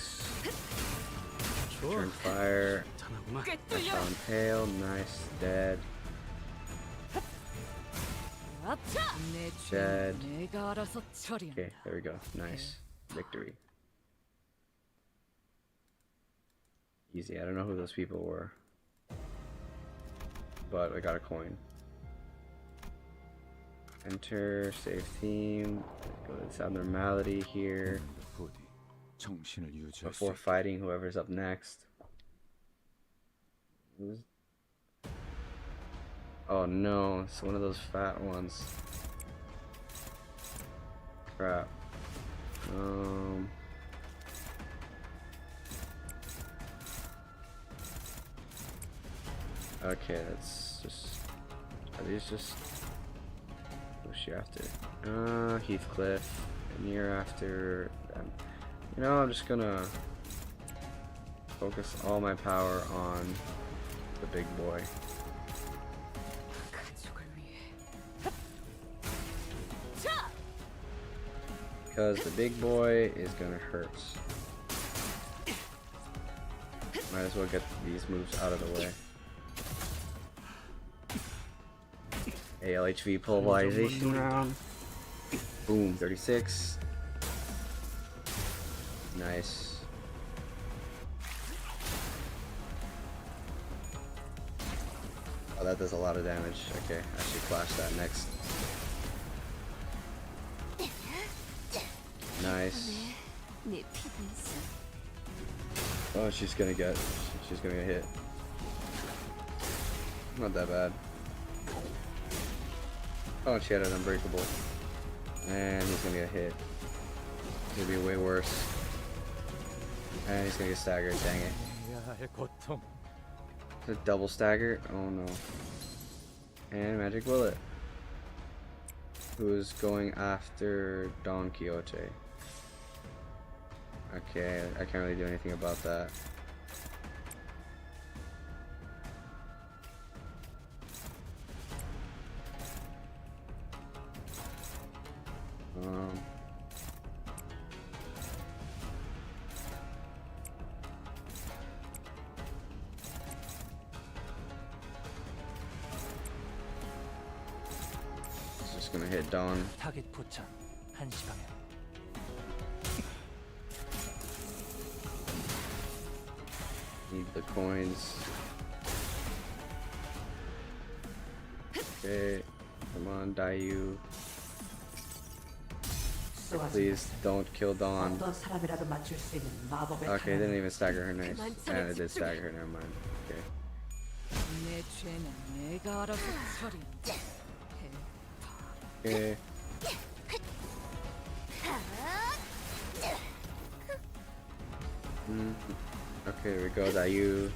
S1: Turn fire.
S6: 탄하구만.
S3: 꽤
S1: I
S3: 뚫려라.
S1: found pale. Nice. Dead.
S3: 내
S1: Dead.
S3: 죄는 내가 알아서 처리한다.
S1: Okay, there we go. Nice. Victory. Easy. I don't know who those people were. But I got a coin. Enter, save team. Go to sound normality here.
S6: 부디 정신을 유지할 수
S1: Before fighting whoever's up next. Oh no, it's one of those fat ones. Crap. Okay, that's just. Are these just. Who's she after? Heathcliff. And you're after them. You know, I'm just gonna focus all my power on the big boy.
S3: 가족을 위해.
S1: Because the big boy is gonna hurt. Might as well get these moves out of the way. ALHV pulverization round. Boom, 36. Nice. Oh, that does a lot of damage. Okay, I should flash that next. Nice.
S8: 내 피가 있어.
S1: Oh, she's gonna get hit. Not that bad. Oh, she had an unbreakable. And he's gonna get hit. It's gonna be way worse. And he's gonna get staggered, dang it.
S7: 야의 고통.
S1: It's a double stagger? Oh no. And Magic Bullet. Who's going after Don Quixote. Okay, I can't really do anything about that. It's just gonna hit Dawn.
S7: 타겟 포착. 1시 방향.
S1: Need the coins. Okay, come on, Dayu. Please don't kill Dawn. Okay, didn't even stagger her, nice. And it did stagger her, never mind. Okay.
S3: 내 죄는 내가 알아서 처리한다.
S1: Okay. Okay, here we go, Dayu.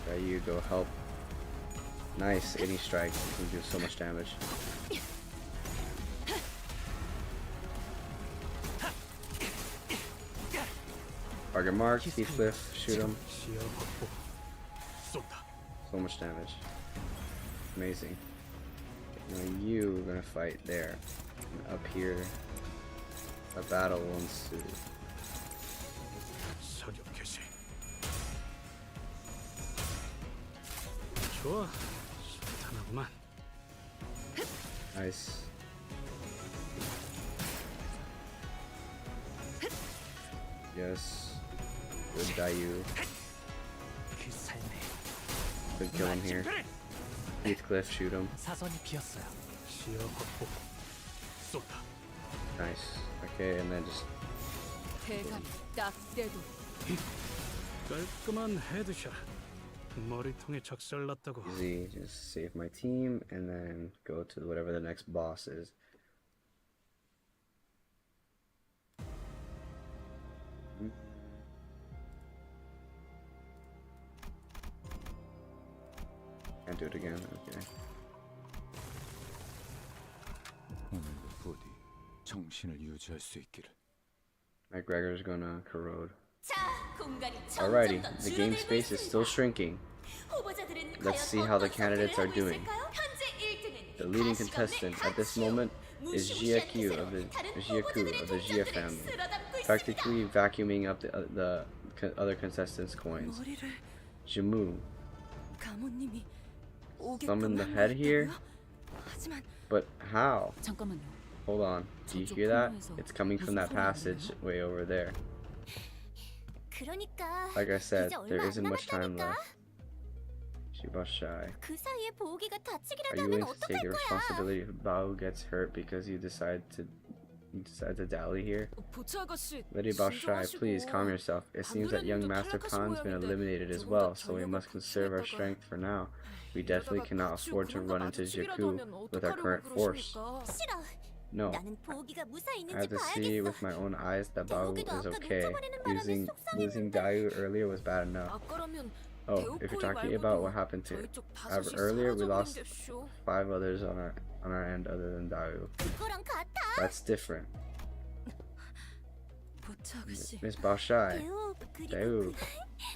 S1: Dayu, go help. Nice, 80 strike. You can do so much damage. Target mark, Heathcliff, shoot him. So much damage. Amazing. Now you are gonna fight there. And up here, a battle will ensue.
S6: 서력 개시. 좋아. 탄하구만.
S1: Nice. Yes. Good Dayu.
S7: 그 삶에
S1: Good kill him here. Heathcliff, shoot him.
S7: 사선이 비었어요.
S6: 시야 확보. 쏟다.
S1: Nice. Okay, and then just
S3: 대가리 딱 떼도
S6: 깔끔한 헤드샷. 머리통에 작살났다고.
S1: easy. Just save my team and then go to whatever the next boss is. Can't do it again. Okay.
S6: 오늘도 부디 정신을 유지할 수 있기를.
S1: McGregor's gonna corrode.
S8: 자, 공간이
S1: Alrighty,
S8: 점점 더
S1: the game
S8: 줄어들고
S1: space is
S8: 있습니다.
S1: still shrinking.
S8: 후보자들은
S1: Let's
S8: 과연
S1: see how the
S8: 어떤
S1: candidates
S8: 선택을
S1: are
S8: 하고
S1: doing.
S8: 있을까요? 현재 1등은
S1: The leading
S8: 가시건의
S1: contestant at this
S8: 가치요.
S1: moment is
S8: 무시무시한
S1: Jiaku
S8: 기세로
S1: of the
S8: 다른
S1: Jiaku
S8: 후보자들의
S1: of the Jia
S8: 동전들을
S1: family,
S8: 쓸어담고 있습니다.
S1: practically vacuuming up the other contestants' coins.
S2: 머리를
S1: Jimu,
S2: 가모님이
S1: summon
S2: 오게끔
S1: the
S2: 한
S1: head here?
S2: 거였다고요? 하지만
S1: But how?
S2: 잠깐만요.
S1: Hold on. Do you
S2: 저쪽
S1: hear that?
S2: 통로에서
S1: It's coming from
S2: 무슨
S1: that
S2: 소리가
S1: passage
S2: 들려요?
S1: way over there.
S8: 그러니까
S1: Like I said,
S8: 이제 얼마
S1: there
S8: 안
S1: isn't much time
S8: 남았다니까.
S1: left. Shibashai.
S8: 그 사이에 보기가
S1: Are
S8: 다치기라도
S1: you
S8: 하면
S1: willing to take
S8: 어떡할
S1: the
S8: 거야?
S1: responsibility if Bao gets hurt because you decide to dally here?
S3: 보차 아가씨,
S1: Lady Baoshai, please calm yourself. It seems that young Master Khan's been eliminated as well, so we must conserve our strength for now. We definitely cannot afford to run into Jakku with our current force.
S8: 싫어.
S1: No,
S8: 나는 보기가 무사히
S1: I have
S8: 있는지
S1: to see
S8: 봐야겠어.
S1: with my own eyes that Bao
S8: 대우기도
S1: is
S8: 아까
S1: okay.
S8: 놓쳐버리는 바람에
S1: Losing
S8: 속상했는데.
S1: Dayu earlier was bad enough.
S3: 아까라면
S1: Oh, if you're talking about what happened to earlier, we lost 5 others on our end other than Dayu.
S8: 그거랑 같아.
S1: That's different.
S2: 보차 아가씨.
S1: Miss Baoshai,
S8: 그리고
S1: Dayu,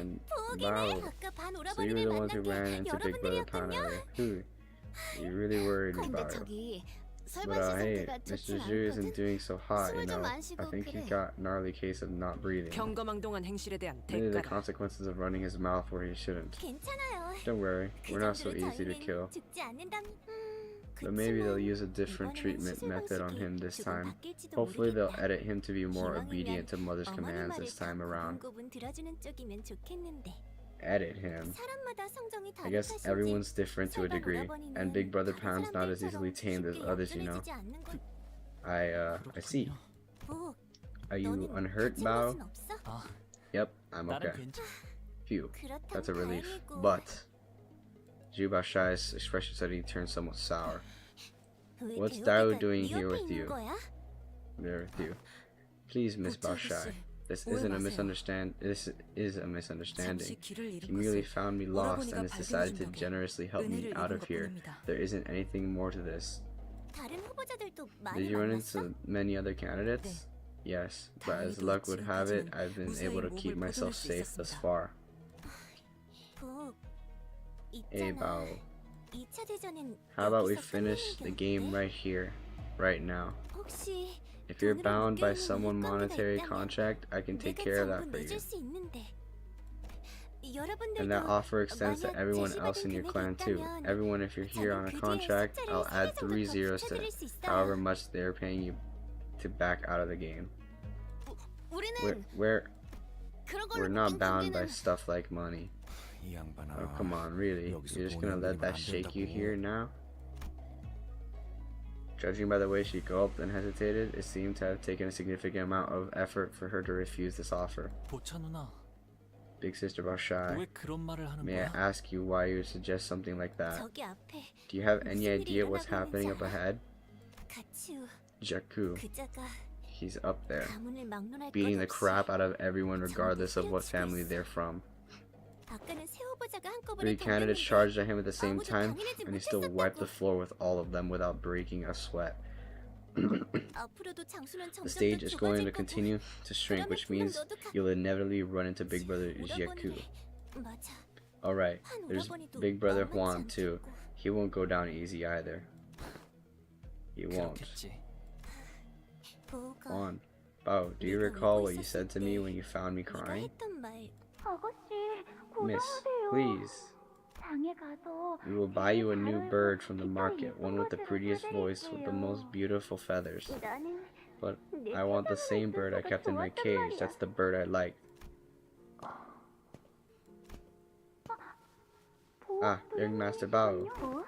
S1: and
S8: 보기는
S1: Bao.
S8: 아까 반
S1: So you were
S8: 오라버니를
S1: the ones who ran
S8: 만난 게
S1: into Big Brother Khan
S8: 여러분들이었군요.
S1: earlier. Who? You really worried me
S8: 근데
S1: about it.
S8: 저기
S1: But
S8: 설반시
S1: hey,
S8: 상태가
S1: Mr.
S8: 좋진
S1: Zhu isn't
S8: 않거든.
S1: doing so hot, you
S8: 숨을 좀
S1: know.
S8: 안
S1: I
S8: 쉬고
S1: think he's
S8: 그래.
S1: got gnarly case of not breathing.
S3: 경거망동한 행실에 대한
S1: Maybe the
S3: 대가라.
S1: consequences of running his mouth where he shouldn't.
S8: 괜찮아요.
S1: Don't worry,
S8: 그
S1: we're not so
S8: 정도로
S1: easy to
S8: 저희는
S1: kill.
S8: 죽지 않는다면.
S1: But maybe they'll
S8: 그치만
S1: use a different
S8: 이번에는
S1: treatment
S8: 수술
S1: method on
S8: 방식이
S1: him this
S8: 조금
S1: time.
S8: 바뀔지도
S1: Hopefully they'll
S8: 모르겠다.
S1: edit him to be more
S8: 기왕이면
S1: obedient to Mother's
S8: 어머니
S1: commands
S8: 말을
S1: this time
S8: 더
S1: around.
S8: 고분고분 들어주는 쪽이면 좋겠는데.
S1: Edit him.
S8: 사람마다 성정이
S1: I guess
S8: 다른 탓인지
S1: everyone's different to a
S8: 설반
S1: degree, and
S8: 오라버니는
S1: Big Brother
S8: 다른
S1: Pound's not as easily
S8: 사람들처럼
S1: tamed as
S8: 쉽게
S1: others, you know.
S8: 얌전해지지 않는 건.
S1: I see.
S8: 보,
S1: Are you
S8: 너는
S1: unhurt,
S8: 다친
S1: Bao?
S8: 것은 없어?
S7: 아,
S1: Yep, I'm
S7: 나는
S1: okay.
S7: 괜찮.
S1: Phew,
S8: 그렇다면
S1: that's a relief.
S8: 다행이고.
S1: But Jubashai's expression suddenly turned somewhat sour.
S8: 왜
S1: What's
S8: 대우기가
S1: Dayu doing
S8: 네
S1: here
S8: 옆에
S1: with
S8: 있는
S1: you?
S8: 거야?
S1: There with you. Please, Miss
S2: 보차
S1: Baoshai.
S2: 아가씨,
S1: This
S2: 오해
S1: isn't a
S2: 마세요.
S1: This is a
S2: 잠시
S1: misunderstanding.
S2: 길을 잃은
S1: He merely
S2: 것을
S1: found me lost
S2: 오라버니가
S1: and has decided to
S2: 발견해준 덕에
S1: generously help me
S2: 은혜를
S1: out
S2: 입은
S1: of here.
S2: 것뿐입니다.
S1: There isn't anything more to this.
S8: 다른 후보자들도 많이
S1: Did you run
S8: 만났어?
S1: into many other candidates? Yes, but as luck would have it, I've been able to keep myself safe thus far.
S8: 보,
S1: Hey,
S8: 있잖아.
S1: Bao.
S8: 2차 대전은
S1: How about we
S8: 여기서
S1: finish the game
S8: 끝내는 게
S1: right here, right now?
S8: 혹시
S1: If you're
S8: 돈으로
S1: bound by
S8: 묶여 있는
S1: someone
S8: 일감이
S1: monetary
S8: 있다면
S1: contract, I can take
S8: 내가
S1: care of
S8: 전부
S1: that for you.
S8: 내줄 수 있는데.
S1: And that
S8: 여러분들도
S1: offer extends to
S8: 만약
S1: everyone else in your
S8: 제시받은
S1: clan
S8: 금액이
S1: too.
S8: 있다면
S1: Everyone, if you're here on a
S8: 저는 그 뒤에
S1: contract,
S8: 숫자를
S1: I'll add 3
S8: 3
S1: zeros to
S8: 붙여드릴 수 있어요.
S1: however much they're paying you to back out of the game.
S8: 우리는
S1: We're
S8: 그런 걸로
S1: not
S8: 묶인
S1: bound by
S8: 관계는
S1: stuff like money.
S6: 이 양반아.
S1: Oh, come on, really? You're just gonna let that shake you here now? Judging by the way she gulped and hesitated, it seemed to have taken a significant amount of effort for her to refuse this offer.
S7: 보차 누나,
S1: Big Sister Baoshai,
S7: 왜 그런 말을 하는
S1: may I
S7: 거야?
S1: ask you why you would suggest something like that?
S8: 저기 앞에
S1: Do you have any
S8: 무슨 일이
S1: idea what's
S8: 일어나고
S1: happening up
S8: 있는지
S1: ahead?
S8: 가츠
S1: Jakku,
S8: 그자가
S1: he's up there,
S8: 가문을 막론할
S1: beating
S8: 것
S1: the
S8: 없이
S1: crap out of everyone regardless of what family they're from.
S8: 아까는 새 후보자가
S1: Three
S8: 한꺼번에
S1: candidates
S8: 덤볐는데
S1: charged at him at the same
S8: 아무도
S1: time,
S8: 당해내지
S1: and he still wiped the
S8: 못했었다고.
S1: floor with all of them without breaking a sweat.
S8: 앞으로도 장수는
S1: The
S8: 점점
S1: stage
S8: 더
S1: is going to
S8: 좁아질 거고.
S1: continue to shrink, which means you'll inevitably run into Big Brother Jakku.
S8: 맞아.
S1: Alright,
S8: 한
S1: there's
S8: 오라버니도
S1: Big Brother
S8: 만만치
S1: Juan too.
S8: 않겠고.
S1: He won't go down easy either. He won't.
S7: 그렇겠지.
S8: 보가
S1: Juan, Bao, do you recall what you said to me when you found me
S8: 네가
S1: crying?
S8: 했던 말 아가씨
S1: Miss,
S8: 고마워요.
S1: please.
S8: 장에 가서
S1: We will buy you a new bird from the market, one with the prettiest voice with the most beautiful feathers.
S8: 나는
S1: But
S8: 내
S1: I want the
S8: 표정을
S1: same bird I
S8: 보고가
S1: kept in my
S8: 좋았단
S1: cage.
S8: 말이야.
S1: That's the bird I like. Ah, young Master Bao.
S8: 보?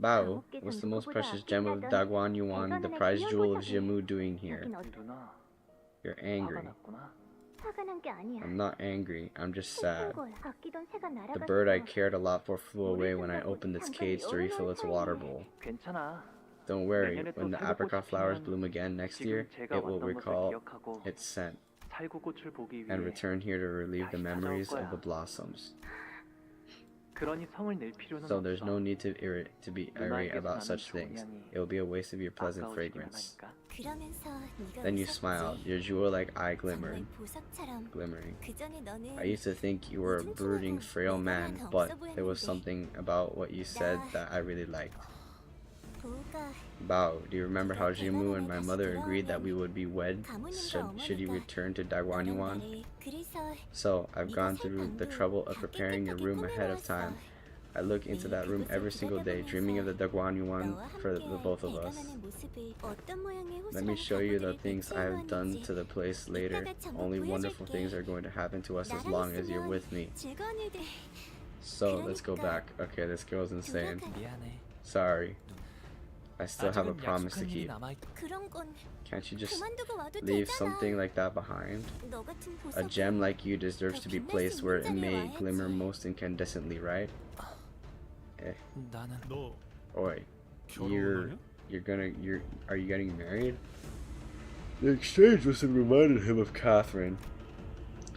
S1: Bao, what's the most precious gem of Dagwan Yuan, the prize jewel of Jimu, doing here?
S8: 여긴 어때?
S5: 누나
S1: You're
S5: 화가
S1: angry.
S5: 났구나.
S8: 화가 난 게 아니야.
S1: I'm not angry, I'm just
S8: 슬픈
S1: sad.
S8: 거야. 아끼던 새가
S1: The bird I
S8: 날아갔어.
S1: cared a lot for flew away when I opened its cage to refill its water bowl.
S5: 괜찮아.
S1: Don't worry, when the apricot flowers bloom again next year,
S5: 지금 제가
S1: it will
S5: 왔던 것을
S1: recall
S5: 기억하고
S1: its scent
S5: 살구꽃을 보기
S1: and
S5: 위해
S1: return here to relieve the
S5: 다시
S1: memories
S5: 찾아올
S1: of the
S5: 거야.
S1: blossoms.
S5: 그러니 성을 낼 필요는
S1: So there's
S5: 없어.
S1: no need to be irate about
S5: 누나에게서
S1: such
S5: 나는
S1: things.
S5: 좋은 향이
S1: It will be a waste of your pleasant
S5: 아까워지기만
S1: fragrance.
S5: 하니까.
S8: 그러면서 네가
S1: Then you
S8: 웃었지.
S1: smiled, your jewel-like eye
S8: 정말
S1: glimmering.
S8: 보석처럼. 그 전에 너는
S1: I used to think you were a brooding, frail man, but there was something about what you said that I really liked. Bao, do you remember how Jimu and my mother agreed that we would be wed should you return to Dagwanyuan? So, I've gone through the trouble of preparing your room ahead of time. I look into that room every single day, dreaming of the Dagwanyuan for the both of us. Let me show you the things I have done to the place later. Only wonderful things are going to happen to us as long as you're with me. So, let's go back. Okay, this girl's insane.
S7: 미안해.
S1: Sorry. I still have a
S7: 아직은
S1: promise to
S7: 약속할 일이
S1: keep.
S7: 남아있-
S1: Can't you just leave something like that behind? A gem like you deserves to be placed where it may glimmer most incandescently, right? Eh.
S7: 나는
S4: 너
S1: Oi.
S4: 결혼하냐?
S1: Are you getting married? The exchange must have reminded him of Catherine.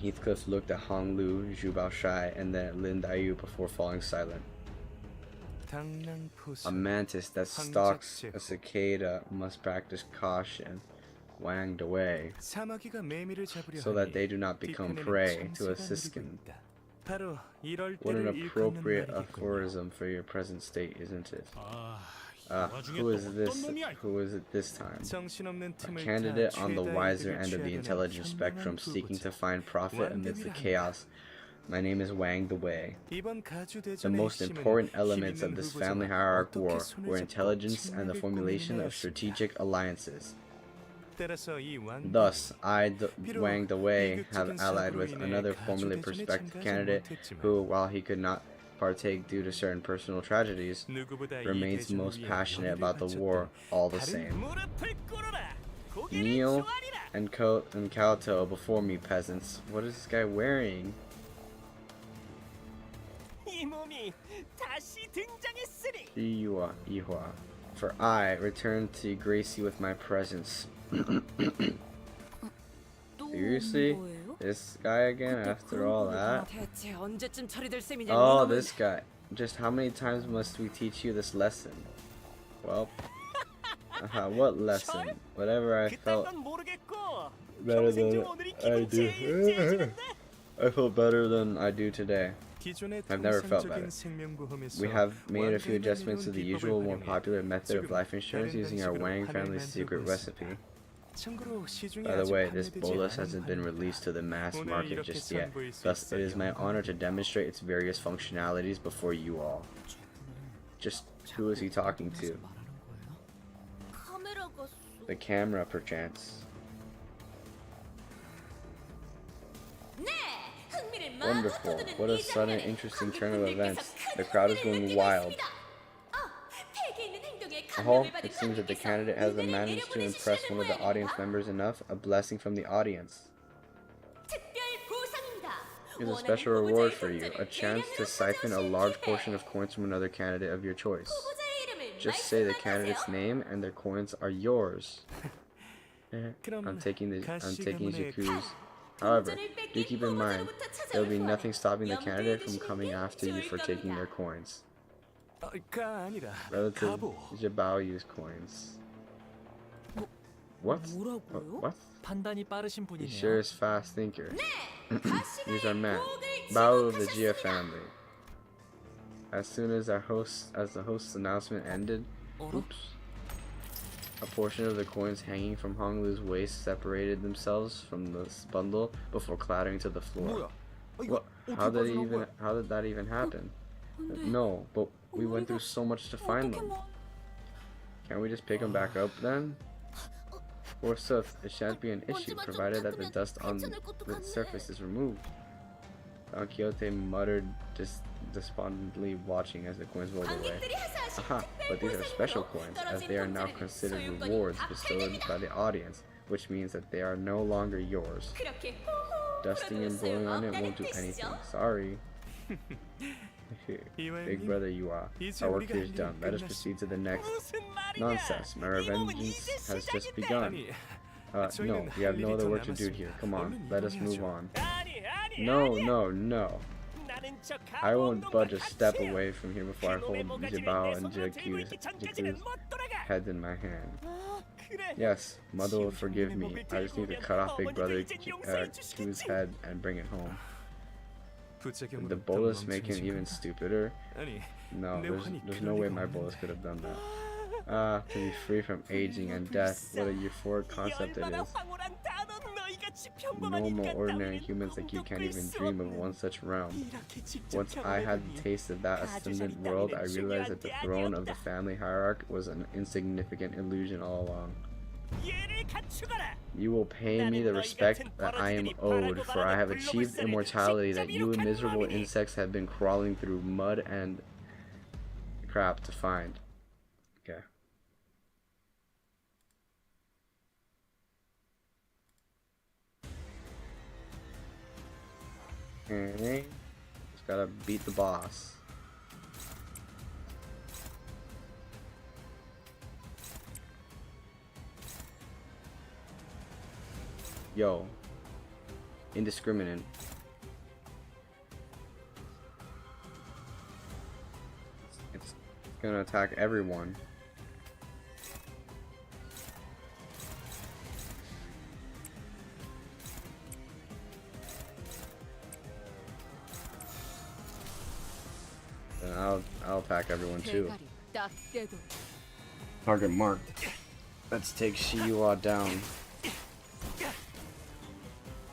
S1: Heathcliff looked at Hong Lu, Zhu Baoshai, and then at Lin Daiyu before falling silent. A mantis that stalks a cicada must practice caution, wanged away, so that they do not become prey to a siskin. What an appropriate aphorism for your present state, isn't it?
S4: 아, 이 와중에
S1: Who
S4: 또
S1: is this?
S4: 어떤 놈이야?
S1: Who is it this time? A candidate on the wiser end of the intelligence spectrum, seeking to find profit amidst the chaos. My name is Wang the Wei. The most important elements of this family hierarchy were intelligence and the formulation of strategic alliances. Thus, Wang the Wei, have allied with another formerly prospective candidate who, while he could not partake due to certain personal tragedies, remains most passionate about the war all the same. Kneel and kowtow before me, peasants. What is this guy wearing? Ihua. For I return to grace you with my presence. Seriously? This guy again after all that?
S3: 대체 언제쯤 처리될 셈이냐?
S1: Oh, this guy. Just how many times must we teach you this lesson? Well, what lesson? Whatever I felt better than I do. I felt better than I do today. I've never felt better. We have made a few adjustments to the usual, more popular method of life insurance using our Wang family's secret recipe. By the way, this bolus hasn't been released to the mass market just yet, thus it is my honor to demonstrate its various functionalities before you all. Just who is he talking to? The camera, perchance. Wonderful. What a sudden interesting turn of events. The crowd is going wild. Oh, it seems that the candidate has managed to impress one of the audience members enough. A blessing from the audience. Here's a special reward for you. A chance to siphon a large portion of coins from another candidate of your choice. Just say the candidate's name and their coins are yours. I'm taking Jiku's. However, do keep in mind, there will be nothing stopping the candidate from coming after you for taking their coins. Relative Jabao use coins. What? What?
S7: 판단이 빠르신
S1: He
S7: 분이네요.
S1: sure is fast thinker. Here's our man, Bao of the Jia family. As soon as the host's announcement ended, oops, a portion of the coins hanging from Hong Lu's waist separated themselves from this bundle before clattering to the floor. What? How did that even happen? No, but we went through so much to find them. Can't we just pick them back up then? Forsooth, it shan't be an issue, provided that the dust on the surface is removed. Don Quixote muttered despondently, watching as the coins rolled away. Aha, but these are special coins, as they are now considered rewards bestowed by the audience, which means that they are no longer yours. Dusting and blowing on it won't do anything. Sorry. Big brother you are. Our work here is done. Let us proceed to the next. Nonsense. My revenge has just begun. No, we have no other work to do here. Come on, let us move on. No. I won't budge a step away from here before I hold Jibao and Jiku's heads in my hand. Yes, mother will forgive me. I just need to cut off big brother Jiku's head and bring it home. Did the bolus make him even stupider? No, there's no way my bolus could have done that. To be free from aging and death. What a euphoric concept it is. Normal, ordinary humans like you can't even dream of one such realm. Once I had the taste of that ascendant world, I realized that the throne of the family hierarch was an insignificant illusion all along. You will pay me the respect that I am owed, for I have achieved immortality that you miserable insects have been crawling through mud and crap to find. Okay. Okay. Just gotta beat the boss. Yo. Indiscriminate. It's gonna attack everyone. Then I'll attack everyone too. Target marked. Let's take Shiwa down.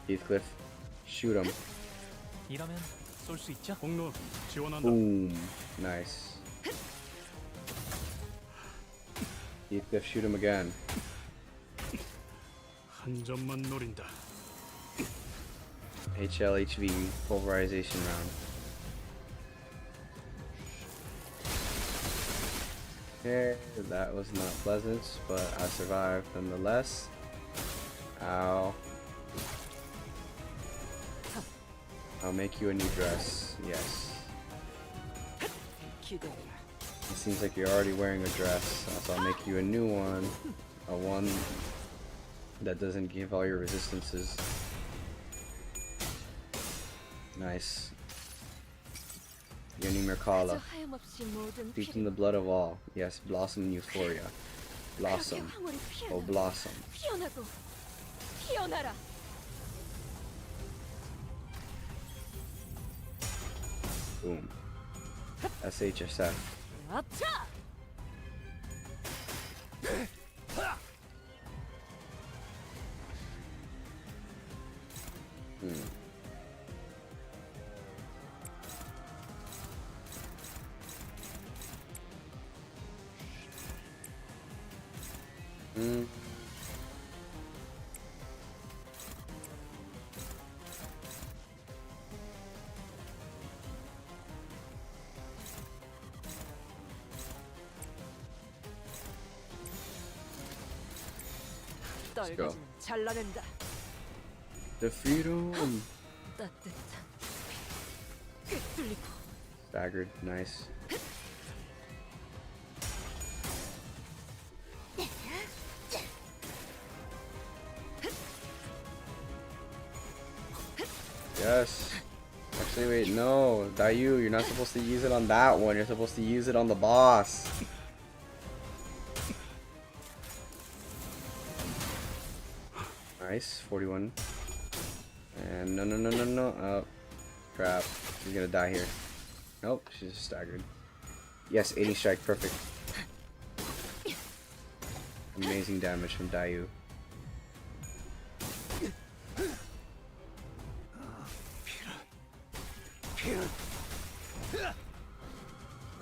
S1: Heathcliff, shoot him.
S7: 이러면 쏠 수 있죠?
S6: 공로 지원한다.
S1: Boom. Nice. Heathcliff, shoot him again.
S6: 한 점만 노린다.
S1: HLHV pulverization round. Okay, that was not pleasant, but I survived nonetheless. Ow. I'll make you a new dress. Yes.
S3: 기대해라.
S1: It seems like you're already wearing a dress, so I'll make you a new one. A one that doesn't give all your resistances. Nice. Yoni Merkala. Speaking the blood of all. Yes, blossom in euphoria. Blossom. Oh, blossom.
S9: 피어나고 피어나라.
S1: Boom. SHSF.
S9: 아차!
S3: 떨거지는 잘라낸다.
S1: Defeat him.
S3: 따뜻한 꿰뚫리고
S1: Staggered. Nice. Yes. Actually, wait, no. Dayu, you're not supposed to use it on that one. You're supposed to use it on the boss. Nice. 41. And no. Oh, crap. She's gonna die here. Nope, she's just staggered. Yes, 80 strike. Perfect. Amazing damage from Dayu.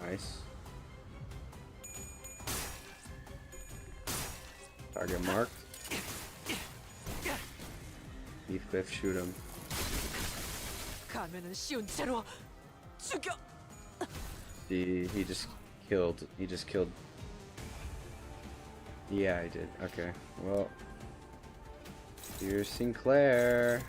S1: Nice. Target marked. Heathcliff, shoot him.
S3: 가면은 쉬운 채로 죽여.
S1: He just killed. He just killed. Yeah, I did. Okay. Well, here's Sinclair.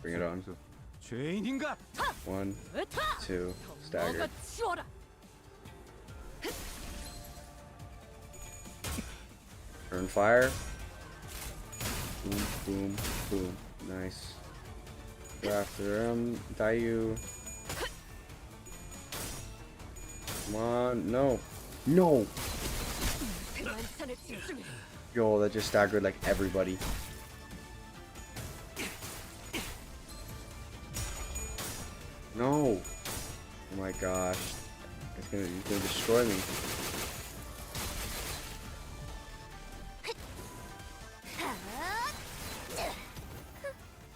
S1: Bring it on.
S6: 죄인인가?
S1: 1, 2, stagger.
S9: 치워라.
S1: Turn fire. Boom, boom, boom. Nice. Go after him. Dayu. Come on. No. No!
S9: 만찬에 집중해.
S1: Yo, that just staggered like everybody. No! Oh my gosh. He's gonna destroy me.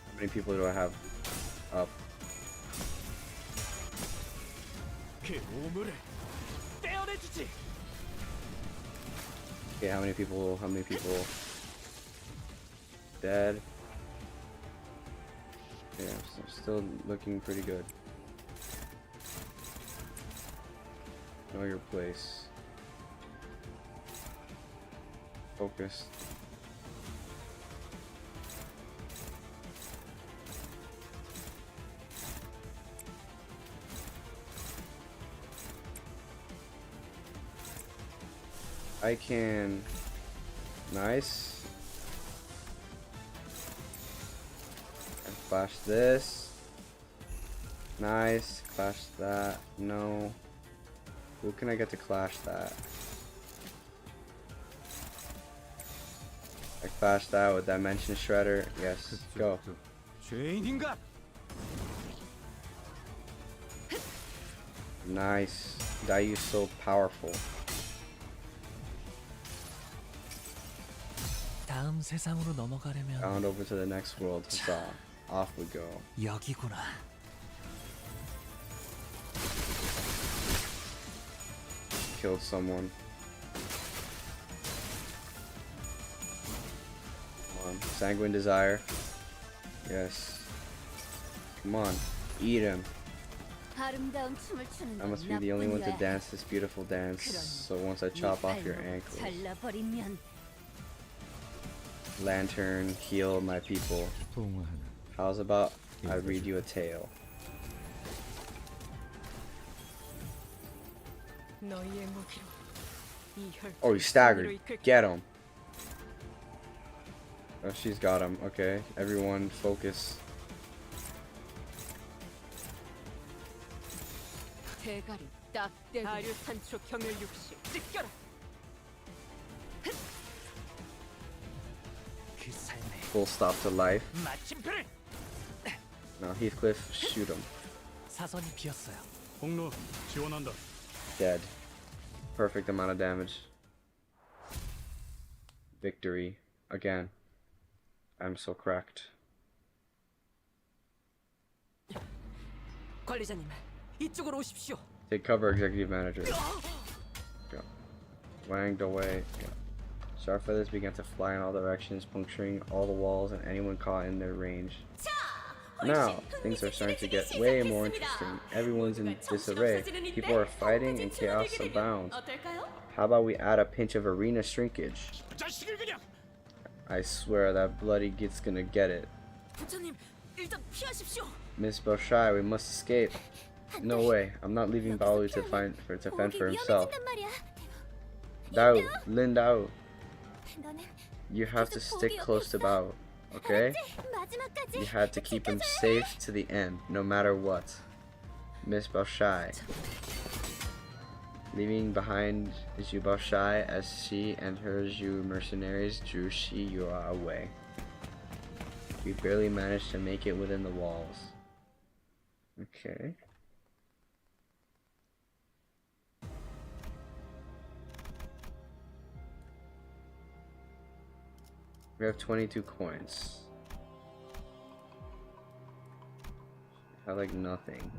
S1: How many people do I have up?
S7: 그 오물을 떼어내주지.
S1: Okay, how many people dead? Yeah, so still looking pretty good. Know your place. Focus. I can. Nice. And flash this. Nice. Clash that. No. Who can I get to clash that? I clash that with Dimension Shredder. Yes. Go.
S6: 죄인인가?
S1: Nice. Dayu's so powerful.
S7: 다음 세상으로 넘어가려면
S1: Bound over to the next world. Huzzah. Off we go.
S7: 여기구나.
S1: Killed someone. Come on. Sanguine Desire. Yes. Come on. Eat him.
S9: 아름다운 춤을 추는
S1: I must be the only one to dance this beautiful dance. So once I chop off your ankles,
S9: 잘라버리면
S1: Lantern, heal my people. How's about I read you a tale?
S3: 너희의 무기로 이 혈투를
S1: Oh, he's
S3: 승리로
S1: staggered.
S3: 이끌게.
S1: Get him. Oh, she's got him. Okay, everyone focus.
S9: 대가리 딱 대고
S3: 다류 산초 경혈 육시 찢겨라.
S7: 그 삶의
S1: Full stop to life.
S7: 마침표를.
S1: Now Heathcliff, shoot him.
S7: 사선이 비었어요.
S6: 홍로 지원한다.
S1: Dead. Perfect amount of damage. Victory. Again. I'm so cracked.
S3: 관리자님, 이쪽으로 오십시오.
S1: Take cover, executive manager. Go. Wanged away. Yeah. Sharp feathers began to fly in all directions, puncturing all the walls and anyone caught in their range. Now, things are starting to get way more interesting. Everyone's in disarray. People are fighting and chaos abounds. How about we add a pinch of arena shrinkage?
S6: 자식을 그냥.
S1: I swear that bloody git's gonna get it.
S3: 부처님, 일단 피하십시오.
S1: Miss Belshai, we must escape. No way. I'm not leaving Baolu to fend for himself. Dao, Lin Dao, you have to stick close to Bao, okay? You had to keep him safe to the end, no matter what. Miss Belshai. Leaving behind Zhu Baoshai as she and her Zhu mercenaries drew Shi Yua away. We barely managed to make it within the walls. Okay. We have 22 coins. I like nothing.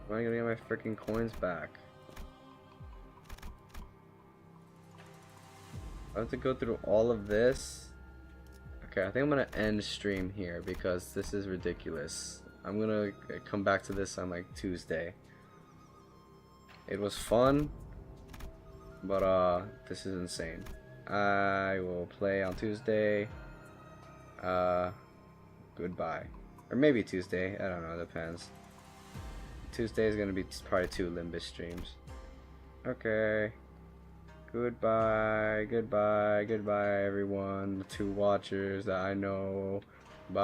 S1: When am I gonna get my freaking coins back? I have to go through all of this. Okay, I think I'm gonna end stream here because this is ridiculous. I'm gonna come back to this on like Tuesday. It was fun, but this is insane. I will play on Tuesday. Goodbye. Or maybe Tuesday, I don't know, it depends. Tuesday is gonna be probably 2 Limbus streams. Okay. Goodbye, goodbye, goodbye, everyone. The 2 watchers that I know. Bye.